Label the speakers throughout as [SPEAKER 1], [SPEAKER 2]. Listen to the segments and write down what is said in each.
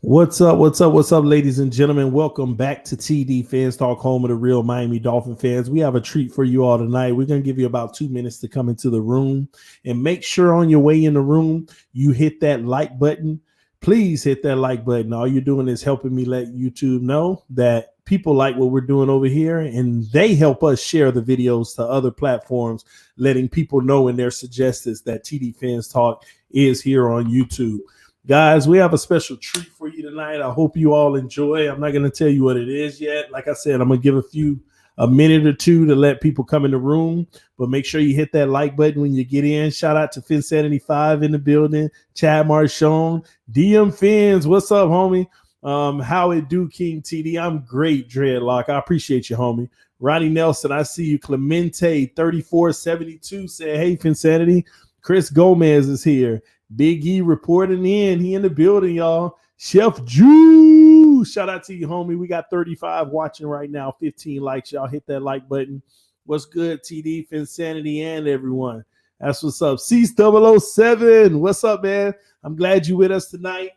[SPEAKER 1] What's up? What's up? What's up, ladies and gentlemen? Welcome back to TDPHINSTALK, home of the real Miami Dolphin fans. We have a treat for you all tonight. We're going to give you about 2 minutes to come into the room, and make sure on your way in the room, you hit that like button. Please hit that like button. All you're doing is helping me let YouTube know that people like what we're doing over here, and they help us share the videos to other platforms, letting people know in their suggestions that TDPHINSTALK is here on YouTube. Guys, we have a special treat for you tonight. I hope you all enjoy. I'm not going to tell you what it is yet. Like I said, I'm going to give a minute or two to let people come in the room, but make sure you hit that like button when you get in. Shout out to Phinsanity 5 in the building, Chad Marchon, DM Fins. What's up, homie? How it do, King TD? I'm great, Dreadlock. I appreciate you, homie. Ronnie Nelson, I see you. Clemente 3472 said, hey, Phinsanity. Chris Gomez is here. Big E reporting in. He in the building, y'all. Chef Jew. Shout out to you, homie. We got 35 watching right now. 15 likes. Y'all hit that like button. What's good, TD, Phinsanity, and everyone? That's what's up. C007. What's up, man? I'm glad you with us tonight,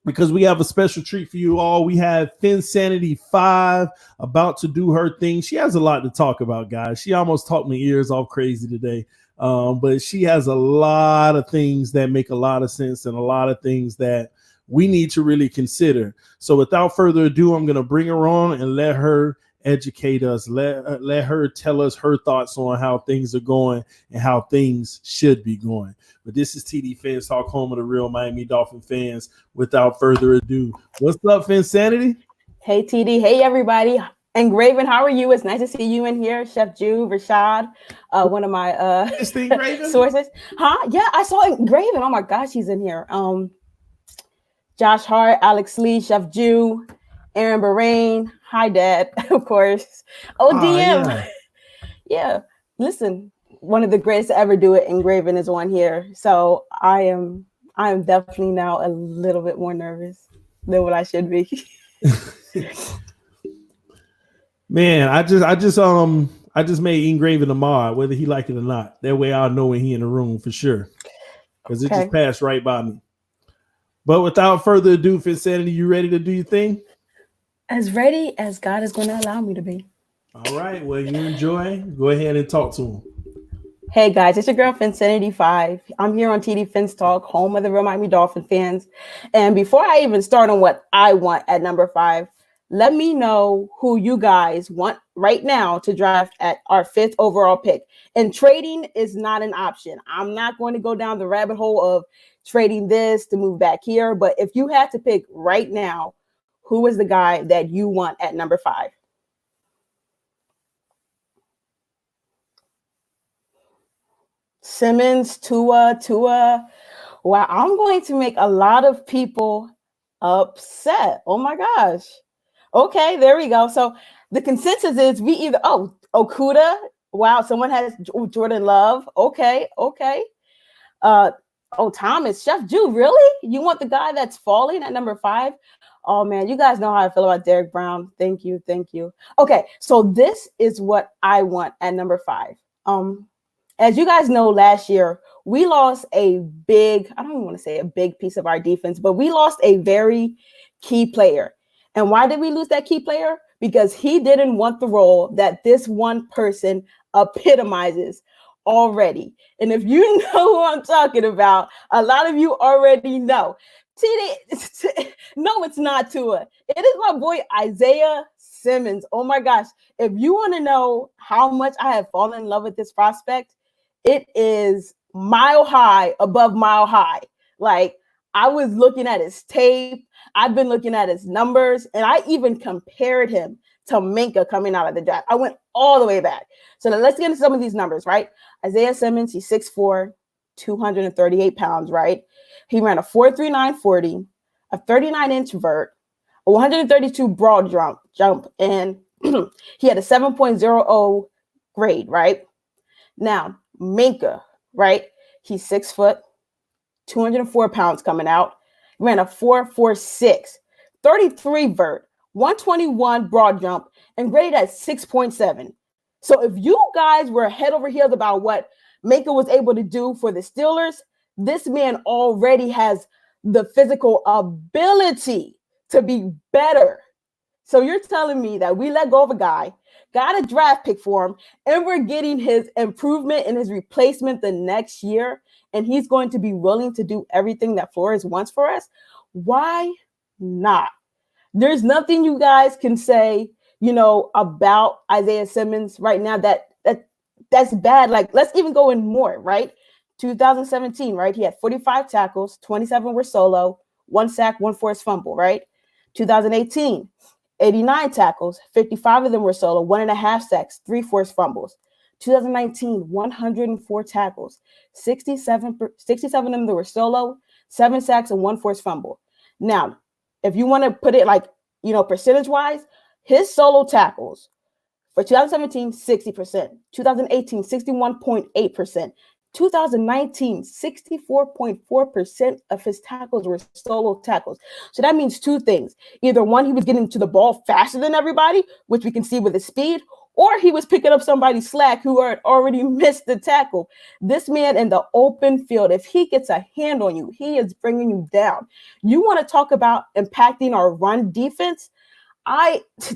[SPEAKER 1] because we have a special treat for you all. We have Phinsanity 5 about to do her thing. She has a lot to talk about, guys. She almost talked my ears off crazy today. But she has a lot of things that make a lot of sense, and a lot of things that we need to really consider. So without further ado, I'm going to bring her on and let her educate us. Let her tell us her thoughts on how things are going and how things should be going. But this is TDPHINSTALK, home of the real Miami Dolphin fans. Without further ado, what's up, Phinsanity?
[SPEAKER 2] Hey, TD. Hey, everybody. And Graven, how are you? It's nice to see you in here. Chef Jew, Rashad, one of my sources. Huh? Yeah, I saw it. Graven. Oh my gosh, he's in here. Josh Hart, Alex Lee, Chef Jew, Aaron Bahrain. Hi, Dad, of course. DM. Yeah. Listen, one of the greatest to ever do it, and Graven is on here. So I am definitely now a little bit more nervous than what I should be.
[SPEAKER 1] Man, I just made Engraven a mod, whether he like it or not. That way I'll know when he in the room for sure, because it just passed right by me. But without further ado, Phinsanity, you ready to do your thing?
[SPEAKER 2] As ready as God is going to allow me to be.
[SPEAKER 1] All right. Well, you enjoy. Go ahead and talk to him.
[SPEAKER 2] Hey guys, it's your girl Phinsanity 5. I'm here on TDPHINSTALK, home of the real Miami Dolphin fans. And before I even start on what I want at number 5, let me know who you guys want right now to draft at our 5th overall pick. And trading is not an option. I'm not going to go down the rabbit hole of trading this to move back here. But if you had to pick right now, who is the guy that you want at number 5? Simmons, Tua. Wow, I'm going to make a lot of people upset. Oh my gosh. Okay, there we go. So the consensus is we either, Okuda. Wow, someone has Jordan Love. Okay. Thomas, Chef Jew, really? You want the guy that's falling at number 5? Oh man, you guys know how I feel about Derek Brown. Thank you. Okay, so this is what I want at number 5. As you guys know, last year we lost a big, I don't even want to say a big piece of our defense, but we lost a very key player. And why did we lose that key player? Because he didn't want the role that this one person epitomizes already. And if you know who I'm talking about, a lot of you already know. No, it's not Tua. It is my boy Isaiah Simmons. Oh my gosh. If you want to know how much I have fallen in love with this prospect, it is mile high above mile high. Like, I was looking at his tape. I've been looking at his numbers, and I even compared him to Minka coming out of the draft. I went all the way back. So let's get into some of these numbers, right? Isaiah Simmons, he's 6'4", 238 pounds, right? He ran a 4.39 40, a 39-inch vert, a 132 broad jump, and he had a 7.00 grade, right? Now, Minka, right? He's 6 foot, 204 pounds coming out. Ran a 4.46, 33 vert, 121 broad jump, and graded at 6.7. So if you guys were head over heels about what Minka was able to do for the Steelers, this man already has the physical ability to be better. So you're telling me that we let go of a guy, got a draft pick for him, and we're getting his improvement and his replacement the next year, and he's going to be willing to do everything that Flores wants for us? Why not? There's nothing you guys can say, about Isaiah Simmons right now that's bad. Like, let's even go in more, right? 2017, right? He had 45 tackles, 27 were solo, 1 sack, 1 forced fumble, right? 2018, 89 tackles, 55 of them were solo, 1.5 sacks, 3 forced fumbles. 2019, 104 tackles, 67 of them were solo, 7 sacks, and 1 forced fumble. Now, if you want to put it like, percentage-wise, his solo tackles for 2017, 60%. 2018, 61.8%. 2019, 64.4% of his tackles were solo tackles. So that means 2 things. Either one, he was getting to the ball faster than everybody, which we can see with his speed, or he was picking up somebody's slack who had already missed the tackle. This man in the open field, if he gets a hand on you, he is bringing you down. You want to talk about impacting our run defense?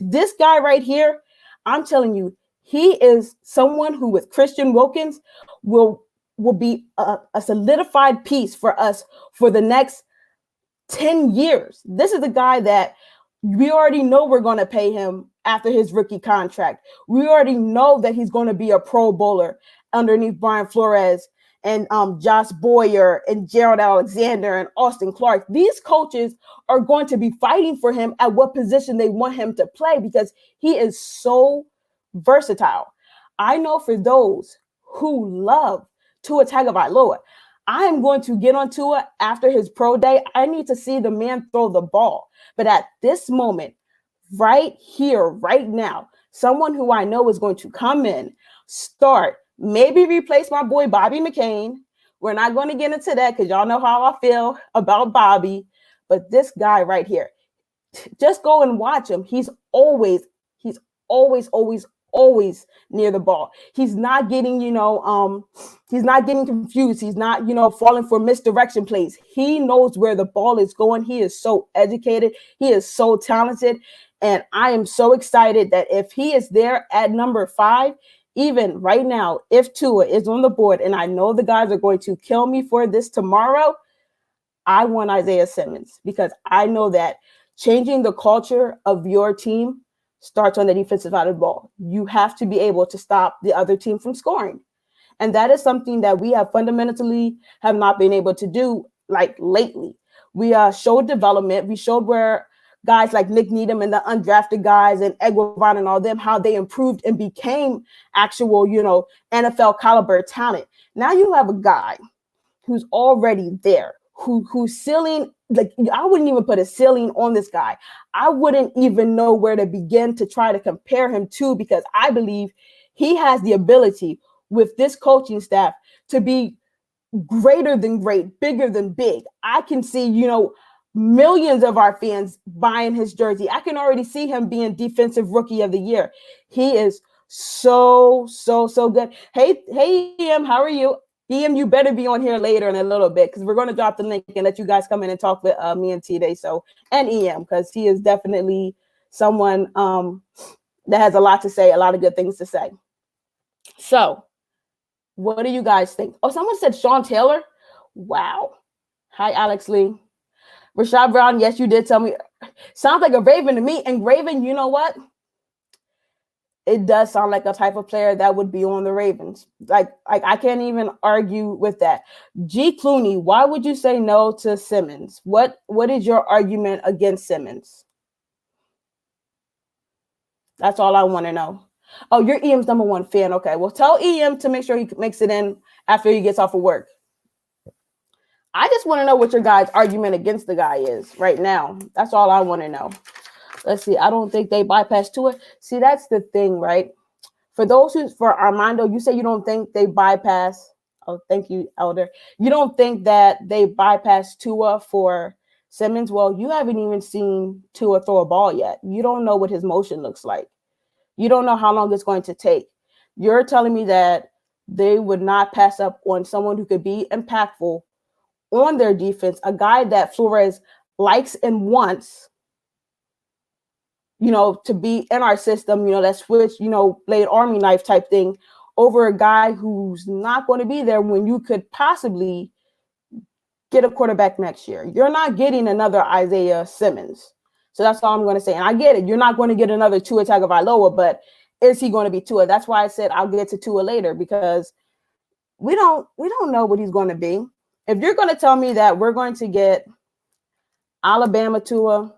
[SPEAKER 2] This guy right here, I'm telling you, he is someone who, with Christian Wilkins, will be a solidified piece for us for the next 10 years. This is a guy that we already know we're going to pay him after his rookie contract. We already know that he's going to be a Pro Bowler underneath Brian Flores and Josh Boyer and Gerald Alexander and Austin Clark. These coaches are going to be fighting for him at what position they want him to play because he is so versatile. I know for those who love Tua Tagovailoa, I am going to get on Tua after his pro day. I need to see the man throw the ball. But at this moment, right here, right now, someone who I know is going to come in, start, maybe replace my boy Bobby McCain. We're not going to get into that because y'all know how I feel about Bobby. But this guy right here, just go and watch him. He's always near the ball. He's not getting, he's not getting confused. He's not, falling for misdirection plays. He knows where the ball is going. He is so educated. He is so talented. And I am so excited that if he is there at number 5, even right now, if Tua is on the board, and I know the guys are going to kill me for this tomorrow, I want Isaiah Simmons because I know that changing the culture of your team starts on the defensive side of the ball. You have to be able to stop the other team from scoring. And that is something that we have fundamentally have not been able to do like lately. We showed development. We showed where guys like Nick Needham and the undrafted guys and Egwavon and all them, how they improved and became actual, NFL caliber talent. Now you have a guy who's already there, who's ceiling, like I wouldn't even put a ceiling on this guy. I wouldn't even know where to begin to try to compare him to, because I believe he has the ability with this coaching staff to be greater than great, bigger than big. I can see, millions of our fans buying his jersey. I can already see him being defensive rookie of the year. He is so good. Hey, EM, how are you? EM, you better be on here later in a little bit because we're going to drop the link and let you guys come in and talk with me and T-Day. So, and EM, because he is definitely someone that has a lot to say, a lot of good things to say. So, what do you guys think? Oh, someone said Sean Taylor. Wow. Hi, Alex Lee. Rashad Brown, yes, you did tell me. Sounds like a Raven to me. And Raven, you know what? It does sound like a type of player that would be on the Ravens. Like I can't even argue with that. G. Clooney, why would you say no to Simmons? What is your argument against Simmons? That's all I want to know. Oh, you're EM's number 1 fan. Okay, well, tell EM to make sure he makes it in after he gets off of work. I just want to know what your guys' argument against the guy is right now. That's all I want to know. Let's see. I don't think they bypass Tua. See, that's the thing, right? For Armando, you say you don't think they bypass. Oh, thank you, Elder. You don't think that they bypass Tua for Simmons? Well, you haven't even seen Tua throw a ball yet. You don't know what his motion looks like. You don't know how long it's going to take. You're telling me that they would not pass up on someone who could be impactful on their defense, a guy that Flores likes and wants, to be in our system, that switch, blade army knife type thing, over a guy who's not going to be there when you could possibly get a quarterback next year. You're not getting another Isaiah Simmons. So that's all I'm going to say. And I get it. You're not going to get another Tua Tagovailoa, but is he going to be Tua? That's why I said I'll get to Tua later, because we don't know what he's going to be. If you're going to tell me that we're going to get Alabama Tua,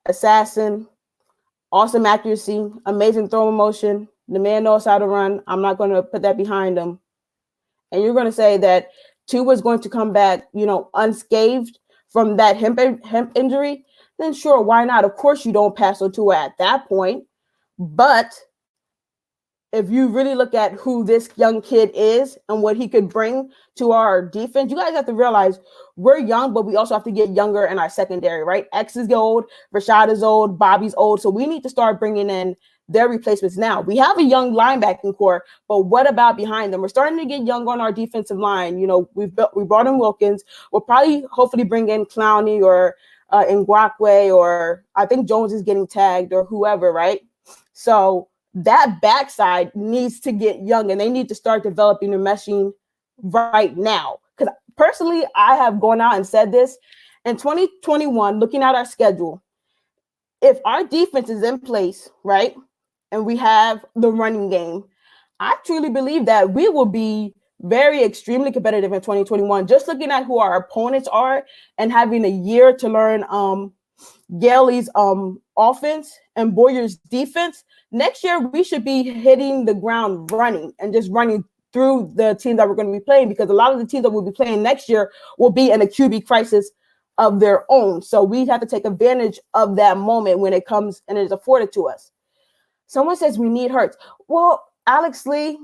[SPEAKER 2] assassin, awesome accuracy, amazing throwing motion, the man knows how to run, I'm not going to put that behind him. And you're going to say that Tua is going to come back, unscathed from that hemp injury, then sure, why not? Of course you don't pass on Tua at that point. But if you really look at who this young kid is and what he could bring to our defense, you guys have to realize we're young, but we also have to get younger in our secondary, right? X is old, Rashad is old, Bobby's old. So we need to start bringing in their replacements now. We have a young linebacking core, but what about behind them? We're starting to get young on our defensive line. We brought in Wilkins. We'll probably hopefully bring in Clowney or Ngakwe, or I think Jones is getting tagged, or whoever, right? So that backside needs to get young, and they need to start developing the meshing right now. Because personally, I have gone out and said this in 2021, looking at our schedule, if our defense is in place, right, and we have the running game, I truly believe that we will be very extremely competitive in 2021. Just looking at who our opponents are and having a year to learn Gailey's offense and Boyer's defense, next year we should be hitting the ground running and just running through the teams that we're going to be playing, because a lot of the teams that we'll be playing next year will be in a QB crisis of their own. So we have to take advantage of that moment when it comes and it is afforded to us. Someone says we need Hurts. Well, Alex Lee.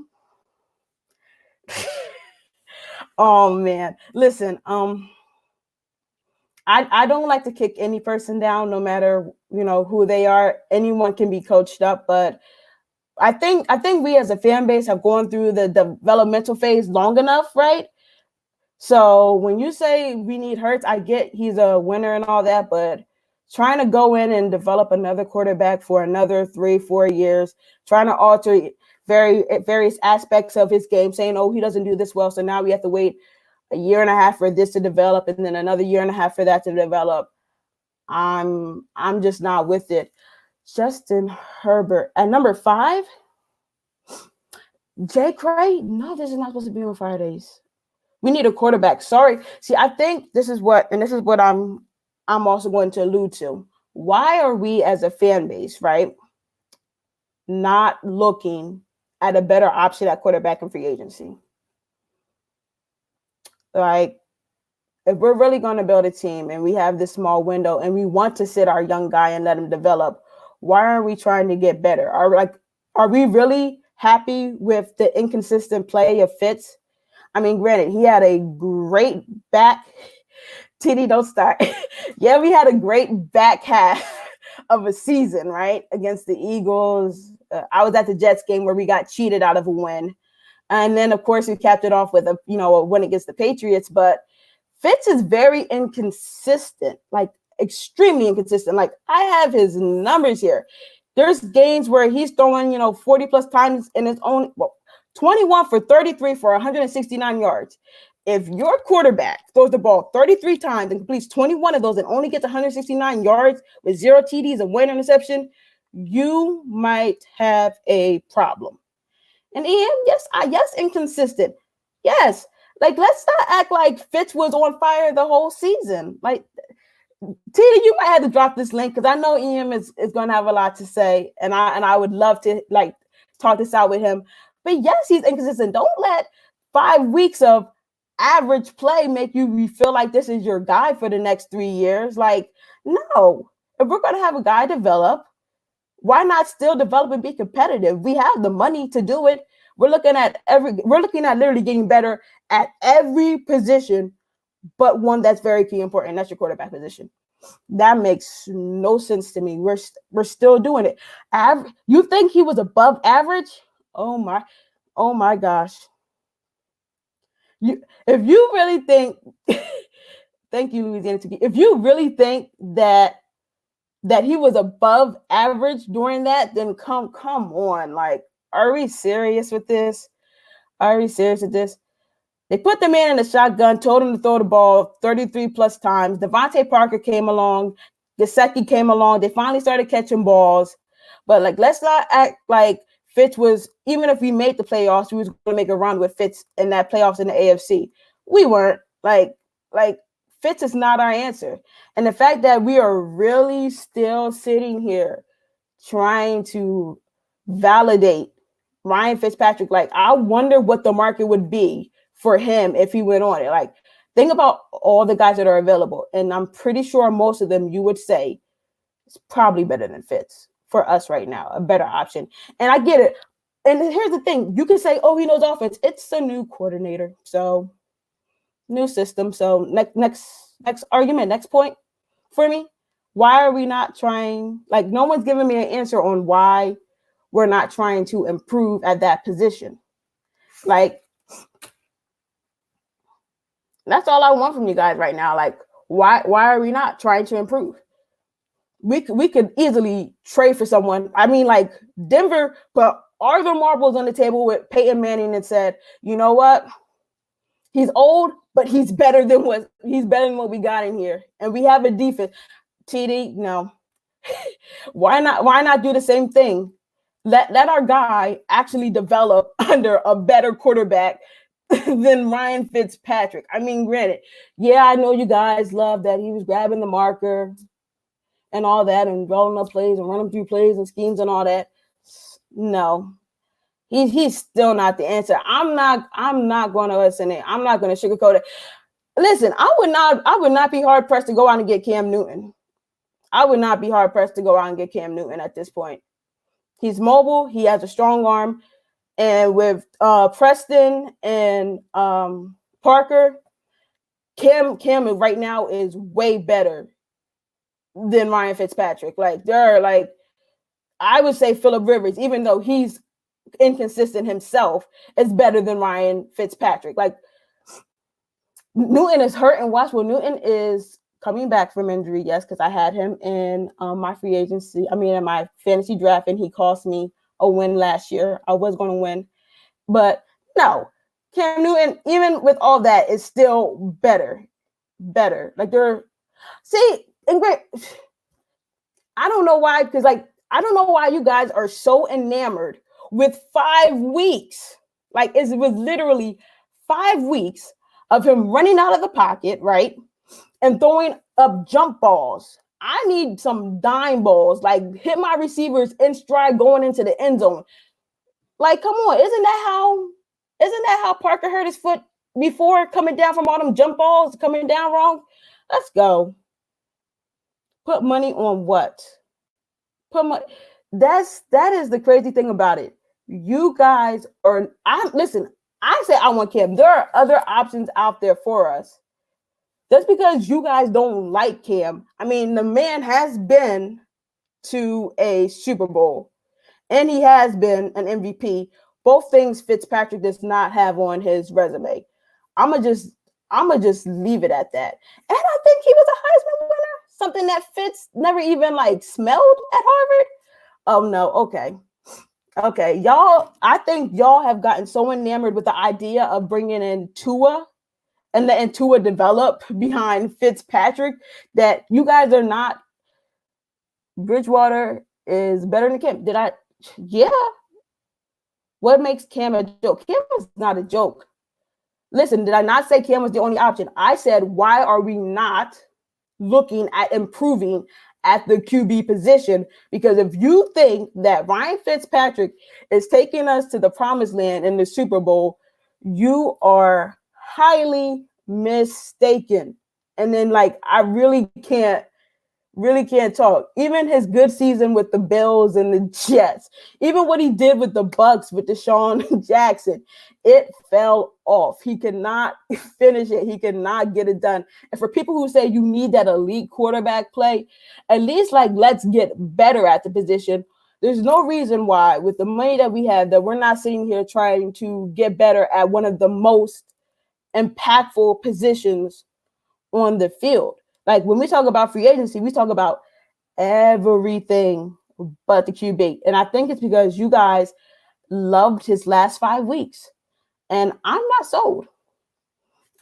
[SPEAKER 2] Oh man, listen, I don't like to kick any person down, no matter who they are. Anyone can be coached up, but I think we as a fan base have gone through the developmental phase long enough, right? So when you say we need Hurts, I get he's a winner and all that, but trying to go in and develop another quarterback for another 3-4 years, trying to alter various aspects of his game, saying, oh, he doesn't do this well, so now we have to wait a year and a half for this to develop, and then another year and a half for that to develop. I'm just not with it. Justin Herbert at number 5. Jay Cray? No, this is not supposed to be on Fridays. We need a quarterback. Sorry. See, I think this is what I'm also going to allude to. Why are we as a fan base, right, not looking at a better option at quarterback in free agency? Like, if we're really going to build a team and we have this small window and we want to sit our young guy and let him develop, why aren't we trying to get better? Are we really happy with the inconsistent play of Fitz? I mean, granted, he had a great back. TD, don't start. Yeah, we had a great back half of a season, right, against the Eagles. I was at the Jets game where we got cheated out of a win. And then, of course, we capped it off with a win against the Patriots. But Fitz is very inconsistent, like extremely inconsistent. Like, I have his numbers here. There's games where he's throwing, 40 plus times in his own, 21 for 33 for 169 yards. If your quarterback throws the ball 33 times and completes 21 of those and only gets 169 yards with 0 TDs and 1 interception, you might have a problem. And Ian, yes, inconsistent. Yes. Like, let's not act like Fitz was on fire the whole season. Like, Tina, you might have to drop this link, because I know Ian is going to have a lot to say, and I would love to talk this out with him. But yes, he's inconsistent. Don't let 5 weeks of average play make you feel like this is your guy for the next 3 years. Like, no. If we're going to have a guy develop, why not still develop and be competitive? We have the money to do it. We're looking at literally getting better at every position, but one that's very key important. That's your quarterback position. That makes no sense to me. We're still doing it. You think he was above average? Oh my gosh. if you really think, thank you, Louisiana Tiki. If you really think that he was above average during that, then come on. Like, are we serious with this? Are we serious with this? They put the man in the shotgun, told him to throw the ball 33 plus times. Devontae Parker came along. Gesicki came along. They finally started catching balls. But, like, let's not act like Fitz was, even if we made the playoffs, we was going to make a run with Fitz in that playoffs in the AFC. We weren't. Like Fitz is not our answer. And the fact that we are really still sitting here trying to validate Ryan Fitzpatrick, like, I wonder what the market would be for him if he went on it. Like, think about all the guys that are available. And I'm pretty sure most of them you would say it's probably better than Fitz for us right now, a better option. And I get it. And here's the thing. You can say, oh, he knows offense. It's a new coordinator. So new system. So next argument, next point for me. Why are we not trying? Like, no one's giving me an answer on why we're not trying to improve at that position. Like, that's all I want from you guys right now. Like, why are we not trying to improve? We could easily trade for someone. I mean, like, Denver put all the marbles on the table with Peyton Manning and said, you know what? He's old, but he's better than what we got in here. And we have a defense. TD, no. Why not do the same thing? Let our guy actually develop under a better quarterback than Ryan Fitzpatrick. I mean, granted, yeah, I know you guys love that he was grabbing the marker and all that and rolling up plays and running through plays and schemes and all that. No. He's still not the answer. I'm not going to listen. I'm not going to sugarcoat it. Listen, I would not be hard pressed to go out and get Cam Newton. I would not be hard pressed to go out and get Cam Newton at this point. He's mobile. He has a strong arm, and with Preston and Parker, Cam right now is way better than Ryan Fitzpatrick. Like, they're like, I would say Phillip Rivers, even though he's inconsistent himself, is better than Ryan Fitzpatrick. Like, Newton is hurt, and Watchwell Newton is coming back from injury. Yes, because I had him in my free agency. I mean, in my fantasy draft, and he cost me a win last year. I was going to win, but no, Cam Newton, even with all that, is still better. Like, and great. I don't know why, because, like, I don't know why you guys are so enamored with 5 weeks. Like, it was literally 5 weeks of him running out of the pocket, right? And throwing up jump balls. I need some dime balls, like, hit my receivers in stride going into the end zone. Like, come on, isn't that how Parker hurt his foot before, coming down from all them jump balls, coming down wrong? Let's go. Put money on what? That is the crazy thing about it. You guys are, listen, I say I want Cam. There are other options out there for us. Just because you guys don't like Cam, I mean, the man has been to a Super Bowl and he has been an MVP. Both things Fitzpatrick does not have on his resume. I'ma just leave it at that. And I think he was a Heisman winner, something that Fitz never even, like, smelled at Harvard. Oh no, okay, y'all. I think y'all have gotten so enamored with the idea of bringing in Tua and letting Tua develop behind Fitzpatrick that you guys are not. Bridgewater is better than Cam. Yeah. What makes Cam a joke? Cam is not a joke. Listen, did I not say Cam was the only option? I said, why are we not looking at improving at the QB position? Because if you think that Ryan Fitzpatrick is taking us to the promised land in the Super Bowl, you are highly mistaken. And then, like, I really can't talk. Even his good season with the Bills and the Jets, even what he did with the Bucks with Deshaun Jackson, it fell off. He could not finish it. He could not get it done. And for people who say you need that elite quarterback play, at least, like, let's get better at the position. There's no reason why, with the money that we have, that we're not sitting here trying to get better at one of the most impactful positions on the field. Like when we talk about free agency, we talk about everything but the QB. And I think it's because you guys loved his last 5 weeks. And I'm not sold.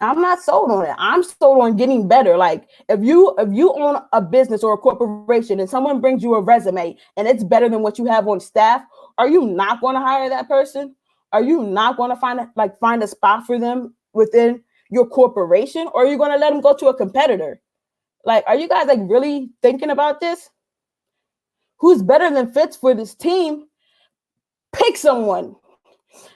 [SPEAKER 2] I'm not sold on it. I'm sold on getting better. Like if you own a business or a corporation and someone brings you a resume and it's better than what you have on staff, are you not going to hire that person? Are you not going to find a spot for them within your corporation, or are you going to let them go to a competitor? Like, are you guys like really thinking about this? Who's better than Fitz for this team? Pick someone.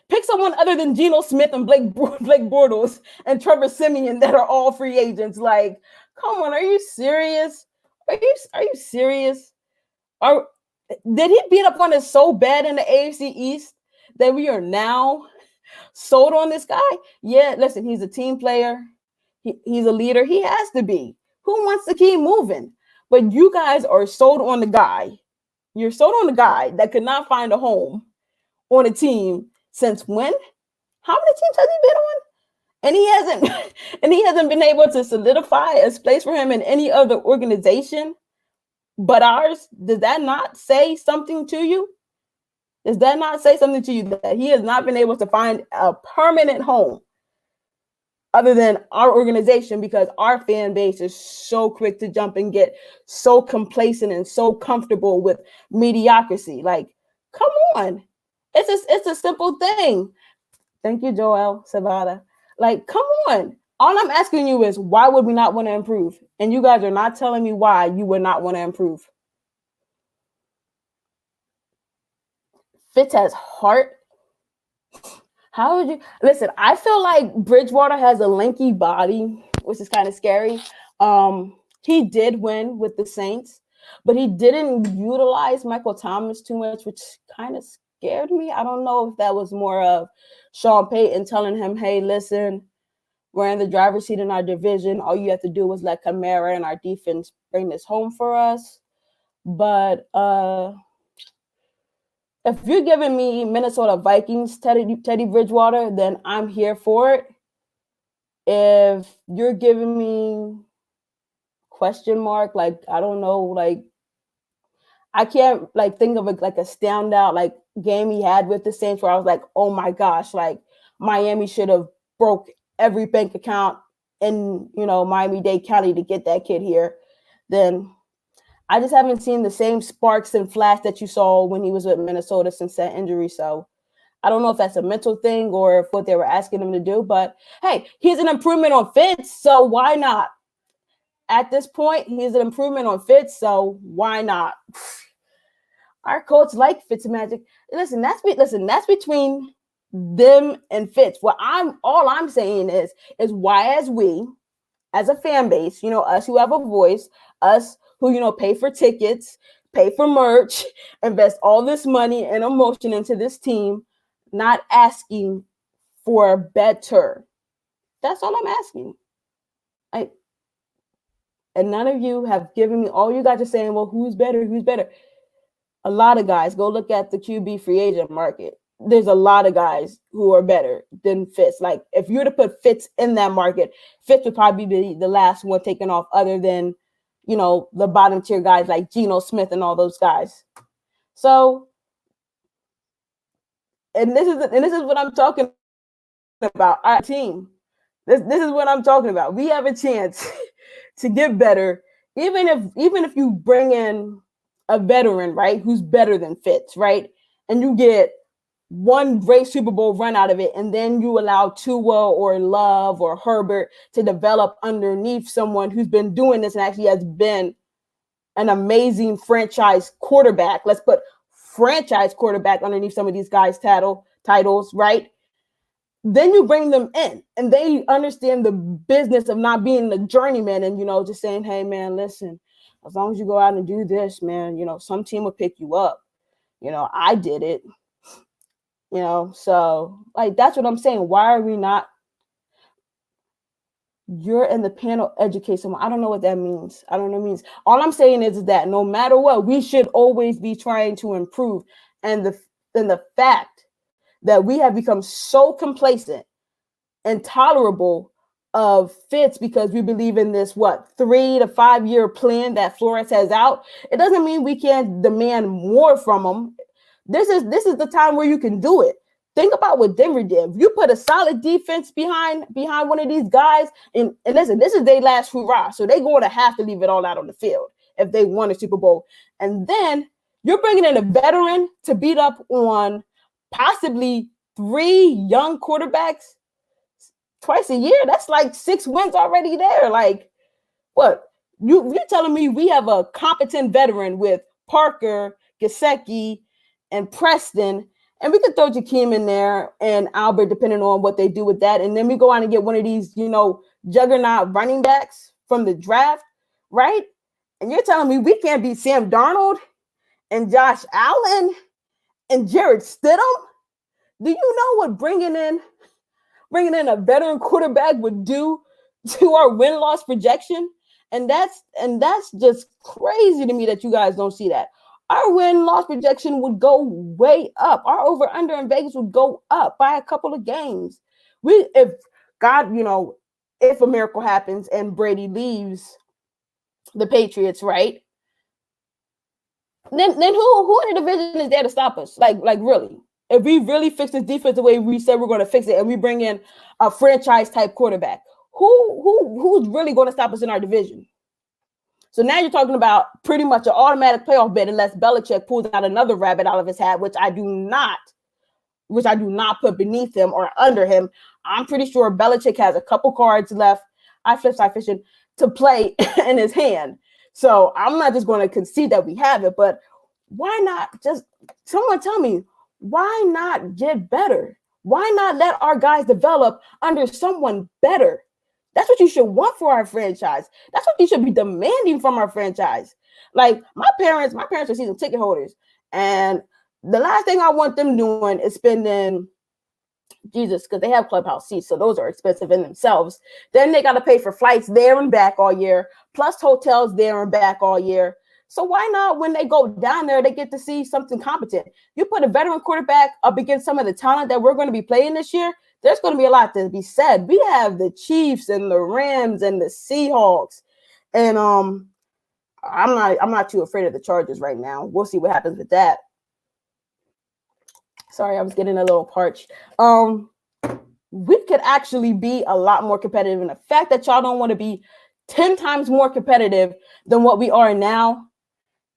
[SPEAKER 2] Pick someone other than Geno Smith and Blake Bortles and Trevor Siemian that are all free agents. Like, come on, are you serious? Are you serious? Did he beat up on us so bad in the AFC East that we are now sold on this guy? Yeah, listen, he's a team player. He's a leader. He has to be. Who wants to keep moving? But you guys are sold on the guy. You're sold on the guy that could not find a home on a team since when? How many teams has he been on? And he hasn't been able to solidify a place for him in any other organization but ours. Does that not say something to you? Does that not say something to you that he has not been able to find a permanent home other than our organization, because our fan base is so quick to jump and get so complacent and so comfortable with mediocrity? Like, come on. It's a simple thing. Thank you, Joel Savada. Like, come on. All I'm asking you is, why would we not want to improve? And you guys are not telling me why you would not want to improve. Fitz has heart. How would you listen? I feel like Bridgewater has a lanky body, which is kind of scary. He did win with the Saints, but he didn't utilize Michael Thomas too much, which kind of scared me. I don't know if that was more of Sean Payton telling him, hey, listen, we're in the driver's seat in our division. All you have to do is let Kamara and our defense bring this home for us. But if you're giving me Minnesota Vikings, Teddy Bridgewater, then I'm here for it. If you're giving me question mark, like, I don't know, like, I can't like think of like a standout like game he had with the Saints where I was like, oh my gosh, like Miami should have broke every bank account in, Miami-Dade County to get that kid here. Then I just haven't seen the same sparks and flash that you saw when he was with Minnesota since that injury. So I don't know if that's a mental thing or if what they were asking him to do. But hey, he's an improvement on Fitz, so why not? At this point, he's an improvement on Fitz, so why not? Our coach like Fitzmagic. Listen, that's between them and Fitz. All I'm saying is why, as we, as a fan base, us who have a voice, us who, pay for tickets, pay for merch, invest all this money and emotion into this team, not asking for better. That's all I'm asking. And none of you have given me, all you guys are saying, well, who's better? Who's better? A lot of guys, go look at the QB free agent market. There's a lot of guys who are better than Fitz. Like, if you were to put Fitz in that market, Fitz would probably be the last one taken off, other than, the bottom tier guys like Geno Smith and all those guys. So, and this is what I'm talking about. Our team. This is what I'm talking about. We have a chance to get better, even if you bring in a veteran, right, who's better than Fitz, right, and you get one great Super Bowl run out of it, and then you allow Tua or Love or Herbert to develop underneath someone who's been doing this and actually has been an amazing franchise quarterback. Let's put franchise quarterback underneath some of these guys' titles, right? Then you bring them in and they understand the business of not being the journeyman and, just saying, hey, man, listen, as long as you go out and do this, man, some team will pick you up. I did it. So like, that's what I'm saying. Why are we not? You're in the panel, educate someone. I don't know what that means. I don't know what it means. All I'm saying is that no matter what, we should always be trying to improve. And the fact that we have become so complacent intolerable of Fitz because we believe in this 3 to 5 year plan that Flores has out. It doesn't mean we can't demand more from him. This is the time where you can do it. Think about what Denver did. You put a solid defense behind one of these guys, and listen, this is their last hurrah, so they're going to have to leave it all out on the field if they won a Super Bowl. And then you're bringing in a veteran to beat up on possibly 3 young quarterbacks twice a year. That's like 6 wins already there. Like, what? You're telling me we have a competent veteran with Parker, Gesicki, and Preston, and we could throw Jakeem in there and Albert, depending on what they do with that. And then we go on and get one of these, juggernaut running backs from the draft, right? And you're telling me we can't beat Sam Darnold and Josh Allen and Jarrett Stidham? Do you know what bringing in a veteran quarterback would do to our win-loss projection? And that's just crazy to me that you guys don't see that. Our win-loss projection would go way up. Our over-under in Vegas would go up by a couple of games. If a miracle happens and Brady leaves the Patriots, right? Then who in the division is there to stop us? Like really? If we really fix this defense the way we said we're going to fix it, and we bring in a franchise type quarterback, who's really going to stop us in our division? So now you're talking about pretty much an automatic playoff bid unless Belichick pulls out another rabbit out of his hat, which I do not put beneath him or under him. I'm pretty sure Belichick has a couple cards left. I flip side fishing to play in his hand. So I'm not just going to concede that we have it, but why not just someone tell me, why not get better? Why not let our guys develop under someone better? That's what you should want for our franchise. That's what you should be demanding from our franchise. Like my parents are season ticket holders. And the last thing I want them doing is spending, because they have clubhouse seats, so those are expensive in themselves. Then they got to pay for flights there and back all year, plus hotels there and back all year. So why not, when they go down there, they get to see something competent? You put a veteran quarterback up against some of the talent that we're going to be playing this year, there's going to be a lot to be said. We have the Chiefs and the Rams and the Seahawks. And I'm not too afraid of the Chargers right now. We'll see what happens with that. Sorry, I was getting a little parched. We could actually be a lot more competitive. And the fact that y'all don't want to be 10 times more competitive than what we are now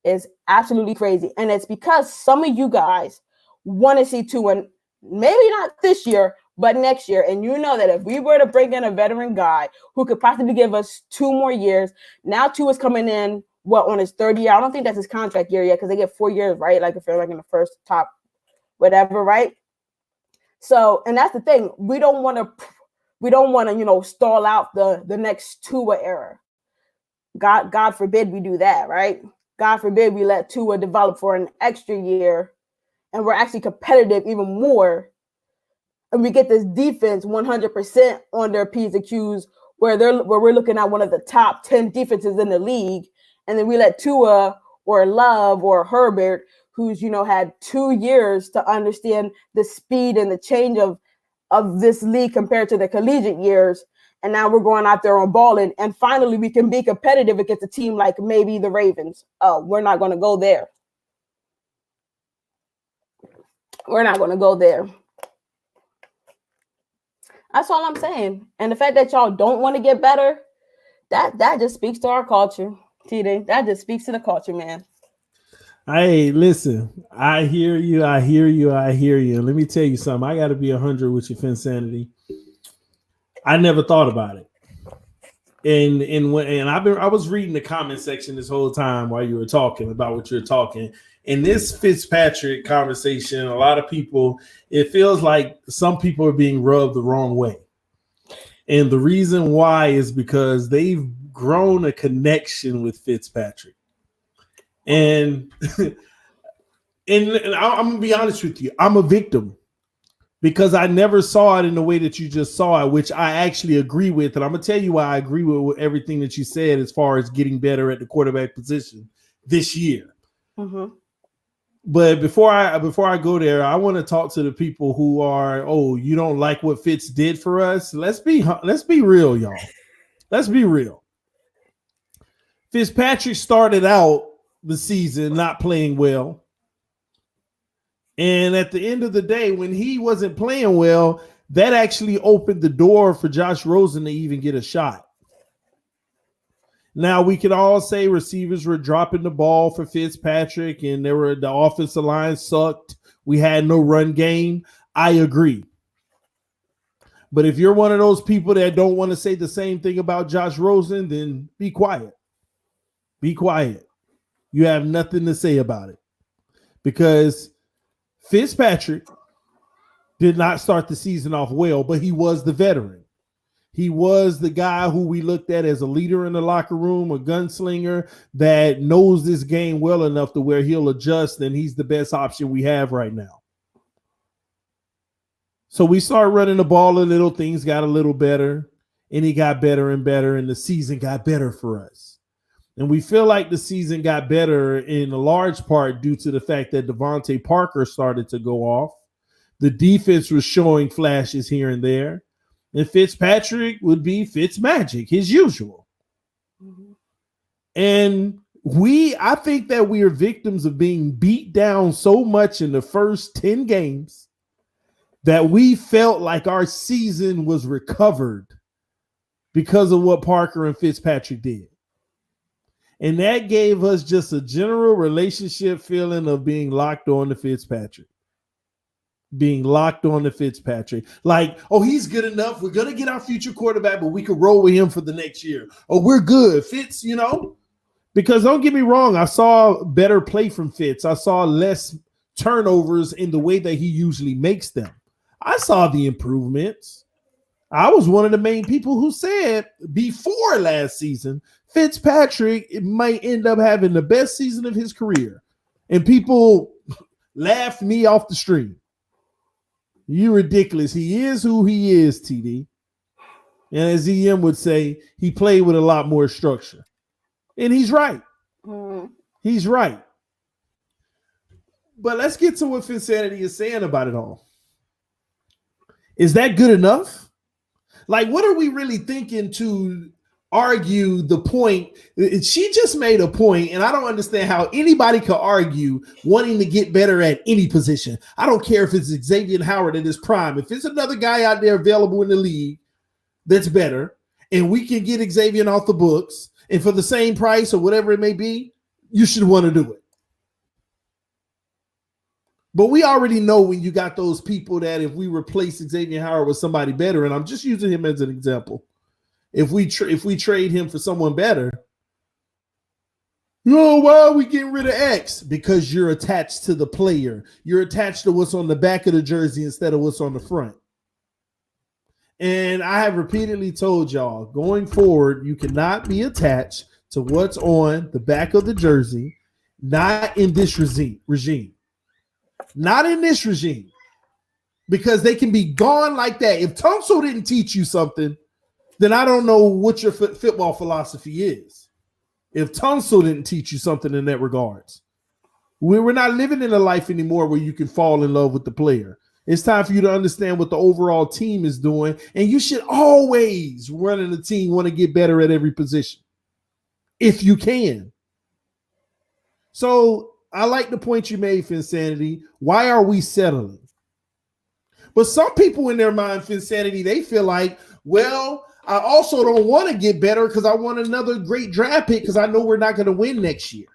[SPEAKER 2] is absolutely crazy. And it's because some of you guys want to see Tua, maybe not this year, but next year. And you know that if we were to bring in a veteran guy who could possibly give us 2 more years, now Tua's coming in, on his 3rd year? I don't think that's his contract year yet, because they get 4 years, right? Like if they're like in the first top, whatever, right? So, and that's the thing. We don't want to, stall out the next Tua era. God forbid we do that, right? God forbid we let Tua develop for an extra year and we're actually competitive even more. And we get this defense 100% on their P's and Q's, where we're looking at one of the top 10 defenses in the league. And then we let Tua or Love or Herbert, who's, had 2 years to understand the speed and the change of this league compared to the collegiate years. And now we're going out there on balling. And finally, we can be competitive against a team like maybe the Ravens. Oh, we're not going to go there. We're not going to go there. That's all I'm saying. And the fact that y'all don't want to get better, that just speaks to our culture, TD. That just speaks to the culture, man.
[SPEAKER 1] Hey, listen, I hear you. And let me tell you something. I got to be 100 with your Phinsanity. I never thought about it. And I was reading the comment section this whole time while you were talking about what you're talking. In this Fitzpatrick conversation, a lot of people, it feels like some people are being rubbed the wrong way. And the reason why is because they've grown a connection with Fitzpatrick. And I'm going to be honest with you. I'm a victim because I never saw it in the way that you just saw it, which I actually agree with. And I'm going to tell you why I agree with everything that you said as far as getting better at the quarterback position this year. Mm-hmm. But before I go there, I want to talk to the people who are, oh, you don't like what Fitz did for us. Let's be real, y'all. Let's be real. Fitzpatrick started out the season not playing well. And at the end of the day, when he wasn't playing well, that actually opened the door for Josh Rosen to even get a shot. Now, we could all say receivers were dropping the ball for Fitzpatrick and the offensive line sucked. We had no run game. I agree. But if you're one of those people that don't want to say the same thing about Josh Rosen, then be quiet. Be quiet. You have nothing to say about it. Because Fitzpatrick did not start the season off well, but he was the veteran. He was the guy who we looked at as a leader in the locker room, a gunslinger that knows this game well enough to where he'll adjust, and he's the best option we have right now. So we started running the ball a little, things got a little better, and he got better and better, and the season got better for us. And we feel like the season got better in a large part due to the fact that Devontae Parker started to go off. The defense was showing flashes here and there. And Fitzpatrick would be Fitzmagic, his usual. Mm-hmm. And I think that we are victims of being beat down so much in the first 10 games that we felt like our season was recovered because of what Parker and Fitzpatrick did. And that gave us just a general relationship feeling of being locked on to Fitzpatrick. Like, oh, he's good enough. We're going to get our future quarterback, but we could roll with him for the next year. Oh, we're good. Fitz, because don't get me wrong. I saw better play from Fitz. I saw less turnovers in the way that he usually makes them. I saw the improvements. I was one of the main people who said before last season, Fitzpatrick might end up having the best season of his career. And people laughed me off the stream. You ridiculous. He is who he is, TD. And as EM would say, he played with a lot more structure. And he's right. Mm. He's right. But let's get to what Phinsanity is saying about it all. Is that good enough? Like, what are we really thinking to argue the point? She just made a point, and I don't understand how anybody could argue wanting to get better at any position. I don't care if it's Xavier Howard in his prime. If it's another guy out there available in the league that's better, and we can get Xavier off the books, and for the same price or whatever it may be, you should want to do it. But we already know when you got those people that if we replace Xavier Howard with somebody better, and I'm just using him as an example, if we trade him for someone better, why are we getting rid of X? Because you're attached to the player. You're attached to what's on the back of the jersey instead of what's on the front. And I have repeatedly told y'all, going forward, you cannot be attached to what's on the back of the jersey, not in this regime. Not in this regime. Because they can be gone like that. If Tunsil didn't teach you something, then I don't know what your football philosophy is. If Tunsil didn't teach you something in that regards. We're not living in a life anymore where you can fall in love with the player. It's time for you to understand what the overall team is doing, and you should always, running the team, want to get better at every position if you can. So I like the point you made, Phinsanity. Why are we settling? But some people in their mind, Phinsanity, they feel like, well, I also don't want to get better because I want another great draft pick because I know we're not going to win next year.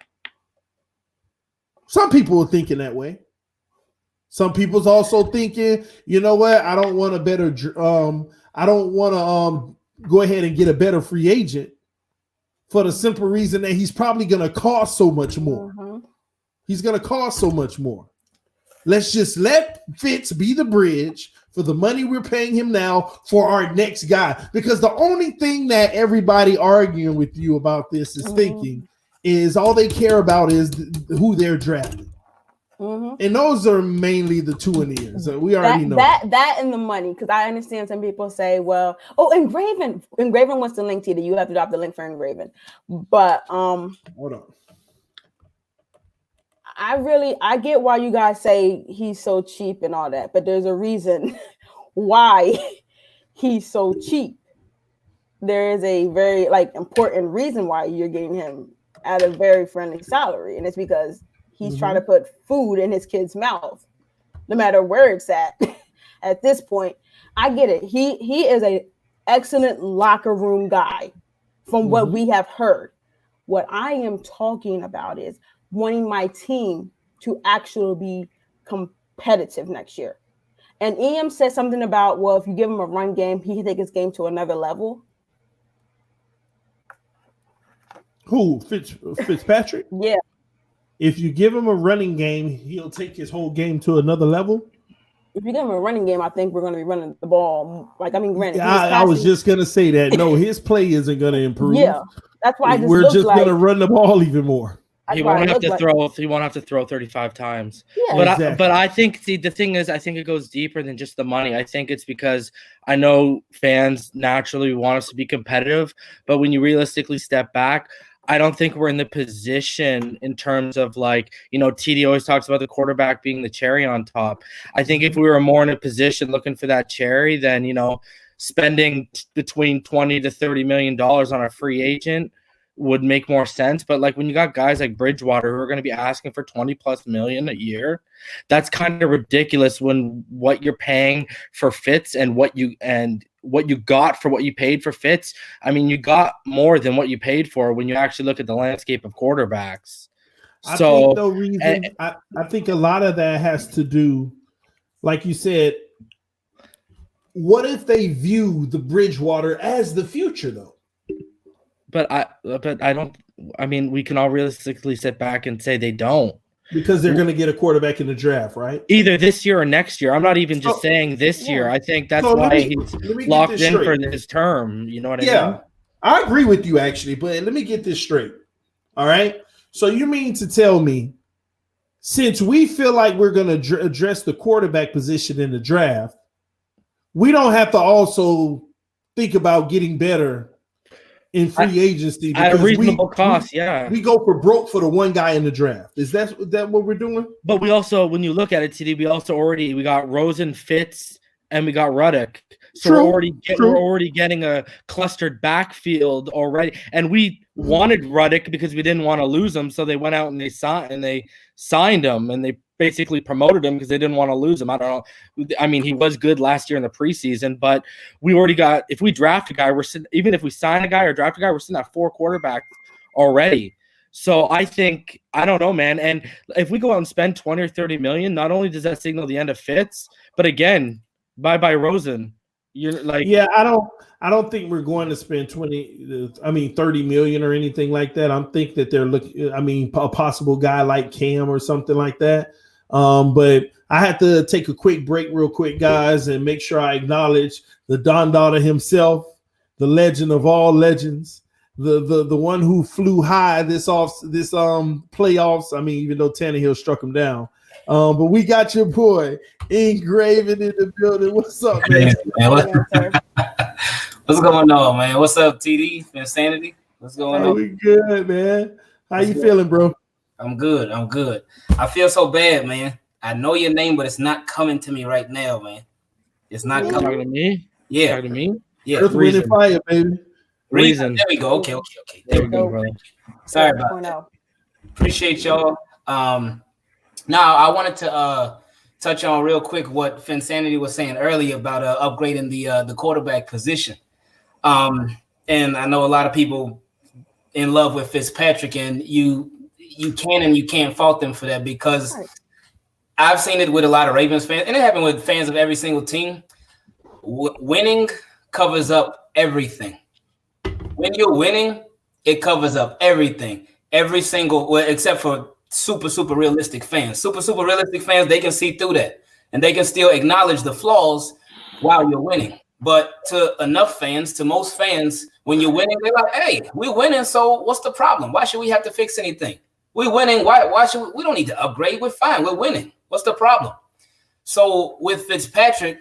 [SPEAKER 1] Some people are thinking that way. Some people's also thinking, you know what? I don't want a better. I don't want to go ahead and get a better free agent for the simple reason that he's probably going to cost so much more. Mm-hmm. He's going to cost so much more. Let's just let Fitz be the bridge for the money we're paying him now for our next guy. Because the only thing that everybody arguing with you about this is thinking is all they care about is who they're drafting. Mm-hmm. And those are mainly the two in the year. So we already know that
[SPEAKER 2] and the money. Because I understand some people say, well, Engraven wants the link to you. You have to drop the link for Engraven. But
[SPEAKER 1] hold on.
[SPEAKER 2] I get why you guys say he's so cheap and all that, but there's a reason why he's so cheap. There is a very important reason why you're getting him at a very friendly salary, and it's because he's trying to put food in his kid's mouth, no matter where it's at. At this point, I get it. He is a excellent locker room guy, from what we have heard. What I am talking about is wanting my team to actually be competitive next year. And EM said something about, well, if you give him a run game, he can take his game to another level.
[SPEAKER 1] Who? Fitzpatrick?
[SPEAKER 2] Yeah.
[SPEAKER 1] If you give him a running game, he'll take his whole game to another level.
[SPEAKER 2] If you give him a running game, I think we're going to be running the ball. Granted,
[SPEAKER 1] I was just going to say that. No, his play isn't going to improve.
[SPEAKER 2] Yeah, that's why
[SPEAKER 1] we're just going to run the ball even more.
[SPEAKER 3] He won't have to throw. He won't have to throw 35 times. Yeah, but I think the thing is, I think it goes deeper than just the money. I think it's because I know fans naturally want us to be competitive, but when you realistically step back, I don't think we're in the position in terms of TD always talks about the quarterback being the cherry on top. I think if we were more in a position looking for that cherry, then spending between $20 to $30 million on a free agent would make more sense. But when you got guys like Bridgewater who are going to be asking for 20 plus million a year, that's kind of ridiculous when what you're paying for Fitz and what you got for what you paid for Fitz. I mean, you got more than what you paid for when you actually look at the landscape of quarterbacks. I
[SPEAKER 1] think a lot of that has to do, like you said, what if they view the Bridgewater as the future though?
[SPEAKER 3] But I don't. I mean, we can all realistically sit back and say they don't,
[SPEAKER 1] because they're going to get a quarterback in the draft, right?
[SPEAKER 3] Either this year or next year. I'm not even just saying this year. I think that's why he's locked in for his term. You know what I mean?
[SPEAKER 1] Yeah, I agree with you actually, but let me get this straight. All right. So you mean to tell me, since we feel like we're going to address the quarterback position in the draft, we don't have to also think about getting better in free agency
[SPEAKER 3] at a reasonable cost?
[SPEAKER 1] We go for broke for the one guy in the draft. Is that what we're doing?
[SPEAKER 3] But we also, when you look at it, TD, we got Rosen, Fitz, and we got Ruddock. So we're already getting a clustered backfield already, and we wanted Ruddock because we didn't want to lose him. So they went out and they signed him, and they basically promoted him because they didn't want to lose him. I don't know. I mean, he was good last year in the preseason, but we already got, if we draft a guy, even if we sign a guy or draft a guy, we're sitting at 4 quarterbacks already. So I think, I don't know, man. And if we go out and spend 20 or 30 million, not only does that signal the end of Fitz, but again, bye Rosen. You're like,
[SPEAKER 1] yeah, I don't think we're going to spend 30 million or anything like that. I'm think that they're looking, a possible guy like Cam or something like that. But I had to take a quick break real quick, guys, and make sure I acknowledge the Don Dada himself, the legend of all legends, the one who flew high this playoffs. I mean, even though Tannehill struck him down. But we got your boy Engraven in the building. What's up, man?
[SPEAKER 4] What's going on, man? What's up, TD? Phinsanity? What's going on?
[SPEAKER 1] We good, man. How you feeling, bro?
[SPEAKER 4] I'm good. I feel so bad, man. I know your name, but it's not coming to me right now, man. It's not coming.
[SPEAKER 3] Talking to me?
[SPEAKER 4] Yeah.
[SPEAKER 3] Talking to me?
[SPEAKER 4] Yeah.
[SPEAKER 1] Earth, Wind, and Fire, baby.
[SPEAKER 4] Reason. There we go. Okay. There we go, brother. Sorry about that. Appreciate y'all. Now I wanted to touch on real quick what Phinsanity was saying earlier about upgrading the quarterback position. And I know a lot of people in love with Fitzpatrick, and you can and you can't fault them for that, because I've seen it with a lot of Ravens fans, and it happened with fans of every single team. Winning covers up everything. When you're winning, it covers up everything. Every single, well, except for super realistic fans. Super realistic fans, they can see through that, and they can still acknowledge the flaws while you're winning. But to enough fans, to most fans, when you're winning, they're like, hey, we're winning, so what's the problem? Why should we have to fix anything? We're winning. Why should we don't need to upgrade? We're fine. We're winning. What's the problem? So with Fitzpatrick,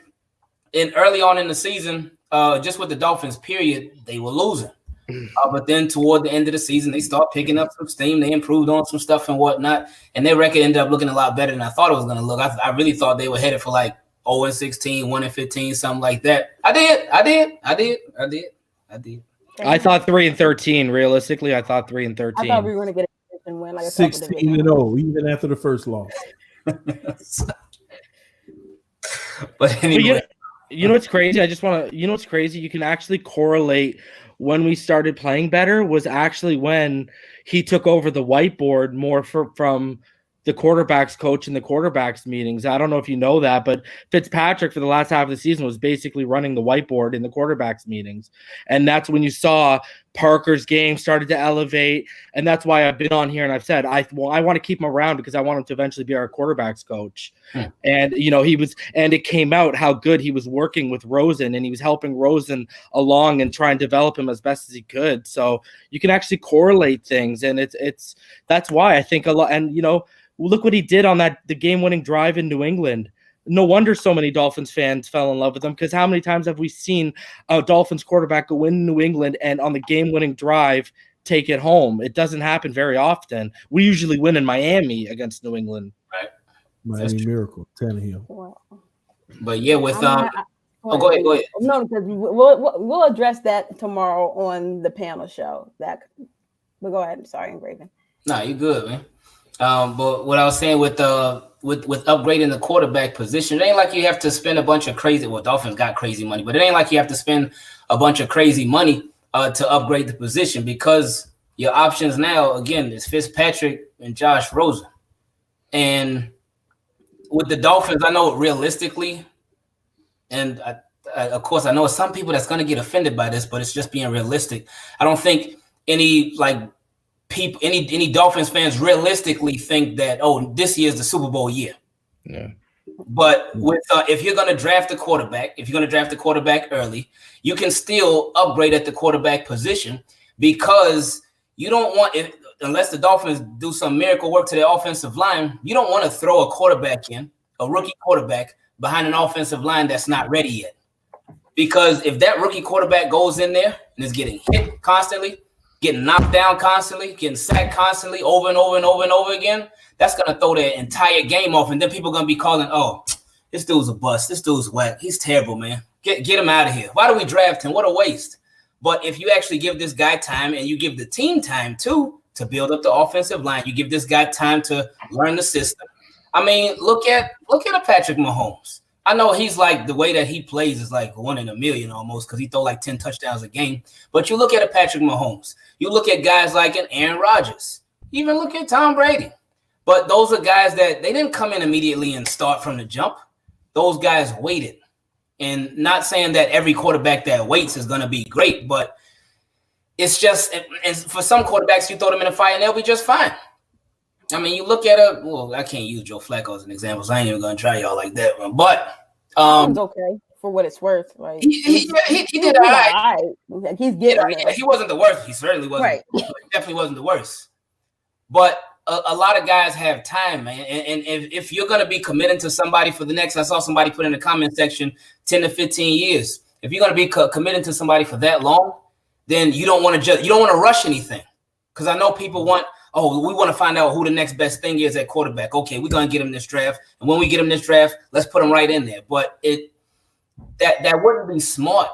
[SPEAKER 4] and early on in the season, just with the Dolphins, period, they were losing. But then toward the end of the season, they start picking up some steam. They improved on some stuff and whatnot, and their record ended up looking a lot better than I thought it was going to look. I really thought they were headed for like 0-16, 1-15, something like that. I did.
[SPEAKER 3] I thought 3-13. Realistically, I thought 3-13.
[SPEAKER 2] I thought we were going to get a division win, like a
[SPEAKER 1] 16-0, even after the first loss.
[SPEAKER 4] But anyway,
[SPEAKER 3] you know what's crazy? You know what's crazy? You can actually correlate when we started playing better was actually when he took over the whiteboard more from the quarterback's coach in the quarterback's meetings. I don't know if you know that, but Fitzpatrick for the last half of the season was basically running the whiteboard in the quarterback's meetings. And that's when you saw Parker's game started to elevate. And that's why I've been on here and I've said, I want to keep him around because I want him to eventually be our quarterback's coach. And, it came out how good he was working with Rosen, and he was helping Rosen along and try and develop him as best as he could. So you can actually correlate things. And that's why I think a lot, and, look what he did on the game-winning drive in New England. No wonder so many Dolphins fans fell in love with him, because how many times have we seen a Dolphins quarterback go in New England and on the game-winning drive take it home? It doesn't happen very often. We usually win in Miami against New England.
[SPEAKER 4] Right.
[SPEAKER 1] Miami Miracle, Tannehill.
[SPEAKER 2] Wow.
[SPEAKER 4] But yeah, with go ahead.
[SPEAKER 2] No, because we'll address that tomorrow on the panel show. But go ahead. Sorry, Engraven.
[SPEAKER 4] Nah, you good, man. But what I was saying with upgrading the quarterback position, it ain't like you have to spend a bunch of crazy. Well, Dolphins got crazy money, but it ain't like you have to spend a bunch of crazy money to upgrade the position, because your options now, again, is Fitzpatrick and Josh Rosen. And with the Dolphins, I know realistically, and of course, I know some people that's going to get offended by this, but it's just being realistic. I don't think any Dolphins fans realistically think that, this year is the Super Bowl year.
[SPEAKER 3] Yeah.
[SPEAKER 4] But with if you're going to draft a quarterback, early, you can still upgrade at the quarterback position, because you don't want it, unless the Dolphins do some miracle work to their offensive line, you don't want to throw a rookie quarterback behind an offensive line that's not ready yet. Because if that rookie quarterback goes in there and is getting hit constantly, getting knocked down constantly, getting sacked constantly over and over and over and over again, that's going to throw their entire game off. And then people are going to be calling, this dude's a bust. This dude's whack. He's terrible, man. Get him out of here. Why do we draft him? What a waste. But if you actually give this guy time, and you give the team time too to build up the offensive line, you give this guy time to learn the system. I mean, look at a Patrick Mahomes. I know he's like, the way that he plays is like 1 in a million almost, because he throw like 10 touchdowns a game. But you look at a Patrick Mahomes. You look at guys like an Aaron Rodgers. Even look at Tom Brady. But those are guys that they didn't come in immediately and start from the jump. Those guys waited. And not saying that every quarterback that waits is going to be great, but it's just, and for some quarterbacks, you throw them in a fire and they'll be just fine. I mean, you look at I can't use Joe Flacco as an example, so I ain't even going to try y'all like that one. But
[SPEAKER 2] it's okay for what it's worth. Like
[SPEAKER 4] he did all right.
[SPEAKER 2] He's getting
[SPEAKER 4] there. He wasn't the worst. He certainly wasn't. Right. He definitely wasn't the worst. But a lot of guys have time, man. And if you're going to be committing to somebody for the next, I saw somebody put in the comment section, 10 to 15 years. If you're going to be committing to somebody for that long, then you don't want to rush anything. Because I know people want, we want to find out who the next best thing is at quarterback. Okay, we're going to get him this draft. And when we get him this draft, let's put him right in there. But that wouldn't be smart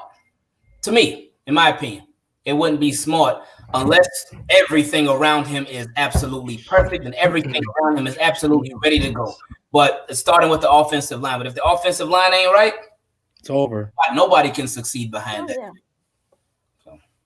[SPEAKER 4] to me, in my opinion. It wouldn't be smart unless everything around him is absolutely perfect and everything around him is absolutely ready to go. But it's starting with the offensive line. But if the offensive line ain't right,
[SPEAKER 3] it's over.
[SPEAKER 4] Nobody can succeed behind that.
[SPEAKER 3] Yeah.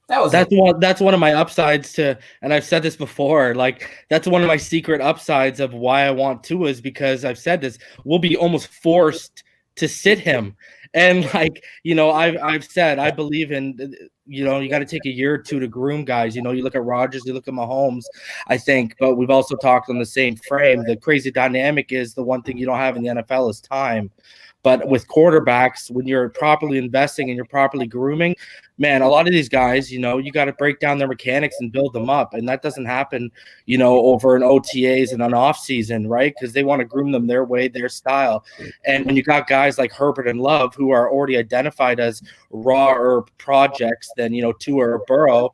[SPEAKER 3] That's one of my upsides to, and I've said this before, like that's one of my secret upsides of why I want Tua, is because I've said this, we'll be almost forced to sit him. And I've said, I believe in, you got to take a year or two to groom guys. You look at Rodgers, you look at Mahomes, I think, but we've also talked on the same frame. The crazy dynamic is the one thing you don't have in the NFL is time. But with quarterbacks, when you're properly investing and you're properly grooming, man, a lot of these guys, you got to break down their mechanics and build them up. And that doesn't happen, over an OTAs and an off season, right? Because they want to groom them their way, their style. And when you got guys like Herbert and Love who are already identified as raw or projects, then, Tua or Burrow,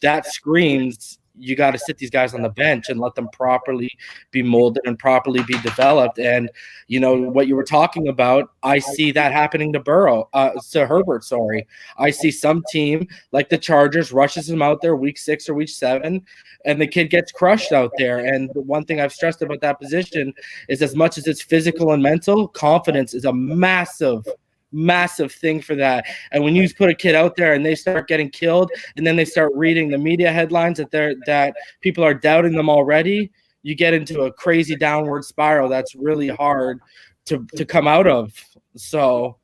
[SPEAKER 3] that screams you got to sit these guys on the bench and let them properly be molded and properly be developed. And, what you were talking about, I see that happening to Herbert, sorry. I see some team like the Chargers rushes him out there week 6 or week 7, and the kid gets crushed out there. And the one thing I've stressed about that position is, as much as it's physical and mental, confidence is a massive thing for that. And when you put a kid out there and they start getting killed, and then they start reading the media headlines that people are doubting them already, you get into a crazy downward spiral that's really hard to come out of. So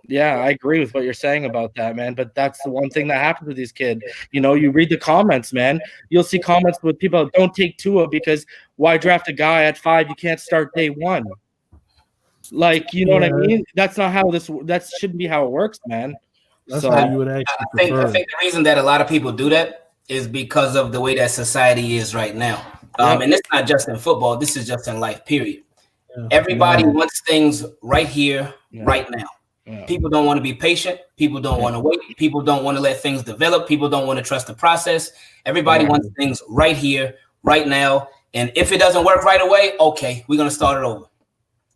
[SPEAKER 3] yeah, I agree with what you're saying about that, man. But that's the one thing that happens with these kids. You read the comments, man. You'll see comments with people, don't take Tua because why draft a guy at 5 you can't start day 1? Like, what I mean? That's not how that shouldn't be how it works, man.
[SPEAKER 1] That's how you would actually
[SPEAKER 4] I think the reason that a lot of people do that is because of the way that society is right now. And it's not just in football. This is just in life, period. Yeah. Everybody wants things right here, right now. Yeah. People don't want to be patient. People don't want to wait. People don't want to let things develop. People don't want to trust the process. Everybody wants things right here, right now. And if it doesn't work right away, okay, we're going to start it over.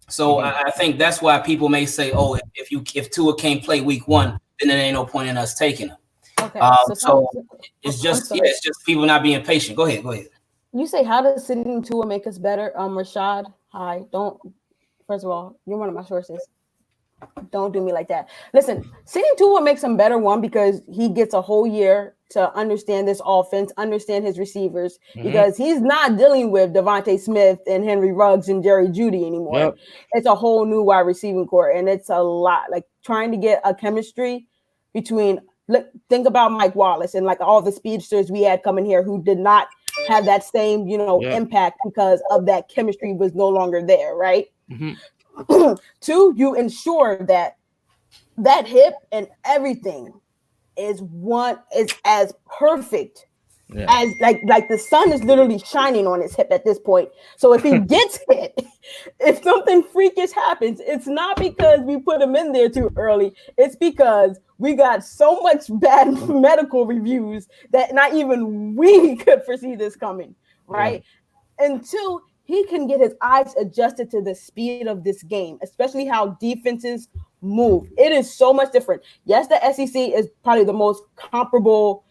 [SPEAKER 4] So I think that's why people may say, oh, if Tua can't play week 1, then there ain't no point in us taking him.
[SPEAKER 2] Okay.
[SPEAKER 4] So it's just people not being patient. Go ahead.
[SPEAKER 2] You say, how does sitting Tua make us better? Rashad, hi. First of all, you're one of my sources. Don't do me like that. Listen, sitting Tua makes him better, one, because he gets a whole year to understand this offense, understand his receivers, because he's not dealing with Devontae Smith and Henry Ruggs and Jerry Jeudy anymore. Yep. It's a whole new wide receiving core, and it's a lot. Like trying to get a chemistry between, think about Mike Wallace and like all the speedsters we had coming here who did not have that same, impact because of that chemistry was no longer there, right? 2, you ensure that hip and everything is as perfect as like the sun is literally shining on his hip at this point. So if he gets hit, if something freakish happens, it's not because we put him in there too early. It's because we got so much bad medical reviews that not even we could foresee this coming, right? And 2, he can get his eyes adjusted to the speed of this game, especially how defenses move. It is so much different. Yes, the SEC is probably the most comparable,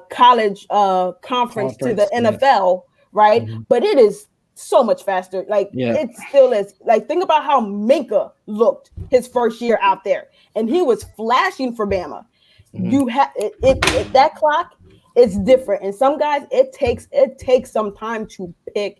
[SPEAKER 2] college conference to the NFL, right? But it is so much faster. It still is. Like, think about how Minka looked his first year out there, and he was flashing for Bama. You have that clock. It's different, and some guys it takes some time to pick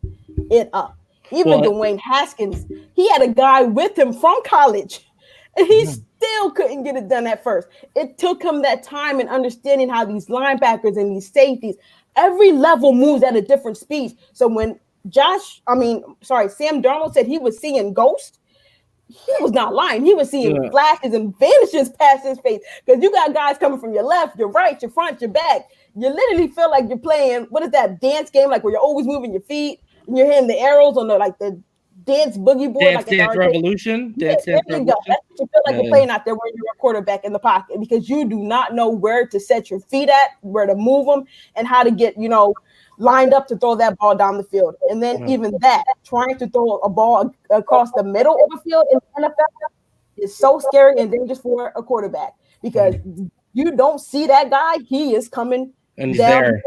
[SPEAKER 2] it up. Even Dwayne Haskins, he had a guy with him from college, and he still couldn't get it done at first. It took him that time and understanding how these linebackers and these safeties, every level moves at a different speed. So when Sam Darnold said he was seeing ghosts, he was not lying. He was seeing flashes and vanishes past his face, because you got guys coming from your left, your right, your front, your back. You literally feel like you're playing, what is that dance game, like where you're always moving your feet and you're hitting the arrows on the dance boogie board.
[SPEAKER 3] Dance Revolution. Dance Revolution.
[SPEAKER 2] That's what you feel like you're playing out there when you're a quarterback in the pocket, because you do not know where to set your feet at, where to move them, and how to get, lined up to throw that ball down the field. And then even that, trying to throw a ball across the middle of the field in the NFL is so scary and dangerous for a quarterback, because you don't see that guy. He is coming
[SPEAKER 3] and he's there.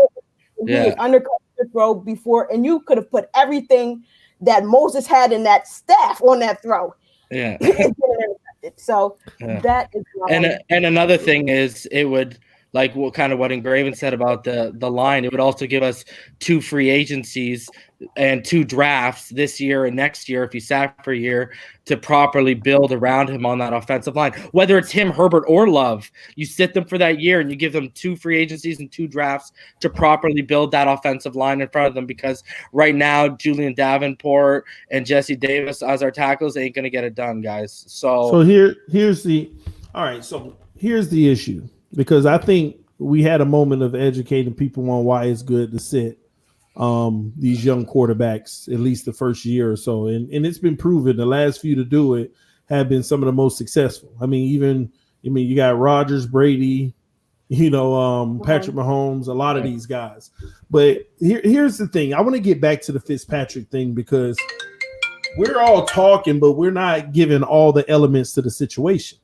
[SPEAKER 2] He is undercut the throw before, and you could have put everything that Moses had in that staff on that throw.
[SPEAKER 3] Yeah.
[SPEAKER 2] So that is
[SPEAKER 3] and another thing is, it would like what Engraven said about the line. It would also give us 2 free agencies and 2 drafts this year and next year if he sat for a year to properly build around him on that offensive line. Whether it's him, Herbert, or Love, you sit them for that year and you give them 2 free agencies and 2 drafts to properly build that offensive line in front of them, because right now Julian Davenport and Jesse Davis as our tackles ain't going to get it done, guys. So
[SPEAKER 1] here's the issue, because I think we had a moment of educating people on why it's good to sit these young quarterbacks at least the first year or so, and it's been proven the last few to do it have been some of the most successful. I mean, you got Rodgers, Brady, Patrick Mahomes, a lot of these guys. But here's the thing. I want to get back to the Fitzpatrick thing, because we're all talking, but we're not giving all the elements to the situation.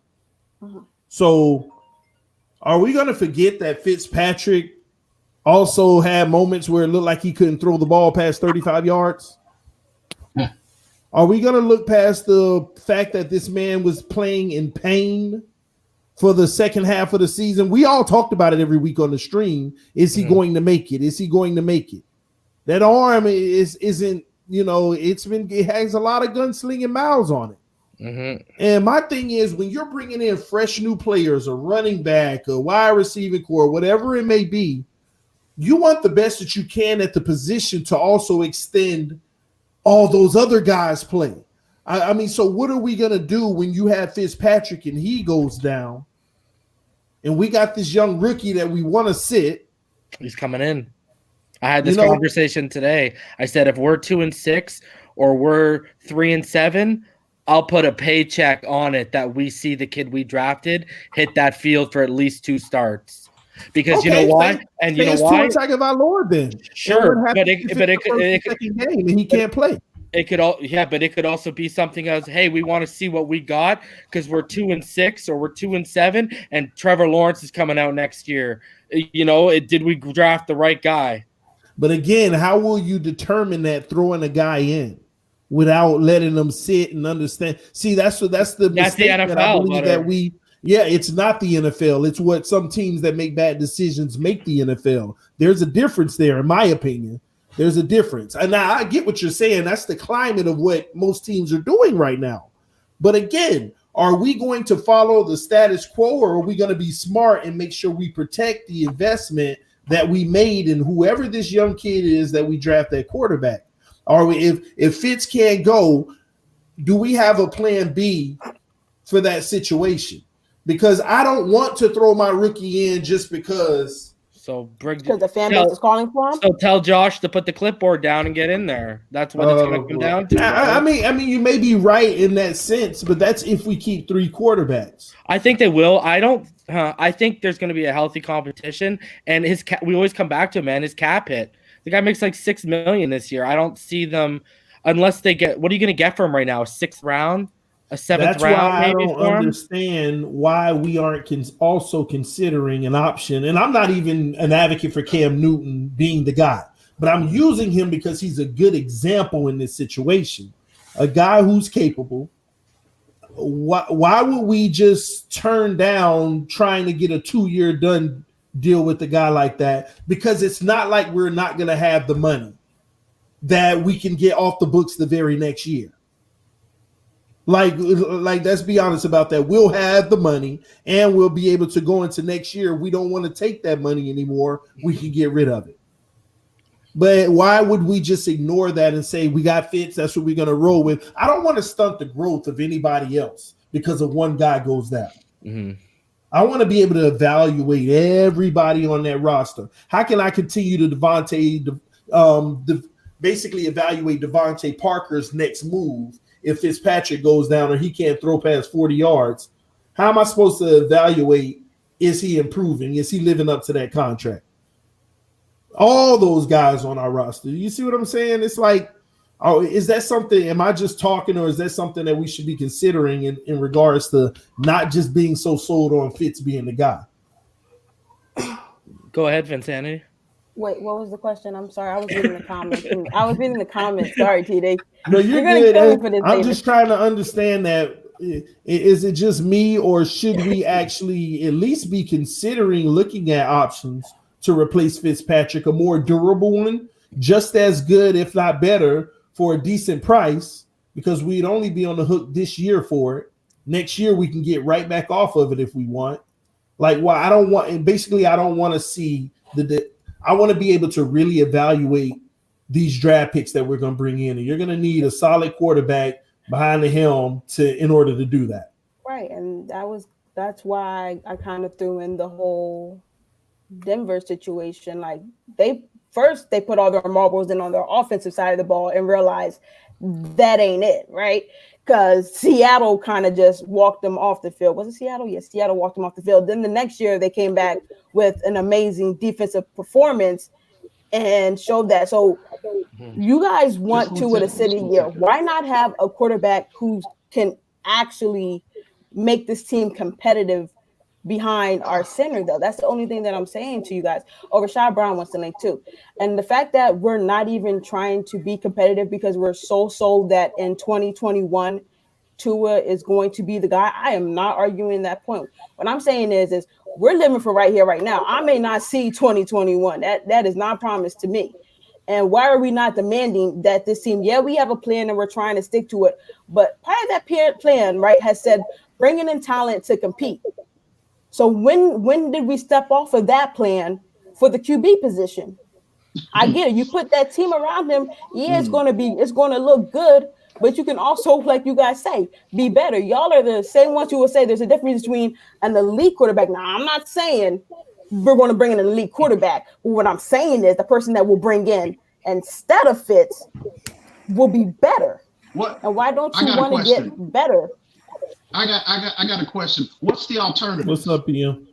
[SPEAKER 1] So are we going to forget that Fitzpatrick also had moments where it looked like he couldn't throw the ball past 35 yards? Are we going to look past the fact that this man was playing in pain for the second half of the season? We all talked about it every week on the stream. Is he going to make it? Is he going to make it? That arm isn't, it has a lot of gunslinging miles on it. And my thing is, when you're bringing in fresh new players, a running back, a wide receiving core, whatever it may be, you want the best that you can at the position to also extend all those other guys play. I mean, so what are we going to do when you have Fitzpatrick and he goes down and we got this young rookie that we want to sit?
[SPEAKER 3] He's coming in. I had this conversation today. I said, if we're 2-6 or we're 3-7, I'll put a paycheck on it that we see the kid we drafted hit that field for at least 2 starts. Because you know why? And you know why?
[SPEAKER 1] Then.
[SPEAKER 3] Sure, but it
[SPEAKER 1] could game and he can't play.
[SPEAKER 3] It could also be something as, hey, we want to see what we got because we're 2-6 or we're 2-7, and Trevor Lawrence is coming out next year. Did we draft the right guy?
[SPEAKER 1] But again, how will you determine that throwing a guy in without letting them sit and understand? See, that's the mistake
[SPEAKER 3] NFL,
[SPEAKER 1] that I believe that we. Yeah, it's not the NFL. It's what some teams that make bad decisions make the NFL. There's a difference there, in my opinion. There's a difference. And now I get what you're saying. That's the climate of what most teams are doing right now. But again, are we going to follow the status quo, or are we going to be smart and make sure we protect the investment that we made in whoever this young kid is that we draft at quarterback? Are we, if Fitz can't go, do we have a plan B for that situation? Because I don't want to throw my rookie in just because.
[SPEAKER 2] Because the fan base is calling for him.
[SPEAKER 3] So tell Josh to put the clipboard down and get in there. That's what it's going to come down to.
[SPEAKER 1] I mean, you may be right in that sense, but that's if we keep 3 quarterbacks.
[SPEAKER 3] I think they will. I think there's going to be a healthy competition, and we always come back to him, man. His cap hit. The guy makes like $6 million this year. I don't see them unless they get. What are you going to get for him right now? A 6th round? A 7th round?
[SPEAKER 1] Why I don't understand why we aren't also considering an option. And I'm not even an advocate for Cam Newton being the guy, but I'm using him because he's a good example in this situation. A guy who's capable. Why would we just turn down trying to get a 2-year done deal with a guy like that? Because it's not like we're not going to have the money that we can get off the books the very next year. Like, let's be honest about that. We'll have the money and we'll be able to go into next year. We don't want to take that money anymore. We can get rid of it. But why would we just ignore that and say we got Fitz? That's what we're going to roll with. I don't want to stunt the growth of anybody else because of one guy goes down.
[SPEAKER 3] Mm-hmm.
[SPEAKER 1] I want to be able to evaluate everybody on that roster. How can I continue to basically evaluate Devontae Parker's next move? If Fitzpatrick goes down or he can't throw past 40 yards, how am I supposed to evaluate, is he improving? Is he living up to that contract? All those guys on our roster. You see what I'm saying? It's like, is that something, am I just talking, or is that something that we should be considering in regards to not just being so sold on Fitz being the guy?
[SPEAKER 3] Go ahead, Phinsanity.
[SPEAKER 2] Wait, what was the question? I'm sorry. I was reading the comments. Sorry, TD.
[SPEAKER 1] No, you're good. I'm just trying to understand that is it just me, or should we actually at least be considering looking at options to replace Fitzpatrick, a more durable one, just as good, if not better, for a decent price, because we'd only be on the hook this year for it. Next year, we can get right back off of it if we want. Like, well, I don't want, and basically, I don't want to see I want to be able to really evaluate these draft picks that we're going to bring in. And you're going to need a solid quarterback behind the helm in order to do that.
[SPEAKER 2] Right. And that's why I kind of threw in the whole Denver situation. Like, they put all their marbles in on their offensive side of the ball and realized that ain't it, right? Because Seattle kind of just walked them off the field. Was it Seattle? Yes, Seattle walked them off the field. Then the next year they came back with an amazing defensive performance and showed that. So you guys want to with a city year. Why not have a quarterback who can actually make this team competitive behind our center, though? That's the only thing that I'm saying to you guys. Oh, Rashad Brown wants to link too. And the fact that we're not even trying to be competitive because we're so sold that in 2021 Tua is going to be the guy, I am not arguing that point. What I'm saying is we're living for right here, right now. I may not see 2021. That is not promised to me. And why are we not demanding that this team, we have a plan and we're trying to stick to it, but part of that plan, right, has said bringing in talent to compete. So when did we step off of that plan for the QB position? I get it. You put that team around him. Yeah, it's going to look good, but you can also, like you guys say, be better. Y'all are the same ones who will say there's a difference between an elite quarterback. Now, I'm not saying we're going to bring in an elite quarterback. What I'm saying is the person that we'll bring in instead of Fitz will be better.
[SPEAKER 5] What?
[SPEAKER 2] And why don't you want to get better?
[SPEAKER 5] I got a question. What's the alternative?
[SPEAKER 1] What's up, PM?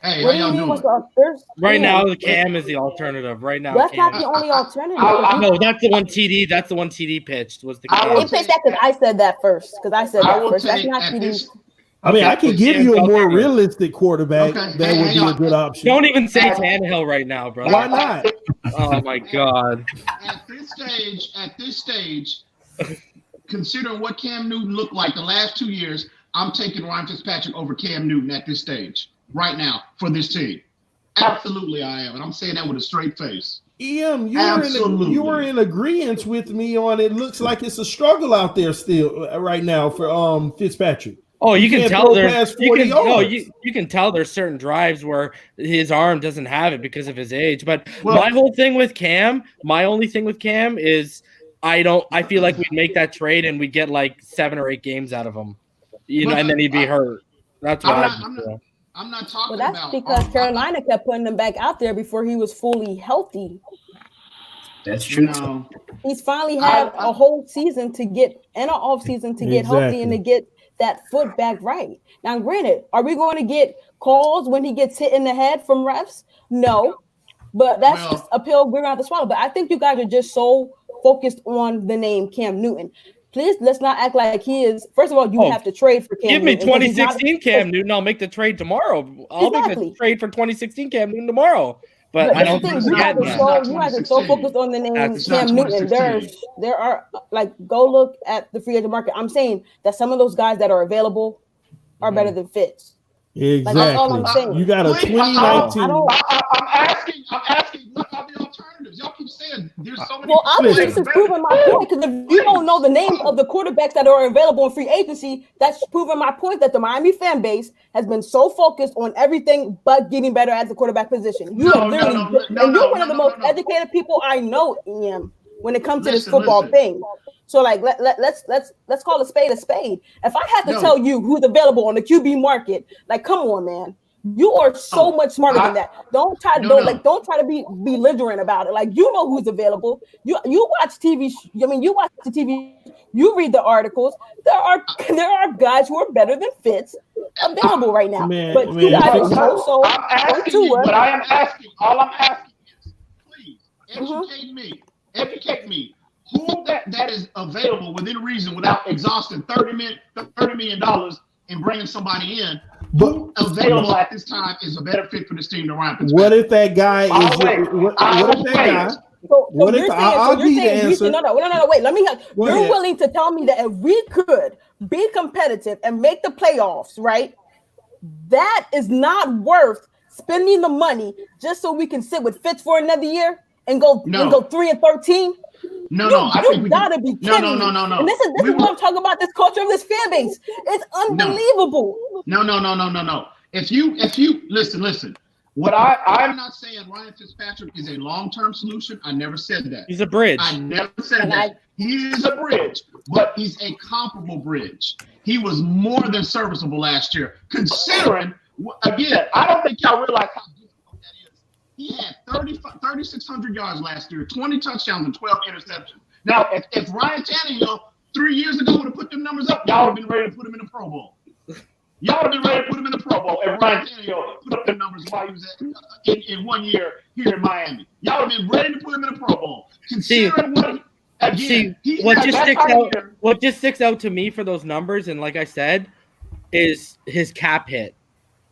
[SPEAKER 5] Hey, how y'all doing?
[SPEAKER 3] Right now, the Cam is the alternative. Right now,
[SPEAKER 2] that's not the only alternative.
[SPEAKER 3] No, that's the one TD. That's the one TD pitched. Was the Cam?
[SPEAKER 2] I pitched that because I said that first. Because I said that first. That's not TD.
[SPEAKER 1] I mean, I can give you a more realistic quarterback that would be a good option.
[SPEAKER 3] Don't even say Tannehill right now, bro.
[SPEAKER 1] Why not?
[SPEAKER 3] Oh my God.
[SPEAKER 5] At this stage, considering what Cam Newton looked like the last 2 years, I'm taking Ryan Fitzpatrick over Cam Newton at this stage right now for this team. Absolutely, I am, and I'm saying that with a straight face.
[SPEAKER 1] EM, you were in agreement with me on it. Looks like it's a struggle out there still right now for Fitzpatrick.
[SPEAKER 3] Oh, you can tell you can tell there's certain drives where his arm doesn't have it because of his age. But my only thing with Cam is I feel like we'd make that trade and we'd get like 7 or 8 games out of him. And then he'd be hurt. That's what
[SPEAKER 5] I'm not talking
[SPEAKER 2] about. That's because Carolina kept putting him back out there before he was fully healthy.
[SPEAKER 4] That's true.
[SPEAKER 5] No.
[SPEAKER 2] He's finally had a whole season to get and an off season to get healthy and to get that foot back right. Now, granted, are we going to get calls when he gets hit in the head from refs? No, but that's just a pill we're going to have to swallow. But I think you guys are just so focused on the name Cam Newton. Please, let's not act like he is. First of all, you have to trade for Cam Newton.
[SPEAKER 3] Give me 2016 Cam Newton. I'll make the trade tomorrow. I'll make the trade for 2016 Cam Newton tomorrow. But I don't think
[SPEAKER 2] you guys are so focused on the name Cam Newton. There are go look at the free agent market. I'm saying that some of those guys that are available are better than Fitz.
[SPEAKER 1] Exactly. That's all I'm saying. You got a 2019.
[SPEAKER 5] I'm asking. What are the alternatives? Y'all keep saying there's so many.
[SPEAKER 2] Well, obviously, this is proving my point because if you don't know the names of the quarterbacks that are available in free agency, that's proving my point that the Miami fan base has been so focused on everything but getting better at the quarterback position. You're one of the most educated people I know, Ian, when it comes to this football thing. So let's call a spade. If I had to tell you who's available on the QB market, come on, man. You are so much smarter than that. Don't try to be belligerent about it. You know who's available. You watch TV. You watch the TV. You read the articles. There are guys who are better than Fitz available right now. You guys are so
[SPEAKER 5] but I am asking. All I'm asking is, please educate me. Who that is available within reason without exhausting $30 million and bringing somebody in. Who available at this time is a better fit for this team than Ryan Fitzpatrick?
[SPEAKER 1] What if that guy is?
[SPEAKER 2] So
[SPEAKER 1] what
[SPEAKER 2] you're
[SPEAKER 1] if
[SPEAKER 2] saying,
[SPEAKER 1] I'll give you the answer?
[SPEAKER 2] No, wait. Let me. You're willing to tell me that if we could be competitive and make the playoffs, right? That is not worth spending the money just so we can sit with Fitz for another year and go 3-13.
[SPEAKER 5] No, I think
[SPEAKER 2] you gotta be kidding me. No. And this is what I'm talking about. This culture of this fan base, it's unbelievable.
[SPEAKER 5] No. If you listen. What I'm not saying Ryan Fitzpatrick is a long-term solution. I never said that.
[SPEAKER 3] He's a bridge.
[SPEAKER 5] I never said that. He is a bridge, but he's a comparable bridge. He was more than serviceable last year. Considering, again, I don't think y'all realize how difficult that is. He had 3,600 yards last year, 20 touchdowns and 12 interceptions. Now, if Ryan Tannehill 3 years ago would have put them numbers up, y'all would have been ready to put him in the Pro Bowl. Y'all would have been ready to put him in the Pro Bowl if Ryan Tannehill put up the numbers while he was in 1 year here in Miami. Y'all would have been ready to put him in the Pro Bowl. Considering
[SPEAKER 3] what just sticks out to me for those numbers, and like I said, is his cap hit.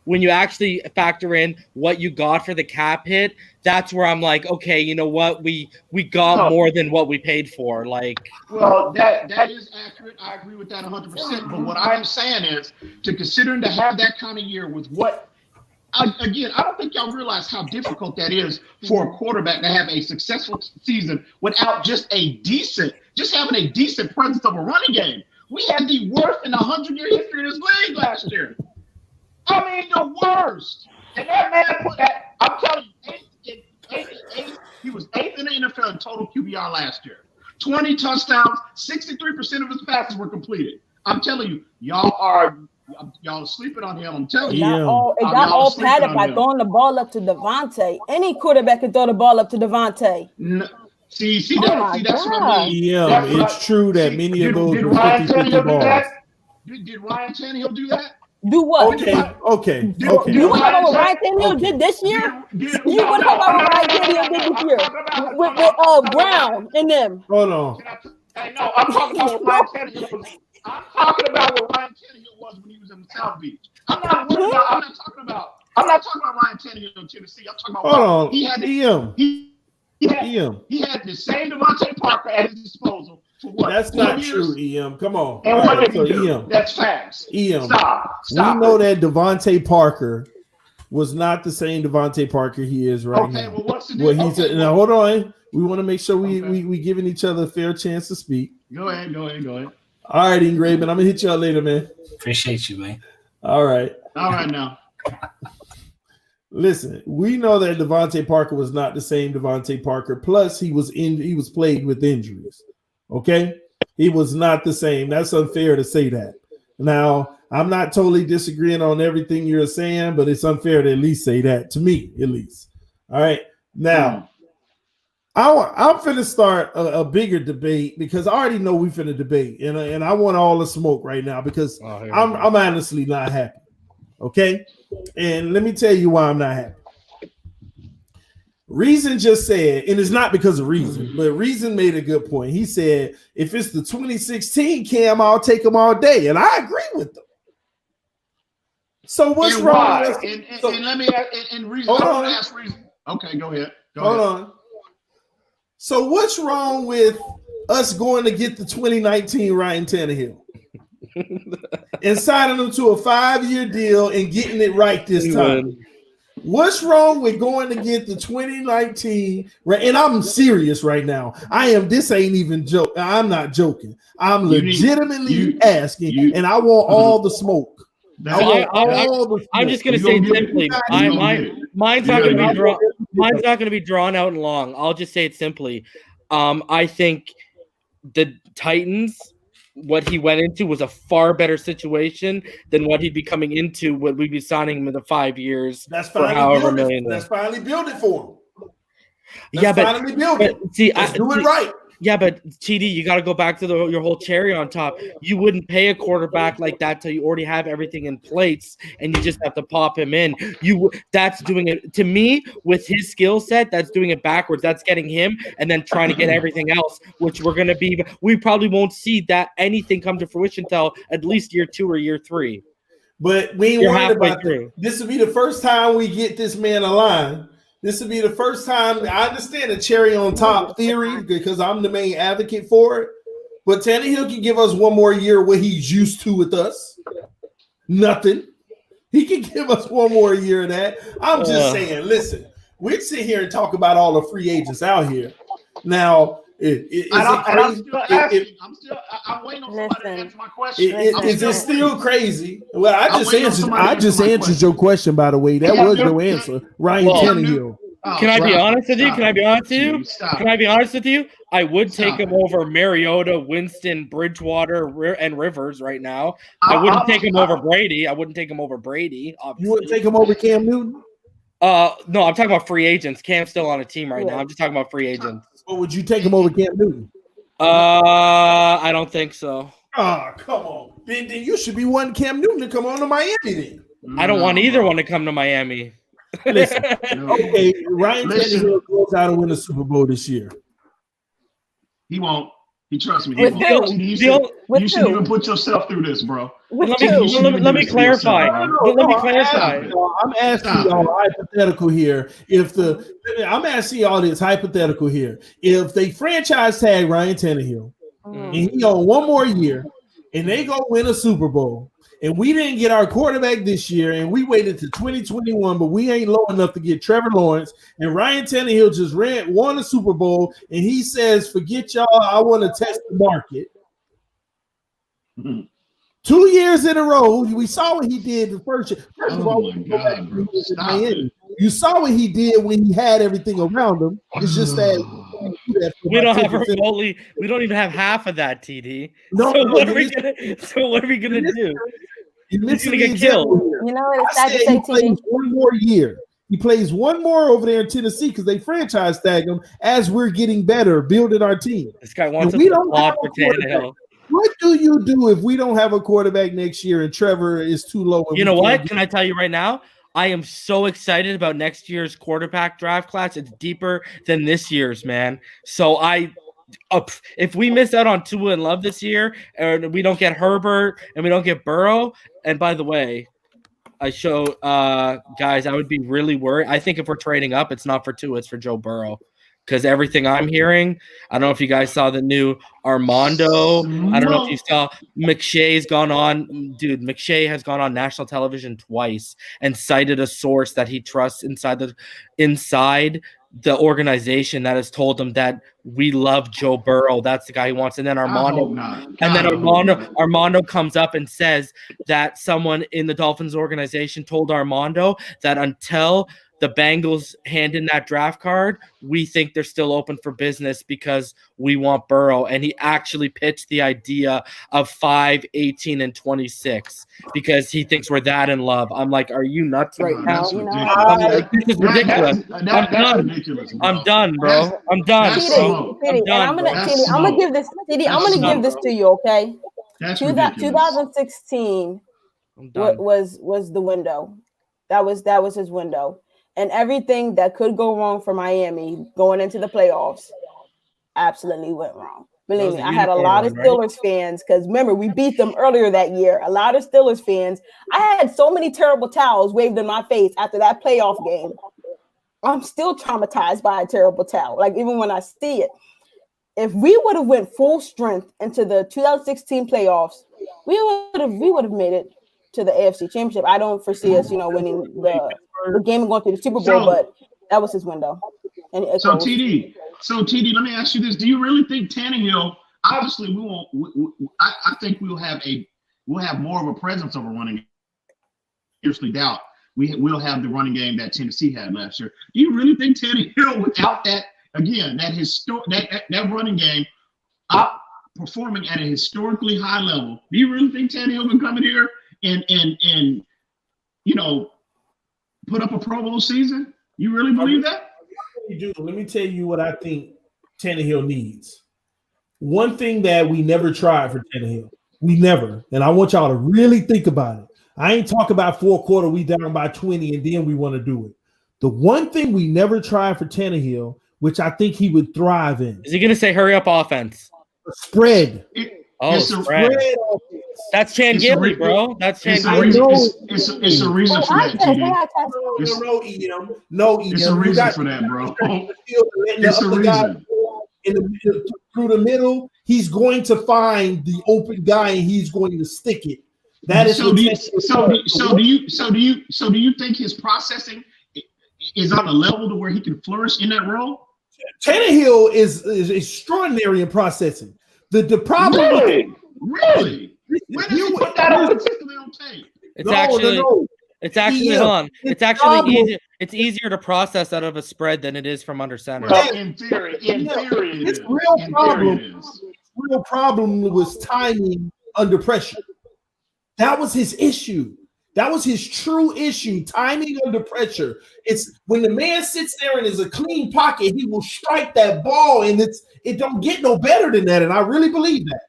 [SPEAKER 3] When you actually factor in what you got for the cap hit, that's where I'm like, okay, you know what? We got more than what we paid for. Like,
[SPEAKER 5] well, that is accurate. I agree with that 100%. But what I'm saying is, to considering to have that kind of year with what, again, I don't think y'all realize how difficult that is for a quarterback to have a successful season without just having a decent presence of a running game. We had the worst in 100-year history of this league last year. I mean, the worst. And that man put that, I'm telling you, he was 8th in the NFL in total QBR last year. 20 touchdowns, 63% of his passes were completed. I'm telling you, y'all sleeping on him. I'm telling you.
[SPEAKER 2] It got all padded by throwing the ball up to Devontae. Any quarterback can throw the ball up to Devontae.
[SPEAKER 5] No. See, that's what I mean.
[SPEAKER 1] Yeah, it's true that many of those were 50-50 balls.
[SPEAKER 5] Did Ryan Tannehill do that?
[SPEAKER 2] Do what?
[SPEAKER 1] Okay.
[SPEAKER 2] Do you want to talk about what Ryan Tannehill did this year? You want to talk about what Ryan Tannehill did this year with Brown and them?
[SPEAKER 1] Hold on.
[SPEAKER 5] No, I'm talking about what Ryan Tannehill was. I'm talking about what Ryan Tannehill was when he was in South Beach. I'm not talking about Ryan Tannehill in Tennessee. I'm talking about.
[SPEAKER 1] Hold on.
[SPEAKER 5] He had the same Devontae Parker at his disposal.
[SPEAKER 1] That's not true, EM. Come on.
[SPEAKER 5] And what did he do? That's facts.
[SPEAKER 1] EM.
[SPEAKER 5] Stop.
[SPEAKER 1] We know that Devontae Parker was not the same Devontae Parker he is right now.
[SPEAKER 5] Well, what's the difference?
[SPEAKER 1] Now, hold on. We want to make sure we giving each other a fair chance to speak.
[SPEAKER 5] Go ahead.
[SPEAKER 1] All right, Ingraven. I'm going to hit y'all later, man.
[SPEAKER 4] Appreciate you, man.
[SPEAKER 1] All right
[SPEAKER 5] now.
[SPEAKER 1] Listen, we know that Devontae Parker was not the same Devontae Parker. Plus, he was plagued with injuries. Okay, he was not the same. That's unfair to say that. Now, I'm not totally disagreeing on everything you're saying, but it's unfair to at least say that, to me, at least. All right. Now, I'm finna start a bigger debate because I already know we finna debate, and I want all the smoke right now because I'm honestly not happy. Okay, and let me tell you why I'm not happy. Reason just said, and it's not because of Reason, but Reason made a good point. He said, if it's the 2016 Cam, I'll take him all day. And I agree with them. So what's wrong?
[SPEAKER 5] And let me and Reason. I want to ask Reason. Okay, go ahead.
[SPEAKER 1] Hold on. So what's wrong with us going to get the 2019 Ryan Tannehill and signing him to a 5-year deal and getting it right this time? What's wrong with going to get the 2019? And I'm serious right now. This ain't even joke. I'm not joking. I'm legitimately asking, and I want all the smoke.
[SPEAKER 3] I'm just gonna say it simply. Mine's not gonna be drawn out and long. I'll just say it simply. I think the Titans, what he went into was a far better situation than what he'd be coming into when we'd be signing him in the 5 years.
[SPEAKER 1] That's however million. That's finally build it for him.
[SPEAKER 3] Finally build it. See,
[SPEAKER 1] do it right.
[SPEAKER 3] Yeah, but TD, you got to go back to your whole cherry on top. You wouldn't pay a quarterback like that till you already have everything in place, and you just have to pop him in. That's doing it to me with his skill set. That's doing it backwards. That's getting him and then trying to get everything else, which we probably won't see that anything come to fruition till at least year 2 or year 3.
[SPEAKER 1] But we ain't worried about this will be the first time we get this man a line. This would be the first time. I understand the cherry on top theory because I'm the main advocate for it. But Tannehill can give us one more year what he's used to with us. Nothing. He can give us one more year of that. I'm just saying, listen, we sit here and talk about all the free agents out here. Now, I'm waiting on somebody to answer my question. Is it still crazy? Well, I just answered your question, by the way. That was your answer. Ryan Tannehill.
[SPEAKER 3] Can I be honest with you? Can I be honest with you? I would take him over Mariota, Winston, Bridgewater, and Rivers right now. I wouldn't take him over Brady. Obviously.
[SPEAKER 1] You wouldn't take him over Cam Newton?
[SPEAKER 3] No, I'm talking about free agents. Cam's still on a team right now. I'm just talking about free agents.
[SPEAKER 1] Or would you take him over Cam Newton?
[SPEAKER 3] I don't think so.
[SPEAKER 1] Oh, come on. Then you should be wanting Cam Newton to come on to Miami then.
[SPEAKER 3] I don't want either one to come to Miami.
[SPEAKER 1] Listen, okay, Ryan Tannehill goes out and win the Super Bowl this year.
[SPEAKER 5] He won't. He trusts me. You shouldn't even put yourself through this, bro.
[SPEAKER 3] Let me clarify.
[SPEAKER 1] I'm asking y'all hypothetical here. I'm asking y'all this hypothetical here. If they franchise tag Ryan Tannehill and he on one more year and they go win a Super Bowl, and we didn't get our quarterback this year, and we waited to 2021, but we ain't low enough to get Trevor Lawrence, and Ryan Tannehill just won a Super Bowl, and he says, forget y'all, I want to test the market. 2 years in a row, we saw what he did the first year. First of all, you saw what he did when he had everything around him. It's just that
[SPEAKER 3] we don't even have half of that, TD. So what are we gonna do? He's gonna get killed.
[SPEAKER 2] You know what? It's sad to say, TD.
[SPEAKER 1] One more year. He plays one more over there in Tennessee because they franchise tag him as we're getting better, building our team.
[SPEAKER 3] This guy wants us to plot for Tannehill.
[SPEAKER 1] What do you do if we don't have a quarterback next year and Trevor is too low?
[SPEAKER 3] You know what? Can I tell you right now? I am so excited about next year's quarterback draft class. It's deeper than this year's, man. So if we miss out on Tua and Love this year, and we don't get Herbert and we don't get Burrow, and by the way, guys, I would be really worried. I think if we're trading up, it's not for Tua, it's for Joe Burrow. Because everything I'm hearing, I don't know if you guys saw the new Armando. I don't know if you saw McShay's gone on. Dude, McShay has gone on national television twice and cited a source that he trusts inside the organization that has told him that we love Joe Burrow. That's the guy he wants. And then Armando comes up and says that someone in the Dolphins organization told Armando that until the Bengals hand in that draft card, we think they're still open for business because we want Burrow. And he actually pitched the idea of 5, 18, and 26 because he thinks we're that in love. I'm like, are you nuts right now? This is ridiculous. I'm done, bro. I'm done.
[SPEAKER 2] I'm gonna give this to you, okay? 2016 was the window. That was his window. And everything that could go wrong for Miami going into the playoffs absolutely went wrong. Believe me, I had a lot of Steelers fans because remember, we beat them earlier that year. A lot of Steelers fans. I had so many terrible towels waved in my face after that playoff game. I'm still traumatized by a terrible towel. Like even when I see it. If we would have went full strength into the 2016 playoffs, we would have made it to the AFC Championship. I don't foresee us, winning the game and going through the Super Bowl, but that was his window. And
[SPEAKER 5] so TD, let me ask you this: do you really think Tannehill? Obviously, we won't. I think we'll have more of a presence of a running game. Seriously doubt we'll have the running game that Tennessee had last year. Do you really think Tannehill, without that that running game, performing at a historically high level? Do you really think Tannehill can come in here and put up a Pro Bowl season? You really believe that?
[SPEAKER 1] I do. Let me tell you what I think Tannehill needs. One thing that we never tried for Tannehill. We never. And I want y'all to really think about it. I ain't talking about fourth quarter, we down by 20, and then we want to do it. The one thing we never tried for Tannehill, which I think he would thrive in.
[SPEAKER 3] Is he going to say hurry up offense?
[SPEAKER 1] Spread.
[SPEAKER 3] Spread. That's Chan Gilly, bro. That's Chan
[SPEAKER 5] Gilly. It's a reason for that, TD.
[SPEAKER 1] No,
[SPEAKER 5] it's a reason for that, bro. It's a reason.
[SPEAKER 1] Through the middle, he's going to find the open guy and he's going to stick it. That is
[SPEAKER 5] so. Do you think his processing is on a level to where he can flourish in that role?
[SPEAKER 1] Tannehill is extraordinary in processing. The problem,
[SPEAKER 5] really. When did you put that on consistently on tape?
[SPEAKER 3] It's actually easier. It's easier to process out of a spread than it is from under center.
[SPEAKER 5] Well, in theory,
[SPEAKER 1] his real problem was timing under pressure. That was his issue. That was his true issue, timing under pressure. It's when the man sits there and is a clean pocket, he will strike that ball, and it don't get no better than that, and I really believe that.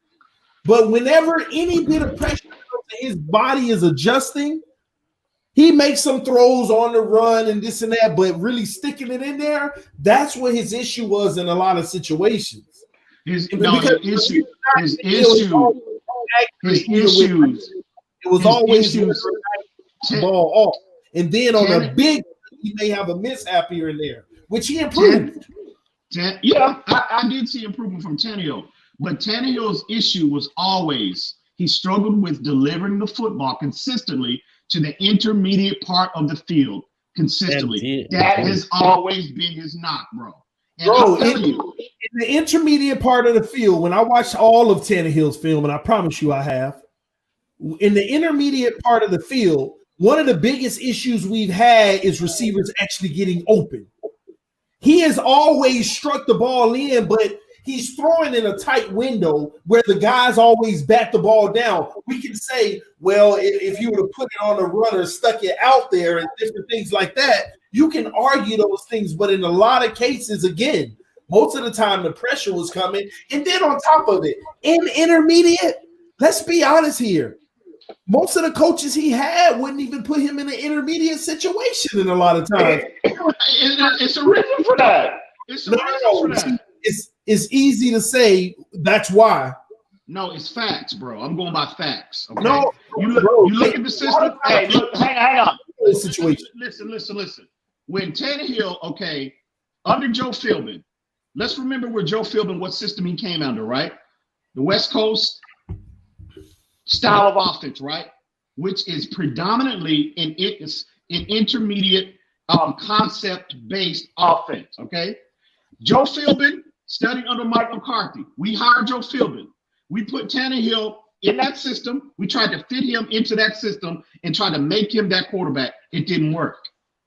[SPEAKER 1] But whenever any bit of pressure comes to his body is adjusting, he makes some throws on the run and this and that, but really sticking it in there, that's what his issue was in a lot of situations.
[SPEAKER 5] His issues.
[SPEAKER 1] It was always ball off. And then on a big, he may have a mishap here and there, which he improved.
[SPEAKER 5] I did see improvement from Tannehill. But Tannehill's issue was always he struggled with delivering the football consistently to the intermediate part of the field consistently. That has always been his knock, bro. And
[SPEAKER 1] in the intermediate part of the field, when I watched all of Tannehill's film, and I promise you I have, in the intermediate part of the field, one of the biggest issues we've had is receivers actually getting open. He has always struck the ball in, but he's throwing in a tight window where the guys always bat the ball down. We can say, well, if you would have put it on the runner, stuck it out there and different things like that, you can argue those things. But in a lot of cases, again, most of the time the pressure was coming. And then on top of it, in intermediate, let's be honest here, most of the coaches he had wouldn't even put him in an intermediate situation in a lot of times.
[SPEAKER 5] It's a reason for that.
[SPEAKER 1] It's easy to say that's why.
[SPEAKER 5] No, it's facts, bro. I'm going by facts. Okay?
[SPEAKER 1] No,
[SPEAKER 5] you look at the system. Hey, look, hang on.
[SPEAKER 1] Situation.
[SPEAKER 5] Listen. When Tannehill, under Joe Philbin, let's remember where Joe Philbin, what system he came under, right? The West Coast style of offense, right? Which is predominantly an intermediate concept-based offense, okay? Joe Philbin studied under Mike McCarthy. We hired Joe Philbin. We put Tannehill in that system. We tried to fit him into that system and try to make him that quarterback. It didn't work,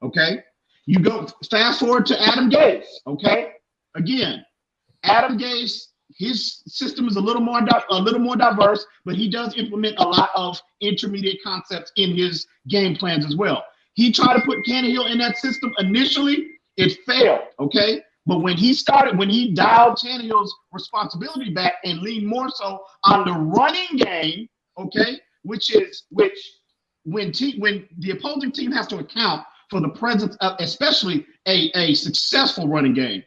[SPEAKER 5] okay? You go fast forward to Adam Gase, okay? Again, Adam Gase, his system is a little more diverse, but he does implement a lot of intermediate concepts in his game plans as well. He tried to put Tannehill in that system initially. It failed, okay? But when he dialed Tannehill's responsibility back and leaned more so on the running game, okay, when the opposing team has to account for the presence of especially a successful running game,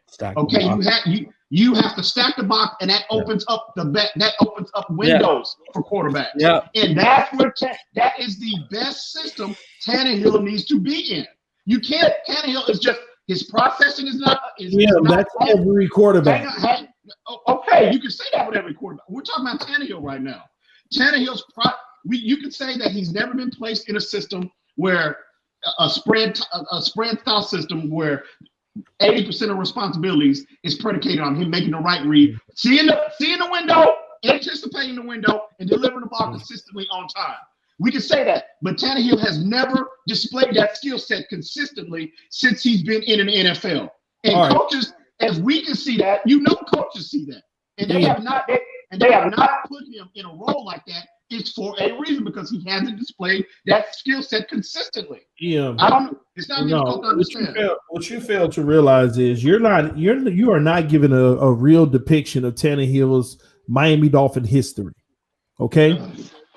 [SPEAKER 5] you have to stack the box, and that opens up windows for quarterbacks.
[SPEAKER 3] Yeah,
[SPEAKER 5] and that's where that is the best system Tannehill needs to be in. You can't. Tannehill is just. His processing is not.
[SPEAKER 1] That's every quarterback.
[SPEAKER 5] Okay, you can say that with every quarterback. We're talking about Tannehill right now. Tannehill's you can say that he's never been placed in a system where a spread style system where 80% of responsibilities is predicated on him making the right read, seeing the window, anticipating the window, and delivering the ball consistently on time. We can say that, but Tannehill has never displayed that skill set consistently since he's been in an NFL. And coaches, as we can see that, coaches see that, and they have not put him in a role like that. It's for a reason, because he hasn't displayed that skill set consistently.
[SPEAKER 1] Yeah,
[SPEAKER 5] I don't. It's not difficult to understand.
[SPEAKER 1] What you fail to realize is you are not giving a real depiction of Tannehill's Miami Dolphin history. Okay.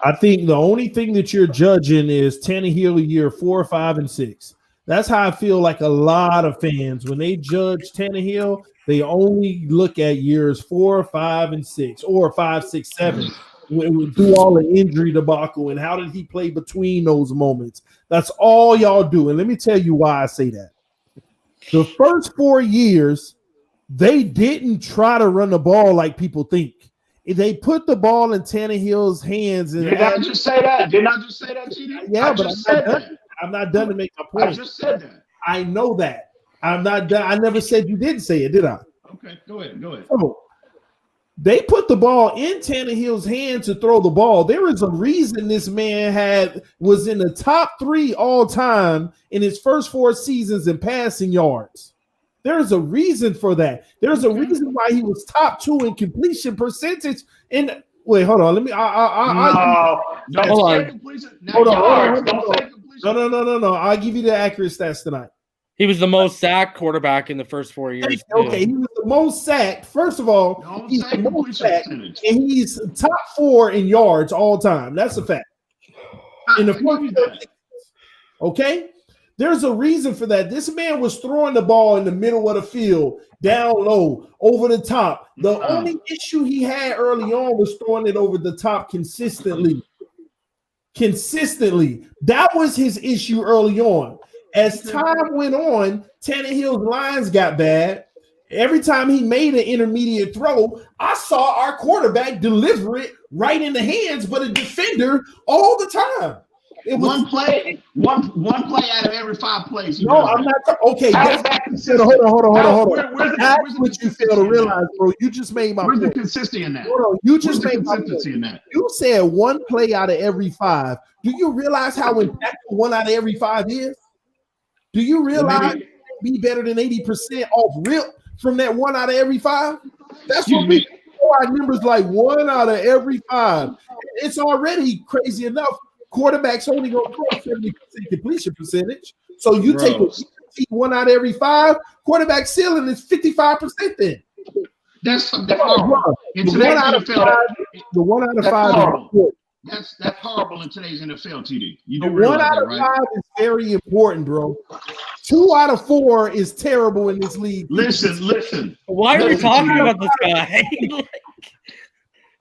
[SPEAKER 1] I think the only thing that you're judging is Tannehill year 4, 5, and 6. That's how I feel like a lot of fans, when they judge Tannehill, they only look at years 4, 5, and 6, or 5, 6, 7. through all the injury debacle, and how did he play between those moments? That's all y'all do. And let me tell you why I say that. The first 4 years, they didn't try to run the ball like people think. They put the ball in Tannehill's hands. And
[SPEAKER 5] Did I just say that? Did I just say that, TD?
[SPEAKER 1] Yeah, but I'm not done to make my point.
[SPEAKER 5] I just said that.
[SPEAKER 1] I know that. I'm not done. I never said you didn't say it, did I?
[SPEAKER 5] Okay, go ahead.
[SPEAKER 1] So, they put the ball in Tannehill's hand to throw the ball. There is a reason this man was in the top 3 all time in his first 4 seasons in passing yards. There is a reason for that. There's a reason why he was top 2 in completion percentage. Wait, hold on. Let me. No. I'll give you the accurate stats tonight.
[SPEAKER 3] He was the most sacked quarterback in the first 4 years.
[SPEAKER 1] Okay, he was the most sacked. First of all, he's the most sacked, and he's top 4 in yards all time. That's a fact. In the first, okay, there's a reason for that. This man was throwing the ball in the middle of the field, down low, over the top. The only issue he had early on was throwing it over the top consistently. That was his issue early on. As time went on, Tannehill's lines got bad. Every time he made an intermediate throw, I saw our quarterback deliver it right in the hands, but a defender all the time. It was
[SPEAKER 5] one play out of every 5 plays.
[SPEAKER 1] No, I'm not. Okay, hold on. That's what you fail to realize, bro. You just made my point.
[SPEAKER 5] Where's the consistency in that?
[SPEAKER 1] Hold on. You just made my point. In that? You said 1 play out of every 5. Do you realize how impactful 1 out of every 5 is? Do you realize be better than 80% off rip from that 1 out of every 5? That's what we our numbers like 1 out of every 5. It's already crazy enough. Quarterbacks only go for 70% completion percentage. So you take 1 out of every 5. Quarterback ceiling is 55% then.
[SPEAKER 5] That's horrible. The
[SPEAKER 1] 1 out of 5 is
[SPEAKER 5] That's horrible in today's NFL, TD.
[SPEAKER 1] The 1 out of 5 is very important, bro. 2 out of 4 is terrible in this league.
[SPEAKER 5] Listen.
[SPEAKER 3] Why are we talking about this guy?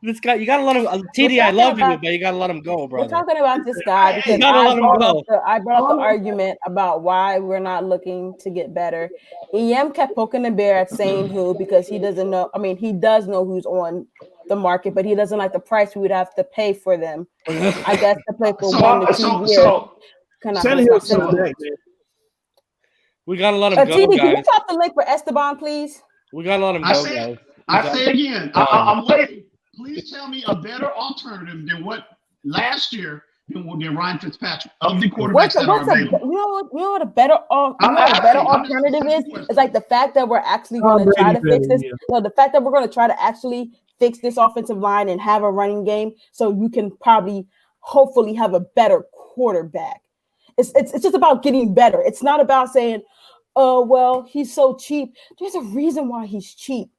[SPEAKER 3] This guy, you gotta let him. TD, I love you, but you gotta let him go, bro.
[SPEAKER 2] We're talking about this guy because I brought up the argument about why we're not looking to get better. EM kept poking the bear at saying who because he doesn't know. I mean, he does know who's on the market, but he doesn't like the price we would have to pay for them. I guess to play for 1 to 2 years.
[SPEAKER 3] We gotta let him go,
[SPEAKER 2] TD,
[SPEAKER 3] guys.
[SPEAKER 2] can you top the link for Esteban, please?
[SPEAKER 3] We gotta let him go, guys.
[SPEAKER 5] I say again, I'm waiting. Please tell me a better alternative than what last year than Ryan Fitzpatrick of the quarterbacks that are available.
[SPEAKER 2] You know what a better alternative is? It's like the fact that we're actually going to try to fix this. No, the fact that we're going to try to actually fix this offensive line and have a running game, so you can hopefully have a better quarterback. It's just about getting better. It's not about saying, "Oh, well, he's so cheap." There's a reason why he's cheap.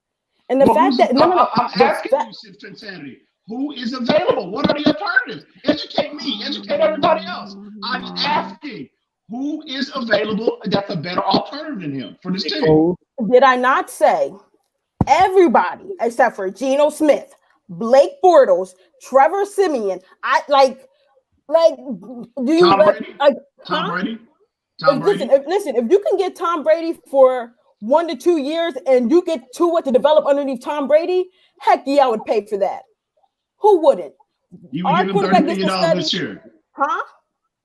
[SPEAKER 2] And the fact that
[SPEAKER 5] I'm asking you, Phinsanity, who is available? What are the alternatives? Educate me, educate everybody else. I'm asking who is available that's a better alternative than him for this team.
[SPEAKER 2] Did I not say everybody except for Geno Smith, Blake Bortles, Trevor Siemian? Do you
[SPEAKER 5] Tom Brady?
[SPEAKER 2] Listen, if you can get Tom Brady for 1 to 2 years and you get Tua to develop underneath Tom Brady, heck yeah, I would pay for that. Who wouldn't?
[SPEAKER 5] You would give him $30 million this year.
[SPEAKER 2] Huh?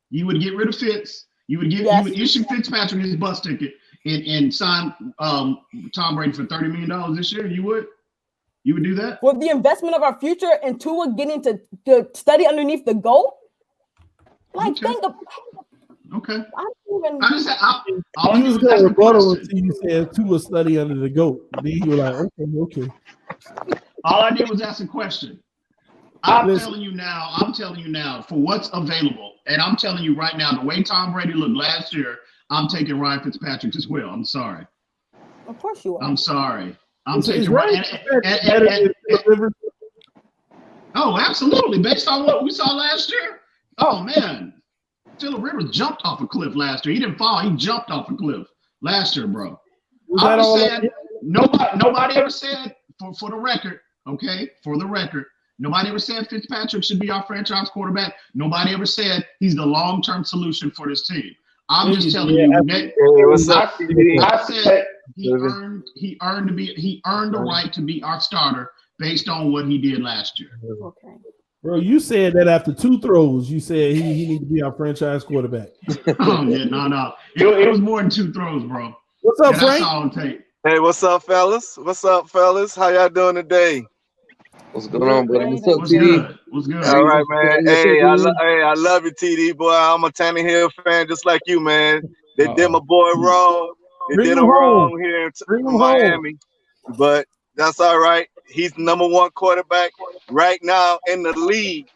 [SPEAKER 5] You would get rid of Fitz. You would issue Fitzpatrick his bus ticket and sign Tom Brady for $30 million this year. You would do that?
[SPEAKER 2] With the investment of our future and Tua getting to study underneath the GOAT? Think of
[SPEAKER 5] Okay.
[SPEAKER 1] I was going to rebuttal until you said Tua study under the GOAT. Then you were like, okay.
[SPEAKER 5] All I did was ask a question. I'm telling you now for what's available, and I'm telling you right now, the way Tom Brady looked last year, I'm taking Ryan Fitzpatrick as well. I'm sorry.
[SPEAKER 2] Of course you are.
[SPEAKER 5] I'm sorry. I'm taking Ryan. Oh, absolutely. Based on what we saw last year. Oh man. Phillip Rivers jumped off a cliff last year. He didn't fall. He jumped off a cliff last year, bro. I'm saying nobody ever said for the record, okay, for the record, Nobody ever said Fitzpatrick should be our franchise quarterback. Nobody ever said he's the long-term solution for this team. I'm just telling you, Nick. I said he earned the right to be our starter based on what he did last year.
[SPEAKER 2] Okay.
[SPEAKER 1] Bro, you said that after 2 throws, you said he needs to be our franchise quarterback.
[SPEAKER 5] Oh, yeah, no. It was more than 2 throws, bro.
[SPEAKER 1] What's up, Frank?
[SPEAKER 5] That's all on tape.
[SPEAKER 6] Hey, what's up, fellas? How y'all doing today?
[SPEAKER 7] What's going on, buddy?
[SPEAKER 5] What's good? What's good?
[SPEAKER 6] All right, man. Hey, I love you, TD, boy. I'm a Tannehill fan just like you, man. They did my boy wrong. They did him wrong here in Miami. But that's all right. He's the #1 quarterback right now in the league.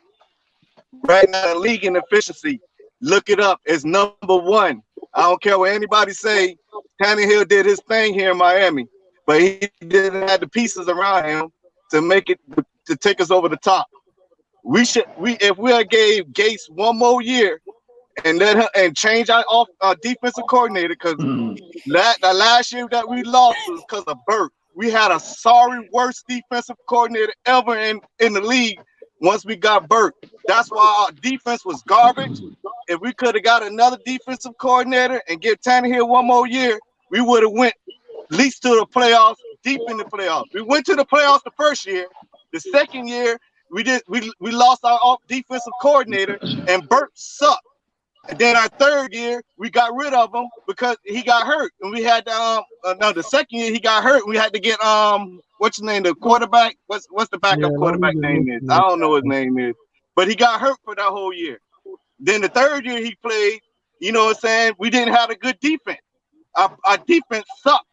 [SPEAKER 6] Right now in the league in efficiency. Look it up. It's #1. I don't care what anybody say. Tannehill did his thing here in Miami, but he didn't have the pieces around him to make it to take us over the top. If we had gave Gase 1 more year and let him and change our defensive coordinator, because the last year that we lost was because of Burt. We had a worst defensive coordinator ever in the league once we got Burt. That's why our defense was garbage. If we could have got another defensive coordinator and give Tannehill 1 more year, we would have went at least to the playoffs, deep in the playoffs. We went to the playoffs the first year. The second year, we lost our defensive coordinator, and Burt sucked. And then our third year, we got rid of him because he got hurt, and we had the second year he got hurt. We had to get what's his name, the quarterback. What's the backup quarterback name is? I don't know his name is, but he got hurt for that whole year. Then the third year he played, you know what I'm saying? We didn't have a good defense. Our defense sucked.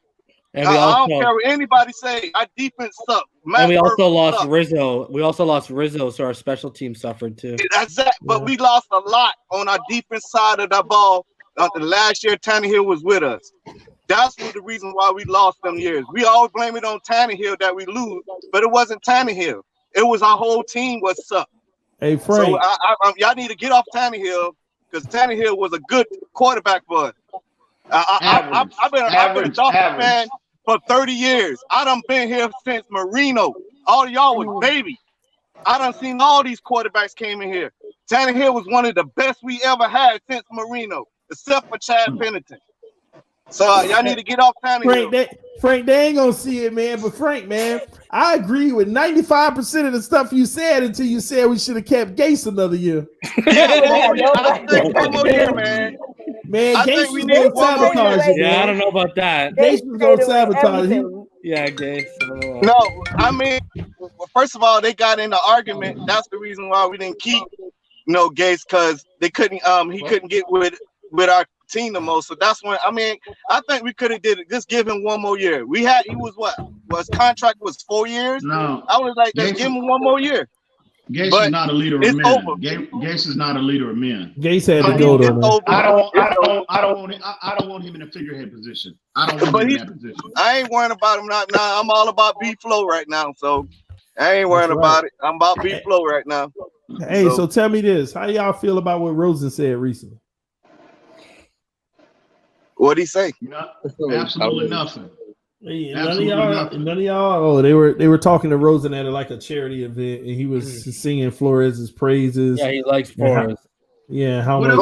[SPEAKER 3] And
[SPEAKER 6] I don't care what anybody say. Our defense sucked.
[SPEAKER 3] And we also lost Rizzo. We also lost Rizzo, so our special team suffered too.
[SPEAKER 6] That's that. But we lost a lot on our defense side of that ball. The last year Tannehill was with us. That's the reason why we lost them years. We always blame it on Tannehill that we lose, but it wasn't Tannehill. It was our whole team was sucked.
[SPEAKER 1] Hey, Frank.
[SPEAKER 6] So y'all need to get off Tannehill because Tannehill was a good quarterback for us. I've been a Dolphins fan for 30 years. I done been here since Marino. All of y'all was baby. I done seen all these quarterbacks came in here. Tannehill was one of the best we ever had since Marino, except for Chad Pennington. So y'all need to get off Tannehill.
[SPEAKER 1] Frank, they ain't gonna see it, man. But Frank, man, I agree with 95% of the stuff you said until you said we should have kept Gase another year.
[SPEAKER 6] I think 1 more year, man.
[SPEAKER 1] Man, Gase was gonna sabotage it.
[SPEAKER 3] Yeah, I don't know about that.
[SPEAKER 1] Gase was gonna sabotage it.
[SPEAKER 3] Yeah, Gase.
[SPEAKER 6] No, I mean, first of all, they got in the argument. That's the reason why we didn't keep Gase, because they couldn't. He couldn't get with our team the most. So that's when I think we could have did it. Just give him 1 more year. His contract was 4 years.
[SPEAKER 5] No,
[SPEAKER 6] I was like, just give him 1 more year.
[SPEAKER 5] Gase is not a leader of men.
[SPEAKER 6] Over.
[SPEAKER 5] Gase is not a leader of men.
[SPEAKER 1] Gase had to go though.
[SPEAKER 5] I don't want him in a figurehead position. I don't want him in that position.
[SPEAKER 6] I ain't worrying about him now. I'm all about B-Flow right now. So I ain't worrying about it. I'm about B-Flow right now.
[SPEAKER 1] Hey, so tell me this. How y'all feel about what Rosen said recently?
[SPEAKER 6] What'd he say?
[SPEAKER 5] Absolutely nothing.
[SPEAKER 1] None of y'all. Oh, they were talking to Rosen at like a charity event, and he was singing Flores' praises.
[SPEAKER 3] Yeah, he likes Flores.
[SPEAKER 1] How much?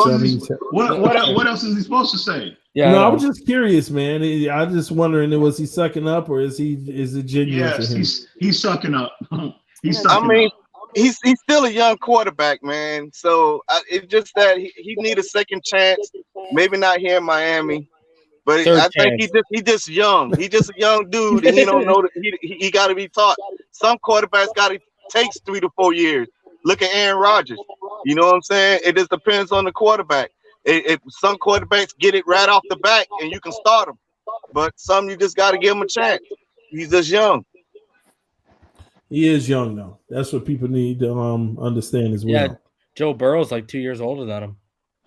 [SPEAKER 5] What else is he supposed to say?
[SPEAKER 3] Yeah,
[SPEAKER 1] no, I was just curious, man. I just wondering, was he sucking up or is it genuine?
[SPEAKER 5] Yes, he's sucking up. He's
[SPEAKER 6] still a young quarterback, man. So it's just that he need a second chance. Maybe not here in Miami. But I think he just young. He just a young dude, and he don't know that he got to be taught. Some quarterbacks takes 3 to 4 years. Look at Aaron Rodgers. You know what I'm saying? It just depends on the quarterback. If some quarterbacks get it right off the bat, and you can start them, but some you just got to give him a chance. He's just young.
[SPEAKER 1] He is young though. That's what people need to understand as well.
[SPEAKER 3] Yeah, Joe Burrow's like 2 years older than him.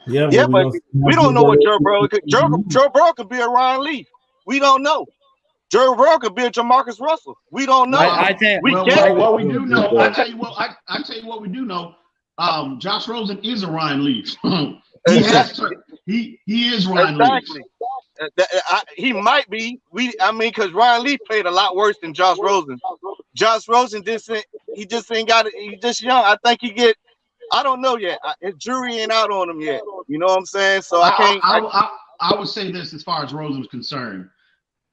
[SPEAKER 6] Yeah, but we don't know what Joe Burrow could. Joe Burrow could be a Ryan Leaf. We don't know. Joe Burrow could be a Jamarcus Russell. We don't know.
[SPEAKER 5] What we do know. I tell you what we do know. Josh Rosen is a Ryan Leaf. He is Ryan
[SPEAKER 6] exactly.
[SPEAKER 5] Leaf.
[SPEAKER 6] He might be. Because Ryan Leaf played a lot worse than Josh Rosen. Josh Rosen he just ain't got it. He's just young. I think he get. I don't know yet. His jury ain't out on him yet. You know what I'm saying? So I can't.
[SPEAKER 5] I would say this as far as Rosen is concerned.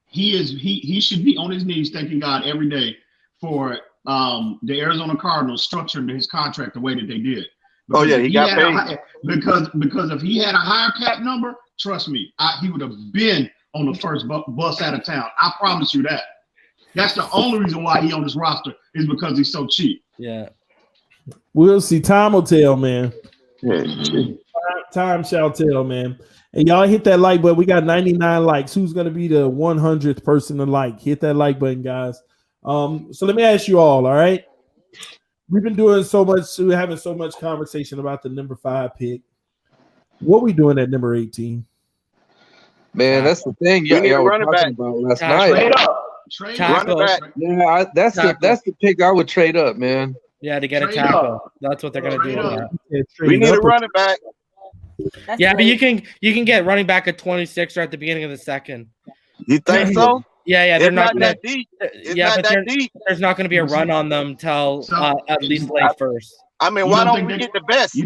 [SPEAKER 5] He should be on his knees thanking God every day for the Arizona Cardinals structuring his contract the way that they did. Because
[SPEAKER 6] he got paid.
[SPEAKER 5] Because if he had a higher cap number, trust me, he would have been on the first bus out of town. I promise you that. That's the only reason why he on this roster is because he's so cheap.
[SPEAKER 3] Yeah.
[SPEAKER 1] We'll see. Time will tell, man.
[SPEAKER 6] Yeah.
[SPEAKER 1] Time shall tell, man. And y'all hit that like button. We got 99 likes. Who's going to be the 100th person to like? Hit that like button, guys. So let me ask you all right? We've been doing so much. We're having so much conversation about the number 5 pick. What we doing at number 18?
[SPEAKER 7] Man, that's the thing. Y'all were talking about last night.
[SPEAKER 5] Trade up.
[SPEAKER 6] Running back.
[SPEAKER 7] Yeah, that's the pick I would trade up, man.
[SPEAKER 3] Yeah, to get a tackle. That's what they're gonna do.
[SPEAKER 6] We need a running back.
[SPEAKER 3] Yeah, but you can get running back at 26 or at the beginning of the second.
[SPEAKER 6] You think so?
[SPEAKER 3] Yeah, they're not
[SPEAKER 6] that deep. Deep.
[SPEAKER 3] There's not going to be a run on them till at least late first.
[SPEAKER 6] I mean, why don't we get the best?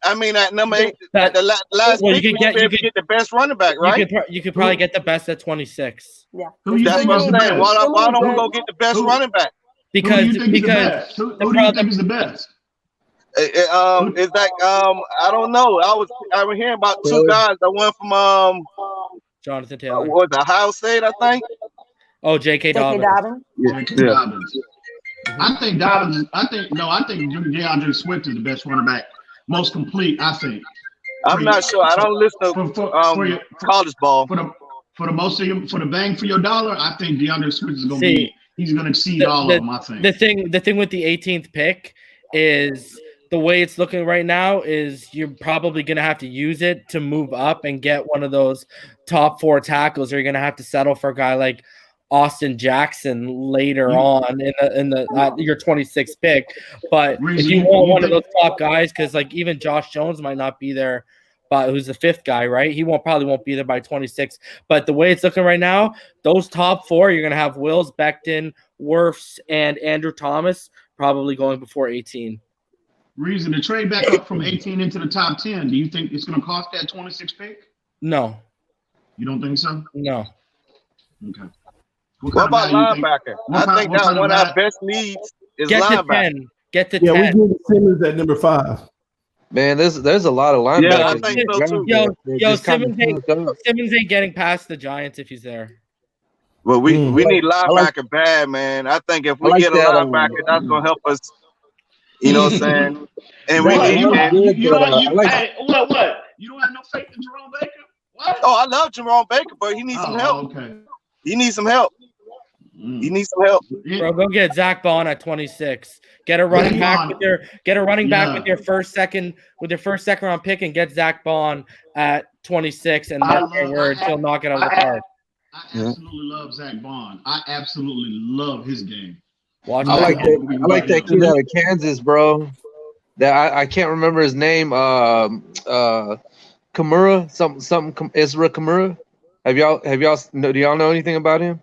[SPEAKER 6] I mean, at number 8, at the last pick, you get the best running back, right?
[SPEAKER 3] You could probably get the best at 26.
[SPEAKER 2] Yeah,
[SPEAKER 6] that's what I'm saying. Why don't we go get the best running back?
[SPEAKER 3] Because
[SPEAKER 5] who do you think is the best?
[SPEAKER 6] It's like I don't know. I was hearing about 2 guys that went from
[SPEAKER 3] Jonathan Taylor.
[SPEAKER 6] What, Ohio State, I think.
[SPEAKER 3] Oh, J.K. Dobbins.
[SPEAKER 5] Dobbins. I think DeAndre Swift is the best running back, most complete. I think.
[SPEAKER 6] I'm not sure. I don't listen to college ball.
[SPEAKER 5] For the bang for your dollar, I think DeAndre Swift is going to be. He's going to exceed all of them. I think.
[SPEAKER 3] The thing with the 18th pick is the way it's looking right now is you're probably going to have to use it to move up and get one of those top 4 tackles, or you're going to have to settle for a guy like Austin Jackson later on in the your 26th pick. But if you want one of those top guys, because like even Josh Jones might not be there, but who's the 5th guy, right? He probably won't be there by 26. But the way it's looking right now, those top 4, you're going to have Wills, Becton, Wirfs, and Andrew Thomas probably going before 18.
[SPEAKER 5] Reason to trade back up from 18 into the top 10. Do you think it's going to cost that 26 pick?
[SPEAKER 3] No.
[SPEAKER 5] You don't think so?
[SPEAKER 3] No.
[SPEAKER 5] Okay.
[SPEAKER 6] What about linebacker? I think that one of our best needs is linebacker.
[SPEAKER 3] Get to 10.
[SPEAKER 1] Yeah, we do the Simmons at number 5.
[SPEAKER 7] Man, there's a lot of linebackers.
[SPEAKER 6] Yeah, I think so too.
[SPEAKER 3] Simmons ain't getting past the Giants if he's there.
[SPEAKER 6] Well, we need linebacker bad, man. I think if we get a linebacker, that's gonna help us. You know what I'm saying? And
[SPEAKER 5] what? You don't have no faith in Jerome Baker? What?
[SPEAKER 6] Oh, I love Jerome Baker, but he needs some help.
[SPEAKER 5] Okay.
[SPEAKER 6] He needs some help. He needs some help.
[SPEAKER 3] Bro, go get Zach Bond at 26. Get a running back with your first second round pick, and get Zach Bond at 26, and mark your words, he'll knock it out of the park.
[SPEAKER 5] I absolutely love Zach Bond. I absolutely love his game.
[SPEAKER 7] I like that kid out of Kansas, bro. That I can't remember his name. Kamura, something Ezra Kamura. Do y'all know anything about him?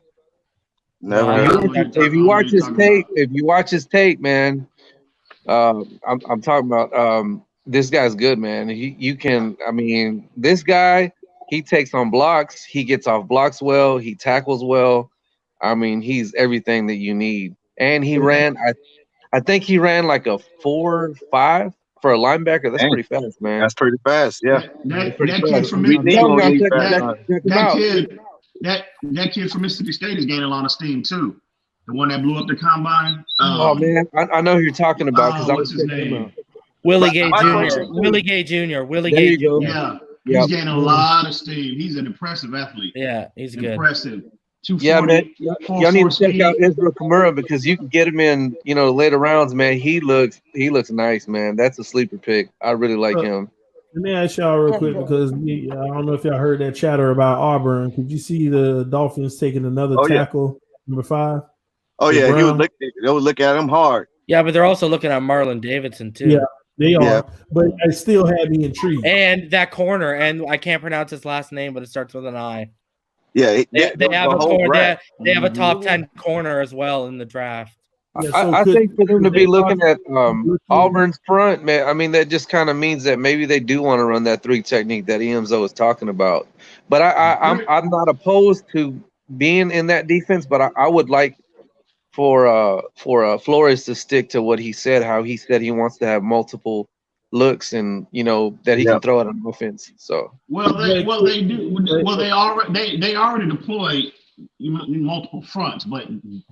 [SPEAKER 6] Never.
[SPEAKER 7] If you watch his tape, man, I'm talking about this guy's good, man. This guy, he takes on blocks, he gets off blocks well, he tackles well. I mean, he's everything that you need. And he ran, I think he ran like a 4.5 for a linebacker. That's pretty fast, man.
[SPEAKER 6] That's pretty fast, yeah.
[SPEAKER 5] That kid from Mississippi State is gaining a lot of steam too. The one that blew up the combine.
[SPEAKER 7] Oh man, I know who you're talking about because
[SPEAKER 5] what's his name?
[SPEAKER 3] Willie Gay Jr. Willie Gay Jr. Willie Gay Jr.
[SPEAKER 5] Yeah, he's gaining a lot of steam. He's an impressive athlete.
[SPEAKER 3] Yeah, he's good.
[SPEAKER 5] Impressive.
[SPEAKER 7] Yeah, man. Y'all need to check out Israel Kamura because you can get him in, later rounds, man. He looks nice, man. That's a sleeper pick. I really like him.
[SPEAKER 1] Let me ask y'all real quick because I don't know if y'all heard that chatter about Auburn. Could you see the Dolphins taking another tackle, number 5?
[SPEAKER 6] Oh yeah, they would look at him hard.
[SPEAKER 3] Yeah, but they're also looking at Marlon Davidson too.
[SPEAKER 1] Yeah, they are. But it still had me intrigued.
[SPEAKER 3] And that corner, and I can't pronounce his last name, but it starts with an I.
[SPEAKER 6] Yeah,
[SPEAKER 3] they have a top 10 corner as well in the draft.
[SPEAKER 7] I think for them to be looking at Auburn's front, man, I mean, that just kind of means that maybe they do want to run that 3 technique that Enzo was talking about. But I'm not opposed to being in that defense, but I would like for Flores to stick to what he said, how he said he wants to have multiple looks and that he can throw it on offense. So
[SPEAKER 5] they already deploy multiple fronts, but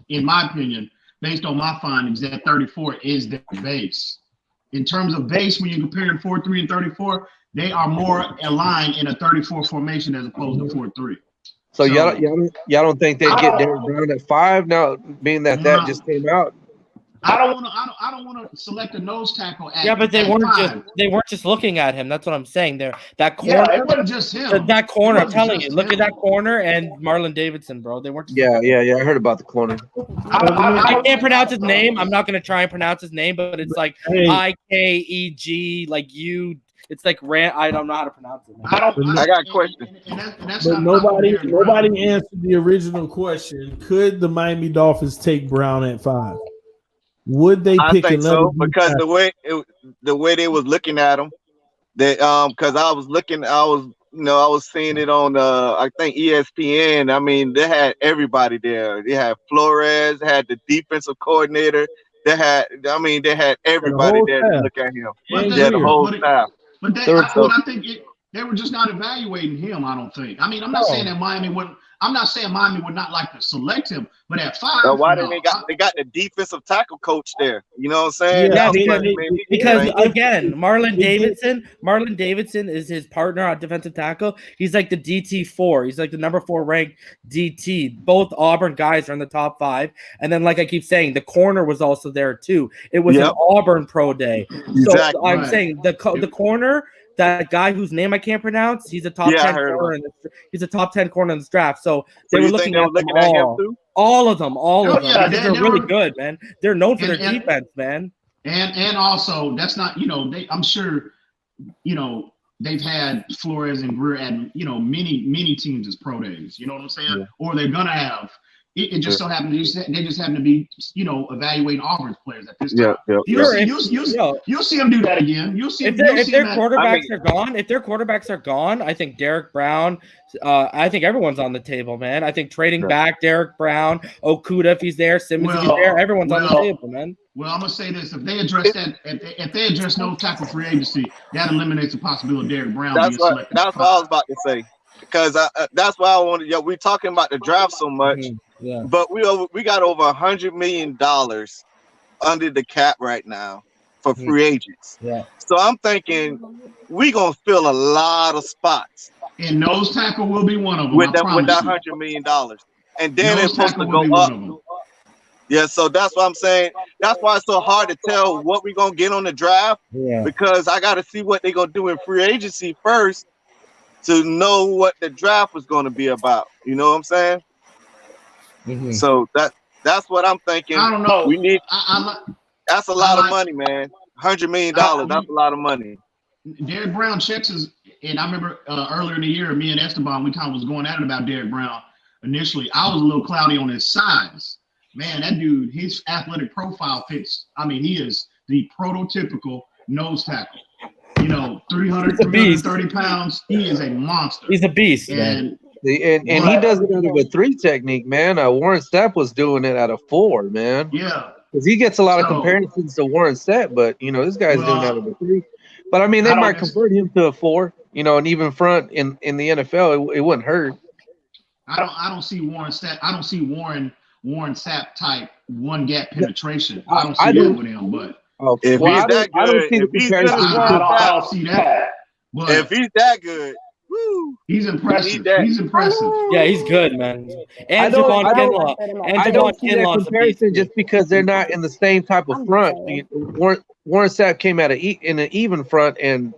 [SPEAKER 5] in my opinion, based on my findings, that 34 is their base. In terms of base, when you compare 4-3 and 34, they are more aligned in a 34 formation as opposed to 4-3.
[SPEAKER 7] So y'all don't think they'd get Derek Brown at 5 now, being that just came out?
[SPEAKER 5] I don't want to select a nose tackle at
[SPEAKER 3] but they weren't just looking at him. That's what I'm saying. That corner,
[SPEAKER 5] it wasn't just him.
[SPEAKER 3] That corner, I'm telling you, look at that corner and Marlon Davidson, bro. They weren't.
[SPEAKER 7] Yeah. I heard about the corner.
[SPEAKER 3] I can't pronounce his name. I'm not gonna try and pronounce his name, but it's like IKEG, like you. It's like I don't know how to pronounce it.
[SPEAKER 6] I got a question.
[SPEAKER 1] But nobody answered the original question. Could the Miami Dolphins take Brown at 5? Would they pick another?
[SPEAKER 6] So, because the way they was looking at him, they because I was seeing it on I think ESPN. I mean, they had everybody there. They had Flores, had the defensive coordinator. They had everybody there to look at him. The whole staff.
[SPEAKER 5] But I think they were just not evaluating him. I don't think. I mean, I'm not saying that Miami wouldn't. I'm not saying Miami would not like to select him, but at 5,
[SPEAKER 6] why did they got the defensive tackle coach there? You know what I'm saying?
[SPEAKER 3] Yeah, because again, Marlon Davidson is his partner on defensive tackle. He's like the DT4. He's like the number 4 ranked DT. Both Auburn guys are in the top 5. And then, like I keep saying, the corner was also there too. It was an Auburn pro day. So I'm saying the corner. That guy whose name I can't pronounce, he's a top 10 corner. He's a top 10 corner in this draft. So they were looking at them all of them. Because they're really good, man. They're known for their defense, man.
[SPEAKER 5] And also, that's not I'm sure they've had Flores and Greer at many teams as pro days. You know what I'm saying? Yeah. Or they're gonna have. It just so happened they just happen to be evaluating Auburn's players at this time. You'll see them do that again. You'll see if
[SPEAKER 3] their quarterbacks are gone. If their quarterbacks are gone, I think Derek Brown. I think everyone's on the table, man. I think trading back Derek Brown, Okuda if he's there, Simmons if he's there, everyone's on the table, man.
[SPEAKER 5] Well, I'm gonna say this: if they address that, if they address no tackle free agency, that eliminates the possibility of Derek Brown.
[SPEAKER 6] That's what I was about to say. Because that's why I wanted. We're talking about the draft so much, but we got over $100 million under the cap right now for free agents. Yeah. So I'm thinking we gonna fill a lot of spots.
[SPEAKER 5] And nose tackle will be one of them.
[SPEAKER 6] With that $100 million, and then it's supposed to go up. Yeah, so that's what I'm saying. That's why it's so hard to tell what we're gonna get on the draft. Yeah. Because I got to see what they're gonna do in free agency first, to know what the draft was going to be about. You know what I'm saying? Mm-hmm. So that's what I'm thinking.
[SPEAKER 5] I don't know.
[SPEAKER 6] We need that's a lot of money, man. $100 million. That's a lot of money.
[SPEAKER 5] Derek Brown checks his, and I remember earlier in the year, me and Esteban, we kind of was going at it about Derek Brown. Initially, I was a little cloudy on his size. Man, that dude, his athletic profile fits. I mean, he is the prototypical nose tackle. 330 pounds. He is a monster.
[SPEAKER 3] He's a beast,
[SPEAKER 7] and he does it out of a 3 technique, man. Warren Sapp was doing it out of 4, man.
[SPEAKER 5] Yeah,
[SPEAKER 7] because he gets a lot of comparisons to Warren Sapp, but this guy's doing it out of a 3. But I mean, they might convert him to a 4. An even front in the NFL, it wouldn't hurt.
[SPEAKER 5] I don't see Warren Sapp. I don't see Warren Sapp type one gap penetration. I don't see that with him, but.
[SPEAKER 6] If he's that good, I don't
[SPEAKER 5] see that. But
[SPEAKER 6] if he's that good, woo,
[SPEAKER 5] he's impressive. He's impressive.
[SPEAKER 3] Yeah, he's good, man. And Javon Kinlaw.
[SPEAKER 7] I don't see that comparison just because they're not in the same type of front. Warren Sapp came out in an even front, and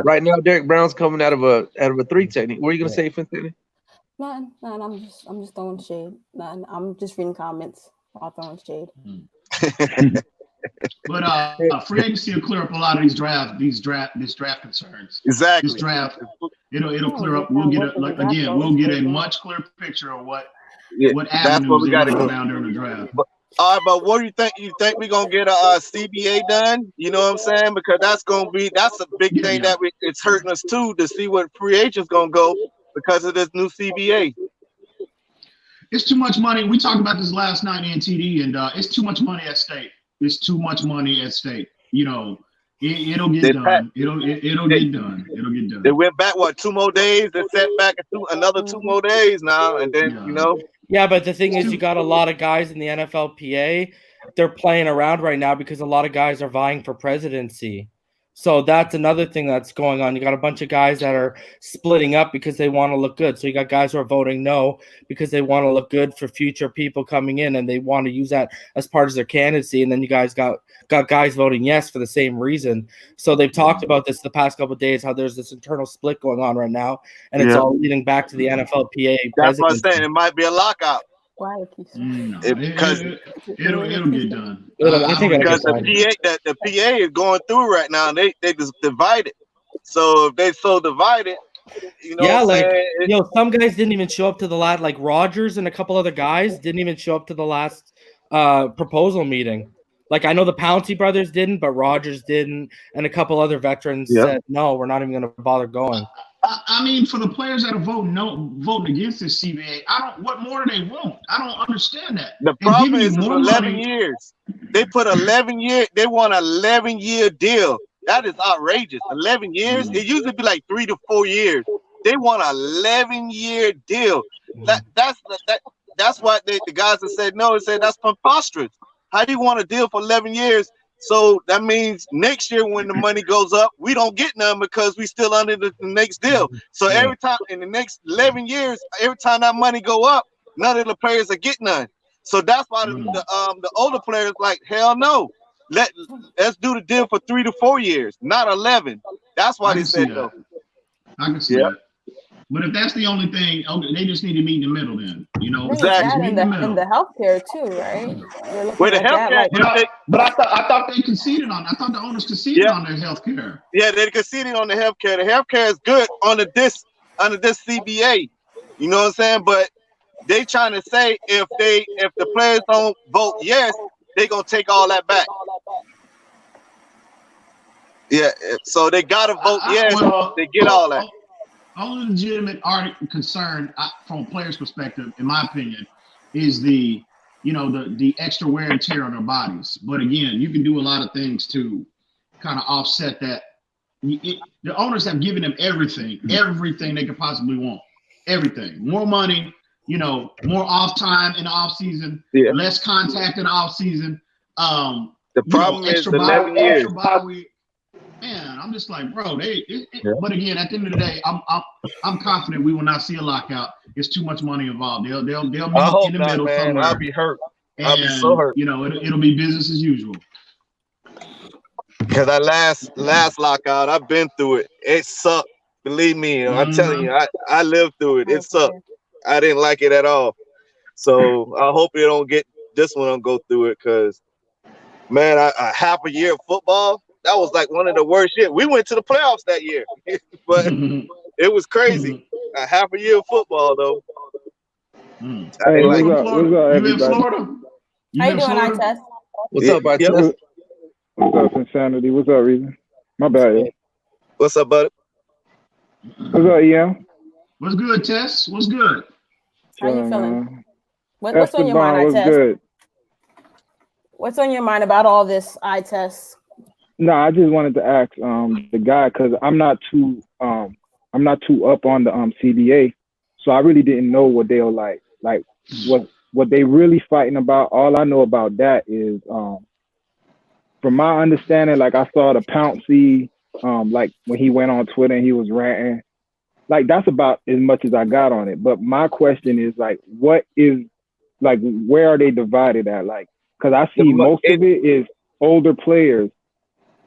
[SPEAKER 7] right now Derek Brown's coming out of a 3 technique. What are you gonna say, Phinsanity?
[SPEAKER 2] Nothing. I'm just throwing shade. Nothing. I'm just reading comments while throwing shade.
[SPEAKER 5] But free agency will clear up a lot of these draft concerns.
[SPEAKER 6] Exactly.
[SPEAKER 5] This draft, it'll clear up. We'll get a much clearer picture of what avenues we got to go down during the draft.
[SPEAKER 6] All right, but what do you think? You think we're gonna get a CBA done? You know what I'm saying? Because that's a big thing that it's hurting us too to see what free agents gonna go because of this new CBA.
[SPEAKER 5] It's too much money. We talked about this last night in TD, and it's too much money at stake. It's too much money at stake. You know, it'll get done. It'll get done. It'll get done.
[SPEAKER 6] They went back 2 more days. They set back another 2 more days now, and then you know.
[SPEAKER 3] Yeah, but the thing is, you got a lot of guys in the NFLPA. They're playing around right now because a lot of guys are vying for presidency. So that's another thing that's going on. You got a bunch of guys that are splitting up because they want to look good. So you got guys who are voting no because they want to look good for future people coming in, and they want to use that as part of their candidacy. And then you guys got guys voting yes for the same reason. So they've talked about this the past couple of days, how there's this internal split going on right now, and it's all leading back to the NFLPA.
[SPEAKER 6] That's what I'm saying. It might be a lockout.
[SPEAKER 5] Because it'll get done.
[SPEAKER 6] I think because the PA is going through right now, and they just divided. So if they so divided, you know,
[SPEAKER 3] some guys didn't even show up to the last, like Rogers and a couple other guys didn't even show up to the last proposal meeting. Like I know the Pouncey brothers didn't, but Rogers didn't, and a couple other veterans said no, we're not even going to bother going.
[SPEAKER 5] I mean, for the players that are voting against this CBA, what more do they want? I don't understand that.
[SPEAKER 6] The problem is 11 years. They put 11 years. They want an 11-year deal. That is outrageous. 11 years. It used to be like 3 to 4 years. They want an 11-year deal. That's why the guys that said no. They said that's preposterous. How do you want a deal for 11 years? So that means next year when the money goes up, we don't get none because we still under the next deal. So every time in the next 11 years, every time that money go up, none of the players are getting none. So that's why the older players like, hell no. Let's do the deal for 3 to 4 years, not 11. That's why they said no.
[SPEAKER 5] I can see that. But if that's the only thing, they just need to meet in the middle then, you know.
[SPEAKER 2] Exactly. And the healthcare too, right?
[SPEAKER 6] With the healthcare,
[SPEAKER 5] but I thought they conceded on. I thought the owners conceded on their healthcare.
[SPEAKER 6] Yeah, they conceded on the healthcare. The healthcare is good under this CBA. You know what I'm saying? But they trying to say if the players don't vote yes, they gonna take all that back. Yeah, so they gotta vote yes. They get all that.
[SPEAKER 5] Only legitimate concern from a player's perspective, in my opinion, is the extra wear and tear on their bodies. But again, you can do a lot of things to kind of offset that. The owners have given them everything they could possibly want. Everything. More money, more off time in the off season, less contact in the off season.
[SPEAKER 6] The problem is the 11 years.
[SPEAKER 5] Man, I'm just like, bro. But again, at the end of the day, I'm confident we will not see a lockout. It's too much money involved. They'll meet in the middle somewhere.
[SPEAKER 6] I'll be hurt.
[SPEAKER 5] I'll be so hurt. It'll be business as usual.
[SPEAKER 6] Because that last lockout, I've been through it. It sucked. Believe me, I'm telling you, I lived through it. It sucked. I didn't like it at all. So I hope you don't get this one. Don't go through it because, man, a half a year of football. That was like one of the worst years. We went to the playoffs that year, but it was crazy. A half a year of football, though.
[SPEAKER 8] Hey, what's up, everybody?
[SPEAKER 5] You in Florida?
[SPEAKER 2] How you doing, Itess?
[SPEAKER 7] What's up, Itess?
[SPEAKER 8] What's up, Phinsanity? What's up, Reason? My bad.
[SPEAKER 6] What's up, buddy?
[SPEAKER 8] What's up, EM?
[SPEAKER 5] What's good, Tess? What's good?
[SPEAKER 2] How you feeling? What's on your mind, Itess?
[SPEAKER 8] Good.
[SPEAKER 2] What's on your mind about all this, Itess?
[SPEAKER 8] No, I just wanted to ask the guy because I'm not too up on the CBA, so I really didn't know what they were like what they really fighting about. All I know about that is from my understanding, like I saw the Pouncey like when he went on Twitter and he was ranting, like that's about as much as I got on it. But my question is like, what is like where are they divided at? Like, because I see most of it is older players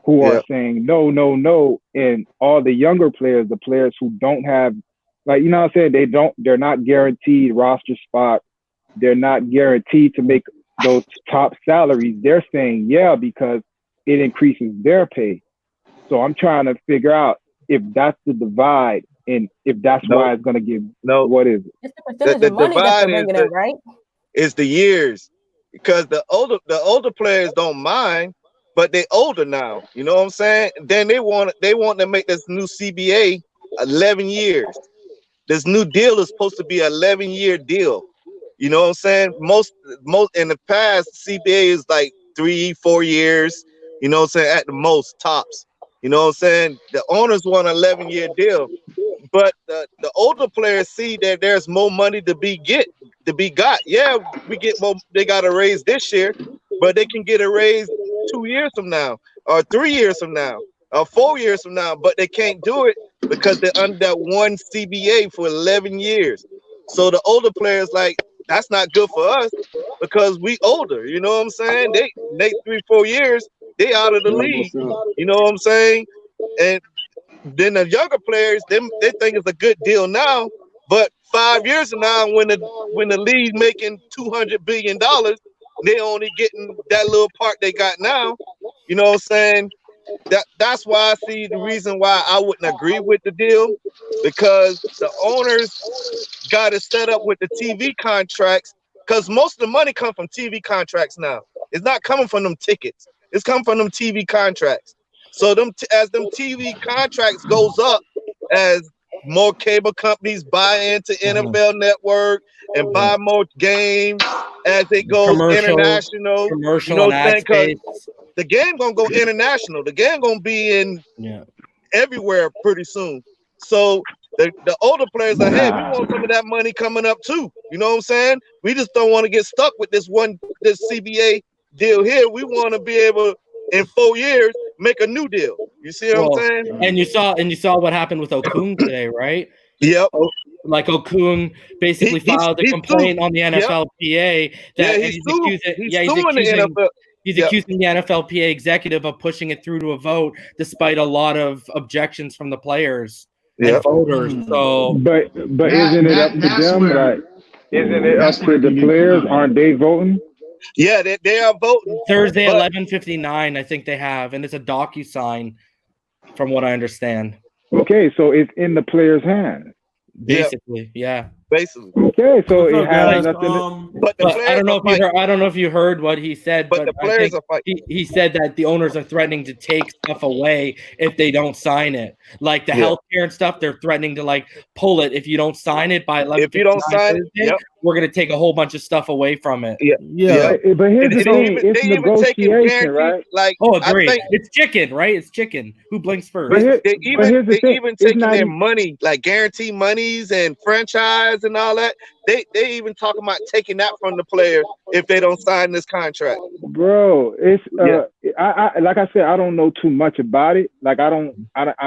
[SPEAKER 8] who are saying no, and all the younger players, the players who don't have, like, you know what I'm saying, they're not guaranteed roster spots, they're not guaranteed to make those top salaries. They're saying because it increases their pay. So I'm trying to figure out if that's the divide and if that's why it's going to give what is it?
[SPEAKER 2] It's the percentage of money that they're bringing in, right?
[SPEAKER 6] It's the years. because the older players don't mind, but they older now. You know what I'm saying? Then they want to make this new CBA 11 years. This new deal is supposed to be an 11-year deal. You know what I'm saying? Most in the past, CBA is like 3-4 years. You know what I'm saying? At the most, tops. You know what I'm saying? The owners want an 11-year deal, but the older players see that there's more money to be got. Yeah, we get more. They got a raise this year, but they can get a raise 2 years from now, or 3 years from now, or 4 years from now. But they can't do it because they're under that one CBA for 11 years. So the older players like, that's not good for us because we older. You know what I'm saying? They 3-4 years, they out of the league. You know what I'm saying? And then the younger players, they think it's a good deal now, but 5 years from now, when the league's making $200 billion, they only getting that little part they got now. You know what I'm saying? That's why I see the reason why I wouldn't agree with the deal, because the owners got it set up with the TV contracts, because most of the money comes from TV contracts now. It's not coming from them tickets. It's coming from them TV contracts. So as them TV contracts goes up, as more cable companies buy into NFL Network and buy more games, as it goes international, you know what I'm saying? Because the game gonna go international. The game gonna be in everywhere pretty soon. So the older players are, hey, we want some of that money coming up too. You know what I'm saying? We just don't want to get stuck with this CBA deal here. We want to be able, in 4 years, make a new deal. You see what I'm saying?
[SPEAKER 3] And you saw what happened with Okung today, right?
[SPEAKER 6] Yep.
[SPEAKER 3] Like Okung basically filed a complaint on the NFLPA that
[SPEAKER 6] he's
[SPEAKER 3] accusing the NFLPA executive of pushing it through to a vote despite a lot of objections from the players and voters. So,
[SPEAKER 8] but isn't it up to them? Like, isn't it up to the players? Aren't they voting?
[SPEAKER 6] Yeah, they are voting.
[SPEAKER 3] Thursday, 11:59, I think they have, and it's a DocuSign, from what I understand.
[SPEAKER 8] Okay, so it's in the player's hand.
[SPEAKER 3] Basically, yeah.
[SPEAKER 6] Basically.
[SPEAKER 8] Okay, so it has nothing.
[SPEAKER 6] But
[SPEAKER 3] I don't know if you heard what he said. But
[SPEAKER 6] the players are fighting.
[SPEAKER 3] He said that the owners are threatening to take stuff away if they don't sign it, like the healthcare and stuff. They're threatening to like pull it if you don't sign it by 11.
[SPEAKER 6] If you don't sign it,
[SPEAKER 3] we're gonna take a whole bunch of stuff away from it.
[SPEAKER 8] But here's the thing: it's negotiation, right?
[SPEAKER 6] Like,
[SPEAKER 3] agree. It's chicken, right? It's chicken. Who blinks first?
[SPEAKER 6] They even taking their money, like guarantee monies and franchise and all that. They even talking about taking that from the player if they don't sign this contract.
[SPEAKER 8] Bro, it's I like I said, I don't know too much about it. Like I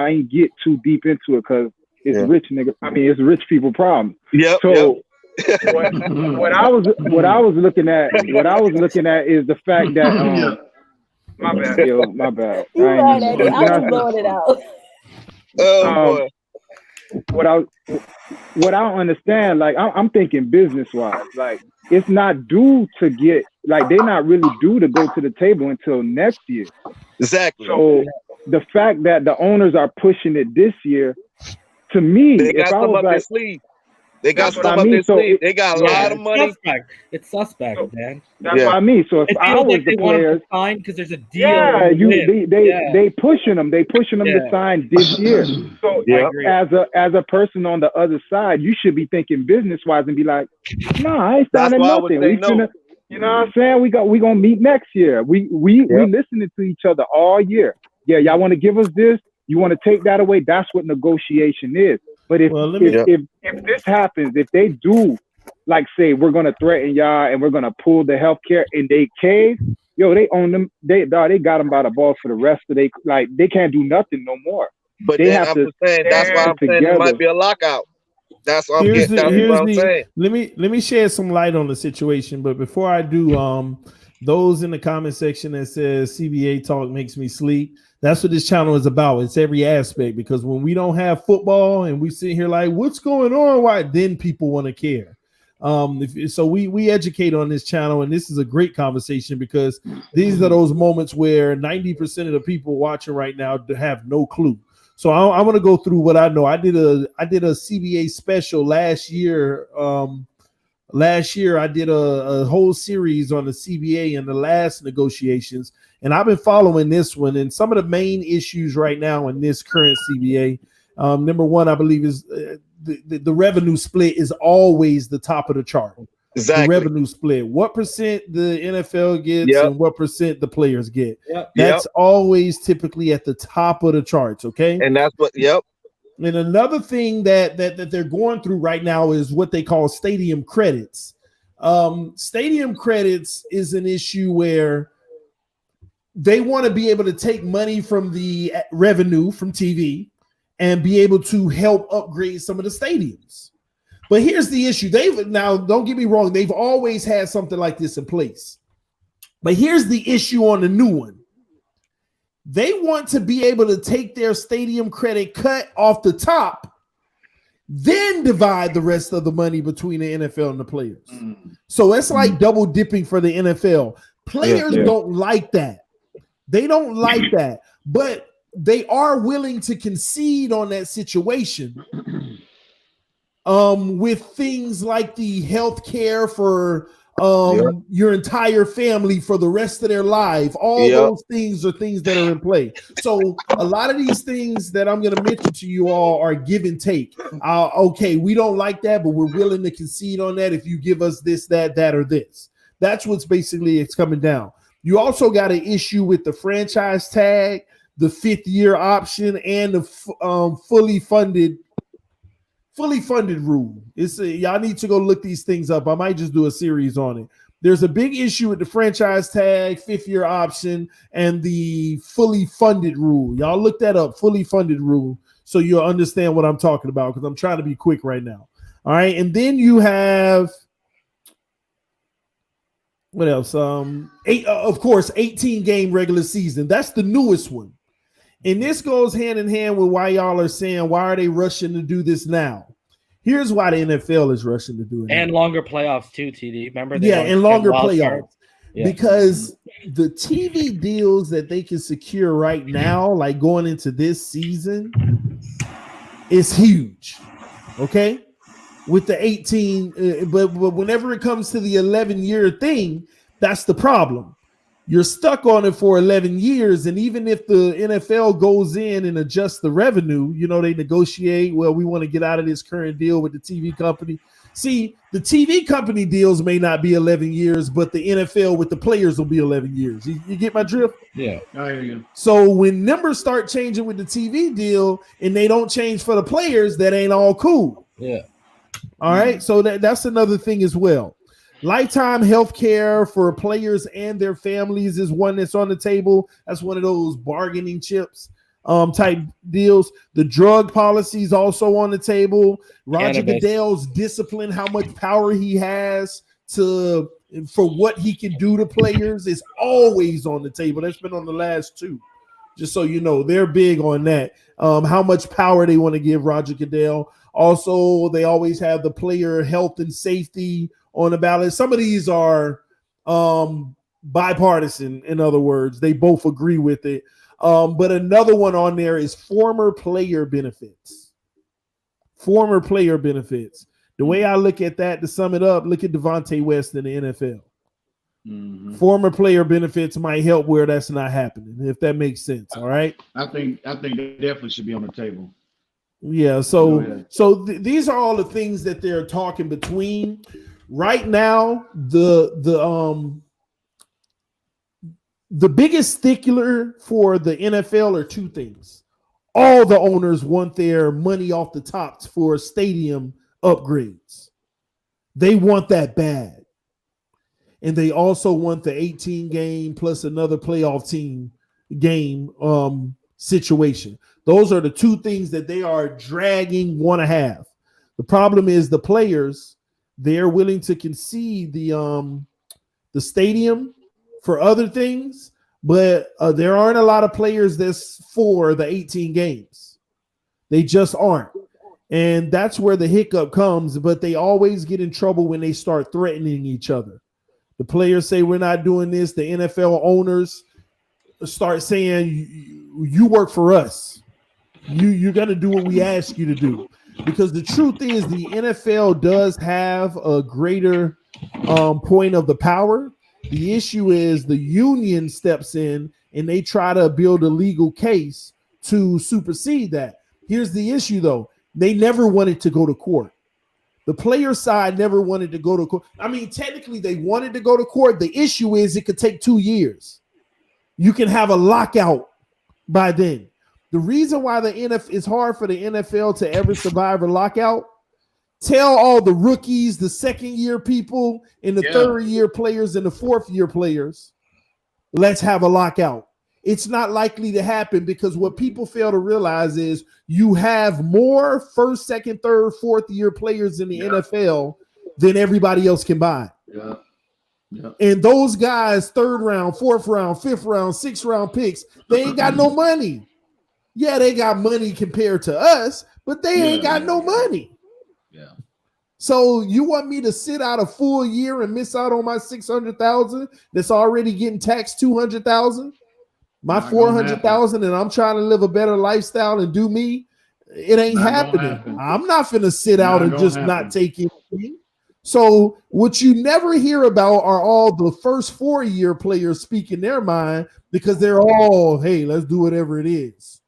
[SPEAKER 8] ain't get too deep into it because it's rich nigga. I mean, it's rich people problem.
[SPEAKER 6] Yeah.
[SPEAKER 8] So what I was looking at is the fact that my bad.
[SPEAKER 2] You right, Eddie. I was blowing it out.
[SPEAKER 6] Oh boy.
[SPEAKER 8] What I don't understand, like I'm thinking business wise, like it's not due to get, like they're not really due to go to the table until next year.
[SPEAKER 6] Exactly.
[SPEAKER 8] So the fact that the owners are pushing it this year, to me,
[SPEAKER 6] they got some up their sleeve. They got some up their sleeve. They got a lot of money.
[SPEAKER 3] It's suspect, man.
[SPEAKER 8] That's what I mean. So if I was the players,
[SPEAKER 3] sign because there's a deal.
[SPEAKER 8] They pushing them. They pushing them to sign this year. So as a person on the other side, you should be thinking business wise and be like, no, I ain't signing nothing. You know what I'm saying? We gonna meet next year. We listening to each other all year. Yeah, y'all want to give us this? You want to take that away? That's what negotiation is. But if this happens, if they do, like say we're gonna threaten y'all and we're gonna pull the healthcare and they cave, they own them. They got them by the balls for the rest of they can't do nothing no more.
[SPEAKER 6] But they have to stand. That's why I'm saying there might be a lockout. That's what I'm saying.
[SPEAKER 1] Let me shed some light on the situation. But before I do, those in the comment section that says CBA talk makes me sleep. That's what this channel is about. It's every aspect, because when we don't have football and we sit here like, what's going on? Why? Then people want to care. So we educate on this channel, and this is a great conversation because these are those moments where 90% of the people watching right now have no clue. So I want to go through what I know. I did a CBA special last year, last year I did a whole series on the CBA and the last negotiations, and I've been following this one. And some of the main issues right now in this current CBA, number one, I believe, is the revenue split is always the top of the chart.
[SPEAKER 6] Exactly.
[SPEAKER 1] The revenue split. What percent the NFL gets and what percent the players get. That's always typically at the top of the charts, okay?
[SPEAKER 6] And that's what,
[SPEAKER 1] And another thing that they're going through right now is what they call stadium credits. Stadium credits is an issue where they want to be able to take money from the revenue from TV and be able to help upgrade some of the stadiums. But here's the issue. Now, don't get me wrong, they've always had something like this in place. But here's the issue on the new one. They want to be able to take their stadium credit cut off the top, then divide the rest of the money between the NFL and the players. So it's like double dipping for the NFL. Players don't like that. They don't like that. But they are willing to concede on that situation with things like the health care for your entire family for the rest of their life. All those things are things that are in play. So a lot of these things that I'm going to mention to you all are give and take. Okay, we don't like that, but we're willing to concede on that if you give us this, that, or this. That's what's basically it's coming down. You also got an issue with the franchise tag, the 5th-year option, and the fully funded rule. Y'all need to go look these things up. I might just do a series on it. There's a big issue with the franchise tag, 5th-year option, and the fully funded rule. Y'all look that up, fully funded rule, so you'll understand what I'm talking about, because I'm trying to be quick right now. All right, and then you have what else? Of course, 18-game regular season. That's the newest one. And this goes hand in hand with why y'all are saying, why are they rushing to do this now? Here's why the NFL is rushing to do it.
[SPEAKER 3] And longer playoffs too, TD. Remember?
[SPEAKER 1] And longer playoffs. Because the TV deals that they can secure right now, like going into this season, is huge. Okay? With the 18, but whenever it comes to the 11-year thing, that's the problem. You're stuck on it for 11 years, and even if the NFL goes in and adjusts the revenue, they negotiate, well, we want to get out of this current deal with the TV company. See, the TV company deals may not be 11 years, but the NFL with the players will be 11 years. You get my drift?
[SPEAKER 5] Yeah. I hear you.
[SPEAKER 1] So when numbers start changing with the TV deal and they don't change for the players, that ain't all cool.
[SPEAKER 3] Yeah.
[SPEAKER 1] All right, so that's another thing as well. Lifetime health care for players and their families is one that's on the table. That's one of those bargaining chips type deals. The drug policy is also on the table. Roger Goodell's discipline, how much power he has for what he can do to players, is always on the table. That's been on the last two. Just so you know, they're big on that. How much power they want to give Roger Goodell. Also, they always have the player health and safety on the ballot. Some of these are bipartisan, in other words. They both agree with it. But another one on there is former player benefits. Former player benefits. The way I look at that, to sum it up, look at Devontae West in the NFL. Mm-hmm. Former player benefits might help where that's not happening, if that makes sense. All right.
[SPEAKER 5] I think that definitely should be on the table.
[SPEAKER 1] Yeah. So these are all the things that they're talking between. Right now, the biggest stickler for the NFL are two things. All the owners want their money off the top for stadium upgrades. They want that bad. And they also want the 18 game plus another playoff team game situation. Those are the two things that they are dragging want to have. The problem is the players, they're willing to concede the stadium for other things, but there aren't a lot of players that's for the 18 games. They just aren't. And that's where the hiccup comes, but they always get in trouble when they start threatening each other. The players say, we're not doing this. The NFL owners start saying, you work for us. You're going to do what we ask you to do. because the truth is the NFL does have a greater point of the power. The issue is the union steps in and they try to build a legal case to supersede that. Here's the issue, though. They never wanted to go to court. The player side never wanted to go to court. I mean, technically, they wanted to go to court. The issue is it could take 2 years. You can have a lockout by then. The reason why the NFL is hard for the NFL to ever survive a lockout, tell all the rookies, the second-year people, and the third-year players and the fourth-year players, let's have a lockout. It's not likely to happen because what people fail to realize is you have more first, second, third, fourth-year players in the NFL than everybody else can buy.
[SPEAKER 5] Yeah.
[SPEAKER 1] And those guys, third round, fourth round, fifth round, sixth round picks, they ain't got no money. Yeah, they got money compared to us, but they ain't got no money.
[SPEAKER 5] Yeah.
[SPEAKER 1] So you want me to sit out a full year and miss out on my $600,000 that's already getting taxed $200,000? My $400,000, and I'm trying to live a better lifestyle and do me. It ain't happening. I'm not finna sit out and just not take anything. So what you never hear about are all the first 4-year players speaking their mind because they're all, hey, let's do whatever it is.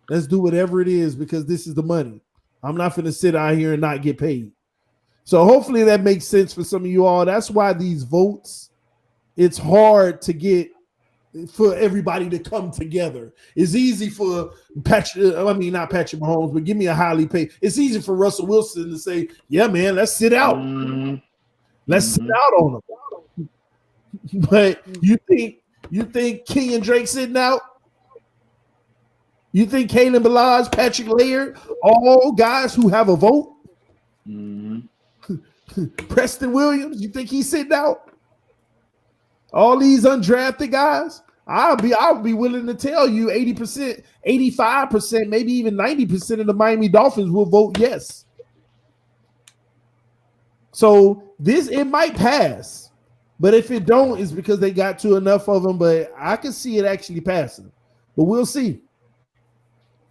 [SPEAKER 1] Let's do whatever it is because this is the money. I'm not finna sit out here and not get paid. So hopefully that makes sense for some of you all. That's why these votes, it's hard to get for everybody to come together. It's easy for not Patrick Mahomes, but give me a highly paid. It's easy for Russell Wilson to say, yeah, man, let's sit out. Let's sit out on them. But you think King and Drake sitting out? You think Kalen Balaj, Patrick Laird, all guys who have a vote? Preston Williams, you think he's sitting out? All these undrafted guys, I'll be willing to tell you 80%, 85%, maybe even 90% of the Miami Dolphins will vote yes. So it might pass, but if it don't, it's because they got to enough of them. But I can see it actually passing, but we'll see.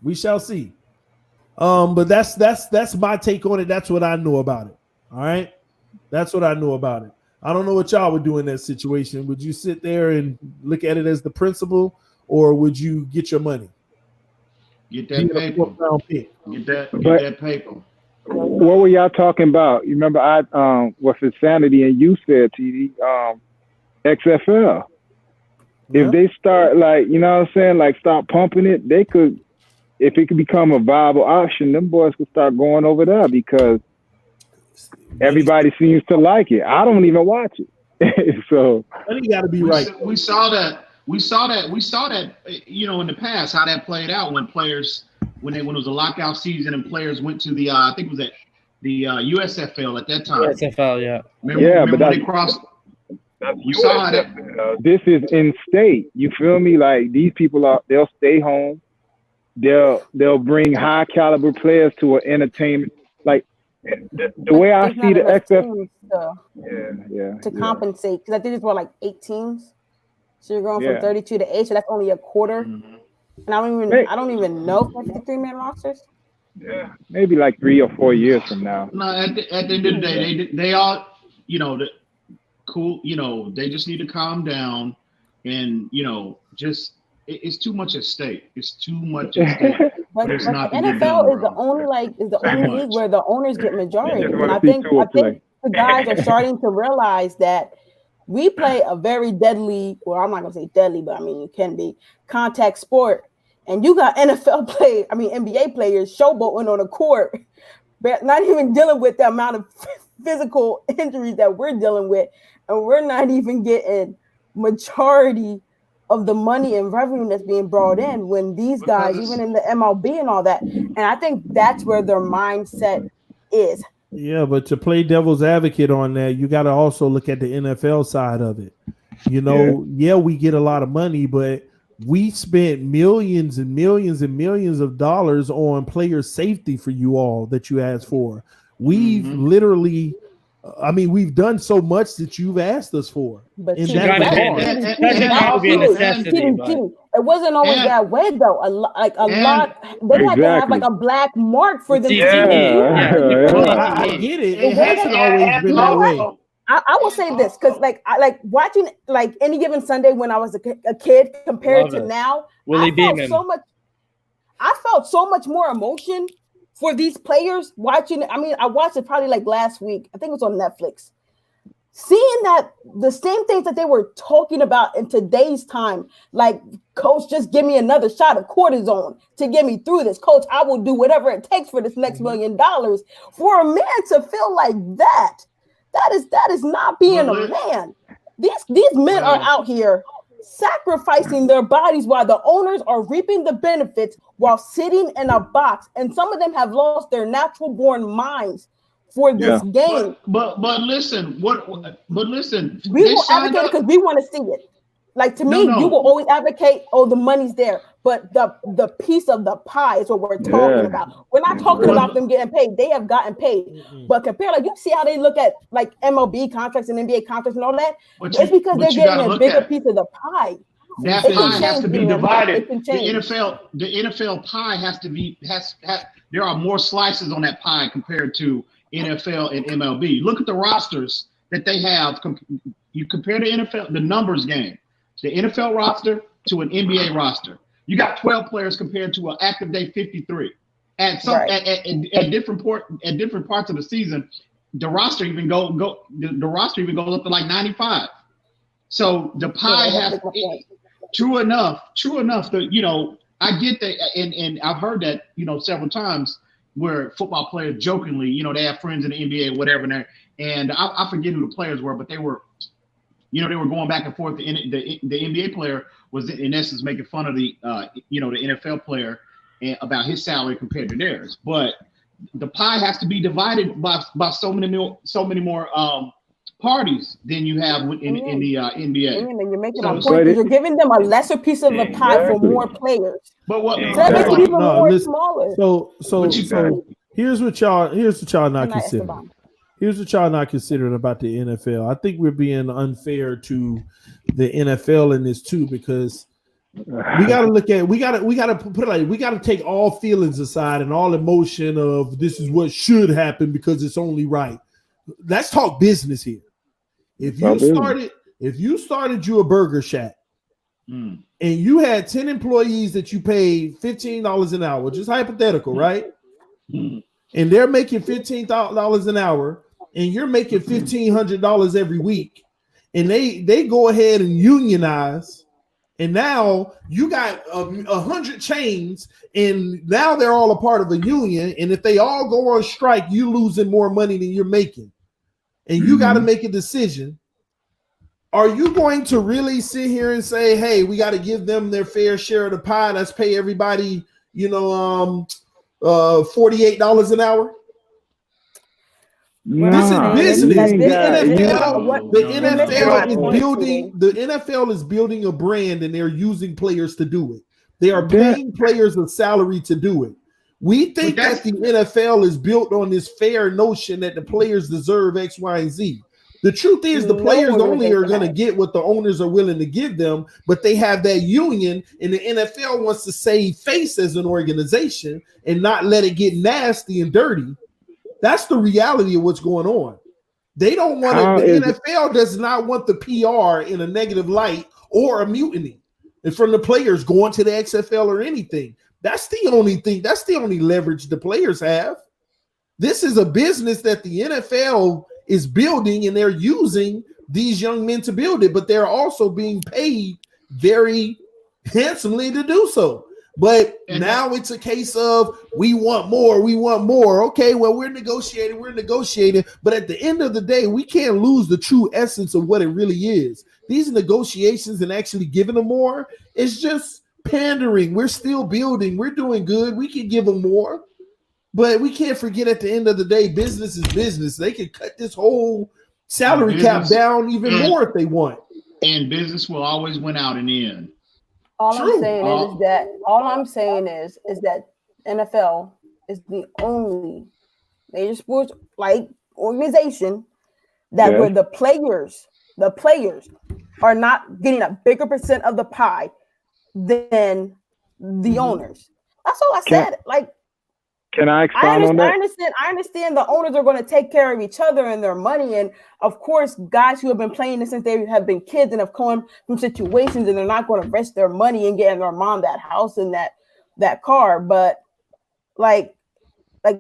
[SPEAKER 1] We shall see. But that's my take on it. That's what I know about it. All right, that's what I know about it. I don't know what y'all would do in that situation. Would you sit there and look at it as the principal, or would you get your money?
[SPEAKER 5] Get that paper. Get that paper.
[SPEAKER 8] What were y'all talking about? You remember what Phinsanity and you said, TD, XFL. If they start start pumping it, they could, if it could become a viable option, them boys could start going over there because everybody seems to like it. I don't even watch it. So
[SPEAKER 1] you got to be right.
[SPEAKER 5] We saw that, in the past, how that played out when it was a lockout season and players went to the I think it was the USFL at that time.
[SPEAKER 3] USFL, yeah.
[SPEAKER 5] Remember when they crossed. We saw that.
[SPEAKER 8] This is in state. You feel me? Like these people they'll stay home. They'll bring high caliber players to an entertainment. Like the way I see the XFL
[SPEAKER 2] to compensate, because I think it's like 8 teams. So you're going from 32 to 8, so that's only a quarter.
[SPEAKER 5] Mm-hmm.
[SPEAKER 2] And I don't even know if that's 53-man rosters.
[SPEAKER 8] Yeah, maybe like 3 or 4 years from now.
[SPEAKER 5] No, at the end of the day, they all, cool. They just need to calm down, and just it's too much at stake. It's too much at stake.
[SPEAKER 2] But the NFL is the only league where the owners get majority, and I think the guys are starting to realize that we play a very deadly. Well, I'm not gonna say deadly, but I mean it can be contact sport, and you got NBA players showboating on a court, but not even dealing with the amount of physical injuries that we're dealing with, and we're not even getting majority of the money and revenue that's being brought in when these guys, even in the MLB and all that. And I think that's where their mindset is.
[SPEAKER 1] Yeah, but to play devil's advocate on that, you got to also look at the NFL side of it. We get a lot of money, but we spent millions and millions and millions of dollars on player safety for you all that you asked for. We've literally I mean, we've done so much that you've asked us for.
[SPEAKER 2] But
[SPEAKER 1] and
[SPEAKER 2] see,
[SPEAKER 1] that
[SPEAKER 2] it wasn't always that way though. A lot they had to have like a black mark for them to
[SPEAKER 1] I get it. It hasn't always been that way.
[SPEAKER 2] I will say this because I like watching like any given Sunday when I was a kid compared to now. I felt so much more emotion for these players watching it. I mean, I watched it probably like last week. I think it was on Netflix. Seeing that the same things that they were talking about in today's time, like, coach, just give me another shot of cortisone to get me through this. Coach, I will do whatever it takes for this next $1 million. For a man to feel like that is not being a man. These men are out here sacrificing their bodies while the owners are reaping the benefits while sitting in a box. And some of them have lost their natural born minds for this game.
[SPEAKER 5] But listen, we will
[SPEAKER 2] advocate because we want to see it. Like to me, you will always advocate, the money's there. But the piece of the pie is what we're talking about. We're not talking about them getting paid. They have gotten paid. But compare, like, you see how they look at like MLB contracts and NBA contracts and all that? It's because they're getting a bigger piece of the pie.
[SPEAKER 5] That pie has to be divided. The NFL pie has to be there are more slices on that pie compared to NFL and MLB. Look at the rosters that they have. You compare the NFL, the numbers game, the NFL roster to an NBA roster. You got 12 players compared to an active day 53. At different parts of the season, the roster even goes up to like 95. So the pie has true enough. That I get that, and I've heard that several times where football players jokingly, they have friends in the NBA or whatever, and I forget who the players were, but they were going back and forth. The NBA player was in essence making fun of the NFL player about his salary compared to theirs. But the pie has to be divided by so many more parties than you have in the NBA.
[SPEAKER 2] And you're making a point. You're giving them a lesser piece of the pie for more players.
[SPEAKER 5] But what?
[SPEAKER 2] Smaller.
[SPEAKER 1] So here's what y'all not considering. Here's what y'all not considering about the NFL. I think we're being unfair to the NFL in this too, because we got to take all feelings aside and all emotion of this is what should happen because it's only right. Let's talk business here. If you started you a burger shack and you had 10 employees that you paid $15 an hour, just hypothetical, right? And they're making $15 an hour and you're making $1,500 every week, and they go ahead and unionize, and now you got 100 chains, and now they're all a part of a union, and if they all go on strike, you losing more money than you're making, and you got to make a decision. Are you going to really sit here and say, hey, we got to give them their fair share of the pie? Let's pay everybody, $48 an hour? This is business. The NFL is building a brand, and they're using players to do it. They are paying players a salary to do it. We think that the NFL is built on this fair notion that the players deserve X, Y, and Z. The truth is the players only are going to get what the owners are willing to give them, but they have that union, and the NFL wants to save face as an organization and not let it get nasty and dirty. That's the reality of what's going on. They don't want to. The NFL does not want the PR in a negative light or a mutiny, and from the players going to the XFL or anything. That's the only thing. That's the only leverage the players have. This is a business that the NFL is building, and they're using these young men to build it, but they're also being paid very handsomely to do so. But now it's a case of we want more. Okay, well, we're negotiating. But at the end of the day, we can't lose the true essence of what it really is. These negotiations and actually giving them more, it's just pandering. We're still building. We're doing good. We can give them more. But we can't forget at the end of the day, business is business. They can cut this whole salary cap down even more if they want.
[SPEAKER 5] And business will always win out in the end.
[SPEAKER 2] All I'm saying is that NFL is the only major sports like organization that where the players are not getting a bigger percent of the pie than the owners. That's all I said. Like,
[SPEAKER 8] can I expound on that?
[SPEAKER 2] I understand the owners are going to take care of each other and their money. And of course, guys who have been playing this since they have been kids and have come from situations and they're not going to risk their money and getting their mom that house and that car. But like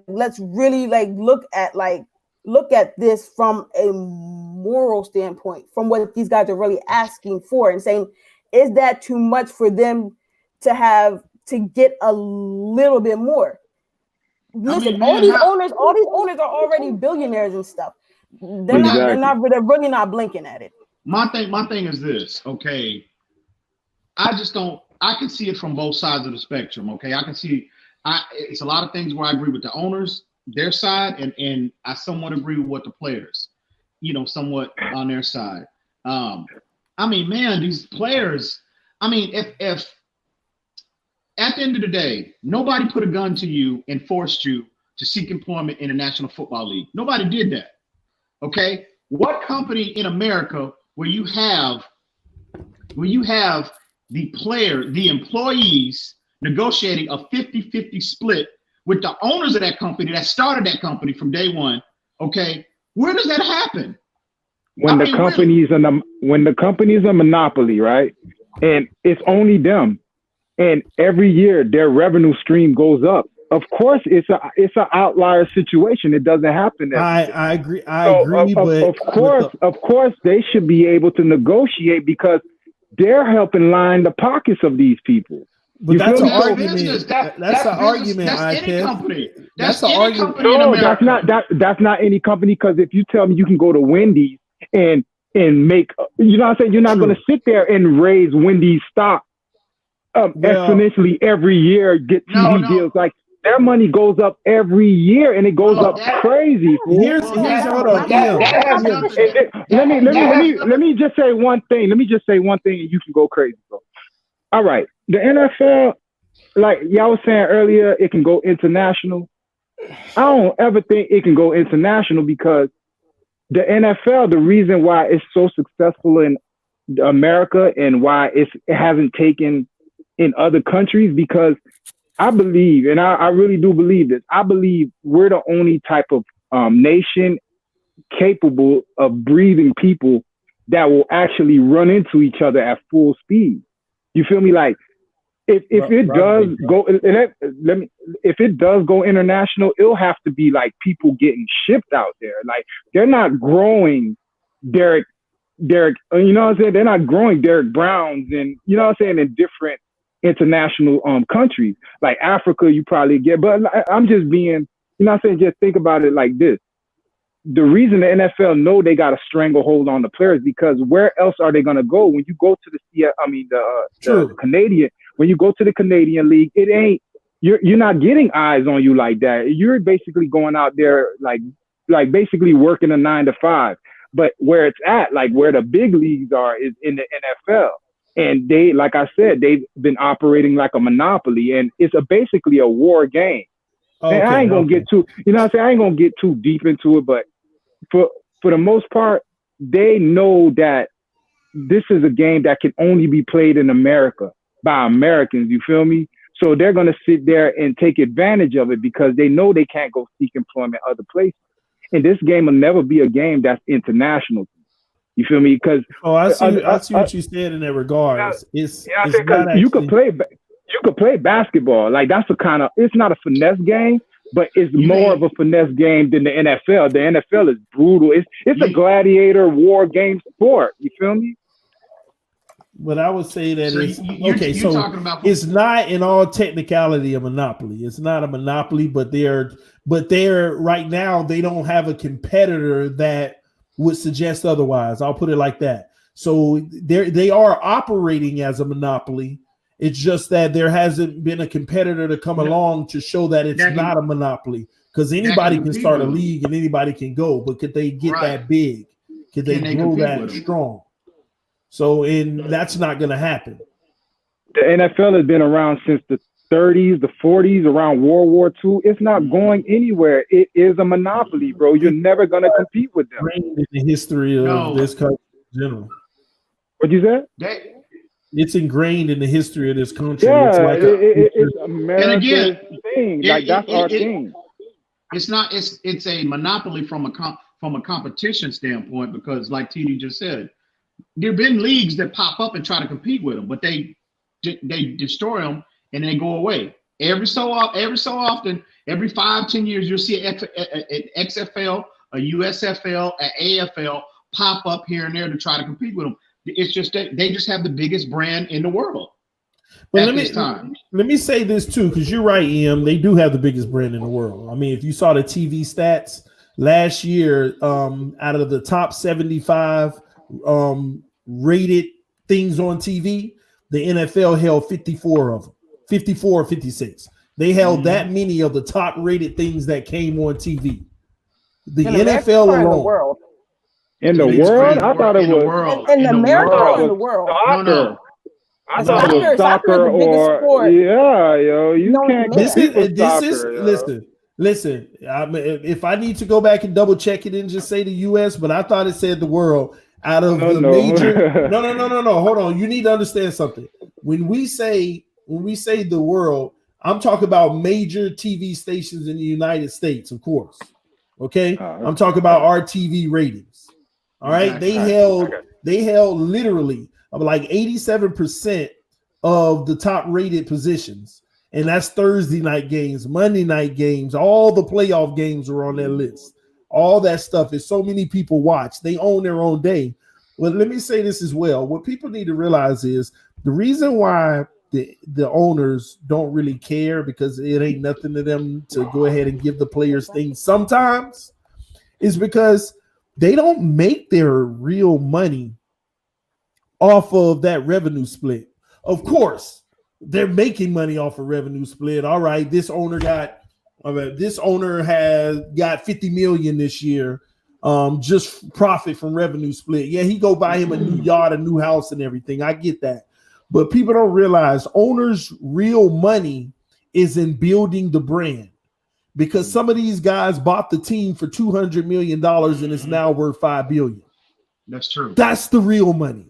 [SPEAKER 2] let's really look at this from a moral standpoint, from what these guys are really asking for, and saying, is that too much for them to have to get a little bit more? Listen, all these owners are already billionaires and stuff. They're really not blinking at it.
[SPEAKER 5] My thing is this, okay. I can see it from both sides of the spectrum. Okay. It's a lot of things where I agree with the owners, their side, and I somewhat agree with what the players, somewhat on their side. These players, if at the end of the day, nobody put a gun to you and forced you to seek employment in the National Football League. Nobody did that. Okay. What company in America where you have the employees negotiating a 50-50 split with the owners of that company that started that company from day one? Okay. Where does that happen?
[SPEAKER 8] When the company is a monopoly, right? And it's only them. And every year their revenue stream goes up. Of course, it's an outlier situation. It doesn't happen.
[SPEAKER 1] I agree. But
[SPEAKER 8] of course, they should be able to negotiate because they're helping line the pockets of these people.
[SPEAKER 1] But that's an argument. That's an argument.
[SPEAKER 5] That's any company.
[SPEAKER 1] That's an argument.
[SPEAKER 8] No, that's not any company. Because if you tell me you can go to Wendy's and make, you know what I'm saying, you're not going to sit there and raise Wendy's stock exponentially every year, get TV deals. Like, their money goes up every year, and it goes up crazy.
[SPEAKER 1] Here's hold on.
[SPEAKER 8] Let me just say one thing. And you can go crazy, bro. All right, the NFL, like y'all was saying earlier, it can go international. I don't ever think it can go international because the NFL, the reason why it's so successful in America and why it hasn't taken in other countries, because I believe, and I really do believe this, I believe we're the only type of nation capable of breeding people that will actually run into each other at full speed. You feel me? Like, if it does go international, it'll have to be like people getting shipped out there. Like, they're not growing Derek, you know what I'm saying? They're not growing Derek Browns and, you know what I'm saying, in different international countries. Like Africa, you probably get, but I'm just being, you know what I'm saying, just think about it like this. The reason the NFL know they got a stranglehold on the players, because where else are they going to go when you go to the Canadian, when you go to the Canadian League, it ain't, you're not getting eyes on you like that. You're basically going out there like basically working a 9 to 5. But where it's at, like where the big leagues are, is in the NFL. And they, like I said, they've been operating like a monopoly, and it's basically a war game. Okay, and I ain't gonna get too, you know what I'm saying? I ain't gonna get too deep into it, but for the most part, they know that this is a game that can only be played in America by Americans. You feel me? So they're gonna sit there and take advantage of it because they know they can't go seek employment other places. And this game will never be a game that's international. You feel me? Because
[SPEAKER 1] I see what you said in that regard.
[SPEAKER 8] You could play basketball. Like, that's a kind of, it's not a finesse game, but it's more of a finesse game than the NFL. The NFL is brutal. It's a gladiator war game sport. You feel me?
[SPEAKER 1] But I would say that it's not in all technicality a monopoly. It's not a monopoly, but they're right now, they don't have a competitor that would suggest otherwise. I'll put it like that. So they are operating as a monopoly. It's just that there hasn't been a competitor to come along to show that it's not a monopoly, because anybody can start a league and anybody can go, but could they get that big? Could they grow that strong? So that's not going to happen.
[SPEAKER 8] The NFL has been around since the 30s, the 40s, around World War II. It's not going anywhere. It is a monopoly, bro. You're never gonna compete with them.
[SPEAKER 1] In the history of this country in general.
[SPEAKER 8] What'd you say?
[SPEAKER 1] It's ingrained in the history of this country.
[SPEAKER 8] Yeah,
[SPEAKER 1] it's like
[SPEAKER 8] it's America's thing. Like that's our thing.
[SPEAKER 5] It's not. It's a monopoly from a competition standpoint because, like TD just said, there've been leagues that pop up and try to compete with them, but they destroy them and they go away. Every so often, every 5-10 years, you'll see an XFL, a USFL, an AFL pop up here and there to try to compete with them. It's just that they just have the biggest brand in the world.
[SPEAKER 1] But let me say this too, because you're right, Em. They do have the biggest brand in the world. I mean, if you saw the TV stats last year, out of the top 75 rated things on TV, the NFL held 54 of them, 54 or 56. They held that many of the top rated things that came on TV. The NFL alone.
[SPEAKER 8] In the world? I thought it was
[SPEAKER 2] in America or in the world.
[SPEAKER 8] No. I thought it was soccer or you can't compete with soccer.
[SPEAKER 1] Listen. If I need to go back and double check it and just say the U.S., but I thought it said the world. Out of major, no. Hold on. You need to understand something. When we say the world, I'm talking about major TV stations in the United States, of course. Okay, I'm talking about our TV ratings. All right, they held literally like 87% of the top rated positions, and that's Thursday night games, Monday night games, all the playoff games are on that list. All that stuff is so many people watch. They own their own day. Well, let me say this as well. What people need to realize is the reason why the owners don't really care, because it ain't nothing to them to go ahead and give the players things sometimes, is because they don't make their real money off of that revenue split. Of course, they're making money off of revenue split. All right, this owner has got 50 million this year, just profit from revenue split. Yeah, he go buy him a new yacht, a new house, and everything. I get that, but people don't realize owners' real money is in building the brand, because some of these guys bought the team for $200 million and it's now worth $5 billion.
[SPEAKER 5] That's true. That's
[SPEAKER 1] the real money.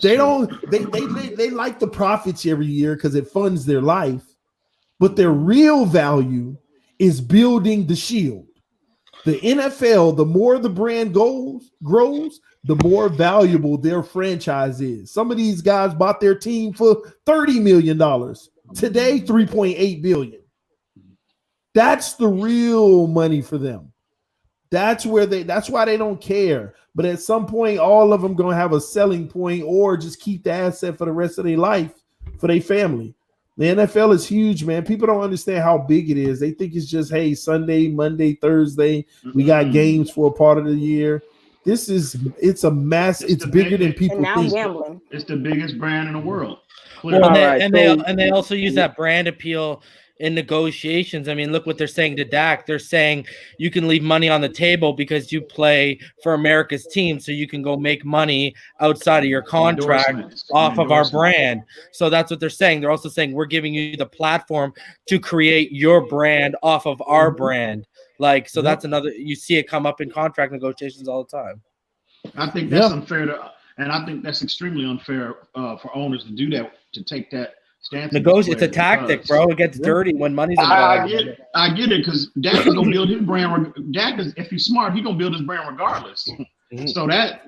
[SPEAKER 1] They like the profits every year because it funds their life. But their real value is building the shield. The NFL, the more the brand grows, the more valuable their franchise is. Some of these guys bought their team for $30 million. Today, $3.8 billion. That's the real money for them. That's why they don't care. But at some point, all of them gonna have a selling point or just keep the asset for the rest of their life for their family. The NFL is huge, man. People don't understand how big it is. They think it's just, hey, Sunday, Monday, Thursday. We got games for a part of the year. It's a mass. It's bigger than people think.
[SPEAKER 2] Gambling.
[SPEAKER 5] It's the biggest brand in the world.
[SPEAKER 3] They also use that brand appeal in negotiations. I mean, look what they're saying to Dak. They're saying you can leave money on the table because you play for America's team, so you can go make money outside of your contract off of our brand. So that's what they're saying. They're also saying we're giving you the platform to create your brand off of our brand. Like, so that's another, you see it come up in contract negotiations all the time.
[SPEAKER 5] I think that's unfair and I think that's extremely unfair for owners to do that, to take that stance.
[SPEAKER 3] It's a tactic, bro. It gets dirty when money's involved.
[SPEAKER 5] I get it, because Dak is gonna build his brand. Dak is, if he's smart, he's gonna build his brand regardless. So that,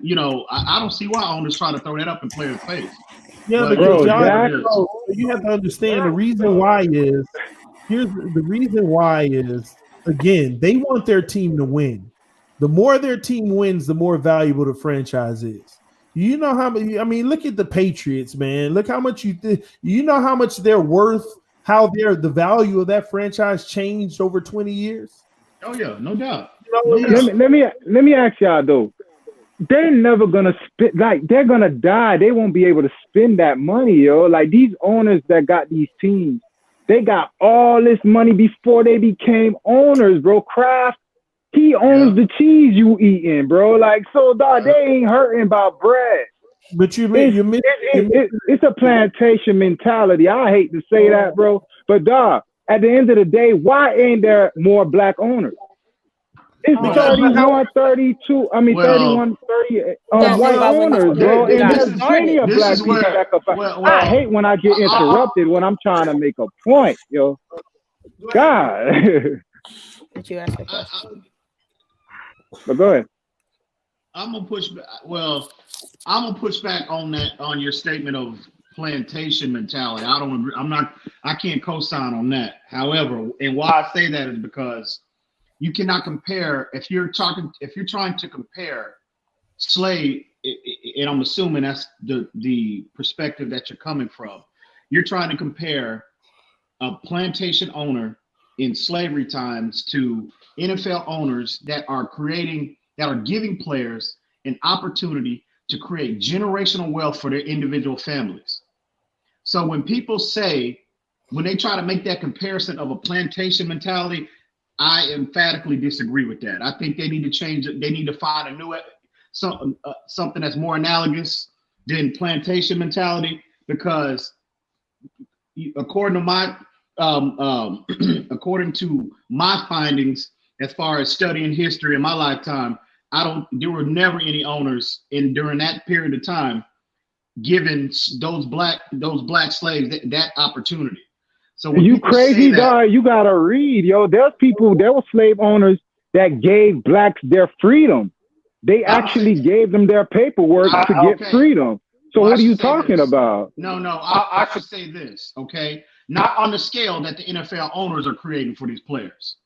[SPEAKER 5] I don't see why owners try to throw that up in players' face.
[SPEAKER 1] Yeah, because you have to understand the reason why is, again, they want their team to win. The more their team wins, the more valuable the franchise is. You know how many? I mean, look at the Patriots, man. Look how much you know how much they're worth. How the value of that franchise changed over 20 years.
[SPEAKER 5] Oh yeah, no doubt.
[SPEAKER 8] Let me ask y'all though. They're never gonna spend, like, they're gonna die. They won't be able to spend that money, yo. Like, these owners that got these teams, they got all this money before they became owners, bro. Kraft, he owns the cheese you eating, bro. Like, so dog, they ain't hurting about bread.
[SPEAKER 1] But it's a
[SPEAKER 8] plantation mentality. I hate to say that, bro, But dog, at the end of the day, why ain't there more black owners? It's 31, 32, I mean 31, 30 white owners, bro. And there's plenty of black people that could fight. I hate when I get interrupted when I'm trying to make a point, yo. God.
[SPEAKER 2] Did you ask a question?
[SPEAKER 8] But go ahead.
[SPEAKER 5] I'm gonna push back. Well, I'm gonna push back on that, on your statement of plantation mentality. I can't co-sign on that. However, and why I say that is because you cannot compare, if you're trying to compare slave, and I'm assuming that's the perspective that you're coming from. You're trying to compare a plantation owner in slavery times to NFL owners that are giving players an opportunity to create generational wealth for their individual families. So when people when they try to make that comparison of a plantation mentality, I emphatically disagree with that. I think they need to change it. They need to find a new something that's more analogous than plantation mentality, because according to my findings, as far as studying history in my lifetime, there were never any owners during that period of time given those black slaves that opportunity. So when
[SPEAKER 8] you crazy guy, you gotta read, yo. There were slave owners that gave blacks their freedom. They actually gave them their paperwork to get freedom. So what are you talking about?
[SPEAKER 5] No, I should say this, okay? Not on the scale that the NFL owners are creating for these players.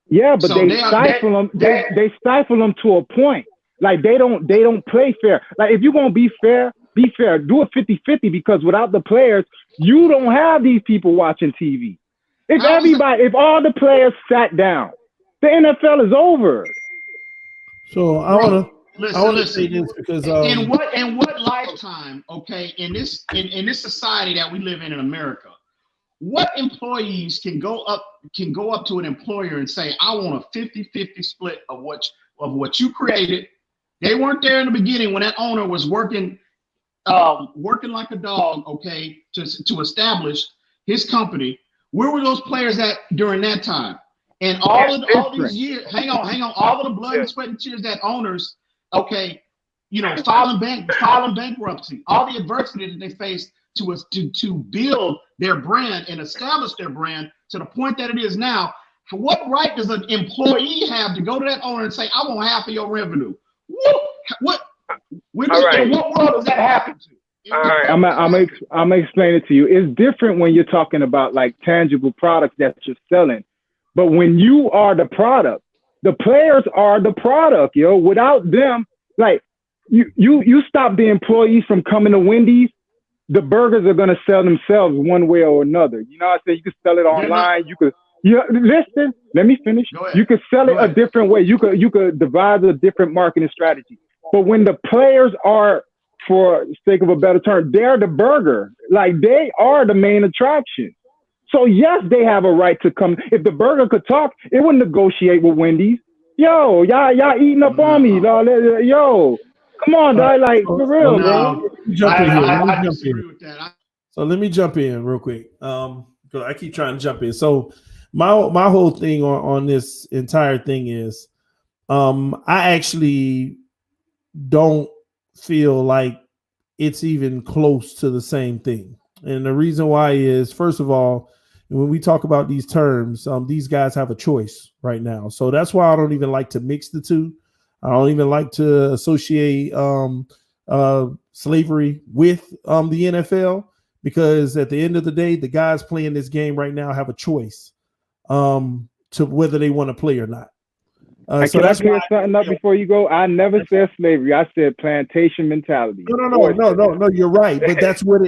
[SPEAKER 8] Yeah, but they stifle them. They stifle them to a point. Like they don't play fair. Like if you're gonna be fair, be fair. Do it 50-50, because without the players, you don't have these people watching TV. If all the players sat down, the NFL is over.
[SPEAKER 1] So I want to say this because
[SPEAKER 5] in what lifetime, okay, in this society that we live in America, what employees can go up to an employer and say, I want a 50-50 split of what you created. They weren't there in the beginning when that owner was working like a dog, okay, to establish his company. Where were those players at during that time? And all these years, hang on, all of the blood and sweat and tears that owners, okay, filing bankruptcy, all the adversity that they faced to build their brand and establish their brand to the point that it is now. What right does an employee have to go to that owner and say, I want half of your revenue? What world does that happen to?
[SPEAKER 8] All right, I'm gonna explain it to you. It's different when you're talking about like tangible products that you're selling, but when you are the product, the players are the product, yo. Without them, like you stop the employees from coming to Wendy's, the burgers are gonna sell themselves one way or another. You know what I say? You can sell it online. Listen, let me finish. You could sell it a different way. You could devise a different marketing strategy. But when the players are, for sake of a better term, they're the burger. Like they are the main attraction. So yes, they have a right to come. If the burger could talk, it would negotiate with Wendy's. Yo, y'all eating up on me, dog. Yo, come on, dog. Like for real, bro.
[SPEAKER 1] So let me jump in real quick. Because I keep trying to jump in. So my whole thing on this entire thing is, I actually don't feel like it's even close to the same thing. And the reason why is, first of all, when we talk about these terms, these guys have a choice right now. So that's why I don't even like to mix the two. I don't even like to associate slavery with the NFL, because at the end of the day, the guys playing this game right now have a choice to whether they want to play or not.
[SPEAKER 8] So that's clear something up before you go. I never said slavery. I said plantation mentality.
[SPEAKER 1] No. You're right, but that's what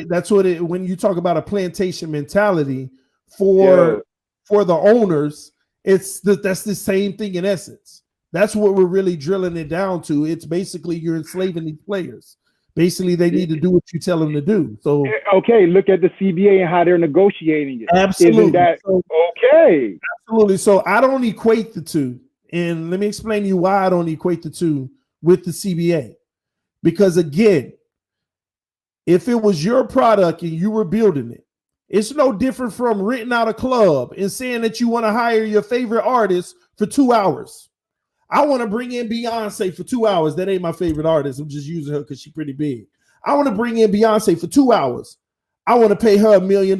[SPEAKER 1] it. When you talk about a plantation mentality for the owners, that's the same thing in essence. That's what we're really drilling it down to. It's basically you're enslaving these players. Basically, they need to do what you tell them to do. So
[SPEAKER 8] okay, look at the CBA and how they're negotiating it.
[SPEAKER 1] Absolutely.
[SPEAKER 8] Isn't that okay?
[SPEAKER 1] Absolutely. So I don't equate the two. And let me explain to you why I don't equate the two with the CBA. Because again, if it was your product and you were building it It's no different from renting out a club and saying that you want to hire your favorite artist for 2 hours. I want to bring in Beyonce for 2 hours. That ain't my favorite artist. I'm just using her because she's pretty big. I want to bring in Beyonce for 2 hours. I want to pay her $1 million.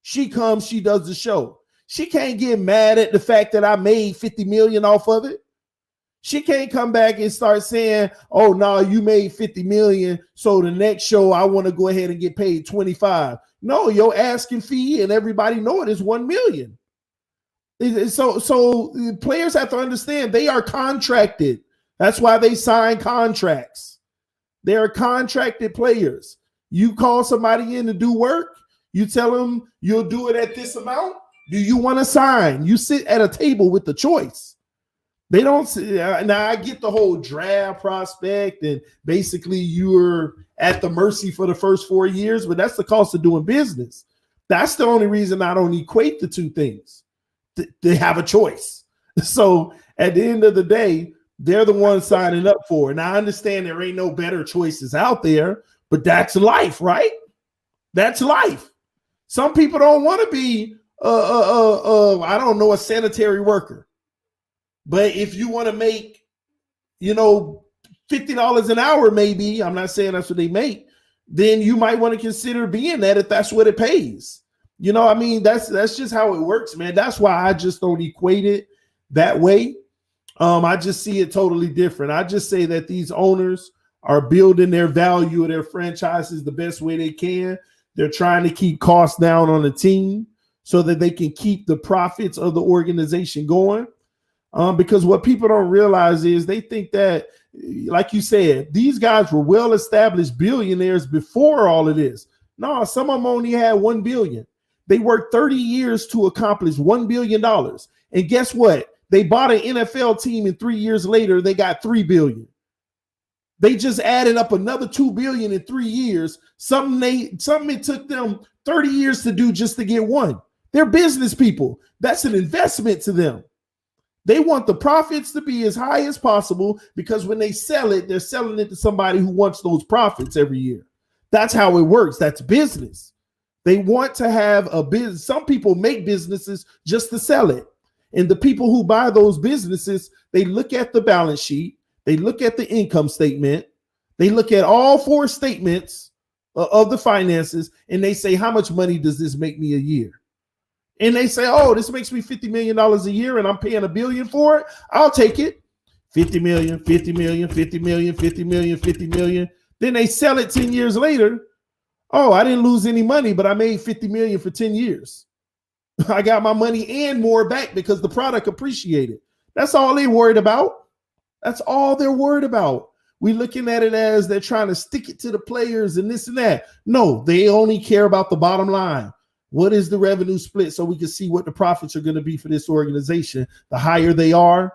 [SPEAKER 1] She comes, she does the show. She can't get mad at the fact that I made $50 million off of it. She can't come back and start saying, oh, no, you made $50 million. So the next show, I want to go ahead and get paid 25. No, your asking fee, and everybody know it, is $1 million. So players have to understand they are contracted. That's why they sign contracts. They are contracted players. You call somebody in to do work, you tell them you'll do it at this amount. Do you want to sign? You sit at a table with the choice. They don't. Now I get the whole draft prospect, and basically you're at the mercy for the first 4 years, but that's the cost of doing business. That's the only reason I don't equate the two things. They have a choice. So at the end of the day, they're the ones signing up for it. Now I understand there ain't no better choices out there, but that's life, right? That's life. Some people don't want to be, I don't know, a sanitary worker. But if you want to make, $50 an hour, maybe, I'm not saying that's what they make, then you might want to consider being that if that's what it pays. That's just how it works, man. That's why I just don't equate it that way. I just see it totally different. I just say that these owners are building their value of their franchises the best way they can. They're trying to keep costs down on the team so that they can keep the profits of the organization going. Because what people don't realize is they think that, like you said, these guys were well-established billionaires before all of this. No, some of them only had $1 billion. They worked 30 years to accomplish $1 billion. And guess what? They bought an NFL team, and 3 years later, they got $3 billion. They just added up another $2 billion in 3 years. Something it took them 30 years to do just to get one. They're business people. That's an investment to them. They want the profits to be as high as possible because when they sell it, they're selling it to somebody who wants those profits every year. That's how it works. That's business. They want to have a business. Some people make businesses just to sell it. And the people who buy those businesses, they look at the balance sheet. They look at the income statement. They look at all 4 statements of the finances, and they say, how much money does this make me a year? And they say, oh, this makes me $50 million a year, and I'm paying $1 billion for it. I'll take it. 50 million, 50 million, 50 million, 50 million, 50 million. Then they sell it 10 years later. Oh, I didn't lose any money, but I made 50 million for 10 years. I got my money and more back because the product appreciated. That's all they're worried about. That's all they're worried about. We're looking at it as they're trying to stick it to the players and this and that. No, they only care about the bottom line. What is the revenue split so we can see what the profits are going to be for this organization? The higher they are,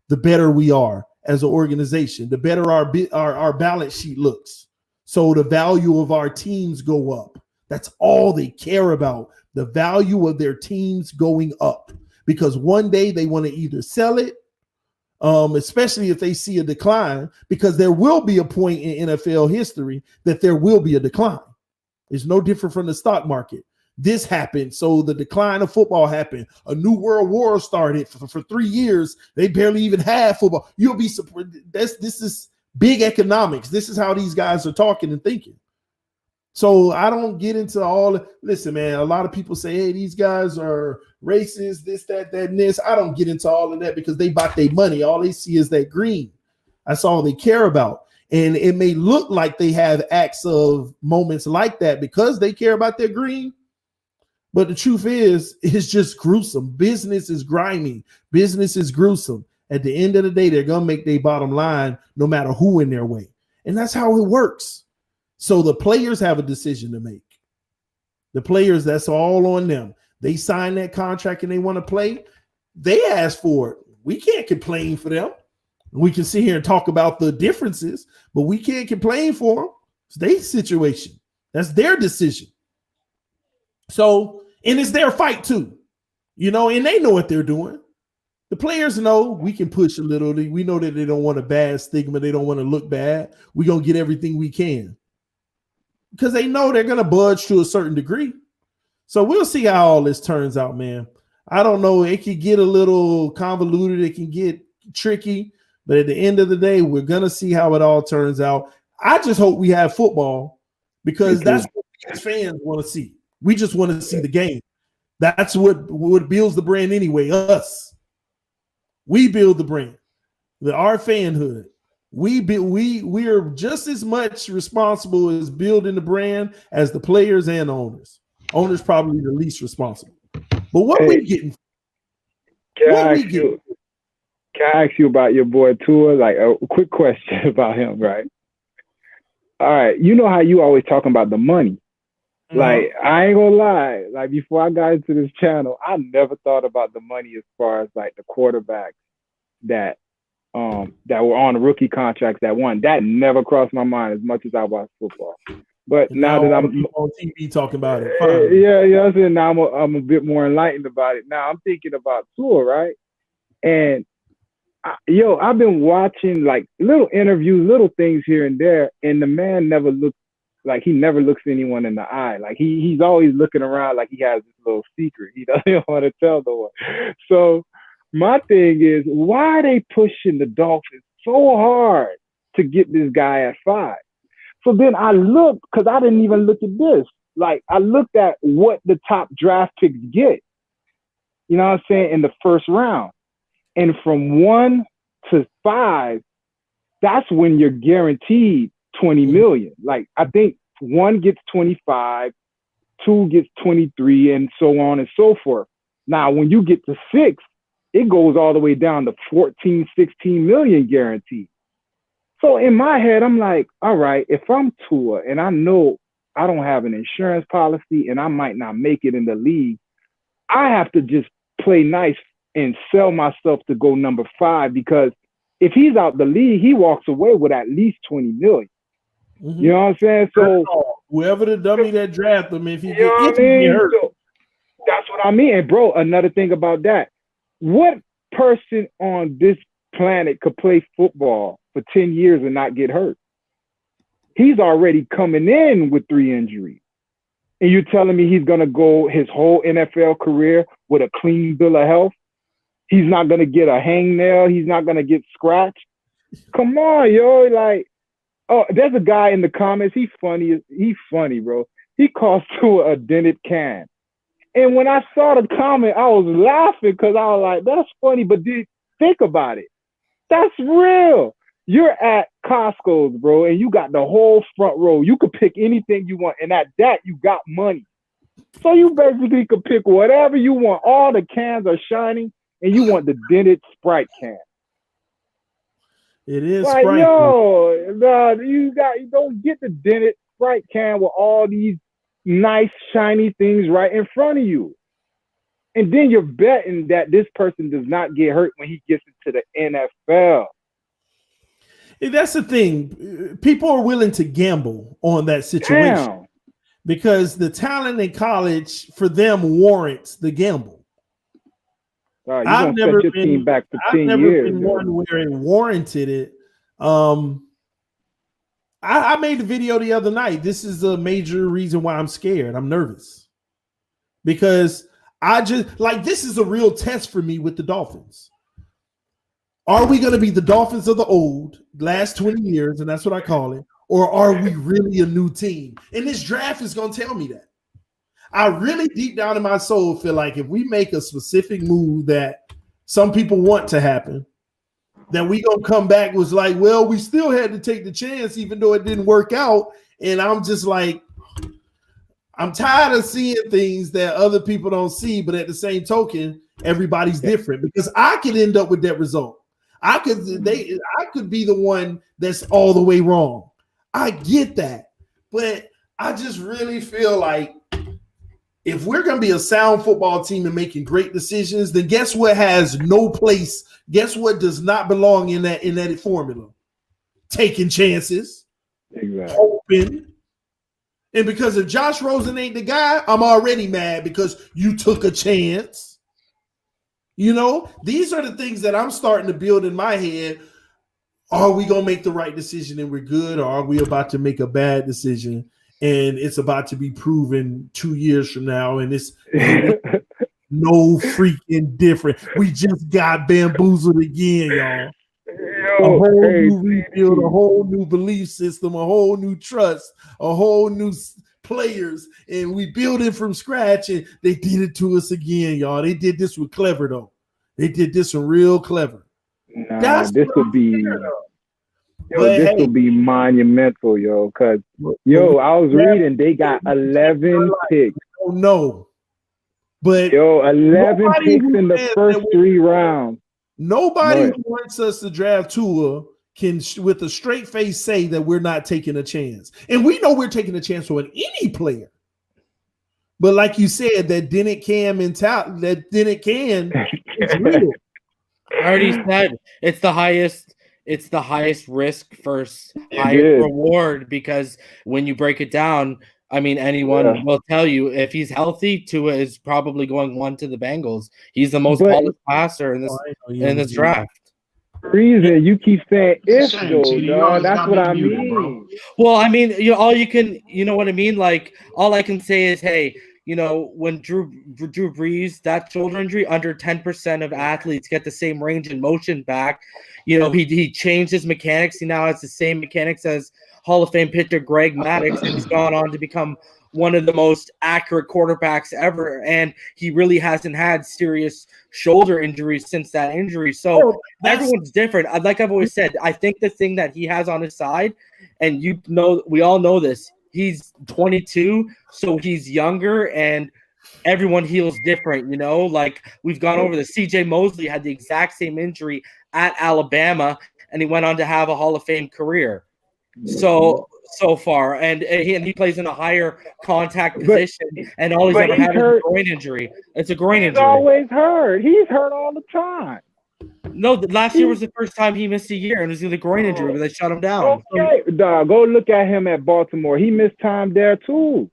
[SPEAKER 1] the better we are as an organization. The better our balance sheet looks. So the value of our teams go up. That's all they care about. The value of their teams going up. Because one day they want to either sell it, especially if they see a decline, because there will be a point in NFL history that there will be a decline. It's no different from the stock market. This happened, so the decline of football happened. A new world war started. For 3 years, they barely even had football. You'll be surprised. This is big economics. This is how these guys are talking and thinking. So I don't get into all. Listen, man, a lot of people say, hey, these guys are racist, this, that, and this. I don't get into all of that because they bought their money. All they see is that green. That's all they care about. And it may look like they have acts of moments like that because they care about their green. But the truth is, it's just gruesome. Business is grimy. Business is gruesome. At the end of the day, they're going to make their bottom line no matter who in their way. And that's how it works. So the players have a decision to make. The players, that's all on them. They sign that contract and they want to play. They ask for it. We can't complain for them. We can sit here and talk about the differences, but we can't complain for them. It's their situation. That's their decision. So, and it's their fight too, and they know what they're doing. The players know we can push a little. We know that they don't want a bad stigma. They don't want to look bad. We're going to get everything we can because they know they're going to budge to a certain degree. So we'll see how all this turns out, man. I don't know. It can get a little convoluted. It can get tricky. But at the end of the day, we're going to see how it all turns out. I just hope we have football because that's what fans want to see. We just want to see the game. That's what builds the brand anyway, us. We build the brand, our fanhood. We are just as much responsible as building the brand as the players and owners. Owners probably the least responsible. But what we getting?
[SPEAKER 8] Can I ask you about your boy Tua? Like a quick question about him, right? All right, you know how you always talking about the money. Like, I ain't gonna lie, like before I got into this channel, I never thought about the money as far as like the quarterbacks that were on the rookie contracts that won. That never crossed my mind as much as I watch football. But now that I'm
[SPEAKER 1] on TV talking about it,
[SPEAKER 8] I said now I'm a bit more enlightened about it. Now I'm thinking about Tua, right? And I've been watching like little interviews, little things here and there, and the man never looks like he never looks anyone in the eye. Like he's always looking around like he has this little secret he doesn't want to tell no one. So my thing is, why are they pushing the Dolphins so hard to get this guy at 5? So then I looked, because I didn't even look at this. Like I looked at what the top draft picks get. You know what I'm saying? In the first round. And from 1 to 5, that's when you're guaranteed 20 million. Like I think 1 gets 25, 2 gets 23, and so on and so forth. Now, when you get to 6, it goes all the way down to 14, 16 million guaranteed. So in my head, I'm like, all right, if I'm Tua and I know I don't have an insurance policy and I might not make it in the league, I have to just play nice and sell myself to go number 5, because if he's out the league, he walks away with at least 20 million. Mm-hmm. You know what I'm saying? So
[SPEAKER 1] whoever the dummy that drafted him, if he get hurt.
[SPEAKER 8] So that's what I mean. And bro, another thing about that, what person on this planet could play football for 10 years and not get hurt? He's already coming in with 3 injuries. And you're telling me he's going to go his whole NFL career with a clean bill of health? He's not going to get a hangnail. He's not going to get scratched. Come on, yo. Like, oh, there's a guy in the comments. He's funny. He's funny, bro. He calls to a dented can. And when I saw the comment, I was laughing because I was like, that's funny. But think about it. That's real. You're at Costco's, bro, and you got the whole front row. You could pick anything you want. And at that, you got money. So you basically could pick whatever you want. All the cans are shining, and you want the dented Sprite can.
[SPEAKER 1] It is
[SPEAKER 8] like,
[SPEAKER 1] Sprite.
[SPEAKER 8] You don't get the dented Sprite can with all these nice, shiny things right in front of you. And then you're betting that this person does not get hurt when he gets into the NFL.
[SPEAKER 1] That's the thing. People are willing to gamble on that situation because the talent in college for them warrants the gamble. I've never been one where it warranted it. I made a video the other night. This is a major reason why I'm scared. I'm nervous because this is a real test for me with the Dolphins. Are we going to be the Dolphins of the old, last 20 years, and that's what I call it, or are we really a new team? And this draft is going to tell me that. I really, deep down in my soul, feel like if we make a specific move that some people want to happen, then we going to come back was like, well, we still had to take the chance even though it didn't work out. And I'm just like, I'm tired of seeing things that other people don't see, but at the same token, everybody's different because I could end up with that result. I could be the one that's all the way wrong. I get that, but I just really feel like if we're going to be a sound football team and making great decisions, then guess what has no place? Guess what does not belong in that formula? Taking chances, hoping. And because if Josh Rosen ain't the guy, I'm already mad because you took a chance. You know, these are the things that I'm starting to build in my head. Are we going to make the right decision and we're good, or are we about to make a bad decision and it's about to be proven 2 years from now, and it's no freaking different. We just got bamboozled again, y'all. A whole new rebuild, a whole new belief system, a whole new trust, a whole new players, and we build it from scratch, and they did it to us again, y'all. They did this with clever, though. They did this one real clever.
[SPEAKER 8] Nah, this would be... this will be monumental, yo. Because, I was reading they got 11 picks.
[SPEAKER 1] Oh, no. But
[SPEAKER 8] 11 picks in the first 3 rounds.
[SPEAKER 1] Nobody who wants us to draft Tua can, with a straight face, say that we're not taking a chance. And we know we're taking a chance on any player. But like you said, that didn't can mentality, that didn't can is real.
[SPEAKER 3] I already said it's the highest risk versus highest reward, because when you break it down, I mean, anyone will tell you if he's healthy, Tua is probably going 1 to the Bengals. He's the most polished passer in this draft.
[SPEAKER 8] Reason you keep saying if though, that's what I mean.
[SPEAKER 3] Well, I mean, you know what I mean? Like, all I can say is, hey, when Drew Brees, that shoulder injury, under 10% of athletes get the same range and motion back. He changed his mechanics. He now has the same mechanics as Hall of Fame pitcher Greg Maddux, and he's gone on to become one of the most accurate quarterbacks ever. And he really hasn't had serious shoulder injuries since that injury. So everyone's different. Like I've always said, I think the thing that he has on his side, and we all know this, he's 22, so he's younger, and everyone heals different, like we've gone over this. CJ Mosley had the exact same injury at Alabama, and he went on to have a Hall of Fame career so far, and he plays in a higher contact position, and all he's ever had is a groin injury. It's a groin injury.
[SPEAKER 8] He's always hurt. He's hurt all the time.
[SPEAKER 3] No, last year was the first time he missed a year, and it was the groin injury where they shut him down.
[SPEAKER 8] Okay, dog, go look at him at Baltimore. He missed time there too.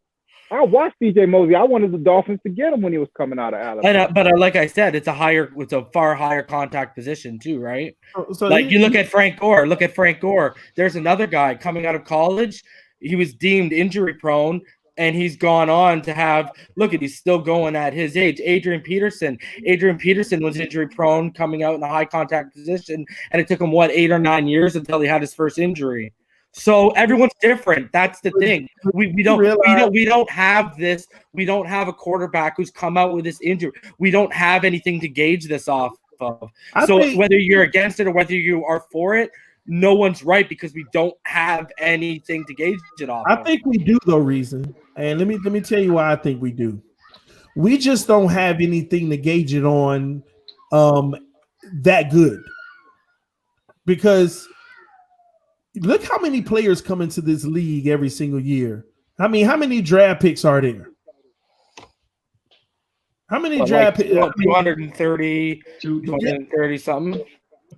[SPEAKER 8] I watched CJ Mosley. I wanted the Dolphins to get him when he was coming out of Alabama.
[SPEAKER 3] But like I said, it's a far higher contact position too, right? So you look at Frank Gore. Look at Frank Gore. There's another guy coming out of college. He was deemed injury prone, and he's gone on to have. He's still going at his age. Adrian Peterson was injury prone, coming out in a high contact position, and it took him 8 or 9 years until he had his first injury. So everyone's different. That's the thing. We don't have this. We don't have a quarterback who's come out with this injury. We don't have anything to gauge this off of. Whether you're against it or whether you are for it, no one's right, because we don't have anything to gauge it off.
[SPEAKER 1] I think we do, though, Reason. And let me tell you why I think we do. We just don't have anything to gauge it on that good. Because look how many players come into this league every single year. I mean, how many draft picks are there? How many draft picks?
[SPEAKER 3] 230 something.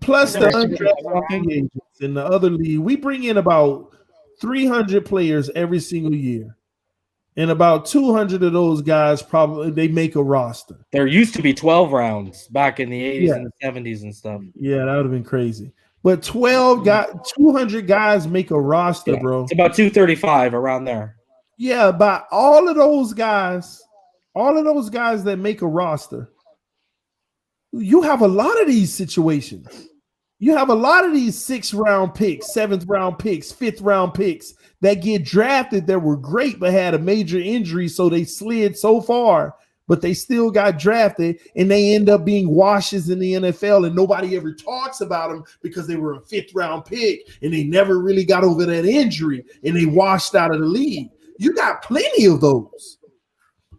[SPEAKER 1] Plus the undrafted agents in the other league. We bring in about 300 players every single year. And about 200 of those guys probably they make a roster.
[SPEAKER 3] There used to be 12 rounds back in the 80s and the 70s and stuff.
[SPEAKER 1] Yeah, that would have been crazy. But 200 guys make a roster, bro.
[SPEAKER 3] It's about 235 around there.
[SPEAKER 1] Yeah, but all of those guys that make a roster, you have a lot of these situations. You have a lot of these 6th round picks, 7th round picks, 5th round picks that get drafted that were great but had a major injury, so they slid so far, but they still got drafted, and they end up being washes in the NFL, and nobody ever talks about them because they were a 5th round pick, and they never really got over that injury, and they washed out of the league. You got plenty of those,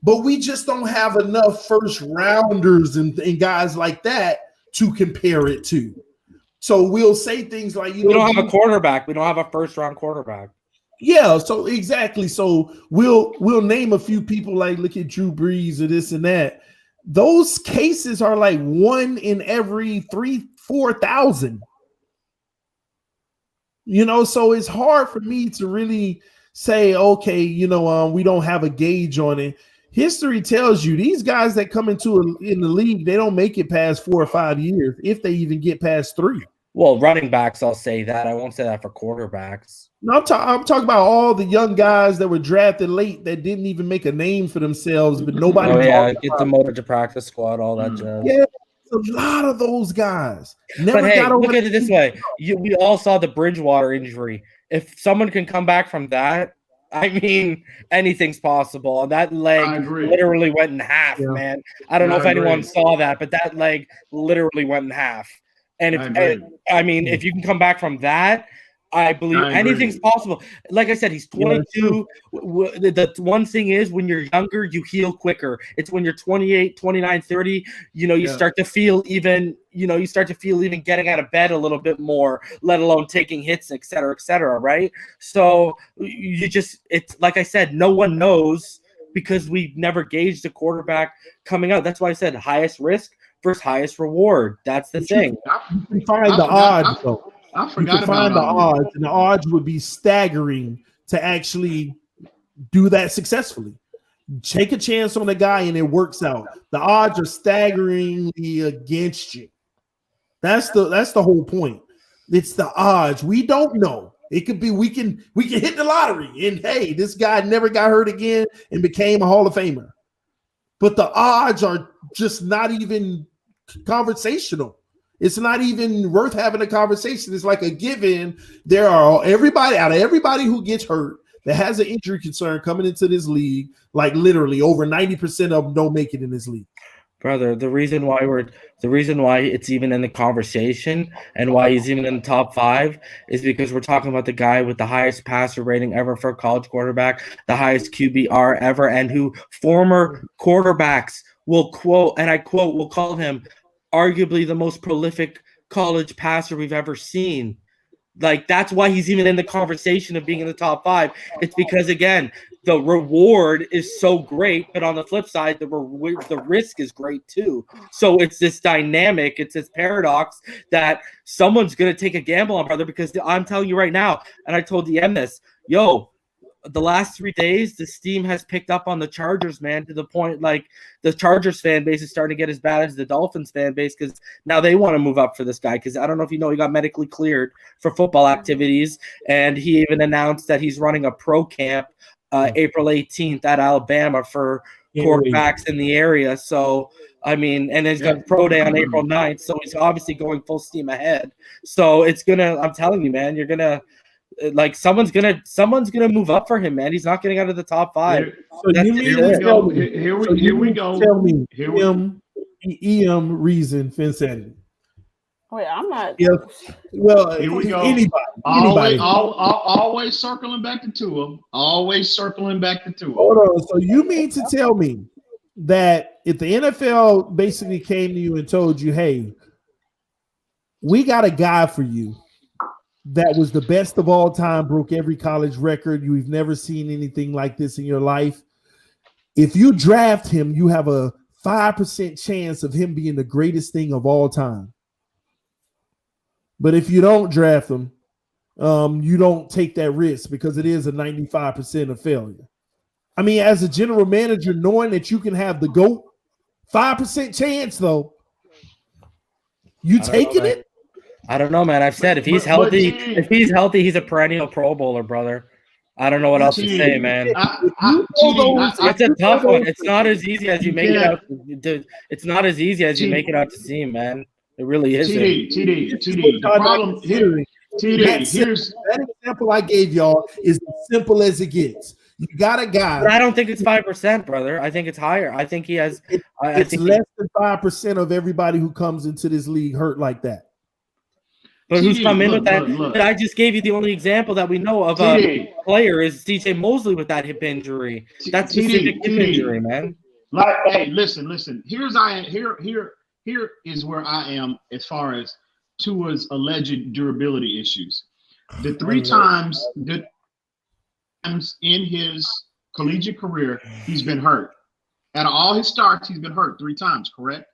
[SPEAKER 1] but we just don't have enough first rounders and guys like that to compare it to. So we'll say things like,
[SPEAKER 3] we don't have a quarterback. We don't have a first round quarterback.
[SPEAKER 1] Yeah, so exactly. So we'll name a few people, like look at Drew Brees or this and that. Those cases are like 1 in every 4,000. So it's hard for me to really say, okay, we don't have a gauge on it. History tells you these guys that come in the league, they don't make it past 4 or 5 years, if they even get past 3.
[SPEAKER 3] Well, running backs, I'll say that. I won't say that for quarterbacks.
[SPEAKER 1] No, I'm talking about all the young guys that were drafted late that didn't even make a name for themselves, but nobody.
[SPEAKER 3] Oh yeah, get demoted to practice squad, all that jazz.
[SPEAKER 1] Yeah, a lot of those guys never
[SPEAKER 3] but hey,
[SPEAKER 1] got over.
[SPEAKER 3] Look at it this way: we all saw the Bridgewater injury. If someone can come back from that, I mean, anything's possible. That leg literally went in half, man. I don't know if anyone saw that, but that leg literally went in half. And if you can come back from that, I believe anything's possible. Like I said, he's 22. The one thing is, when you're younger, you heal quicker. It's when you're 28, 29, 30, you start to feel even, getting out of bed a little bit more, let alone taking hits, et cetera, right? So it's like I said, no one knows because we've never gauged the quarterback coming out. That's why I said highest risk versus highest reward. That's the thing.
[SPEAKER 1] You can find the odds, though. I forgot about the odds, and the odds would be staggering to actually do that successfully. Take a chance on the guy, and it works out. The odds are staggeringly against you. That's the whole point. It's the odds. We don't know. It could be we can hit the lottery, and hey, this guy never got hurt again and became a Hall of Famer. But the odds are just not even conversational. It's not even worth having a conversation. It's like a given. There are everybody who gets hurt that has an injury concern coming into this league, like literally over 90% of them don't make it in this league.
[SPEAKER 3] Brother, the reason why it's even in the conversation and why he's even in the top 5 is because we're talking about the guy with the highest passer rating ever for a college quarterback, the highest QBR ever, and who former quarterbacks will quote, and I quote, will call him arguably the most prolific college passer we've ever seen. Like, that's why he's even in the conversation of being in the top 5. It's because, again, the reward is so great, but on the flip side, the risk is great too. So it's this dynamic, it's this paradox that someone's going to take a gamble on, brother, because I'm telling you right now, and I told DM this, the last 3 days, the steam has picked up on the Chargers, man, to the point like the Chargers fan base is starting to get as bad as the Dolphins fan base because now they want to move up for this guy. Because I don't know if you know, he got medically cleared for football activities, and he even announced that he's running a pro camp April 18th at Alabama for quarterbacks in the area. So, I mean, and he's got pro day on April 9th, so he's obviously going full steam ahead. So I'm telling you, man, you're gonna. Like someone's gonna move up for him, man. He's not getting out of the top 5.
[SPEAKER 5] Here we go.
[SPEAKER 1] Tell me, EM reason Phinsanity.
[SPEAKER 2] Wait, I'm not.
[SPEAKER 1] Yeah. Well,
[SPEAKER 5] here we go.
[SPEAKER 1] Anybody.
[SPEAKER 5] Always circling back to Tua. Always circling back to Tua.
[SPEAKER 1] Hold on. So you mean to tell me that if the NFL basically came to you and told you, "Hey, we got a guy for you that was the best of all time, broke every college record. You've never seen anything like this in your life. If you draft him, you have a 5% chance of him being the greatest thing of all time. But if you don't draft him, you don't take that risk because it is a 95% of failure." I mean, as a general manager, knowing that you can have the GOAT, 5% chance though, you taking it?
[SPEAKER 3] I don't know, man. I've said if he's healthy, he's a perennial Pro Bowler, brother. I don't know what else to say, man. It's a tough one. It's not as easy as you make it out. It's not as easy as you make it out to seem, man. It really isn't.
[SPEAKER 5] TD. The problem here.
[SPEAKER 1] That example I gave y'all is as simple as it gets. You got a guy.
[SPEAKER 3] But I don't think it's 5%, brother. I think it's higher. I think he has.
[SPEAKER 1] It's less than 5% of everybody who comes into this league hurt like that.
[SPEAKER 3] But who's come in with that? But I just gave you the only example that we know of a player is DJ Mosley with that hip injury. That's specific hip injury, man.
[SPEAKER 5] Like, hey, listen. Here is where I am as far as Tua's alleged durability issues. The 3 times in his collegiate career, he's been hurt. Out of all his starts, he's been hurt 3 times, correct?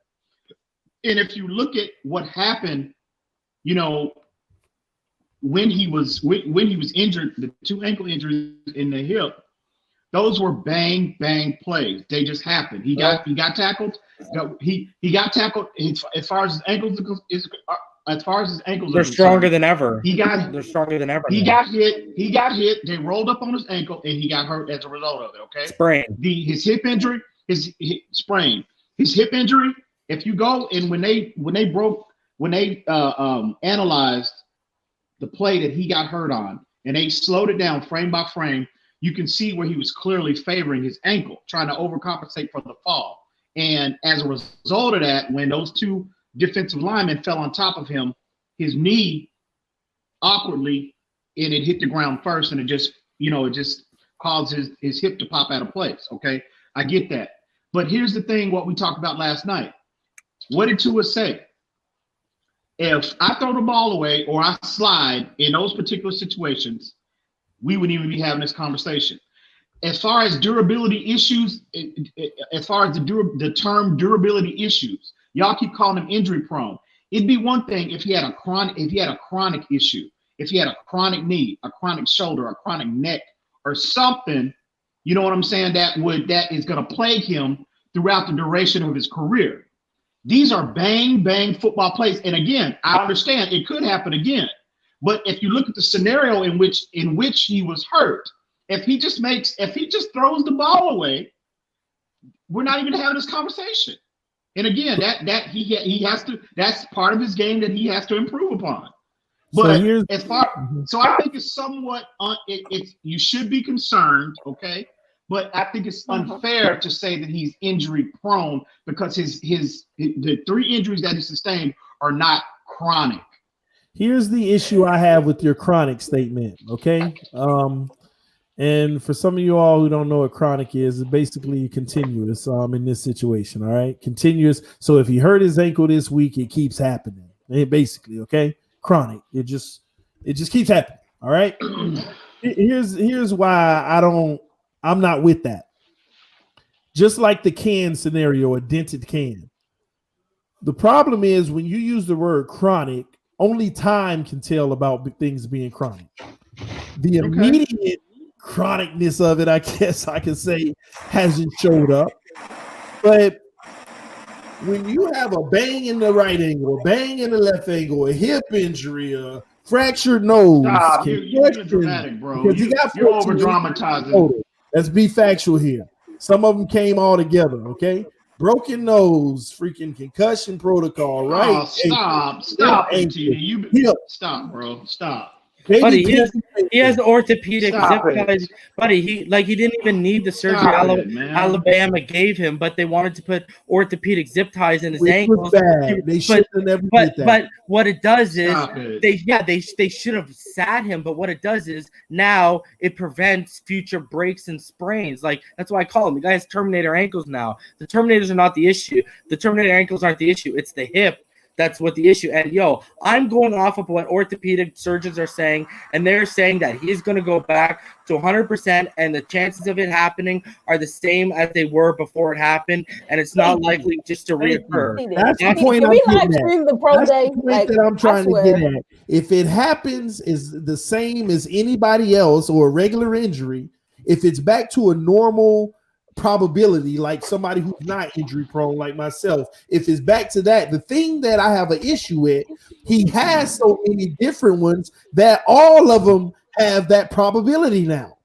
[SPEAKER 5] And if you look at what happened, when he was injured, the 2 ankle injuries in the hip, those were bang plays. They just happened. He got tackled. He got tackled. As far as his ankles as far as his ankles,
[SPEAKER 3] they're stronger than ever.
[SPEAKER 5] They're
[SPEAKER 3] stronger than ever.
[SPEAKER 5] He got hit. They rolled up on his ankle, and he got hurt as a result of it. Okay,
[SPEAKER 3] sprain.
[SPEAKER 5] His hip injury, his sprain, his hip injury. If you go and when they analyzed the play that he got hurt on, and they slowed it down frame by frame, you can see where he was clearly favoring his ankle, trying to overcompensate for the fall. And as a result of that, when those two defensive linemen fell on top of him, his knee awkwardly, and it hit the ground first, and it just caused his hip to pop out of place. Okay, I get that. But here's the thing, what we talked about last night. What did Tua say? If I throw the ball away or I slide in those particular situations, we wouldn't even be having this conversation. As far as durability issues, as far as the term durability issues, y'all keep calling him injury prone. It'd be one thing if he had a chronic issue, if he had a chronic knee, a chronic shoulder, a chronic neck, or something, you know what I'm saying, that is going to plague him throughout the duration of his career. These are bang football plays, and again, I understand it could happen again. But if you look at the scenario in which he was hurt, if he just throws the ball away, we're not even having this conversation. And again, that he has to. That's part of his game that he has to improve upon. But so I think it's somewhat. You should be concerned, okay? But I think it's unfair to say that he's injury prone because the 3 injuries that he sustained are not chronic.
[SPEAKER 1] Here's the issue I have with your chronic statement, okay? And for some of you all who don't know what chronic is, it's basically continuous in this situation, all right? Continuous. So if he hurt his ankle this week, it keeps happening. Basically, okay? Chronic. It just keeps happening, all right? Here's why I'm not with that. Just like the can scenario, a dented can. The problem is when you use the word chronic, only time can tell about things being chronic. The immediate chronicness of it, I guess I can say, hasn't showed up. But when you have a bang in the right angle, a bang in the left angle, a hip injury, a fractured nose.
[SPEAKER 5] Stop. You're dramatic, bro. You're over dramatizing.
[SPEAKER 1] Let's be factual here. Some of them came all together, okay? Broken nose, freaking concussion protocol, right?
[SPEAKER 5] Oh, stop, AT. Stop, bro. Stop.
[SPEAKER 3] Buddy, he has orthopedic zip ties. Buddy, he didn't even need the surgery Alabama gave him, but they wanted to put orthopedic zip ties in his ankles.
[SPEAKER 1] They should have never did that.
[SPEAKER 3] But what it does is they should have sat him, but what it does is now it prevents future breaks and sprains. Like that's why I call him. The guy has Terminator ankles now. The Terminators are not the issue. The Terminator ankles aren't the issue. It's the hip. That's what the issue. And I'm going off of what orthopedic surgeons are saying, and they're saying that he's going to go back to 100%, and the chances of it happening are the same as they were before it happened, and it's not likely just to reoccur.
[SPEAKER 1] That's the point I'm trying to get at. If it happens is the same as anybody else or a regular injury, if it's back to a normal probability, like somebody who's not injury prone like myself, if it's back to that, the thing that I have an issue with, he has so many different ones that all of them have that probability now.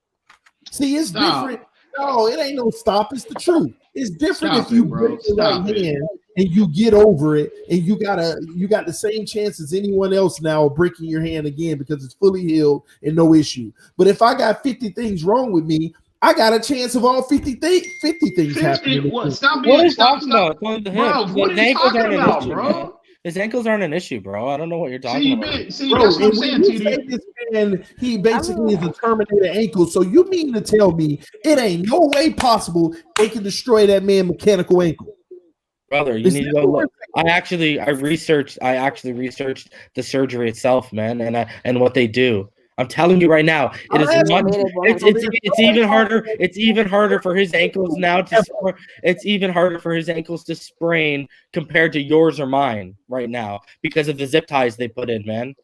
[SPEAKER 1] See, it's different. No, it ain't no stop. It's the truth. It's different if you break the right hand and you get over it, and you got the same chance as anyone else now of breaking your hand again because it's fully healed and no issue. But if I got 50 things wrong with me, I got a chance of all 50 things happening.
[SPEAKER 5] Stop being
[SPEAKER 3] His ankles aren't an issue, bro. His ankles aren't an issue, bro. I don't know what you're talking about.
[SPEAKER 5] See, that's what I'm saying,
[SPEAKER 1] TD. He basically is a Terminator ankle. So you mean to tell me it ain't no way possible they can destroy that man's mechanical ankle?
[SPEAKER 3] Brother, you need to go look. I researched the surgery itself, man, and what they do. I'm telling you right now, it is not. It's even harder. It's even harder for his ankles now it's even harder for his ankles to sprain compared to yours or mine right now because of the zip ties they put in, man.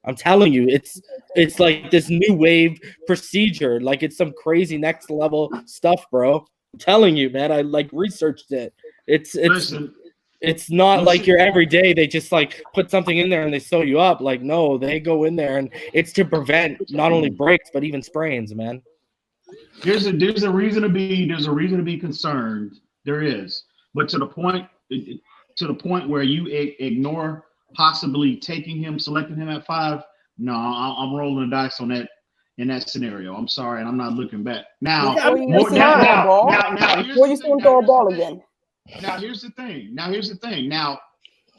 [SPEAKER 3] I'm telling you, it's like this new wave procedure, like it's some crazy next level stuff, bro. I'm telling you, man. I researched it.
[SPEAKER 5] Listen,
[SPEAKER 3] It's not like you're every day they just like put something in there and they sew you up. Like, no, they go in there and it's to prevent not only breaks but even sprains, man.
[SPEAKER 5] There's a reason to be concerned. There is, but to the point where you ignore possibly selecting him at 5. No, I'm rolling the dice on that in that scenario. I'm sorry, and I'm not looking back. Now,
[SPEAKER 2] before you see him throw a ball again.
[SPEAKER 5] Now here's the thing. Now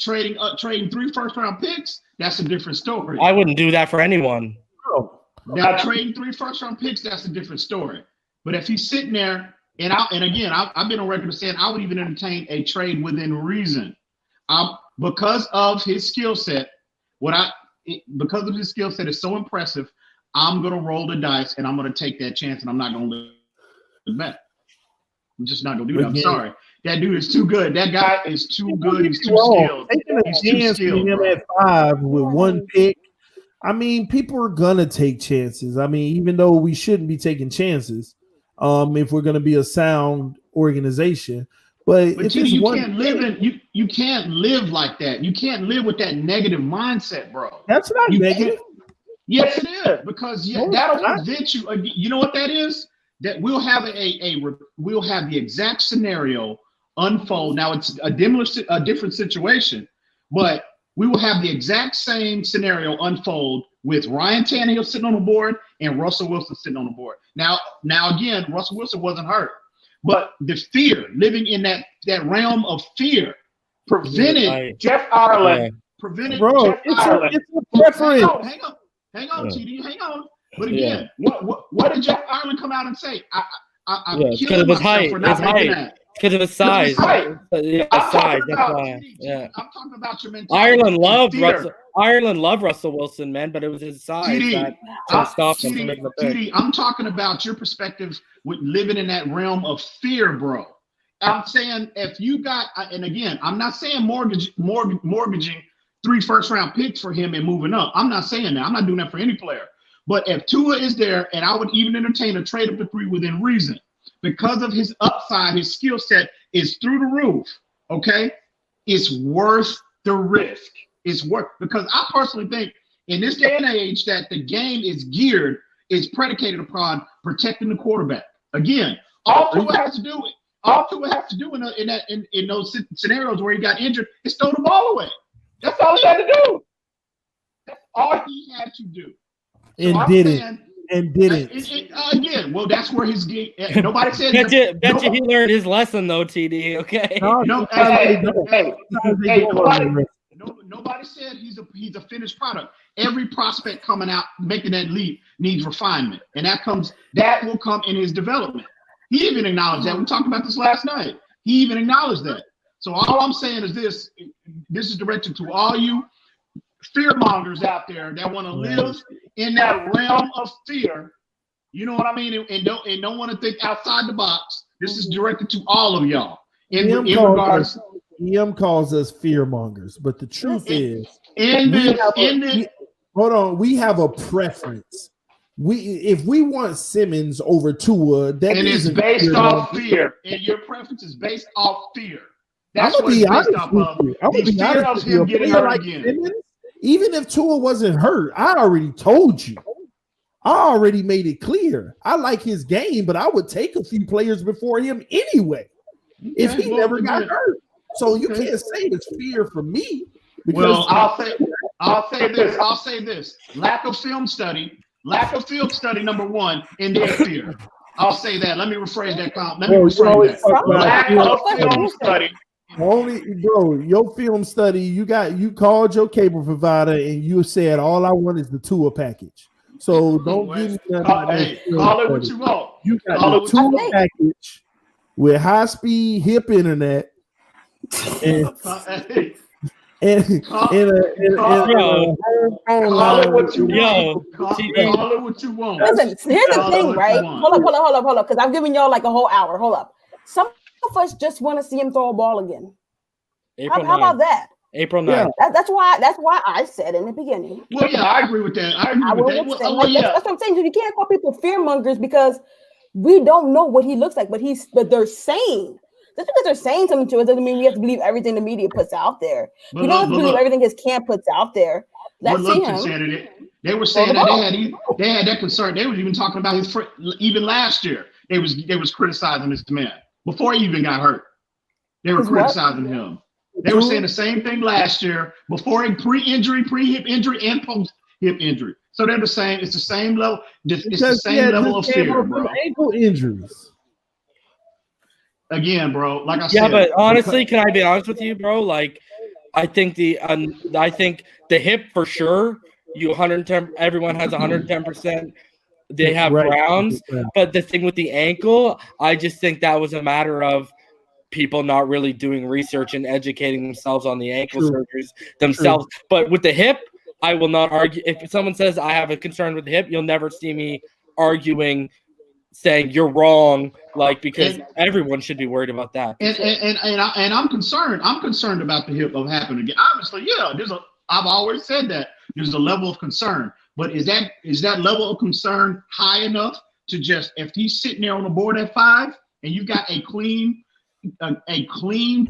[SPEAKER 5] trading 3 first-round picks, that's a different story.
[SPEAKER 3] I wouldn't do that for anyone.
[SPEAKER 5] Now trading 3 first-round picks, that's a different story. But if he's sitting there, I've been on record of saying I would even entertain a trade within reason, because of his skill set. Because of his skill set is so impressive, I'm gonna roll the dice and I'm gonna take that chance, and I'm not gonna look back. I'm just not gonna do that. I'm sorry. That dude is too good. That guy is too good. He's too skilled.
[SPEAKER 1] He's too skilled. Him at 5 with 1 pick. I mean, people are gonna take chances. I mean, even though we shouldn't be taking chances, if we're gonna be a sound organization. But
[SPEAKER 5] you can't live like that. You can't live with that negative mindset, bro.
[SPEAKER 1] That's not negative.
[SPEAKER 5] Yes, it is, because that'll prevent you. You know what that is? That we'll have we'll have the exact scenario unfold. Now it's a different situation, but we will have the exact same scenario unfold with Ryan Tannehill sitting on the board and Russell Wilson sitting on the board. Now again, Russell Wilson wasn't hurt, but the fear, living in that realm of fear, prevented Jeff Ireland. Prevented Jeff Ireland.
[SPEAKER 1] It's a preference.
[SPEAKER 5] Hang on, TD, hang on. But again, what did Jeff Ireland come out and say? I'm killing myself for not making that.
[SPEAKER 3] Because of his size.
[SPEAKER 5] Size.
[SPEAKER 3] That's why.
[SPEAKER 5] Yeah. I'm talking about your mentality.
[SPEAKER 3] Ireland loved Russell Wilson, man, but it was his size that stopped him from making the pick.
[SPEAKER 5] I'm talking about your perspective with living in that realm of fear, bro. I'm saying if you got, and again, I'm not saying mortgaging 3 first-round picks for him and moving up. I'm not saying that. I'm not doing that for any player. But if Tua is there, and I would even entertain a trade up to 3 within reason, because of his upside, his skill set is through the roof, okay? It's worth the risk. Because I personally think in this day and age that the game is predicated upon protecting the quarterback. Again, all Tua has to do in those scenarios where he got injured is throw the ball away. That's all he had to do. That's all he had to do.
[SPEAKER 1] And didn't.
[SPEAKER 5] Again, well, that's where his game. Nobody said.
[SPEAKER 3] Bet you he learned his lesson though, TD. Okay.
[SPEAKER 5] Nobody said he's a finished product. Every prospect coming out making that leap needs refinement, and that will come in his development. He even acknowledged that. We talked about this last night. He even acknowledged that. So all I'm saying is this is directed to all you fear mongers out there that want to live in that realm of fear. You know what I mean? And don't want to think outside the box. This is directed to all of y'all.
[SPEAKER 1] EM calls us fear mongers, but the truth is, hold on, we have a preference. If we want Simmons over Tua, that
[SPEAKER 5] is based off fear, and your preference is based off fear. That's what it's based off of. The fear of him getting hurt again.
[SPEAKER 1] Simmons, even if Tua wasn't hurt, I already told you. I already made it clear. I like his game, but I would take a few players before him anyway if he never got hurt. So you can't say it's fear for me.
[SPEAKER 5] Well, I'll say this. Lack of film study, number one, in their fear. I'll say that. Let me rephrase that. Lack of film study.
[SPEAKER 1] Your film study, you called your cable provider and you said all I want is the Tua package. So don't give me that.
[SPEAKER 5] Call it what you want.
[SPEAKER 1] You got the Tua package with high speed hip internet and
[SPEAKER 5] call it what you want.
[SPEAKER 2] Listen, here's the thing, right? Hold up, because I'm giving y'all like a whole hour. Hold up. Some of us just want to see him throw a ball again. How about that?
[SPEAKER 3] April 9th.
[SPEAKER 2] Yeah. That's why I said in the beginning.
[SPEAKER 5] Well, yeah, I agree with that.
[SPEAKER 2] That's what I'm saying. You can't call people fear mongers because we don't know what he looks like, but they're saying. Just because they're saying something to us doesn't mean we have to believe everything the media puts out there. We don't have to believe everything his camp puts out there. Let's see him.
[SPEAKER 5] They were saying that they had that concern. They were even talking about his friend, even last year. They was criticizing this man before he even got hurt. They were criticizing him. They were saying the same thing last year before pre-injury, pre-hip injury, and post-hip injury. So they're the same. It's the same level. It's the same level of fear, bro.
[SPEAKER 1] Ankle injuries.
[SPEAKER 5] Again, bro. Like I said.
[SPEAKER 3] Yeah, but honestly, can I be honest with you, bro? Like, I think the hip for sure. You 110. Everyone has 110%. They have Browns, but the thing with the ankle, I just think that was a matter of people not really doing research and educating themselves on the ankle surgeries themselves. But with the hip, I will not argue. If someone says I have a concern with the hip, you'll never see me arguing, saying you're wrong, like, because everyone should be worried about that.
[SPEAKER 5] And I'm concerned. I'm concerned about the hip of happening again. Obviously, yeah. I've always said that there's a level of concern, but is that level of concern high enough to just, if he's sitting there on the board at 5 and you got a clean,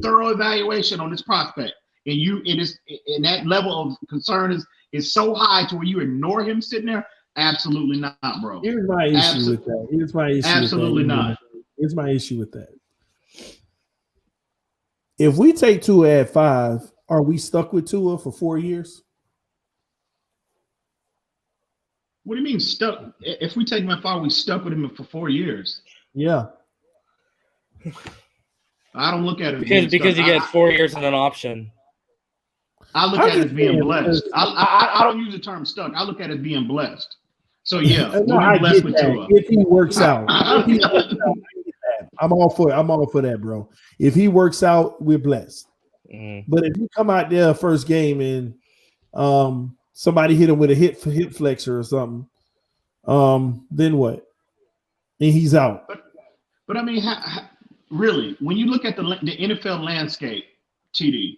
[SPEAKER 5] thorough evaluation on this prospect, and that level of concern is so high to where you ignore him sitting there? Absolutely not, bro.
[SPEAKER 1] Here's my issue with that. Here's my issue.
[SPEAKER 5] Absolutely not.
[SPEAKER 1] Here's my issue with that. If we take Tua at 5, are we stuck with Tua for 4 years?
[SPEAKER 5] What do you mean stuck? If we take him at 5, we stuck with him for 4 years.
[SPEAKER 1] Yeah.
[SPEAKER 5] I don't look at it
[SPEAKER 3] because he gets 4 years and an option.
[SPEAKER 5] I look at it as being blessed. I don't use the term stuck. I look at it as being blessed. So yeah, we're blessed with Tua.
[SPEAKER 1] If he works out, I'm all for that, bro. If he works out, we're blessed. But if you come out there first game and somebody hit him with a hip flexor or something, then what? And he's out.
[SPEAKER 5] But I mean, really, when you look at the NFL landscape, TD,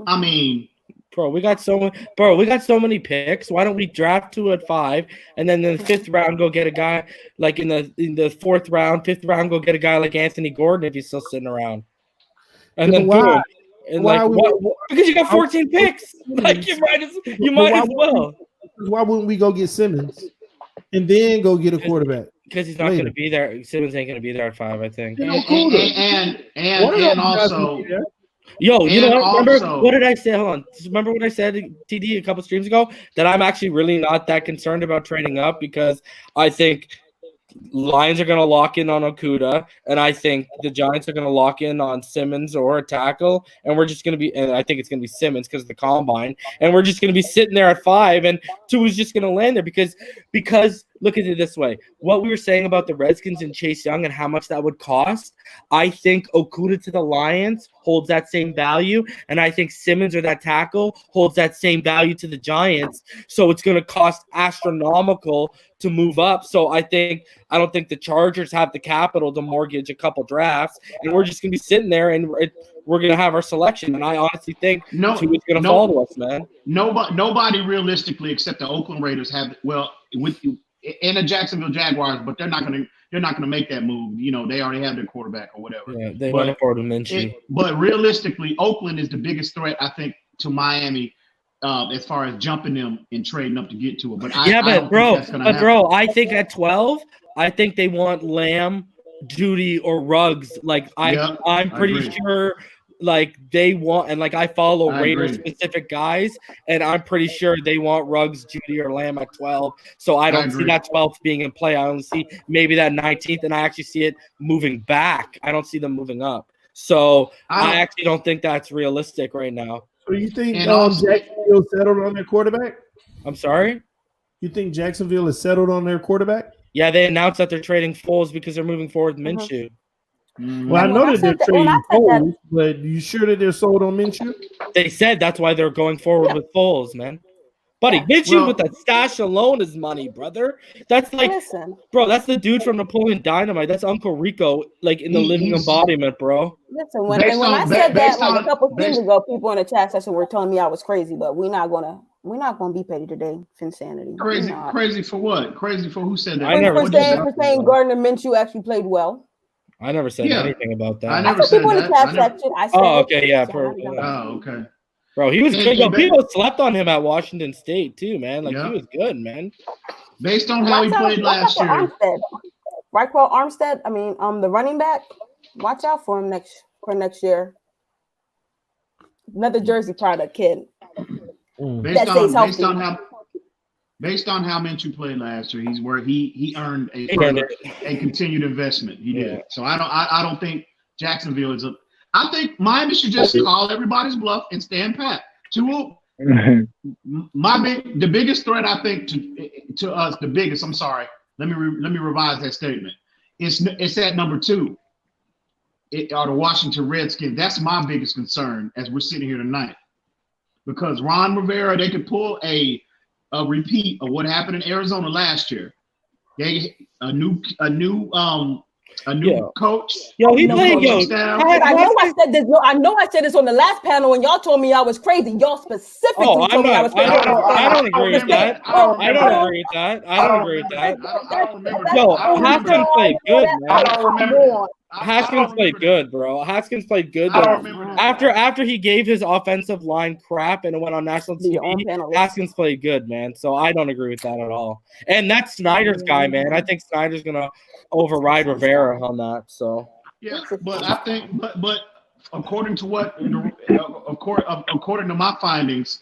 [SPEAKER 5] I mean,
[SPEAKER 3] bro, we got so many picks. Why don't we draft 2 at 5, and then in the 5th round go get a guy like in the 4th round, 5th round go get a guy like Anthony Gordon if he's still sitting around, and then boom. And because you got 14 picks, like you might as well.
[SPEAKER 1] Why wouldn't we go get Simmons and then go get a quarterback?
[SPEAKER 3] Because he's not going to be there. Simmons ain't going to be there at 5, I think.
[SPEAKER 5] And also.
[SPEAKER 3] Yo, you know what? Remember what did I say? Hold on. Remember what I said to TD a couple streams ago? That I'm actually really not that concerned about trading up because I think Lions are going to lock in on Okuda, and I think the Giants are going to lock in on Simmons or a tackle, and we're just going to be, and I think it's going to be Simmons because of the combine, and we're just going to be sitting there at 5, and 2 is just going to land there because look at it this way. What we were saying about the Redskins and Chase Young and how much that would cost, I think Okuda to the Lions holds that same value, and I think Simmons or that tackle holds that same value to the Giants, so it's going to cost astronomical to move up. So I don't think the Chargers have the capital to mortgage a couple drafts, and we're just going to be sitting there and we're going to have our selection. And I honestly think Tua's going to fall to us, man.
[SPEAKER 5] Nobody realistically except the Oakland Raiders have, well, with you and the Jacksonville Jaguars, but they're not going to make that move. You know, they already have their quarterback or whatever.
[SPEAKER 3] Yeah, they went afford to Minshew.
[SPEAKER 5] But realistically, Oakland is the biggest threat, I think, to Miami. As far as jumping them and trading up to get to it, but
[SPEAKER 3] I think at 12, I think they want Lamb, Judy, or Ruggs. Like I'm pretty sure, like they want, and like I follow Raiders specific guys, and I'm pretty sure they want Ruggs, Judy, or Lamb at 12. So I don't see that 12th being in play. I only see maybe that 19th, and I actually see it moving back. I don't see them moving up. So I actually don't think that's realistic right now.
[SPEAKER 1] So you think Jacksonville settled on their quarterback?
[SPEAKER 3] I'm sorry?
[SPEAKER 1] You think Jacksonville is settled on their quarterback?
[SPEAKER 3] Yeah, they announced that they're trading Foles because they're moving forward with Minshew.
[SPEAKER 1] Well, I know that they're trading Foles, but you sure that they're sold on Minshew?
[SPEAKER 3] They said that's why they're going forward with Foles, man. Buddy, Minshew with that stash alone is money, brother. That's like, bro, that's the dude from Napoleon Dynamite. That's Uncle Rico, like in the living embodiment, bro.
[SPEAKER 2] Listen, when I said that like a couple things ago, people in the chat session were telling me I was crazy, but we're not gonna be petty today. Phinsanity.
[SPEAKER 5] Crazy for what? Crazy for who said that?
[SPEAKER 2] For saying Gardner Minshew actually played well.
[SPEAKER 3] I never said anything about that.
[SPEAKER 5] I never said that.
[SPEAKER 3] Okay, yeah.
[SPEAKER 5] Okay.
[SPEAKER 3] Bro, he was good. Yo, people slept on him at Washington State too, man. Like he was good, man.
[SPEAKER 5] Based on how he played last year.
[SPEAKER 2] Raquel Armstead, I mean, the running back. Watch out for him next year. Another Jersey product kid.
[SPEAKER 5] Based on how Minshew played last year, he's where he earned a continued investment. He did. So I don't think Jacksonville is I think Miami should just call everybody's bluff and stand pat. The biggest threat I think to us, the biggest. I'm sorry. Let me revise that statement. It's at number 2. Are the Washington Redskins. That's my biggest concern as we're sitting here tonight, because Ron Rivera, they could pull a repeat of what happened in Arizona last year. A new coach.
[SPEAKER 3] Yo, he played.
[SPEAKER 2] I know I said this on the last panel, and y'all told me I was crazy. Y'all specifically told me I was crazy.
[SPEAKER 3] I don't agree with that. I don't agree with that. Yo, Haskins played good, man.
[SPEAKER 5] I don't remember.
[SPEAKER 3] Haskins played good, bro. Haskins played good. After he gave his offensive line crap and it went on national TV, Haskins played good, man. So I don't agree with that at all. And that's Snyder's guy, man. I think Snyder's gonna override Rivera on that. So
[SPEAKER 5] yeah, but I think, but according to according to my findings,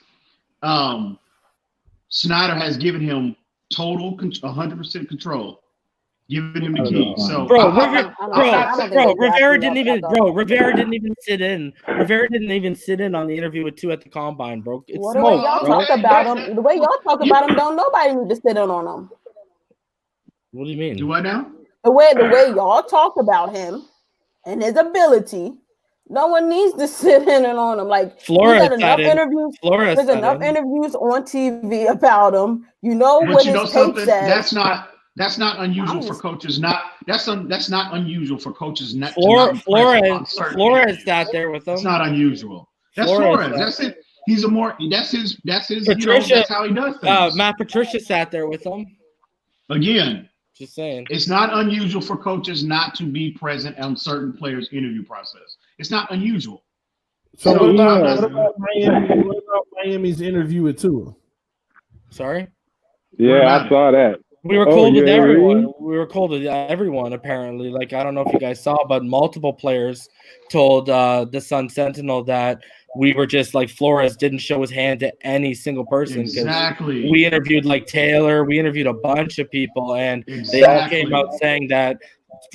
[SPEAKER 5] Snyder has given him total 100% control. Giving him the keys. So
[SPEAKER 3] Rivera didn't even sit in. Rivera didn't even sit in on the interview with 2 at the combine, bro.
[SPEAKER 2] The way y'all talk about him, don't nobody need to sit in on him.
[SPEAKER 3] What do you mean?
[SPEAKER 5] Do what now?
[SPEAKER 2] The way y'all talk about him and his ability, no one needs to sit in and on him. Like
[SPEAKER 3] Flores
[SPEAKER 2] enough interviews. There's enough interviews on TV about him. You know what his tape says.
[SPEAKER 5] That's not unusual for coaches. That's not unusual for coaches.
[SPEAKER 3] Flores sat there with them.
[SPEAKER 5] It's not unusual. That's Flores. That's it. He's a more. That's his. Patricia, that's how he does things.
[SPEAKER 3] Matt Patricia sat there with him.
[SPEAKER 5] Again,
[SPEAKER 3] just saying.
[SPEAKER 5] It's not unusual for coaches not to be present on certain players' interview process. It's not unusual.
[SPEAKER 1] So what about Miami's interview with Tua?
[SPEAKER 3] Sorry.
[SPEAKER 8] Yeah, I saw that.
[SPEAKER 3] We were cold with everyone. We were cold with everyone, apparently. Like, I don't know if you guys saw, but multiple players told the Sun Sentinel that we were just like Flores didn't show his hand to any single person.
[SPEAKER 5] Exactly.
[SPEAKER 3] We interviewed like Taylor. We interviewed a bunch of people, and they all came out saying that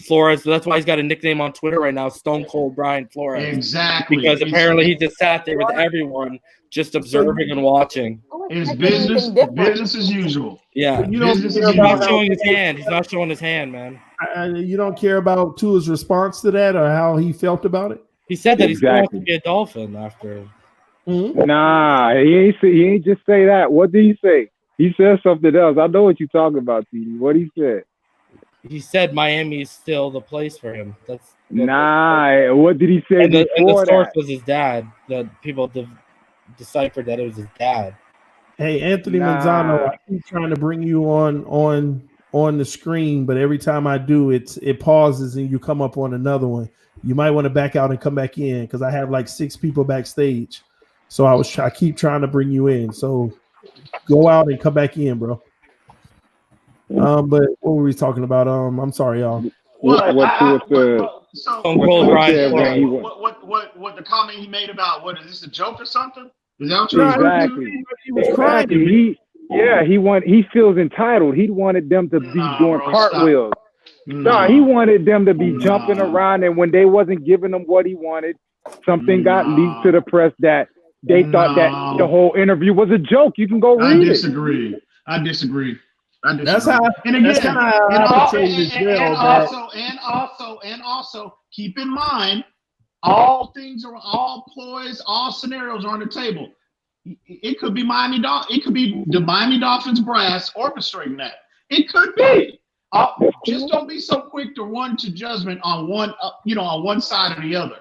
[SPEAKER 3] Flores. That's why he's got a nickname on Twitter right now, Stone Cold Brian Flores.
[SPEAKER 5] Exactly.
[SPEAKER 3] Because apparently he just sat there with everyone, just observing and watching.
[SPEAKER 5] It's business as usual.
[SPEAKER 3] Yeah, he's not showing his hand. He's not showing his hand, man.
[SPEAKER 1] You don't care about Tua's response to that or how he felt about it?
[SPEAKER 3] He said that he's going to be a Dolphin after.
[SPEAKER 8] Mm-hmm. Nah, he ain't just say that. What did he say? He said something else. I know what you're talking about, TD. What he said?
[SPEAKER 3] He said Miami is still the place for him.
[SPEAKER 8] What did he say?
[SPEAKER 3] And the source was his dad. That people deciphered that it was his dad.
[SPEAKER 1] Hey, Anthony Manzano, I keep trying to bring you on the screen, but every time I do, it pauses and you come up on another one. You might want to back out and come back in because I have like 6 people backstage. So I keep trying to bring you in. So go out and come back in, bro. But what were we talking about? I'm sorry, y'all.
[SPEAKER 5] What the comment he made about is this a joke or something? Is that what you're
[SPEAKER 8] exactly? He was crying. He feels entitled. He wanted them to be doing cartwheels. He wanted them to be jumping around, and when they wasn't giving him what he wanted, something got leaked to the press that they thought that the whole interview was a joke. You can go read it.
[SPEAKER 5] I disagree.
[SPEAKER 1] That's how. And
[SPEAKER 5] also, keep in mind, all ploys, all scenarios are on the table. It could be It could be the Miami Dolphins brass orchestrating that. It could be. Just don't be so quick to run to judgment on one side or the other.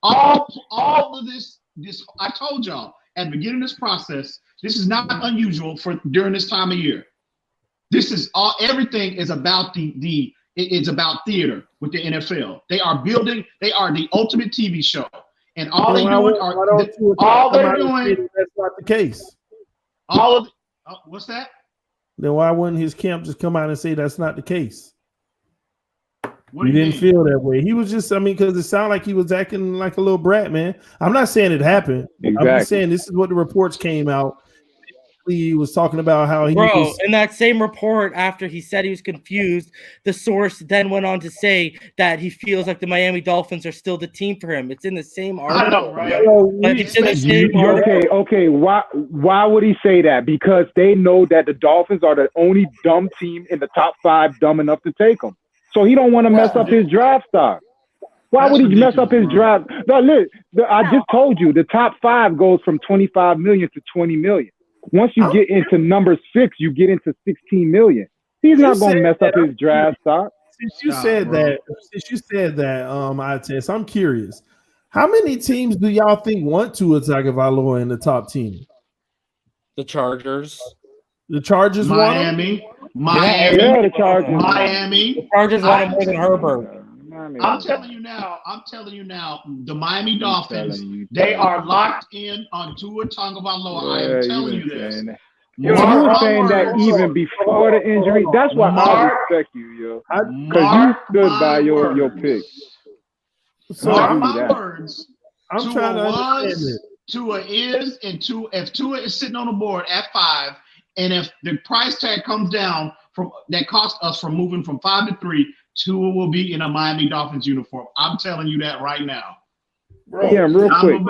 [SPEAKER 5] All of this. I told y'all at the beginning of this process. This is not unusual for during this time of year. This is everything is about the it's about theater with the NFL. They are building. They are the ultimate TV show, and all they're doing
[SPEAKER 1] that's not the case.
[SPEAKER 5] All of what's that?
[SPEAKER 1] Then why wouldn't his camp just come out and say that's not the case?
[SPEAKER 5] What
[SPEAKER 1] you didn't feel that way. He was just, because it sounded like he was acting like a little brat, man. I'm not saying it happened. Exactly. I'm just saying this is what the reports came out. He was talking about how he was
[SPEAKER 3] in that same report, after he said he was confused, the source then went on to say that he feels like the Miami Dolphins are still the team for him. It's in the same article.
[SPEAKER 5] I know, right?
[SPEAKER 3] It's in the same article.
[SPEAKER 8] Okay. Why would he say that? Because they know that the Dolphins are the only dumb team in the top 5 dumb enough to take them. So he don't want to mess up his draft stock. Why would he mess up his draft? No, look, I just told you the top 5 goes from 25 million to 20 million. Once you get into number 6, you get into 16 million. He's not going to mess up his draft stock.
[SPEAKER 1] Since you said that, Ites, I'm curious. How many teams do y'all think want Tua Tagovailoa in the top team?
[SPEAKER 3] The Chargers.
[SPEAKER 1] The Chargers
[SPEAKER 5] Miami.
[SPEAKER 8] Yeah, the Chargers.
[SPEAKER 5] Miami.
[SPEAKER 3] The Chargers want him more than Herbert.
[SPEAKER 5] I'm telling you now, the Miami Dolphins, they are locked in on Tua Tagovailoa. I am telling you this.
[SPEAKER 8] You were saying that even before the injury. That's why I respect you, yo. Because you stood by your pick.
[SPEAKER 5] So mark my words.
[SPEAKER 1] I'm trying to understand it.
[SPEAKER 5] Tua is, and if Tua is sitting on the board at 5, and if the price tag comes down that cost us from moving from 5 to 3, Tua will be in a Miami Dolphins uniform. I'm telling you that right now.
[SPEAKER 8] Bro, yeah, real quick.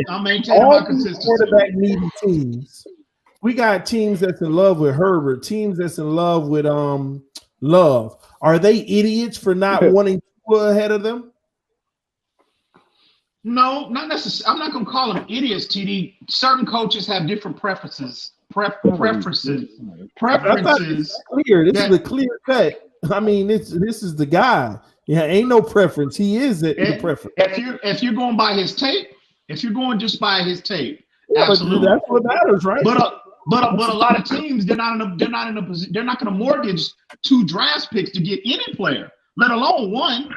[SPEAKER 5] I'm maintaining my consistency.
[SPEAKER 1] Quarterback needing teams. We got teams that's in love with Herbert, teams that's in love with Love. Are they idiots for not wanting Tua ahead of them?
[SPEAKER 5] No, not necessarily. I'm not going to call them idiots, TD. Certain coaches have different preferences. Preferences.
[SPEAKER 1] Clear. This is a clear cut. I mean, this is the guy. Yeah, ain't no preference. He is the preference.
[SPEAKER 5] If you're going by his tape, if you're going just by his tape,
[SPEAKER 1] yeah,
[SPEAKER 5] absolutely,
[SPEAKER 1] that's what matters, right?
[SPEAKER 5] But a lot of teams they're not in a position. They're not going to mortgage 2 draft picks to get any player, let alone one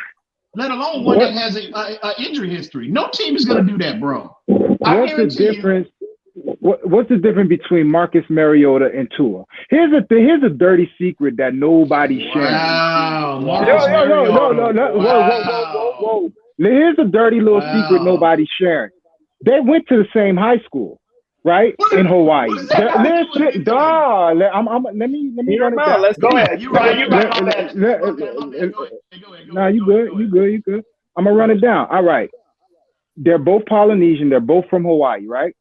[SPEAKER 5] that has a injury history. No team is going to do that, bro.
[SPEAKER 8] What's the difference? What's the difference between Marcus Mariota and Tua? Here's a dirty secret that nobody shares.
[SPEAKER 5] Wow.
[SPEAKER 8] Whoa. Here's a dirty little secret nobody's sharing. They went to the same high school, right? In Hawaii. Let me run it down.
[SPEAKER 5] Let's go ahead. You right.
[SPEAKER 8] No, you good. I'm gonna run it down. All right. They're both Polynesian. They're both from Hawaii, right?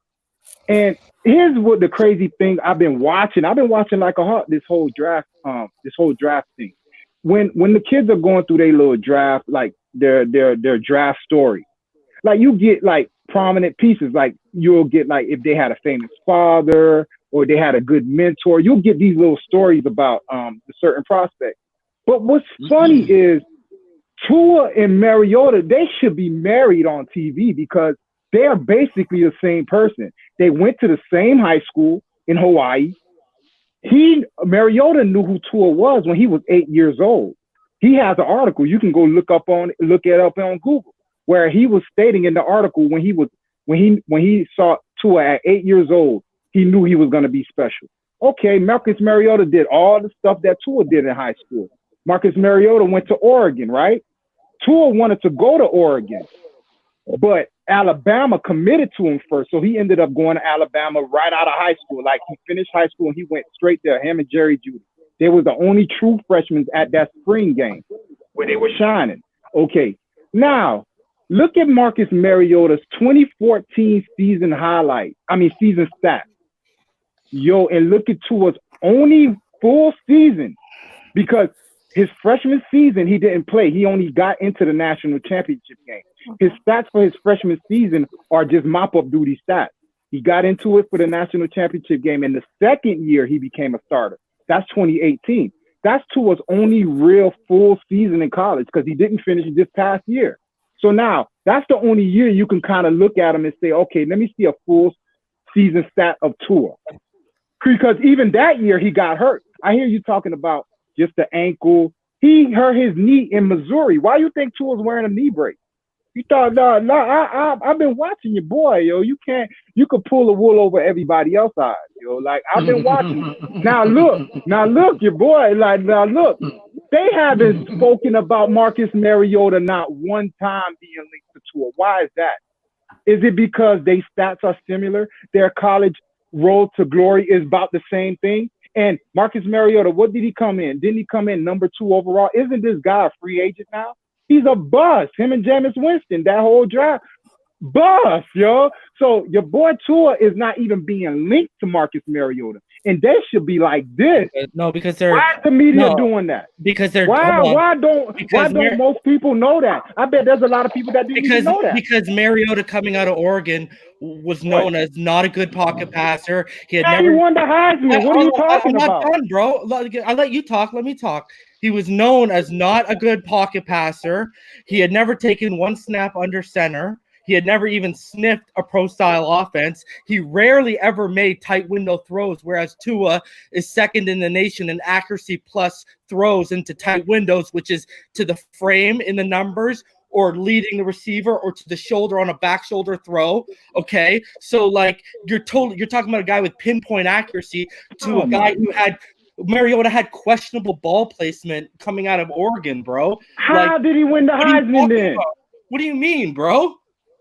[SPEAKER 8] And here's what the crazy thing I've been watching like a hawk this whole draft thing. When the kids are going through their little draft, like their draft story, like you get like prominent pieces, like you'll get like if they had a famous father or they had a good mentor, you'll get these little stories about the certain prospect. But what's funny is Tua and Mariota, they should be married on TV because they are basically the same person. They went to the same high school in Hawaii. Mariota knew who Tua was when he was 8 years old. He has an article. You can go look it up on Google, where he was stating in the article when he saw Tua at 8 years old, he knew he was going to be special. Okay, Marcus Mariota did all the stuff that Tua did in high school. Marcus Mariota went to Oregon, right? Tua wanted to go to Oregon, but Alabama committed to him first, so he ended up going to Alabama right out of high school. Like he finished high school and he went straight there. Him and Jerry Jeudy. They were the only true freshmen at that spring game where they were shining. Okay, now look at Marcus Mariota's 2014 season stats. Yo, and look at Tua's only full season, because his freshman season he didn't play. He only got into the national championship game. His stats for his freshman season are just mop-up duty stats. He got into it for the national championship game. In the second year, he became a starter. That's 2018. That's Tua's only real full season in college because he didn't finish this past year. So now, that's the only year you can kind of look at him and say, okay, let me see a full season stat of Tua. Because even that year, he got hurt. I hear you talking about just the ankle. He hurt his knee in Missouri. Why you think Tua's wearing a knee brace? You thought, I've been watching your boy, yo. You could pull the wool over everybody else's eyes, yo. Like, I've been watching. Now look, your boy, like, now look. They haven't spoken about Marcus Mariota not one time being linked to Tua. Why is that? Is it because their stats are similar? Their college road to glory is about the same thing? And Marcus Mariota, what did he come in? Didn't he come in number 2 overall? Isn't this guy a free agent now? He's a bust. Him and Jameis Winston, that whole draft, bust, yo. So your boy Tua is not even being linked to Marcus Mariota. And they should be like this.
[SPEAKER 3] No, because they're.
[SPEAKER 8] Why is the media doing that?
[SPEAKER 3] Because they're.
[SPEAKER 8] Why don't most people know that? I bet there's a lot of people that didn't even know that.
[SPEAKER 3] Because Mariota coming out of Oregon was known as not a good pocket passer. He had
[SPEAKER 8] never won the Heisman. What are you talking about?
[SPEAKER 3] I'm not done, bro. I let you talk. Let me talk. He was known as not a good pocket passer. He had never taken one snap under center. He had never even sniffed a pro-style offense. He rarely ever made tight window throws, whereas Tua is second in the nation in accuracy plus throws into tight windows, which is to the frame in the numbers or leading the receiver or to the shoulder on a back shoulder throw. Okay, so like you're talking about a guy with pinpoint accuracy to a guy who had. Mariota had questionable ball placement coming out of Oregon, bro.
[SPEAKER 8] How did he win the Heisman then?
[SPEAKER 3] What do you mean, bro?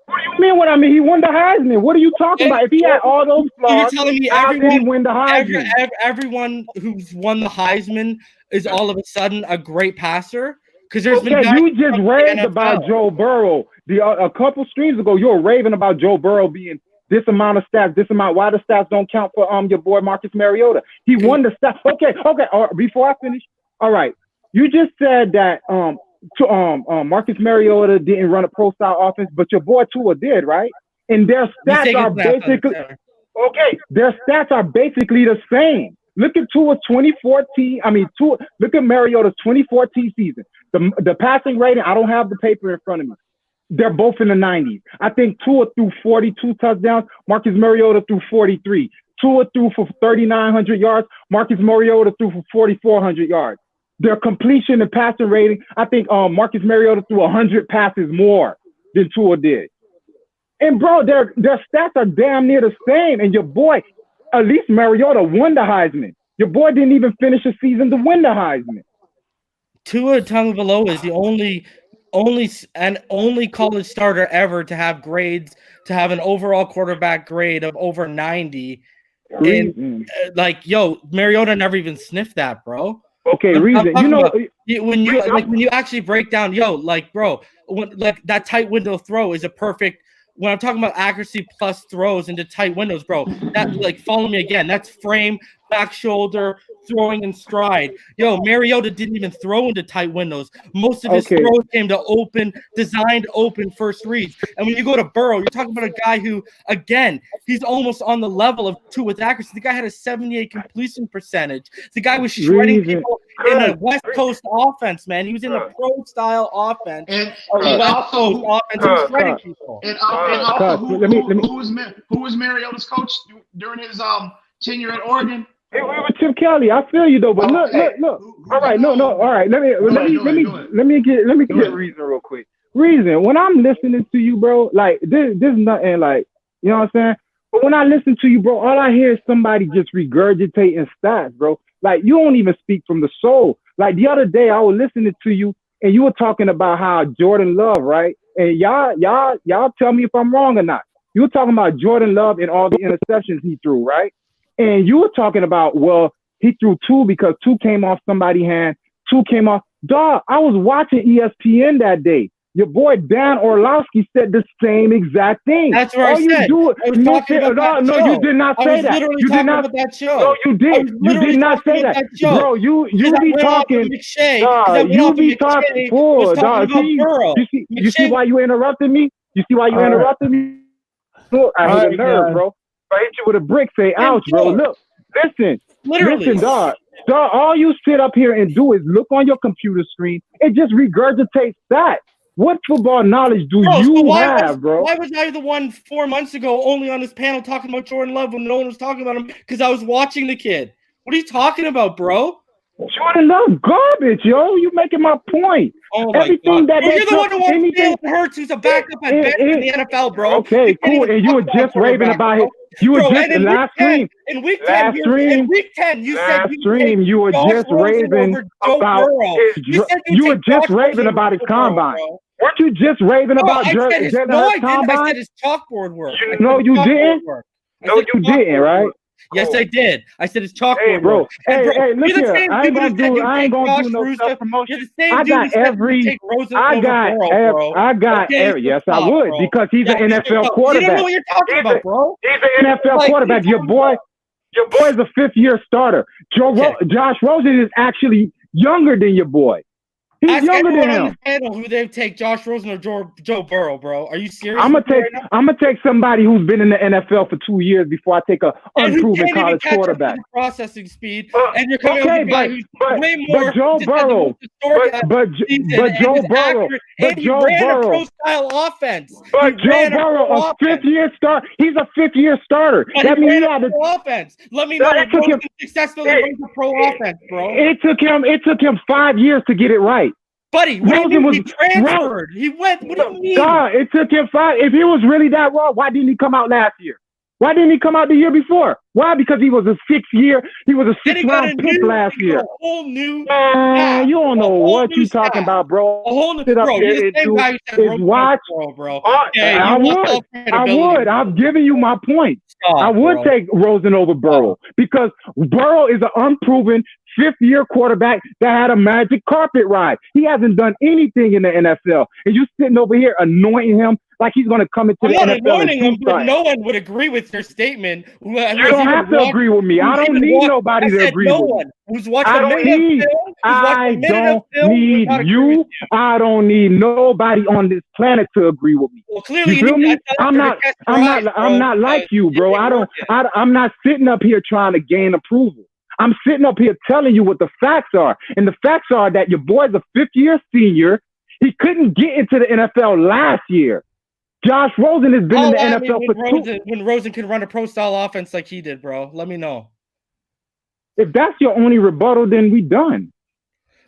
[SPEAKER 8] What do you mean what I mean? He won the Heisman. What are you talking about? If he had all those flaws,
[SPEAKER 3] you're telling me
[SPEAKER 8] how did he win the Heisman?
[SPEAKER 3] Everyone who's won the Heisman is all of a sudden a great passer? Because there's been
[SPEAKER 8] you just raved about Joe Burrow. A couple streams ago, you were raving about Joe Burrow being this amount of stats, this amount. Why the stats don't count for your boy Marcus Mariota? He won the stats. Okay. Before I finish, all right. You just said that Marcus Mariota didn't run a pro-style offense, but your boy Tua did, right? And their stats are basically Their stats are basically the same. Look at Tua's 2014. Look at Mariota's 2014 season. The passing rating. I don't have the paper in front of me. They're both in the 90s. I think Tua threw 42 touchdowns. Marcus Mariota threw 43. Tua threw for 3,900 yards. Marcus Mariota threw for 4,400 yards. Their completion and passing rating, I think Marcus Mariota threw 100 passes more than Tua did. And, bro, their stats are damn near the same. And your boy, at least Mariota, won the Heisman. Your boy didn't even finish a season to win the Heisman.
[SPEAKER 3] Tua Tagovailoa is the only college starter ever to have grades, to have an overall quarterback grade of over 90. And Mariota never even sniffed that, bro.
[SPEAKER 8] Okay,
[SPEAKER 3] when you actually break down, that tight window throw is a perfect. When I'm talking about accuracy plus throws into tight windows, bro, that follow me again. That's frame, back shoulder, throwing in stride. Mariota didn't even throw into tight windows. Most of his throws came to designed open first reads. And when you go to Burrow, you're talking about a guy who, again, he's almost on the level of Tua with accuracy. The guy had a 78 completion percentage. The guy was shredding people in a West Coast offense, man. He was in a pro-style offense.
[SPEAKER 5] And also
[SPEAKER 3] shredding people.
[SPEAKER 5] And also, who was Mariota's coach during his tenure at Oregon?
[SPEAKER 8] It was Tim Kelly. I feel you though, but look. All right, no. All right, let me get Reason real quick. Reason, when I'm listening to you, bro, like this nothing like, you know what I'm saying? But when I listen to you, bro, all I hear is somebody just regurgitating stats, bro. Like you don't even speak from the soul. Like the other day, I was listening to you, and you were talking about how Jordan Love, right? And y'all tell me if I'm wrong or not. You were talking about Jordan Love and all the interceptions he threw, right? And you were talking about, well, he threw 2 because 2 came off somebody's hand, 2 came off. Dog, I was watching ESPN that day. Your boy Dan Orlovsky said the same exact thing.
[SPEAKER 3] That's what I said.
[SPEAKER 8] You did not say that. You did not.
[SPEAKER 3] That show.
[SPEAKER 8] No, you did. You did not say that, bro. You be talking. You be talking. Dog. You see why you interrupted me? You see why you interrupted me? Look, I hate a nerve, bro. I hit you with a brick. Say, ouch, bro. Look, listen, dog. Dog, all you sit up here and do is look on your computer screen and just regurgitate that. What football knowledge do you have, bro?
[SPEAKER 3] Why was I the one 4 months ago only on this panel talking about Jordan Love when no one was talking about him? Because I was watching the kid. What are you talking about, bro?
[SPEAKER 8] Jordan Love garbage, yo. You making my point.
[SPEAKER 3] Oh my
[SPEAKER 8] Everything
[SPEAKER 3] God.
[SPEAKER 8] that
[SPEAKER 3] You're the one who wants Jalen Hurts, who's a backup at best in the NFL, bro.
[SPEAKER 8] Okay, cool. And you were just raving about it. You were just in last stream.
[SPEAKER 3] In week 10, you said
[SPEAKER 8] you were just raving about you were just raving about his combine. Weren't you just raving about Jalen Hurts' combine?
[SPEAKER 3] I said his chalkboard work.
[SPEAKER 8] No, you didn't. No, you didn't, right?
[SPEAKER 3] Yes, I did. I said it's chalkboard.
[SPEAKER 8] Hey, bro. Hey, look
[SPEAKER 3] you're the
[SPEAKER 8] here.
[SPEAKER 3] same
[SPEAKER 8] I ain't
[SPEAKER 3] dude
[SPEAKER 8] gonna do.
[SPEAKER 3] that
[SPEAKER 8] I ain't
[SPEAKER 3] you
[SPEAKER 8] gonna
[SPEAKER 3] take
[SPEAKER 8] do no
[SPEAKER 3] Josh
[SPEAKER 8] self promotion.
[SPEAKER 3] You're the same
[SPEAKER 8] I
[SPEAKER 3] dude
[SPEAKER 8] got
[SPEAKER 3] who said
[SPEAKER 8] every.
[SPEAKER 3] you take Rosen
[SPEAKER 8] I
[SPEAKER 3] over
[SPEAKER 8] got.
[SPEAKER 3] Burrow, bro.
[SPEAKER 8] I got.
[SPEAKER 3] Okay,
[SPEAKER 8] Yes,
[SPEAKER 3] stop,
[SPEAKER 8] I would
[SPEAKER 3] bro.
[SPEAKER 8] because he's an NFL quarterback.
[SPEAKER 3] You don't know what you're talking about, bro.
[SPEAKER 8] He's an NFL quarterback. Your boy is a fifth-year starter. Josh Rosen is actually younger than your boy. He's younger than him.
[SPEAKER 3] On the panel who they take, Josh Rosen or Joe Burrow, bro? Are you serious?
[SPEAKER 8] I'm gonna take somebody who's been in the NFL for 2 years before I take a unproven college quarterback.
[SPEAKER 3] Processing speed, and you're coming with a guy who's way more.
[SPEAKER 8] But Joe Burrow, but Joe Burrow,
[SPEAKER 3] pro-style offense.
[SPEAKER 8] But Joe Burrow, a fifth-year starter. He's a fifth-year starter.
[SPEAKER 3] That means he had a offense. Let me know. It took him successfully running the pro offense, bro.
[SPEAKER 8] It took him 5 years to get it right.
[SPEAKER 3] Buddy, he transferred. He went. What do you mean?
[SPEAKER 8] God, it took him 5. If he was really that raw, why didn't he come out last year? Why didn't he come out the year before? Why? Because he was a 6th-year. He was a 6th-round pick last year.
[SPEAKER 3] A whole new.
[SPEAKER 8] Man, you don't know what you talking about, bro.
[SPEAKER 3] A whole new. Bro, you're the same guy who said
[SPEAKER 8] watch.
[SPEAKER 3] Bro.
[SPEAKER 8] I would. I've given you my point. I would take Rosen over Burrow because Burrow is an unproven 5th-year quarterback that had a magic carpet ride. He hasn't done anything in the NFL, and you sitting over here anointing him like he's going to come into the NFL.
[SPEAKER 3] Anointing him, but no one would agree with your statement.
[SPEAKER 8] You don't have to agree with me. I don't need nobody to agree with me.
[SPEAKER 3] Who's watching a minute of film?
[SPEAKER 8] I don't need you. I don't need nobody on this planet to agree with me.
[SPEAKER 3] Well, clearly,
[SPEAKER 8] you feel me? I'm not like you, bro. I'm not sitting up here trying to gain approval. I'm sitting up here telling you what the facts are. And the facts are that your boy's a 5th-year senior. He couldn't get into the NFL last year. Josh Rosen has been in the NFL for
[SPEAKER 3] when Rosen can run a pro-style offense like he did, bro. Let me know.
[SPEAKER 8] If that's your only rebuttal, then we done.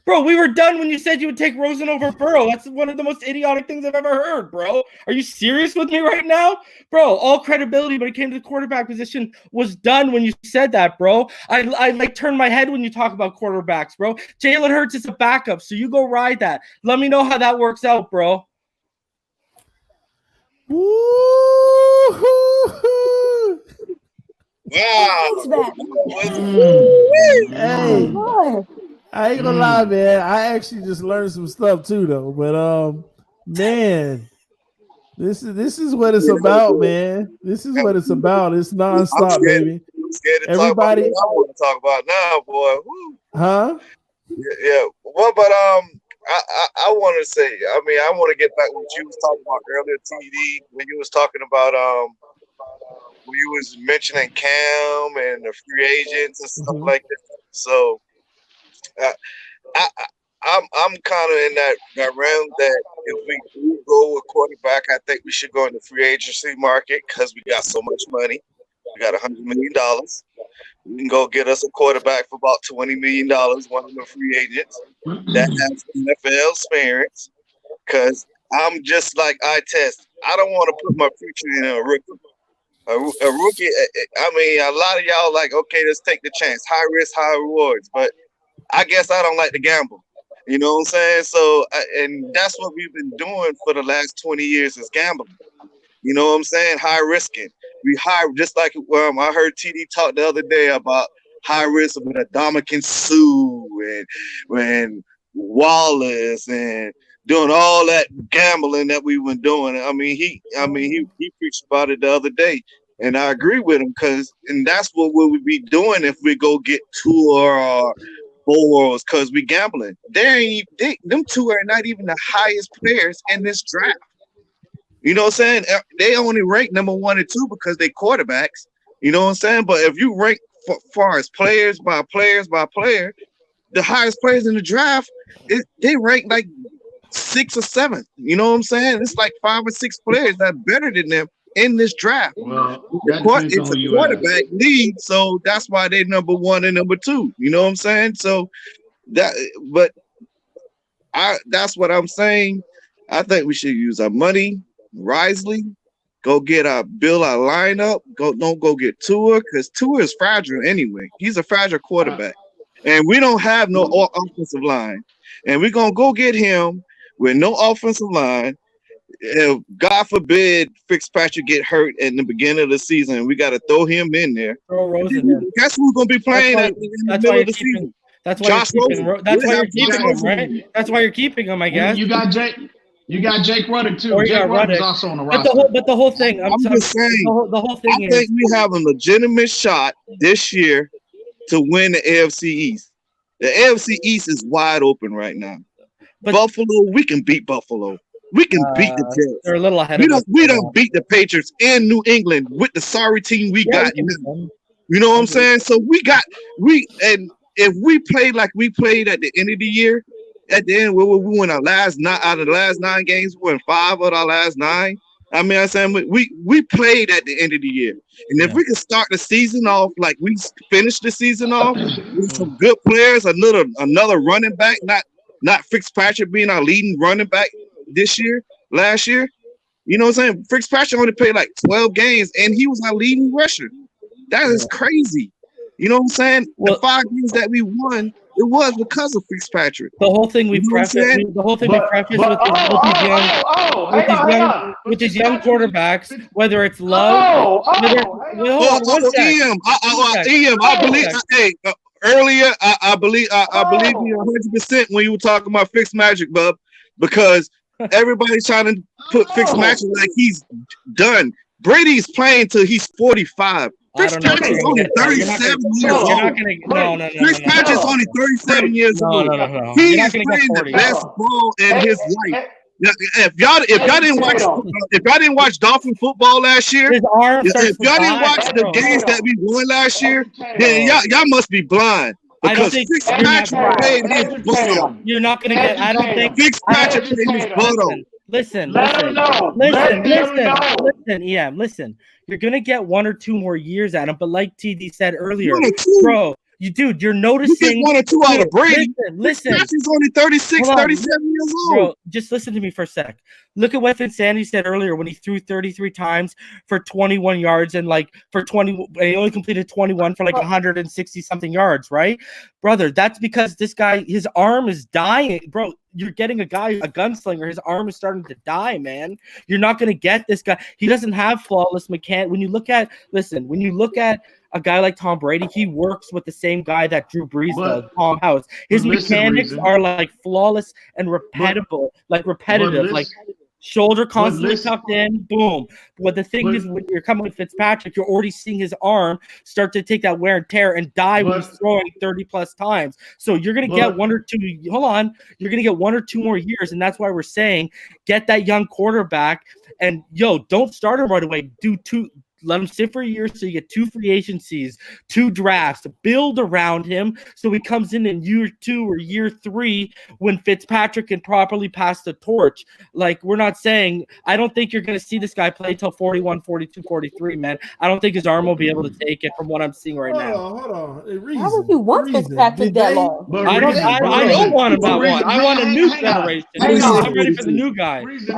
[SPEAKER 3] Bro, we were done when you said you would take Rosen over Burrow. That's one of the most idiotic things I've ever heard, bro. Are you serious with me right now? Bro, all credibility when it came to the quarterback position was done when you said that, bro. I like turn my head when you talk about quarterbacks, bro. Jalen Hurts is a backup, so you go ride that. Let me know how that works out, bro.
[SPEAKER 6] Wow.
[SPEAKER 1] Hey. I ain't gonna lie, man. I actually just learned some stuff too, though. But man, this is what it's about, man. This is what it's about. It's nonstop, baby.
[SPEAKER 6] I'm scared to everybody talk about what I want to talk about now, boy. Woo.
[SPEAKER 1] Huh?
[SPEAKER 6] Yeah. Well, but I want to say, I mean, I want to get back what you was talking about earlier, TD, when you was talking about when you was mentioning Cam and the free agents and stuff like that. So. I'm kind of in that realm that if we do go with quarterback, I think we should go in the free agency market because we got so much money. We got $100 million. We can go get us a quarterback for about $20 million, one of the free agents that has NFL experience. Because I'm just like I test. I don't want to put my future in a rookie. A rookie, I mean, a lot of y'all like, okay, let's take the chance. High risk, high rewards. But I guess I don't like to gamble. You know what I'm saying? So, and that's what we've been doing for the last 20 years is gambling. You know what I'm saying? High risking. We high, just like I heard TD talk the other day about high risk with Ndamukong Suh and Wallace and doing all that gambling that we were doing. I mean, he preached about it the other day. And I agree with him and that's what we'll be doing if we go get 2 or 4 because we gambling. Them 2 are not even the highest players in this draft. You know what I'm saying? They only rank number 1 and 2 because they quarterbacks. You know what I'm saying? But if you rank far as players by player, the highest players in the draft, they rank like 6th or 7th. You know what I'm saying? It's like 5 or 6 players that are better than them in this draft.
[SPEAKER 5] Well,
[SPEAKER 6] it's a quarterback league, so that's why they're number 1 and number 2. You know what I'm saying? So that's what I'm saying. I think we should use our money wisely. Build our lineup. Don't go get Tua, because Tua is fragile anyway. He's a fragile quarterback, and we don't have no offensive line. And we're gonna go get him with no offensive line. If God forbid Fitzpatrick get hurt in the beginning of the season, we got to throw him in there.
[SPEAKER 3] Throw Rose in there.
[SPEAKER 6] Guess who's gonna be playing in the middle of the season?
[SPEAKER 3] That's why you're keeping him, right? That's why you're keeping him, I guess.
[SPEAKER 5] You got Jake Ruddick too. Jake Ruddick's also on the roster.
[SPEAKER 6] But the whole thing, I'm just saying, the whole thing I think we have a legitimate shot this year to win the AFC East. The AFC East is wide open right now. But Buffalo, we can beat Buffalo. We can beat the Jets.
[SPEAKER 3] They're a little ahead of us.
[SPEAKER 6] We don't beat the Patriots in New England with the sorry team we got. You know what I'm saying? So and if we play like we played at the end of the year, at the end, we won out of the last 9 games, we won 5 of our last 9. I mean, I'm saying we played at the end of the year, and if we can start the season off like we finished the season off with some good players, another running back, not Fitzpatrick being our leading running back last year, you know what I'm saying? Fitzpatrick only played like 12 games, and he was our leading rusher. That is crazy. You know what I'm saying? The 5 games that we won, it was because of Fitzpatrick.
[SPEAKER 3] The whole thing we prefaced with these young quarterbacks, whether it's Love,
[SPEAKER 6] earlier, I believe you 100% when you were talking about Fitzmagic, bub, because everybody's trying to put Fitzmagic like he's done. Brady's playing till he's 45. Fitzpatrick's only 37 years old. Fitzpatrick's only 37 years old. He is playing the best ball in his life. Now, if y'all didn't watch Dolphin football last year, if y'all didn't watch the games that we won last year, then y'all must be blind. Because Fitzpatrick played his butt off.
[SPEAKER 3] You're not going to get. I don't think
[SPEAKER 6] Fitzpatrick played his butt off.
[SPEAKER 3] Listen, EM, listen. You're gonna get 1 or 2 more years at him, but like TD said earlier, bro, you're noticing
[SPEAKER 6] 1 or 2 out of Brady.
[SPEAKER 3] Listen.
[SPEAKER 6] He's only 36, 37 years old.
[SPEAKER 3] Bro, just listen to me for a sec. Look at what Phinsanity said earlier when he threw 33 times for 21 yards and he only completed 21 for 160 something yards, right? Brother, that's because this guy, his arm is dying, bro. You're getting a gunslinger. His arm is starting to die, man. You're not going to get this guy. He doesn't have flawless mechanics. When you look at a guy like Tom Brady, he works with the same guy that Drew Brees does, Tom House. His mechanics are like flawless and repetitive, like shoulder constantly tucked in, boom. But the thing is, when you're coming with Fitzpatrick, you're already seeing his arm start to take that wear and tear and die when he's throwing 30 plus times. So you're going to get 1 or 2. Hold on, you're going to get 1 or 2 more years, and that's why we're saying get that young quarterback. And don't start him right away. Let him sit for a year so you get 2 free agencies, 2 drafts, build around him so he comes in year 2 or year 3 when Fitzpatrick can properly pass the torch. Like, we're not saying, I don't think you're going to see this guy play till 41, 42, 43, man. I don't think his arm will be able to take it from what I'm seeing right now.
[SPEAKER 1] Hold on.
[SPEAKER 2] How would you want Fitzpatrick that long?
[SPEAKER 3] I don't want him that long. I want a new generation. I'm ready for the new guy.
[SPEAKER 1] Let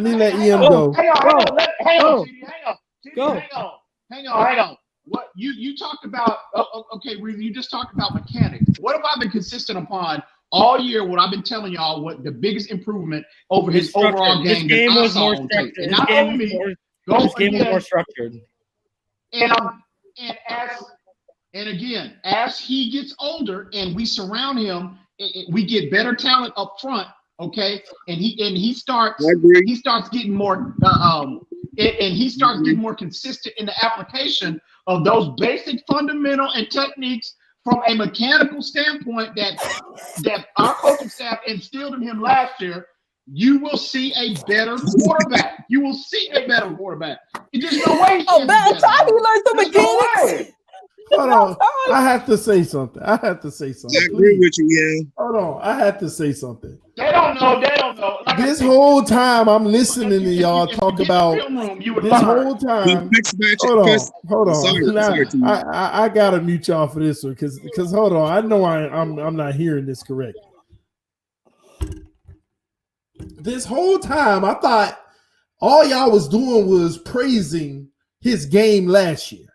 [SPEAKER 1] me let EM go.
[SPEAKER 5] Hang on. What you talked about? Okay, you just talked about mechanics. What have I been consistent upon all year? What I've been telling y'all, what the biggest improvement over his overall game.
[SPEAKER 3] His game was more structured. His game was more structured.
[SPEAKER 5] And again, as he gets older and we surround him, we get better talent up front. Okay, and he starts getting more getting more consistent in the application of those basic fundamental and techniques from a mechanical standpoint that our coaching staff instilled in him last year. You will see a better quarterback. There's no way.
[SPEAKER 2] About time he learned the mechanics.
[SPEAKER 1] Hold on. I have to say something.
[SPEAKER 6] I agree with you, yeah.
[SPEAKER 1] Hold on. I have to say something.
[SPEAKER 5] They don't know. They don't know.
[SPEAKER 1] Like this whole time I'm listening to y'all talk about this whole time. Hold on. Sorry, I gotta mute y'all for this one because hold on. I know I'm not hearing this correct. This whole time I thought all y'all was doing was praising his game last year.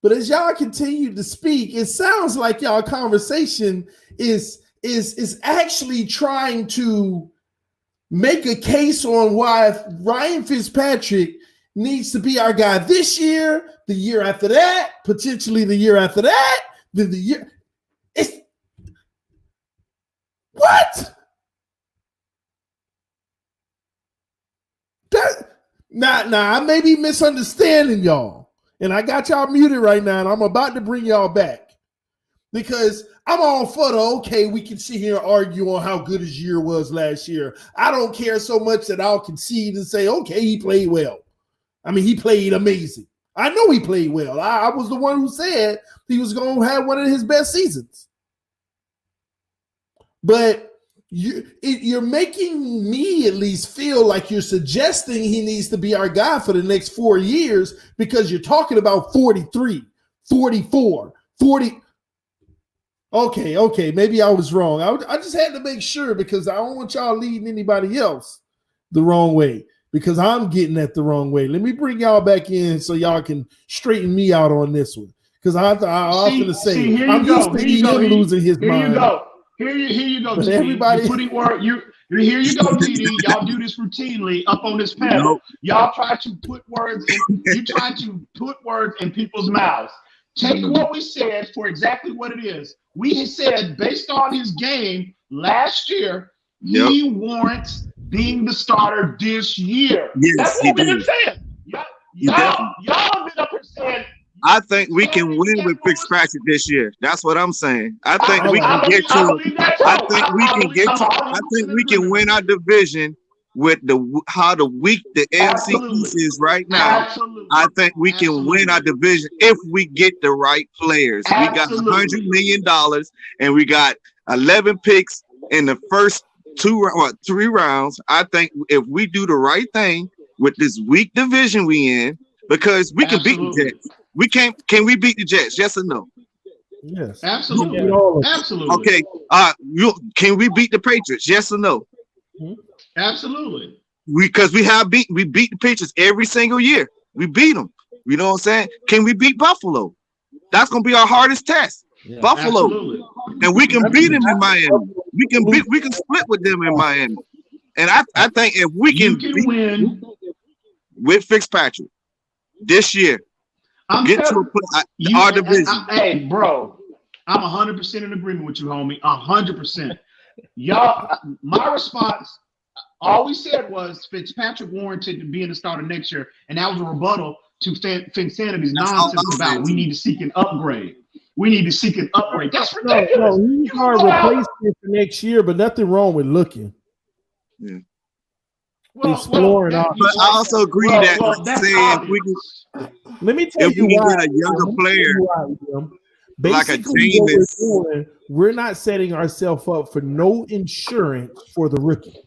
[SPEAKER 1] But as y'all continue to speak, it sounds like y'all conversation is actually trying to make a case on why Ryan Fitzpatrick needs to be our guy this year, the year after that, potentially the year after that, then the year. It's what? Nah, I may be misunderstanding y'all. And I got y'all muted right now, and I'm about to bring y'all back. Because I'm all for okay, we can sit here and argue on how good his year was last year. I don't care so much that I'll concede and say, okay, he played well. I mean, he played amazing. I know he played well. I was the one who said he was going to have one of his best seasons. But you're making me at least feel like you're suggesting he needs to be our guy for the next 4 years because you're talking about 43, 44, 40. Okay. Maybe I was wrong. I just had to make sure because I don't want y'all leading anybody else the wrong way because I'm getting that the wrong way. Let me bring y'all back in so y'all can straighten me out on this one because I was going to say I'm used to him losing his mind.
[SPEAKER 5] Here you go. But everybody putting word. Here you go, TD. Y'all do this routinely up on this panel. Nope. Y'all try to put words in people's mouths. Take what we said for exactly what it is. We said based on his game last year, he warrants being the starter this year.
[SPEAKER 6] Yes,
[SPEAKER 5] that's what we've been saying. Y'all have been up here saying.
[SPEAKER 6] I think we can win with Fitzpatrick this year. That's what I'm saying. I think we can get to. I think we can win our division with how weak the NFC East is right now. I think we can win our division if we get the right players. We got $100 million and we got 11 picks in the first 3 rounds. I think if we do the right thing with this weak division we in, because we can beat the Jets. We can't. Can we beat the Jets? Yes or no?
[SPEAKER 1] Yes,
[SPEAKER 5] absolutely. Absolutely.
[SPEAKER 6] Okay. Can we beat the Patriots? Yes or no?
[SPEAKER 5] Absolutely.
[SPEAKER 6] Because we beat the Patriots every single year. We beat them. You know what I'm saying? Can we beat Buffalo? That's gonna be our hardest test. Yeah, Buffalo, absolutely. And we can beat them in Miami. We can split with them in Miami. And I think if we can win with Fitzpatrick this year. Get to our division.
[SPEAKER 5] Hey, bro, I'm 100% in agreement with you, homie. 100%. Y'all, my response, all we said was Fitzpatrick warranted to be in the starter next year, and that was a rebuttal to Phinsanity's nonsense about we need to seek an upgrade. We need to seek an upgrade. That's ridiculous.
[SPEAKER 1] No, he's going to replace it for next year, but nothing wrong with looking.
[SPEAKER 6] Yeah.
[SPEAKER 1] Exploring
[SPEAKER 6] but I also agree that saying we can.
[SPEAKER 1] Let me tell you why.
[SPEAKER 6] Get a younger player, like a
[SPEAKER 1] Jameis, we're not setting ourselves up for no insurance for the rookie.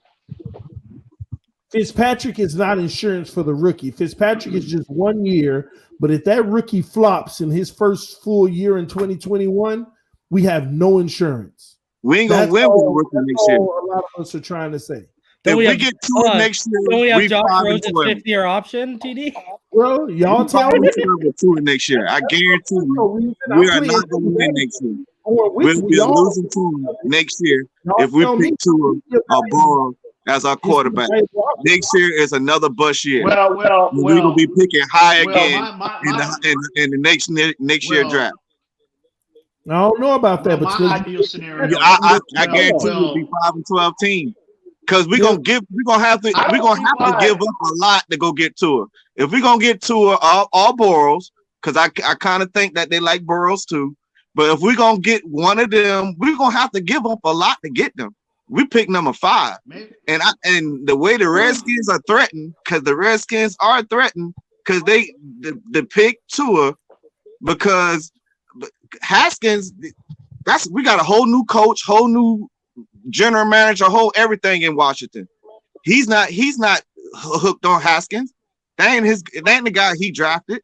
[SPEAKER 1] Fitzpatrick is not insurance for the rookie. Fitzpatrick is just 1 year, but if that rookie flops in his first full year in 2021, we have no insurance.
[SPEAKER 6] We ain't gonna win with the rookie next year.
[SPEAKER 1] A lot of us are trying to say.
[SPEAKER 3] If we get to it next year, don't we have Josh Rosen's 50-year option, TD?
[SPEAKER 1] Well, y'all tell me.
[SPEAKER 6] To it next year. I guarantee you, we are not going to win next year. We'll be a losing team next year if we pick Tua or Burrow as our quarterback. Next year is another bust year.
[SPEAKER 5] Well,
[SPEAKER 6] we're going to be picking high again in the next year draft.
[SPEAKER 1] I don't know about that, but
[SPEAKER 5] my ideal scenario.
[SPEAKER 6] I guarantee we'll be 5-12 team. Because we're gonna have to give up a lot to go get Tua. If we're gonna get Tua all Burrows, because I kind of think that they like Burrows too. But if we're gonna get one of them, we're gonna have to give up a lot to get them. We pick number 5. And the way the Redskins are threatened, because the Redskins are threatened, because they pick Tua, because Haskins, we got a whole new coach, whole new general manager, whole everything in Washington. He's not hooked on Haskins. That ain't the guy he drafted.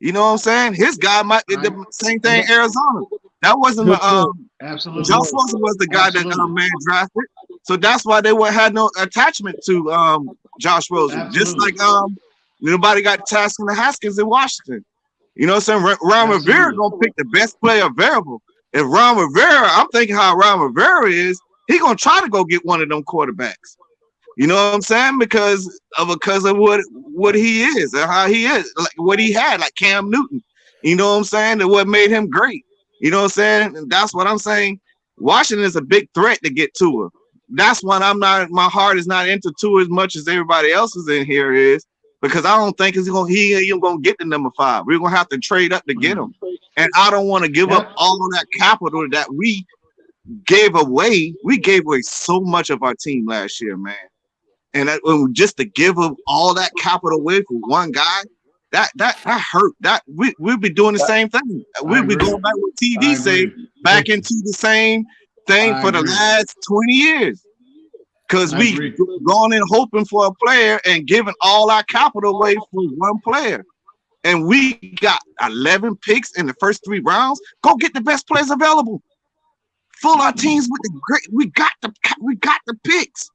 [SPEAKER 6] You know what I'm saying? His guy might be the same thing in Arizona. That wasn't
[SPEAKER 5] absolutely.
[SPEAKER 6] Josh Rosen was the guy that man drafted. So that's why they had no attachment to Josh Rosen. Absolutely. Just like nobody got Haskins and Haskins in Washington. You know what I'm saying? Ron Rivera gonna pick the best player available. If Ron Rivera, I'm thinking how Ron Rivera is, he gonna try to go get one of them quarterbacks. You know what I'm saying? Because of what he is and how he is, like what he had, like Cam Newton. You know what I'm saying? And what made him great. You know what I'm saying? And that's what I'm saying. Washington is a big threat to get Tua. That's why my heart is not into Tua as much as everybody else's in here is, because I don't think he ain't gonna get the number 5. We're gonna have to trade up to get him. And I don't want to give up all of that capital that we gave away. We gave away so much of our team last year, man. And just to give up all that capital away for one guy, that hurt. That we'll be doing the same thing. We'll be going back with TV say back into the same thing for the last 20 years. Because we gone in hoping for a player and giving all our capital away for one player. And we got 11 picks in the first 3 rounds. Go get the best players available. Fill our teams with the great. We got the picks.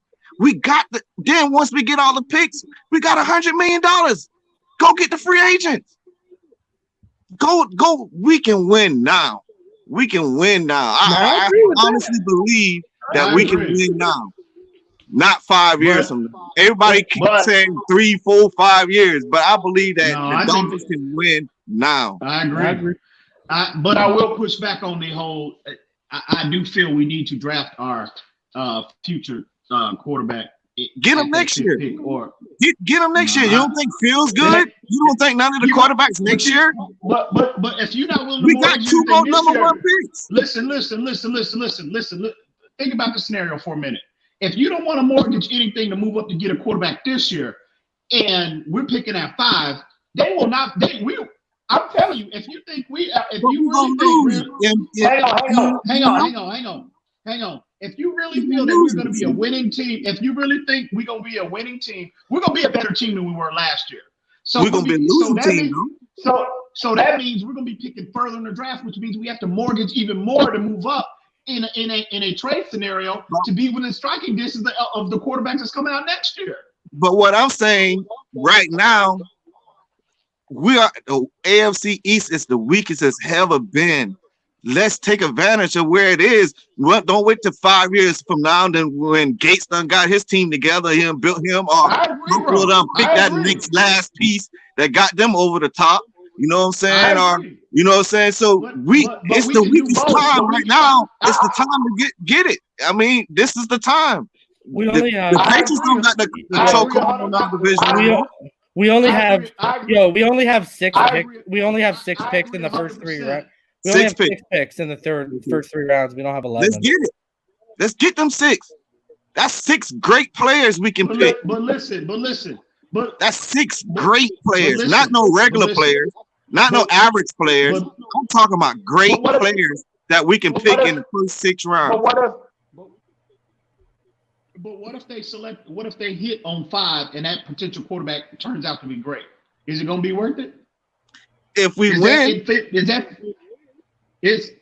[SPEAKER 6] Then once we get all the picks, we got $100 million. Go get the free agents. Go. We can win now. We can win now. I honestly believe that we can win now. Not 5 years from now. Everybody keeps saying 3, 4, 5 years, but I believe that the Dolphins can win now.
[SPEAKER 5] I agree. But I will push back on the whole. I do feel we need to draft our future quarterback.
[SPEAKER 6] Get him next year. Get him next year. You don't think feels good? You don't think none of the quarterbacks next year?
[SPEAKER 5] But if you're not willing,
[SPEAKER 6] we got 2 more number 1 picks.
[SPEAKER 5] Listen. Think about the scenario for a minute. If you don't want to mortgage anything to move up to get a quarterback this year, and we're picking at 5, they will not. I'm telling you, if you think hang on. If you really feel that we're going to be a winning team, if you really think we're going to be a winning team, we're going to be a better team than we were last year. So
[SPEAKER 6] we're going to be a losing team.
[SPEAKER 5] So that means we're going to be picking further in the draft, which means we have to mortgage even more to move up in a trade scenario to be within striking distance of the quarterbacks that's coming out next year.
[SPEAKER 6] But what I'm saying right now, the AFC East is the weakest it's ever been. Let's take advantage of where it is. Don't wait till 5 years from now. Then when Gates done got his team together, built him, or pick that next last piece that got them over the top. You know what I'm saying? Or you know what I'm saying? So it's the weakest time right now. It's the time to get it. I mean, this is the time.
[SPEAKER 3] We only have
[SPEAKER 6] the Patriots don't got the chokehold on that division.
[SPEAKER 3] We only have 6 picks. We only have 6 picks in the first 3 rounds. We only have 6 picks in the first 3 rounds. We don't have 11.
[SPEAKER 6] Let's get it. Let's get them 6. That's 6 great players we can pick.
[SPEAKER 5] But listen.
[SPEAKER 6] That's 6 great players, not no regular players, not no average players. I'm talking about great players that we can pick in the first 6 rounds.
[SPEAKER 5] But what if they select? What if they hit on 5 and that potential quarterback turns out to be great? Is it going to be worth it?
[SPEAKER 6] If we win,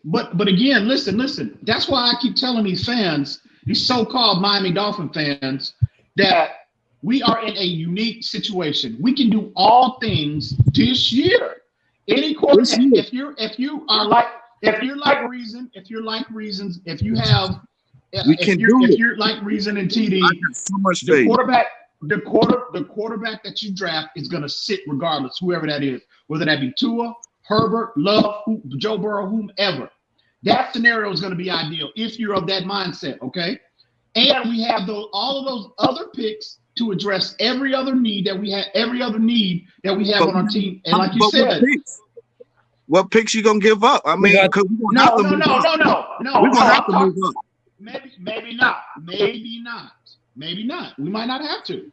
[SPEAKER 5] But again, listen. That's why I keep telling these fans, these so-called Miami Dolphin fans, that we are in a unique situation. We can do all things this year. Any quarterback, if you like Reason and TD,
[SPEAKER 6] so much faith.
[SPEAKER 5] The quarterback that you draft is going to sit regardless, whoever that is, whether that be Tua, Herbert, Love, Joe Burrow, whomever. That scenario is going to be ideal if you're of that mindset, okay? And we have all of those other picks to address every other need that we have on our team. And like you said,
[SPEAKER 6] what picks you gonna give up? I mean, because we're gonna have to move up. We're gonna have to move up.
[SPEAKER 5] Maybe not. We might not have to.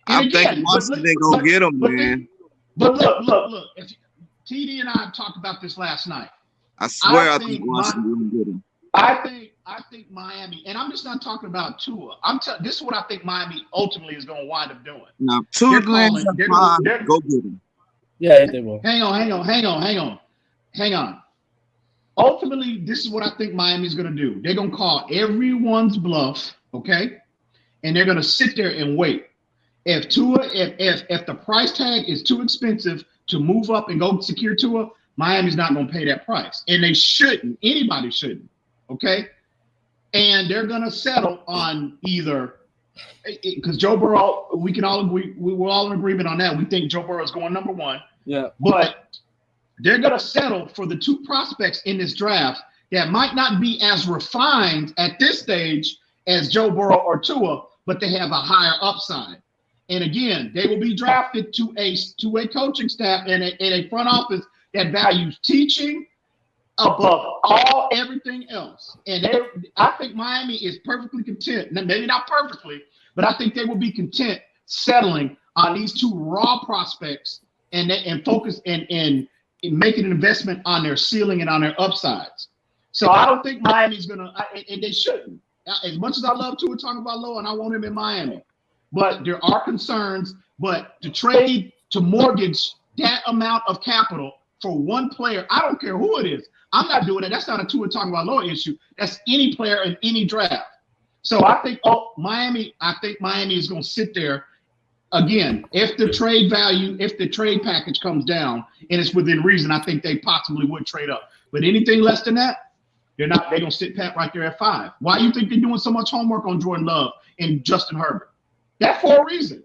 [SPEAKER 6] I think Washington gonna get them, man.
[SPEAKER 5] But look. If TD and I talked about this last night.
[SPEAKER 6] I swear, I think Washington gonna get them.
[SPEAKER 5] I think Miami, and I'm just not talking about Tua. This is what I think Miami ultimately is going to wind up doing.
[SPEAKER 6] Now, Tua lands at 5. Go get him.
[SPEAKER 3] Yeah, they will.
[SPEAKER 5] Hang on. Ultimately, this is what I think Miami's going to do. They're going to call everyone's bluff, okay? And they're going to sit there and wait. If the price tag is too expensive to move up and go secure Tua, Miami's not going to pay that price. And they shouldn't. Anybody shouldn't, okay? And they're going to settle on either, because Joe Burrow, we're all in agreement on that. We think Joe Burrow is going number 1.
[SPEAKER 3] Yeah.
[SPEAKER 5] But they're going to settle for the 2 prospects in this draft that might not be as refined at this stage as Joe Burrow or Tua, but they have a higher upside. And again, they will be drafted to a coaching staff and a front office that values teaching above everything else. And I think Miami is perfectly content. Maybe not perfectly, but I think they will be content settling on these 2 raw prospects and focus and making an investment on their ceiling and on their upsides. So I don't think Miami's gonna, and they shouldn't. As much as I love Tua Tagovailoa and I want him in Miami, but there are concerns. But to trade, to mortgage that amount of capital for one player, I don't care who it is. I'm not doing it. That's not a Tua Tagovailoa issue. That's any player in any draft. So I think Miami is going to sit there. Again, if the trade package comes down and it's within reason, I think they possibly would trade up. But anything less than that, they're going to sit pat right there at 5. Why do you think they're doing so much homework on Jordan Love and Justin Herbert? That's for a reason.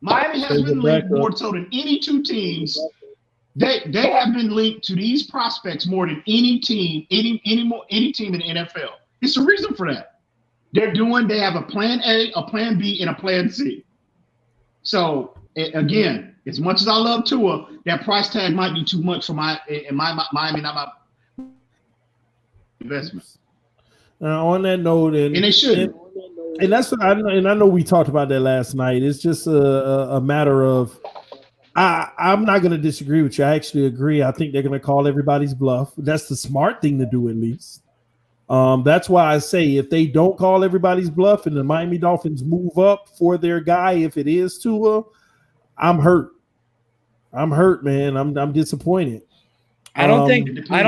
[SPEAKER 5] Miami has been linked more so than any 2 teams. They have been linked to these prospects more than any team in the NFL. It's a reason for that. They have a plan A, a plan B, and a plan C. So again, as much as I love Tua, that price tag might be too much for Miami, not my investment.
[SPEAKER 1] On that note, and
[SPEAKER 5] they should.
[SPEAKER 1] And that's I know we talked about that last night. It's just a matter of I'm not going to disagree with you. I actually agree. I think they're going to call everybody's bluff. That's the smart thing to do, at least. That's why I say if they don't call everybody's bluff and the Miami Dolphins move up for their guy, if it is Tua, I'm hurt. I'm hurt, man. I'm disappointed.
[SPEAKER 3] I don't think they're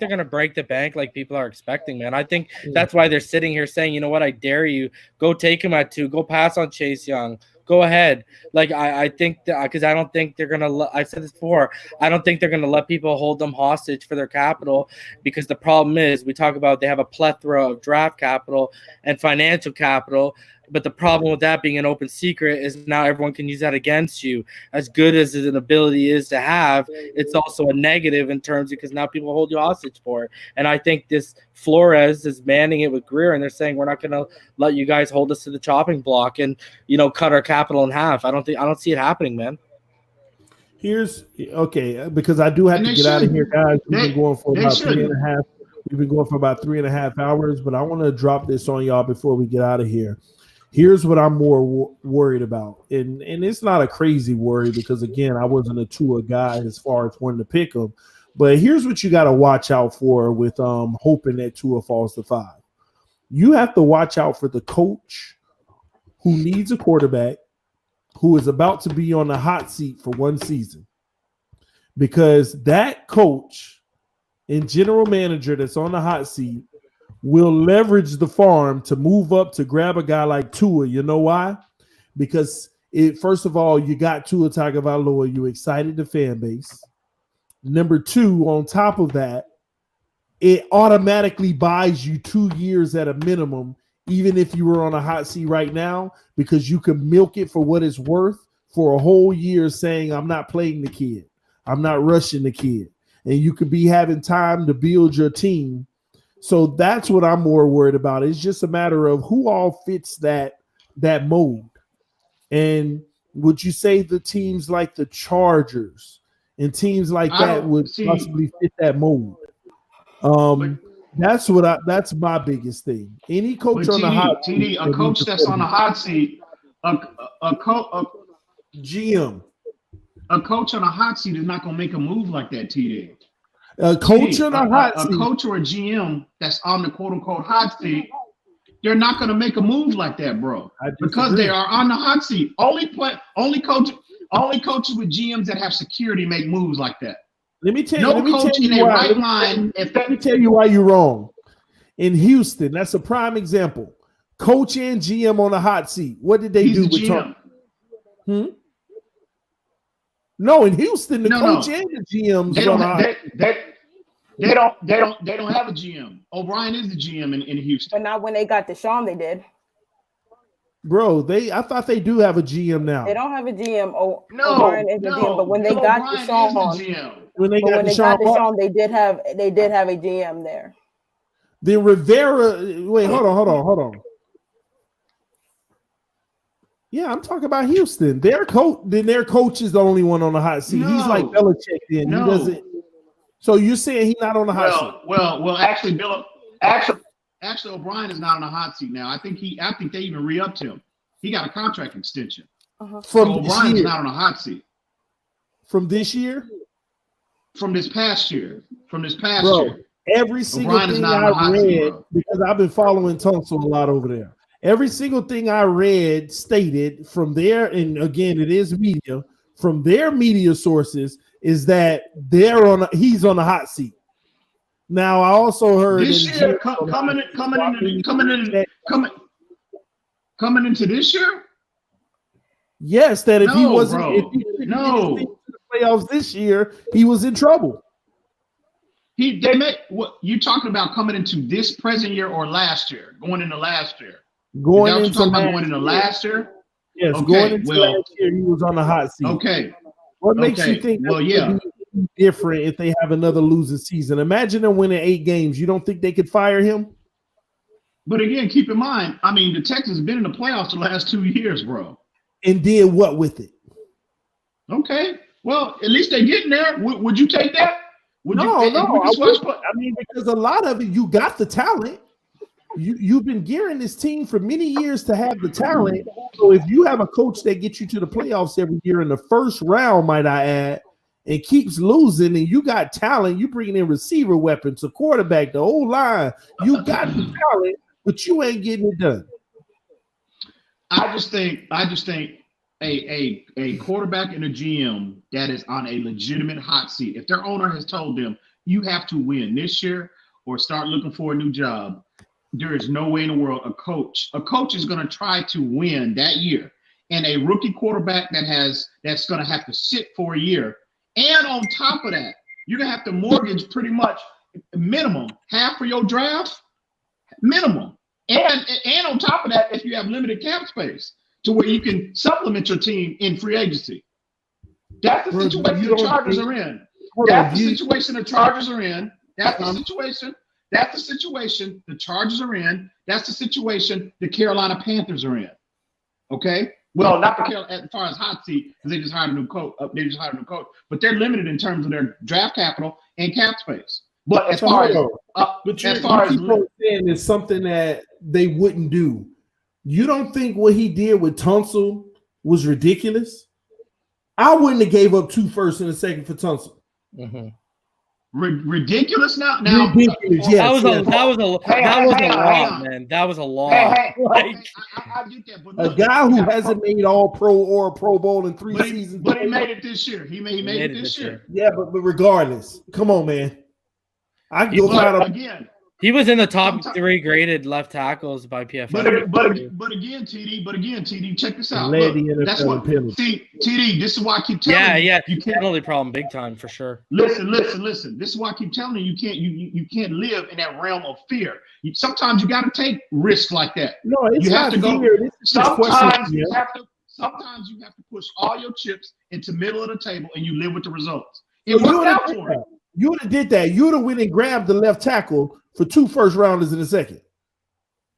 [SPEAKER 3] gonna break the bank like people are expecting, man. I think that's why they're sitting here saying, you know what, I dare you, go take him at 2, go pass on Chase Young, go ahead. Like I think that, because I don't think they're gonna. I said this before. I don't think they're gonna let people hold them hostage for their capital, because the problem is we talk about they have a plethora of draft capital and financial capital. But the problem with that being an open secret is now everyone can use that against you. As good as an ability is to have, it's also a negative in terms, because now people hold you hostage for it. And I think this Flores is manning it with Greer, and they're saying we're not going to let you guys hold us to the chopping block and, cut our capital in half. I don't see it happening, man.
[SPEAKER 1] Because I do have to get out of here, guys. We've been going for about 3.5. We've been going for about 3.5 hours, but I want to drop this on y'all before we get out of here. Here's what I'm more worried about, and it's not a crazy worry because, again, I wasn't a Tua guy as far as wanting to pick him. But here's what you got to watch out for with hoping that Tua falls to 5. You have to watch out for the coach who needs a quarterback who is about to be on the hot seat for 1 season, because that coach and general manager that's on the hot seat will leverage the farm to move up to grab a guy like Tua. You know why? Because first of all, you got Tua Tagovailoa. You excited the fan base. Number 2, on top of that, it automatically buys you 2 years at a minimum, even if you were on a hot seat right now, because you can milk it for what it's worth for a whole year, saying, I'm not playing the kid. I'm not rushing the kid. And you could be having time to build your team. So that's what I'm more worried about. It's just a matter of who all fits that mold. And would you say the teams like the Chargers and teams like that would possibly fit that mold? That's my biggest thing. Any coach on the hot seat,
[SPEAKER 5] a coach that's on the hot seat,
[SPEAKER 1] GM,
[SPEAKER 5] a coach on a hot seat is not going to make a move like that, TD.
[SPEAKER 1] A coach on a hot seat.
[SPEAKER 5] A coach or a GM that's on the quote unquote hot seat, they're not going to make a move like that, bro, because they are on the hot seat. Only coaches with GMs that have security make moves like that.
[SPEAKER 1] Let me tell you why. Let me tell you why you're wrong. In Houston, that's a prime example. Coach and GM on the hot seat. What did they do with Tom? No, in Houston, the coach and the GMs
[SPEAKER 5] they don't have a GM. O'Brien is the GM in Houston.
[SPEAKER 2] But not when they got Deshaun, they did.
[SPEAKER 1] Bro, I thought they do have a GM now.
[SPEAKER 2] They don't have a GM. O'Brien is the GM, but when they got Deshaun, they did have a GM there.
[SPEAKER 1] Then Rivera, wait, hold on. Yeah, I'm talking about Houston. Their coach is the only one on the hot seat. He's like Belichick. Then he doesn't. So you're saying he's not on the hot seat?
[SPEAKER 5] Well, actually, O'Brien is not on the hot seat now. I think they even re-upped him. He got a contract extension. So O'Brien's not on the hot seat.
[SPEAKER 1] From this year?
[SPEAKER 5] From this past year.
[SPEAKER 1] Every single thing I read, because I've been following Tunsil a lot over there. Every single thing I read stated from there, and again, it is media, from their media sources, is that he's on the hot seat. Now, I also heard
[SPEAKER 5] this year coming into this year.
[SPEAKER 1] Yes, that if he didn't get the playoffs this year, he was in trouble.
[SPEAKER 5] What you talking about coming into this present year or last year? Going into last year.
[SPEAKER 1] Going into
[SPEAKER 5] last year?
[SPEAKER 1] Yes, going into last year, he was on the hot seat.
[SPEAKER 5] Okay.
[SPEAKER 1] What makes you think be different if they have another losing season? Imagine them winning 8 games. You don't think they could fire him?
[SPEAKER 5] But again, keep in mind, I mean, the Texans have been in the playoffs the last 2 years, bro.
[SPEAKER 1] And did what with it?
[SPEAKER 5] Okay. Well, at least they getting there. Would you take that?
[SPEAKER 1] No. I mean, because a lot of it, you got the talent. You've been gearing this team for many years to have the talent. So if you have a coach that gets you to the playoffs every year in the first round, might I add, and keeps losing, and you got talent, you bringing in receiver weapons, a quarterback, the whole line, you got the talent, but you ain't getting it done.
[SPEAKER 5] I just think a quarterback and a GM that is on a legitimate hot seat, if their owner has told them you have to win this year or start looking for a new job, there is no way in the world a coach is going to try to win that year. And a rookie quarterback that's going to have to sit for a year. And on top of that, you're going to have to mortgage pretty much minimum half of your draft, minimum. And on top of that, if you have limited cap space to where you can supplement your team in free agency. That's the situation the Chargers are in. That's the situation the Chargers are in. That's the situation. That's the situation the Chargers are in. That's the situation the Carolina Panthers are in. Okay? Well, not as far as hot seat, because they just hired a new coach. But they're limited in terms of their draft capital and cap space. But as far as
[SPEAKER 1] saying it's something that they wouldn't do. You don't think what he did with Tunsil was ridiculous? I wouldn't have gave up 2 firsts and a second for Tunsil.
[SPEAKER 5] Mm-hmm. Ridiculous now.
[SPEAKER 1] Ridiculous, yes.
[SPEAKER 3] That was a lot, man. That was a lot.
[SPEAKER 5] I get that, but
[SPEAKER 1] a guy who hasn't made All Pro or a Pro Bowl in 3 seasons,
[SPEAKER 5] but he made it this year. He made it this year.
[SPEAKER 1] Yeah, but regardless, come on, man. I can go find
[SPEAKER 5] again.
[SPEAKER 3] He was in the top 3 graded left tackles by PFF.
[SPEAKER 5] But again, TD, check this out. Look, that's what. See, TD, this is why I keep telling you.
[SPEAKER 3] Yeah, you can't penalty problem big time for sure.
[SPEAKER 5] Listen. This is why I keep telling you you can't live in that realm of fear. Sometimes you got to take risks like that.
[SPEAKER 1] No, it's
[SPEAKER 5] you have
[SPEAKER 1] not
[SPEAKER 5] to go.
[SPEAKER 1] fear.
[SPEAKER 5] Sometimes you have to push all your chips into middle of the table and you live with the results. It worked out for him.
[SPEAKER 1] You would have did that. You would have went and grabbed the left tackle for 2 first rounders in a second.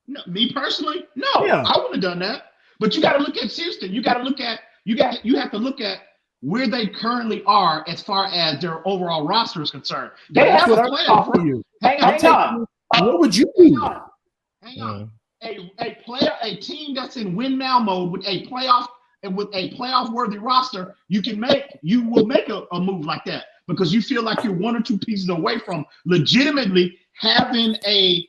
[SPEAKER 5] No, me personally, no, I wouldn't have done that. But you got to look at Houston. You have to look at where they currently are as far as their overall roster is concerned. They have a playoff for you. Hang on.
[SPEAKER 1] What would you do?
[SPEAKER 5] Hang on. A team that's in win now mode with a playoff worthy roster, you will make a move like that. because you feel like you're one or two pieces away from legitimately having a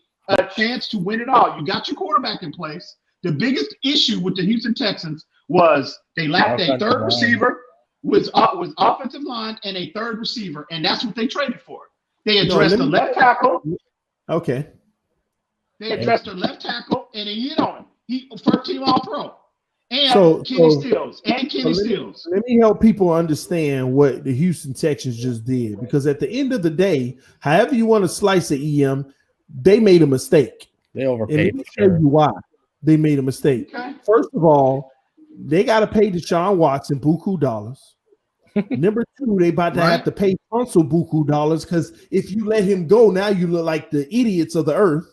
[SPEAKER 5] chance to win it all. You got your quarterback in place. The biggest issue with the Houston Texans was they lacked a third receiver with offensive line and a third receiver, and that's what they traded for. They addressed the left tackle.
[SPEAKER 1] Okay.
[SPEAKER 5] They addressed their left tackle, and they hit on him. He first team All-Pro. And Kenny Stills.
[SPEAKER 1] Let me help people understand what the Houston Texans just did, because at the end of the day, however you want to slice it, EM, they made a mistake.
[SPEAKER 3] They overpaid.
[SPEAKER 1] And let me tell you why they made a mistake. Okay. First of all, they got to pay Deshaun Watson buku dollars. Number two, they about to have to pay Tunsil buku dollars, because if you let him go, now you look like the idiots of the earth.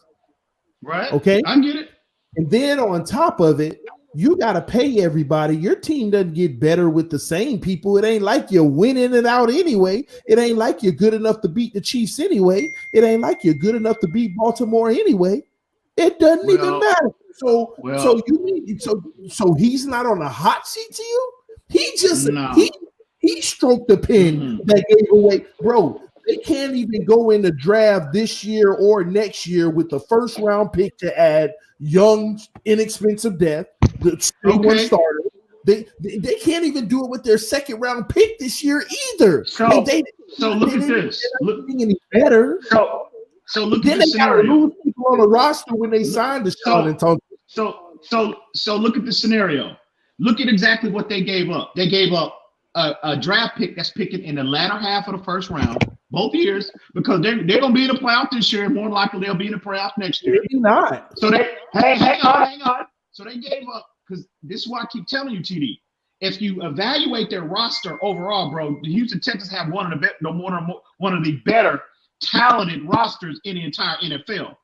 [SPEAKER 5] Right.
[SPEAKER 1] Okay.
[SPEAKER 5] I get it.
[SPEAKER 1] And then on top of it, you got to pay everybody. Your team doesn't get better with the same people. It ain't like you're winning it out anyway. It ain't like you're good enough to beat the Chiefs anyway. It ain't like you're good enough to beat Baltimore anyway. It doesn't even matter. So he's not on the hot seat to you. He just he stroked the pen that gave away, bro. They can't even go in the draft this year or next year with the first round pick to add young, inexpensive depth. The one starter. They can't even do it with their second round pick this year either.
[SPEAKER 5] So look at this.
[SPEAKER 1] Look any better.
[SPEAKER 5] So look
[SPEAKER 1] then
[SPEAKER 5] at the scenario.
[SPEAKER 1] Lose people on the roster when they signed Deshaun and Tony.
[SPEAKER 5] So look at the scenario. Look at exactly what they gave up. They gave up a draft pick that's picking in the latter half of the first round, both years, because they're gonna be in the playoff this year. More likely they'll be in the playoff next year.
[SPEAKER 1] Maybe not.
[SPEAKER 5] So they hang on. So they gave up, because this is why I keep telling you, TD. If you evaluate their roster overall, bro, the Houston Texans have one of the better talented rosters in the entire NFL.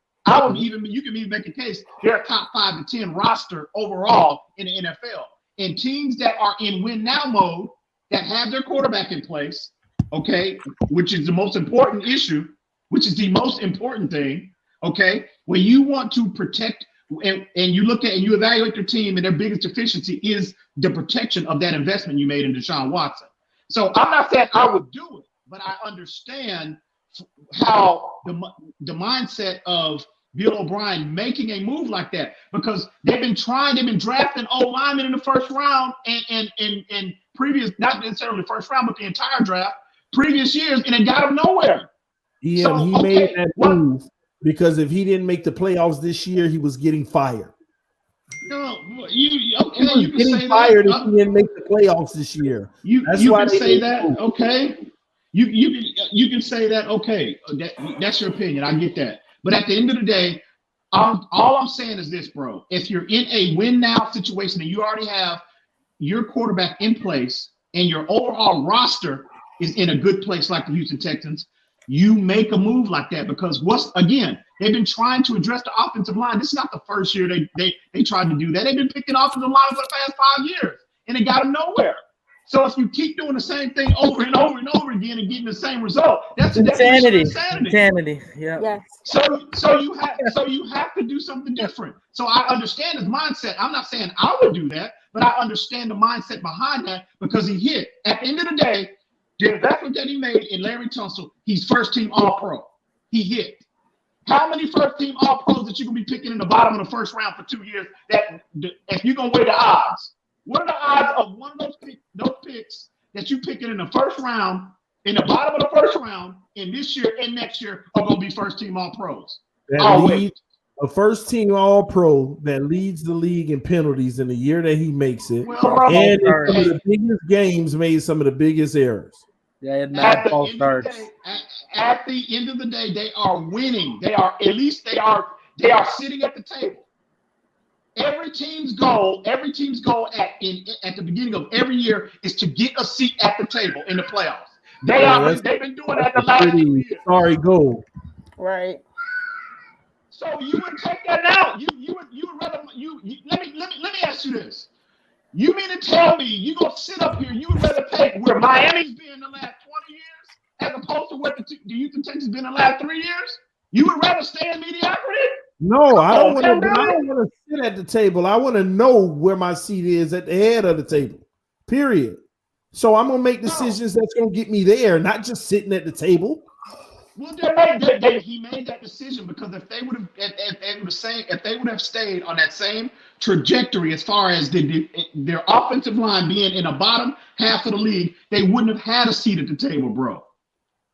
[SPEAKER 5] You can even make a case they're a top 5 to 10 roster overall in the NFL. And teams that are in win now mode, that have their quarterback in place, okay, which is the most important issue, which is the most important thing, okay, when you want to protect and you look at and you evaluate their team, and their biggest deficiency is the protection of that investment you made in Deshaun Watson. So I'm not saying I would do it, but I understand how the mindset of Bill O'Brien making a move like that, because they've been drafting O-linemen in the first round and previous, not necessarily the first round, but the entire draft previous years, and it got them nowhere.
[SPEAKER 1] Yeah, he made that move because if he didn't make the playoffs this year, he was getting fired.
[SPEAKER 5] No, you can
[SPEAKER 1] getting
[SPEAKER 5] say
[SPEAKER 1] fired
[SPEAKER 5] that.
[SPEAKER 1] if he didn't make the playoffs this year.
[SPEAKER 5] You can say that, okay? You can say that, okay? That's your opinion. I get that. But at the end of the day, all I'm saying is this, bro. If you're in a win now situation and you already have your quarterback in place and your overall roster is in a good place like the Houston Texans, you make a move like that, because they've been trying to address the offensive line. This is not the first year they tried to do that. They've been picking offensive line for the past 5 years, and it got them nowhere. So if you keep doing the same thing over and over and over again and getting the same result, that's
[SPEAKER 3] insanity.
[SPEAKER 2] Yeah.
[SPEAKER 5] Yes. So you have to do something different. So I understand his mindset. I'm not saying I would do that, but I understand the mindset behind that, because he hit. At the end of the day, the investment that he made in Larry Tunsil, he's first team All-Pro. He hit. How many first team All-Pros that you can be picking in the bottom of the first round for 2 years? That if you're gonna weigh the odds, what are the odds of one of those picks that you picking in the first round, in the bottom of the first round, in this year and next year are gonna be first team All-Pros?
[SPEAKER 1] A first team All-Pro that leads the league in penalties in the year that he makes it, and in some of the biggest games made some of the biggest errors.
[SPEAKER 3] Yeah,
[SPEAKER 5] at the end of the day, they are winning. They are sitting at the table. Every team's goal at the beginning of every year is to get a seat at the table in the playoffs. They've been doing that the last 2 years.
[SPEAKER 1] Sorry, goal.
[SPEAKER 2] Right.
[SPEAKER 5] So you would take that out. You would rather let me ask you this. You mean to tell me you gonna sit up here? You would rather take where Miami's been the last 20 years as opposed to what the Houston Texans been the last 3 years? You would rather stay in mediocrity?
[SPEAKER 1] No, I don't want to sit at the table. I want to know where my seat is at the head of the table. Period. So I'm gonna make decisions that's gonna get me there, not just sitting at the table.
[SPEAKER 5] Well, he made that decision because if they would have stayed on that same trajectory as far as their offensive line being in the bottom half of the league, they wouldn't have had a seat at the table, bro.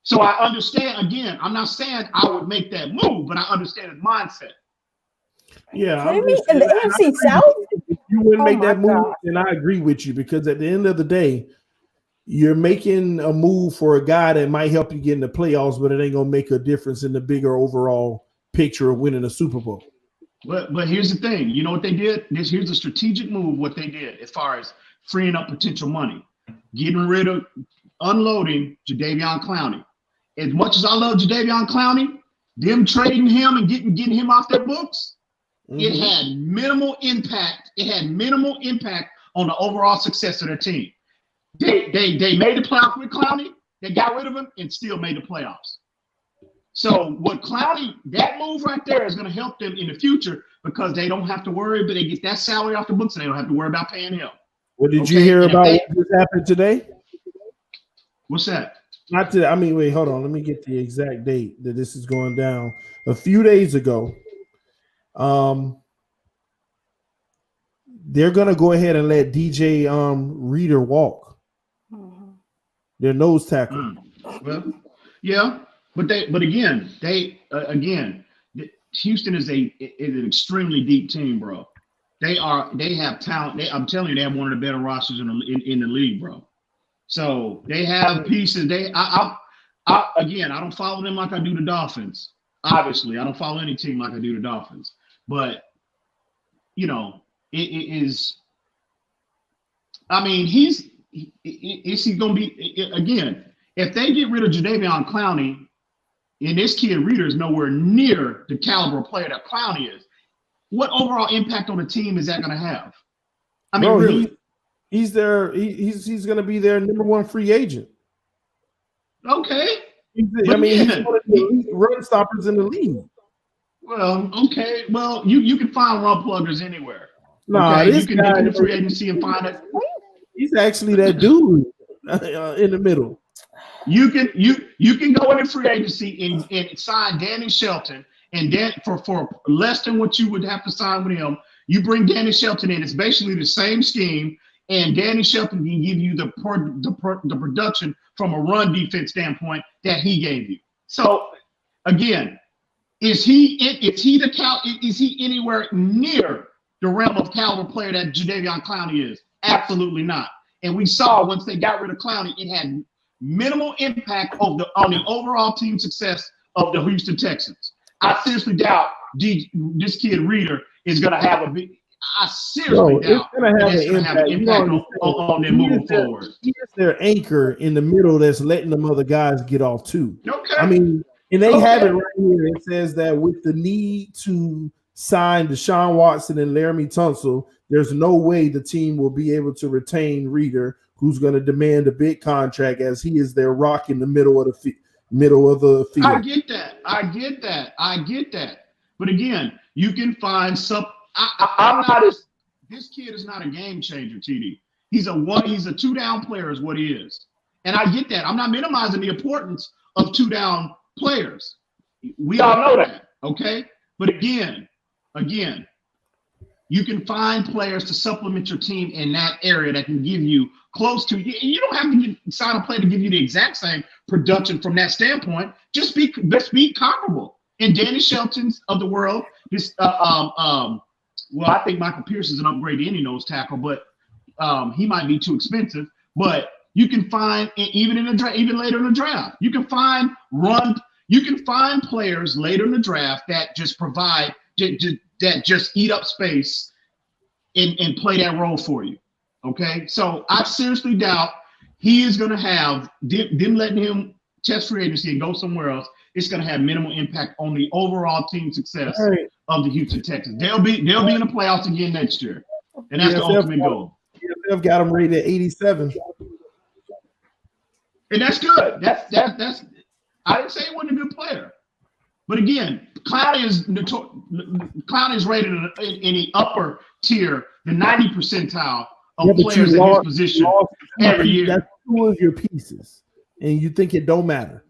[SPEAKER 5] So I understand. Again, I'm not saying I would make that move, but I understand his mindset.
[SPEAKER 1] Yeah,
[SPEAKER 2] in the AFC South,
[SPEAKER 1] if you wouldn't make that move, then I agree with you because at the end of the day, you're making a move for a guy that might help you get in the playoffs, but it ain't gonna make a difference in the bigger overall picture of winning a Super Bowl.
[SPEAKER 5] But here's the thing, you know what they did? Here's a strategic move. What they did as far as freeing up potential money, getting rid of, unloading Jadeveon Clowney. As much as I love Jadeveon Clowney, them trading him and getting him off their books, it had minimal impact. It had minimal impact on the overall success of their team. They made the playoffs with Clowney. They got rid of him and still made the playoffs. So what Clowney, that move right there is going to help them in the future because they don't have to worry, but they get that salary off the books and they don't have to worry about paying him.
[SPEAKER 1] What did you hear about what just happened today?
[SPEAKER 5] What's that?
[SPEAKER 1] Not today. I mean, wait, hold on. Let me get the exact date that this is going down. A few days ago, they're going to go ahead and let DJ Reader walk. Their nose tackle.
[SPEAKER 5] Well, yeah, but again, Houston is an extremely deep team, bro. They have talent. I'm telling you, they have one of the better rosters in the league, bro. So they have pieces. I don't follow them like I do the Dolphins. Obviously, I don't follow any team like I do the Dolphins. But you know, it is. I mean, is he going to be again? If they get rid of Jadeveon Clowney, and this kid Reader is nowhere near the caliber player that Clowney is, what overall impact on the team is that going to have? I mean, really,
[SPEAKER 1] he's there. He's going to be their number one free agent.
[SPEAKER 5] Okay.
[SPEAKER 1] He's one of the run stoppers in the league.
[SPEAKER 5] Well, okay. Well, you can find run pluggers anywhere.
[SPEAKER 1] Nah,
[SPEAKER 5] okay? You can get in the free agency and find it.
[SPEAKER 1] He's actually that dude in the middle.
[SPEAKER 5] You can go in the free agency and sign Danny Shelton, and then for less than what you would have to sign with him, you bring Danny Shelton in. It's basically the same scheme, and Danny Shelton can give you the production from a run defense standpoint that he gave you. So again, is he anywhere near the realm of caliber player that Jadeveon Clowney is? Absolutely not. And we saw once they got rid of Clowney, it had minimal impact on the overall team success of the Houston Texans. I seriously doubt this kid Reader is going to have a big. I seriously doubt it's going to have an impact on them moving forward.
[SPEAKER 1] He is their anchor in the middle that's letting them other guys get off too.
[SPEAKER 5] Okay.
[SPEAKER 1] I mean, and they have it right here. It says that with the need to sign Deshaun Watson and Laramie Tunsil, there's no way the team will be able to retain Reader, who's going to demand a big contract as he is their rock in the middle of the field.
[SPEAKER 5] I get that. But again, you can find some. This kid is not a game changer, TD. He's a two-down player is what he is. And I get that. I'm not minimizing the importance of two-down players. We all know that, okay? But again, you can find players to supplement your team in that area that can give you close to. You don't have to sign a player to give you the exact same production from that standpoint. Just be comparable. And Danny Shelton's of the world, well, I think Michael Pierce is an upgrade to any nose tackle, but he might be too expensive. But you can find even later in the draft, you can find players later in the draft that just provide that just eat up space and play that role for you. Okay, so I seriously doubt he is going to have them letting him test free agency and go somewhere else. It's going to have minimal impact on the overall team success of the Houston Texans. They'll be in the playoffs again next year, and that's the ultimate goal.
[SPEAKER 1] They've got them rated at 87,
[SPEAKER 5] and that's good. That's. I didn't say he wasn't a good player, but again, Clowney is rated in the upper tier, the 90th percentile of players in his position every year.
[SPEAKER 1] two of your pieces, and you think it don't matter.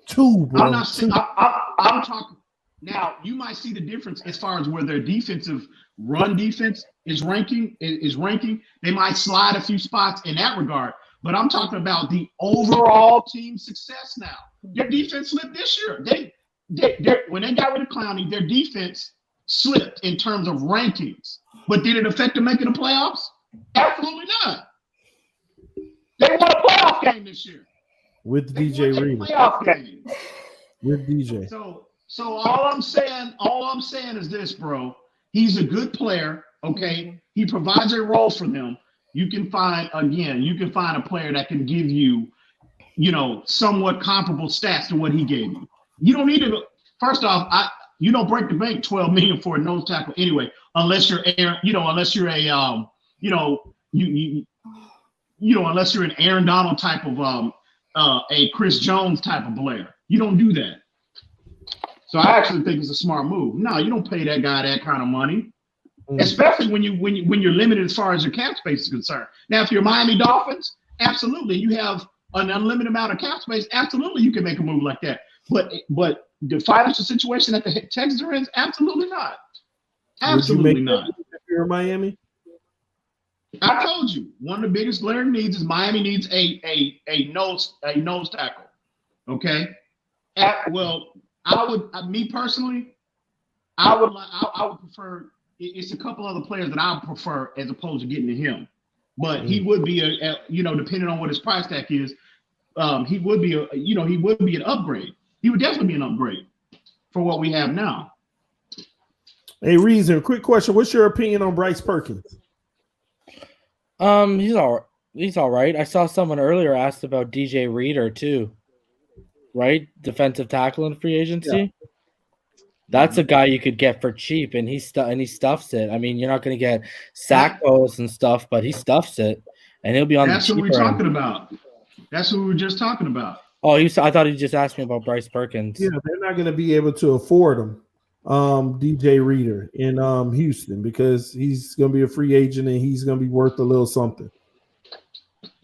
[SPEAKER 1] Two, bro.
[SPEAKER 5] I'm not saying. I'm talking. Now, you might see the difference as far as where their defensive run defense is ranking. They might slide a few spots in that regard, but I'm talking about the overall team success now. Their defense slipped this year. When they got rid of Clowney, their defense slipped in terms of rankings. But did it affect them making the playoffs? Absolutely not. They won a playoff game this year
[SPEAKER 1] with DJ Reed.
[SPEAKER 5] Playoff game
[SPEAKER 1] with DJ.
[SPEAKER 5] So all I'm saying is this, bro. He's a good player. Okay, he provides a role for them. You can find a player that can give you, somewhat comparable stats to what he gave you. You don't need to. First off, you don't break the bank $12 million for a nose tackle anyway, unless you're unless you're an Aaron Donald type of a Chris Jones type of player. You don't do that. So I actually think it's a smart move. No, you don't pay that guy that kind of money, especially when you're limited as far as your cap space is concerned. Now, if you're Miami Dolphins, absolutely, you have an unlimited amount of cap space. Absolutely, you can make a move like that. But the financial situation that the Texans are in is absolutely not. Absolutely not.
[SPEAKER 1] If you're Miami,
[SPEAKER 5] I told you one of the biggest glaring needs is Miami needs a nose tackle. Okay. I would prefer. It's a couple other players that I would prefer as opposed to getting to him, but he would be depending on what his price tag is, he would be an upgrade. He would definitely be an upgrade for what we have now.
[SPEAKER 1] Hey, Reason, quick question: what's your opinion on Bryce Perkins?
[SPEAKER 3] He's all right. I saw someone earlier asked about DJ Reader too. Right, defensive tackle in free agency. Yeah. That's a guy you could get for cheap, and he stuffs it. I mean, you're not going to get sack goals and stuff, but he stuffs it, and he'll be on.
[SPEAKER 5] That's what we're talking about. That's what we were just talking about.
[SPEAKER 3] Oh, I thought he just asked me about Bryce Perkins.
[SPEAKER 1] Yeah, they're not going to be able to afford him, DJ Reader in Houston, because he's going to be a free agent and he's going to be worth a little something.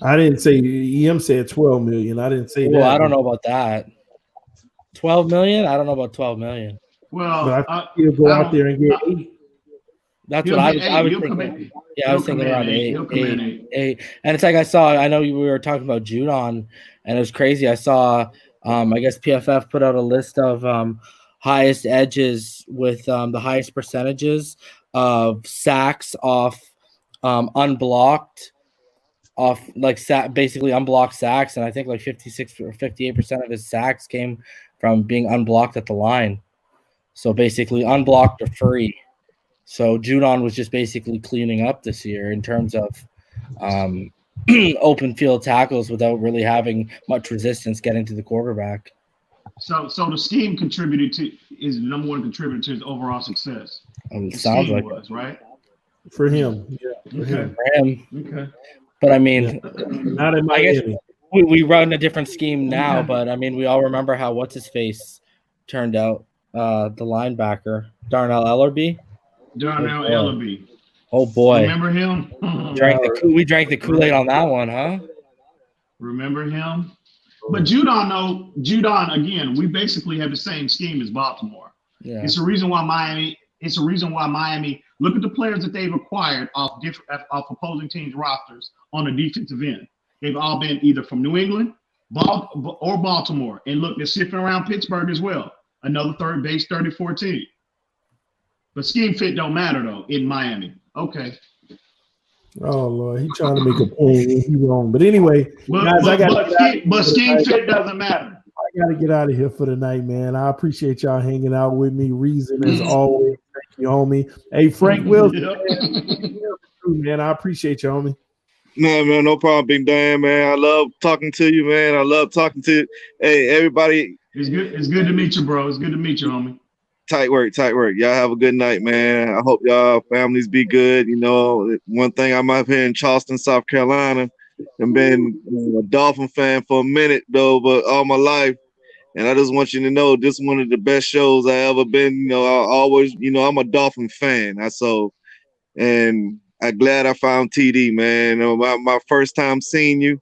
[SPEAKER 1] I didn't say EM said 12 million. I didn't say that.
[SPEAKER 3] Well, I don't know about that. 12 million? I don't know about 12 million.
[SPEAKER 5] Well,
[SPEAKER 1] but I think he'll go out there and get 8.
[SPEAKER 3] That's what I was thinking. Yeah, I was thinking around 8. And it's like I know we were talking about Judon, and it was crazy. I saw, I guess PFF put out a list of highest edges with the highest percentages of sacks off unblocked. Off basically unblocked sacks, and I think like 56 or 58% of his sacks came from being unblocked at the line. So basically unblocked or free. So Judon was just basically cleaning up this year in terms of open field tackles without really having much resistance getting to the quarterback.
[SPEAKER 5] So the scheme is the number one contributor to his overall success.
[SPEAKER 3] It sounds like
[SPEAKER 5] it was, right?
[SPEAKER 1] For him. Yeah.
[SPEAKER 3] For him.
[SPEAKER 5] Okay.
[SPEAKER 3] But I mean,
[SPEAKER 1] not in Miami.
[SPEAKER 3] I guess we run a different scheme now, but I mean, we all remember how what's-his-face turned out, the linebacker, Darnell Ellerbe.
[SPEAKER 5] Ellerbe.
[SPEAKER 3] Oh, boy.
[SPEAKER 5] Remember him?
[SPEAKER 3] We drank the Kool-Aid on that one, huh?
[SPEAKER 5] Remember him? But Judon, again, we basically have the same scheme as Baltimore.
[SPEAKER 3] Yeah.
[SPEAKER 5] It's a reason why Miami, look at the players that they've acquired off opposing teams' rosters on the defensive end. They've all been either from New England or Baltimore. And look, they're sniffing around Pittsburgh as well. Another third base 34 team. But scheme fit don't matter, though, in Miami. Okay.
[SPEAKER 1] Oh, Lord. He's trying to make a point. He's wrong. But anyway,
[SPEAKER 5] guys, scheme fit doesn't matter.
[SPEAKER 1] I got to get out of here for the night, man. I appreciate y'all hanging out with me. Reason, as always. Thank you, homie. Hey, Frank Wilson, man, I appreciate you, homie.
[SPEAKER 6] No, man, no problem, Big Dan, man. I love talking to you, man. I love talking to you. Hey, everybody.
[SPEAKER 5] It's good to meet you, bro. It's good to meet you, homie.
[SPEAKER 6] Tight work. Y'all have a good night, man. I hope y'all families be good. You know, one thing, I'm up here in Charleston, South Carolina, and been a Dolphin fan for a minute, though, but all my life. And I just want you to know this is one of the best shows I ever been. You know, I always, I'm a Dolphin fan. And I'm glad I found TD, man. My first time seeing you,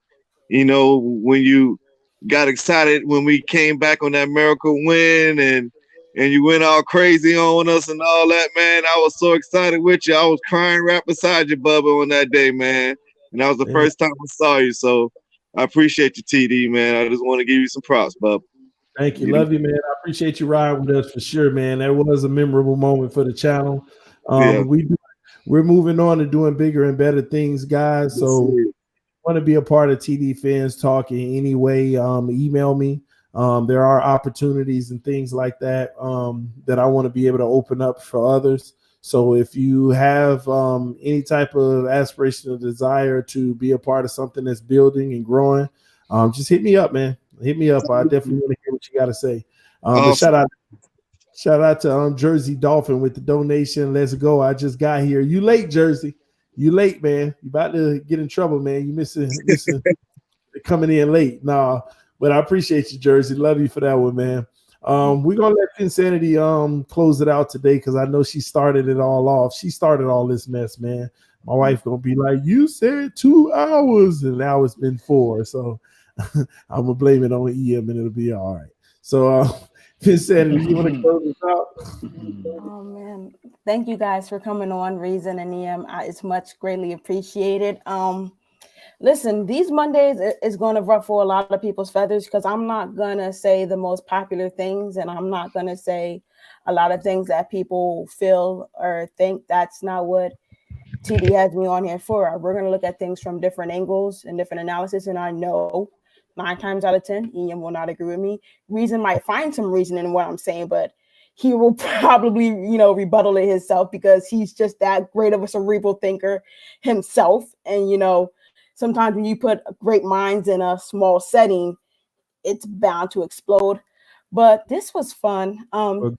[SPEAKER 6] you know, when you got excited when we came back on that miracle win and you went all crazy on us and all that, man. I was so excited with you. I was crying right beside you, Bubba, on that day, man. And that was the first time I saw you. So I appreciate you, TD, man. I just want to give you some props, Bubba.
[SPEAKER 1] Thank you. Love you, man. I appreciate you riding with us for sure, man. That was a memorable moment for the channel. We're moving on to doing bigger and better things, guys. So want to be a part of TD Fans Talk in any way, email me. There are opportunities and things like that that I want to be able to open up for others. So if you have any type of aspiration or desire to be a part of something that's building and growing, just hit me up, man. Hit me up. I definitely want to hear what you got to say. But shout out to Jersey Dolphin with the donation. Let's go. I just got here. You late, Jersey. You late, man. You about to get in trouble, man. You missing coming in late. Nah, but I appreciate you, Jersey. Love you for that one, man. We're gonna let Phinsanity close it out today because I know she started it all off. She started all this mess, man. My wife gonna be like, you said 2 hours, and now it's been 4. So I'm gonna blame it on EM and it'll be all right. So Phinsanity, you want to close this out?
[SPEAKER 2] Oh man, thank you guys for coming on, Reason and EM. It's much greatly appreciated. Listen, these Mondays is going to ruffle a lot of people's feathers because I'm not gonna say the most popular things, and I'm not gonna say a lot of things that people feel or think. That's not what TD has me on here for. We're gonna look at things from different angles and different analysis, and I know 9 times out of 10, Ian will not agree with me. Reason might find some reason in what I'm saying, but he will probably, rebuttal it himself because he's just that great of a cerebral thinker himself. And, sometimes when you put great minds in a small setting, it's bound to explode. But this was fun.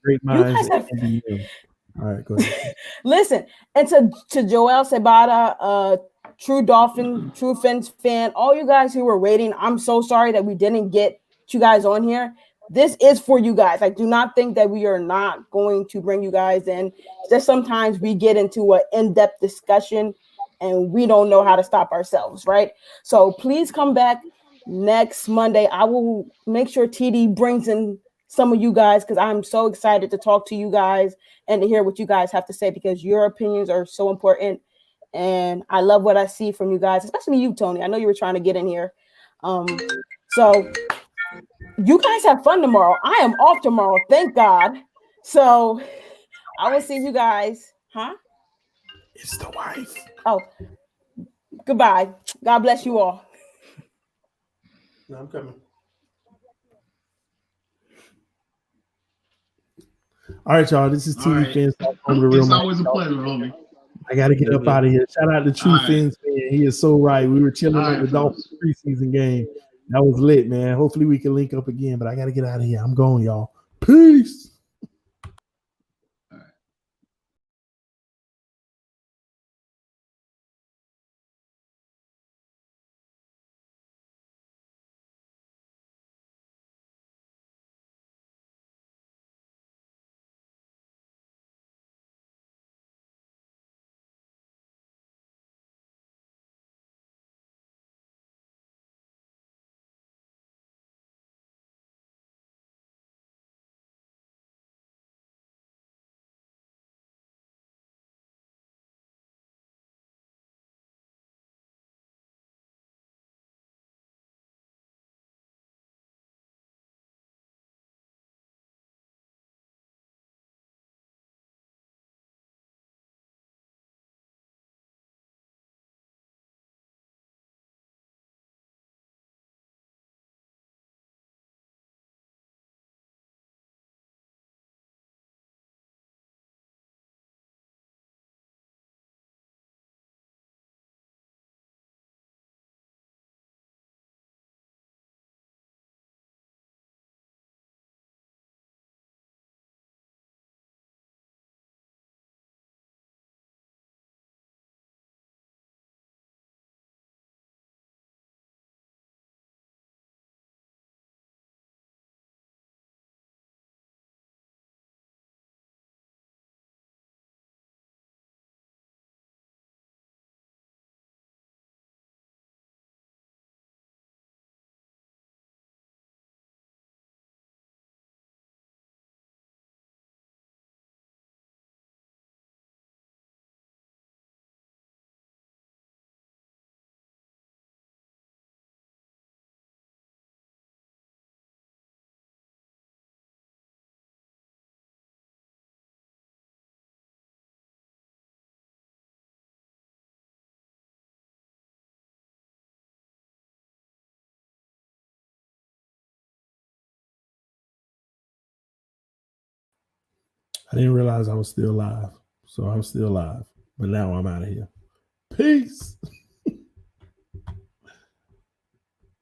[SPEAKER 1] Great minds. All right, go ahead.
[SPEAKER 2] Listen, and to Joel Sabata, true Dolphin, true Fins fan, all you guys who were waiting, I'm so sorry that we didn't get you guys on here. This is for you guys. I do not think that we are not going to bring you guys in. Just sometimes we get into an in-depth discussion and we don't know how to stop ourselves, right? So please come back next Monday. I will make sure TD brings in some of you guys because I'm so excited to talk to you guys and to hear what you guys have to say because your opinions are so important. And I love what I see from you guys, especially you, Tony. I know you were trying to get in here. So you guys have fun tomorrow. I am off tomorrow, thank God. So I will see you guys. Huh?
[SPEAKER 1] It's the wife.
[SPEAKER 2] Oh, goodbye. God bless you all.
[SPEAKER 1] No, I'm coming. All right, y'all. This is TD Fans.
[SPEAKER 5] It's always a pleasure, homie.
[SPEAKER 1] I got to get up out of here. Shout out to True Fins fan. He is so right. We were chilling at the Dolphins preseason game. That was lit, man. Hopefully we can link up again, but I got to get out of here. I'm going, y'all. Peace. I didn't realize I was still live. So I'm still live. But now I'm out of here. Peace.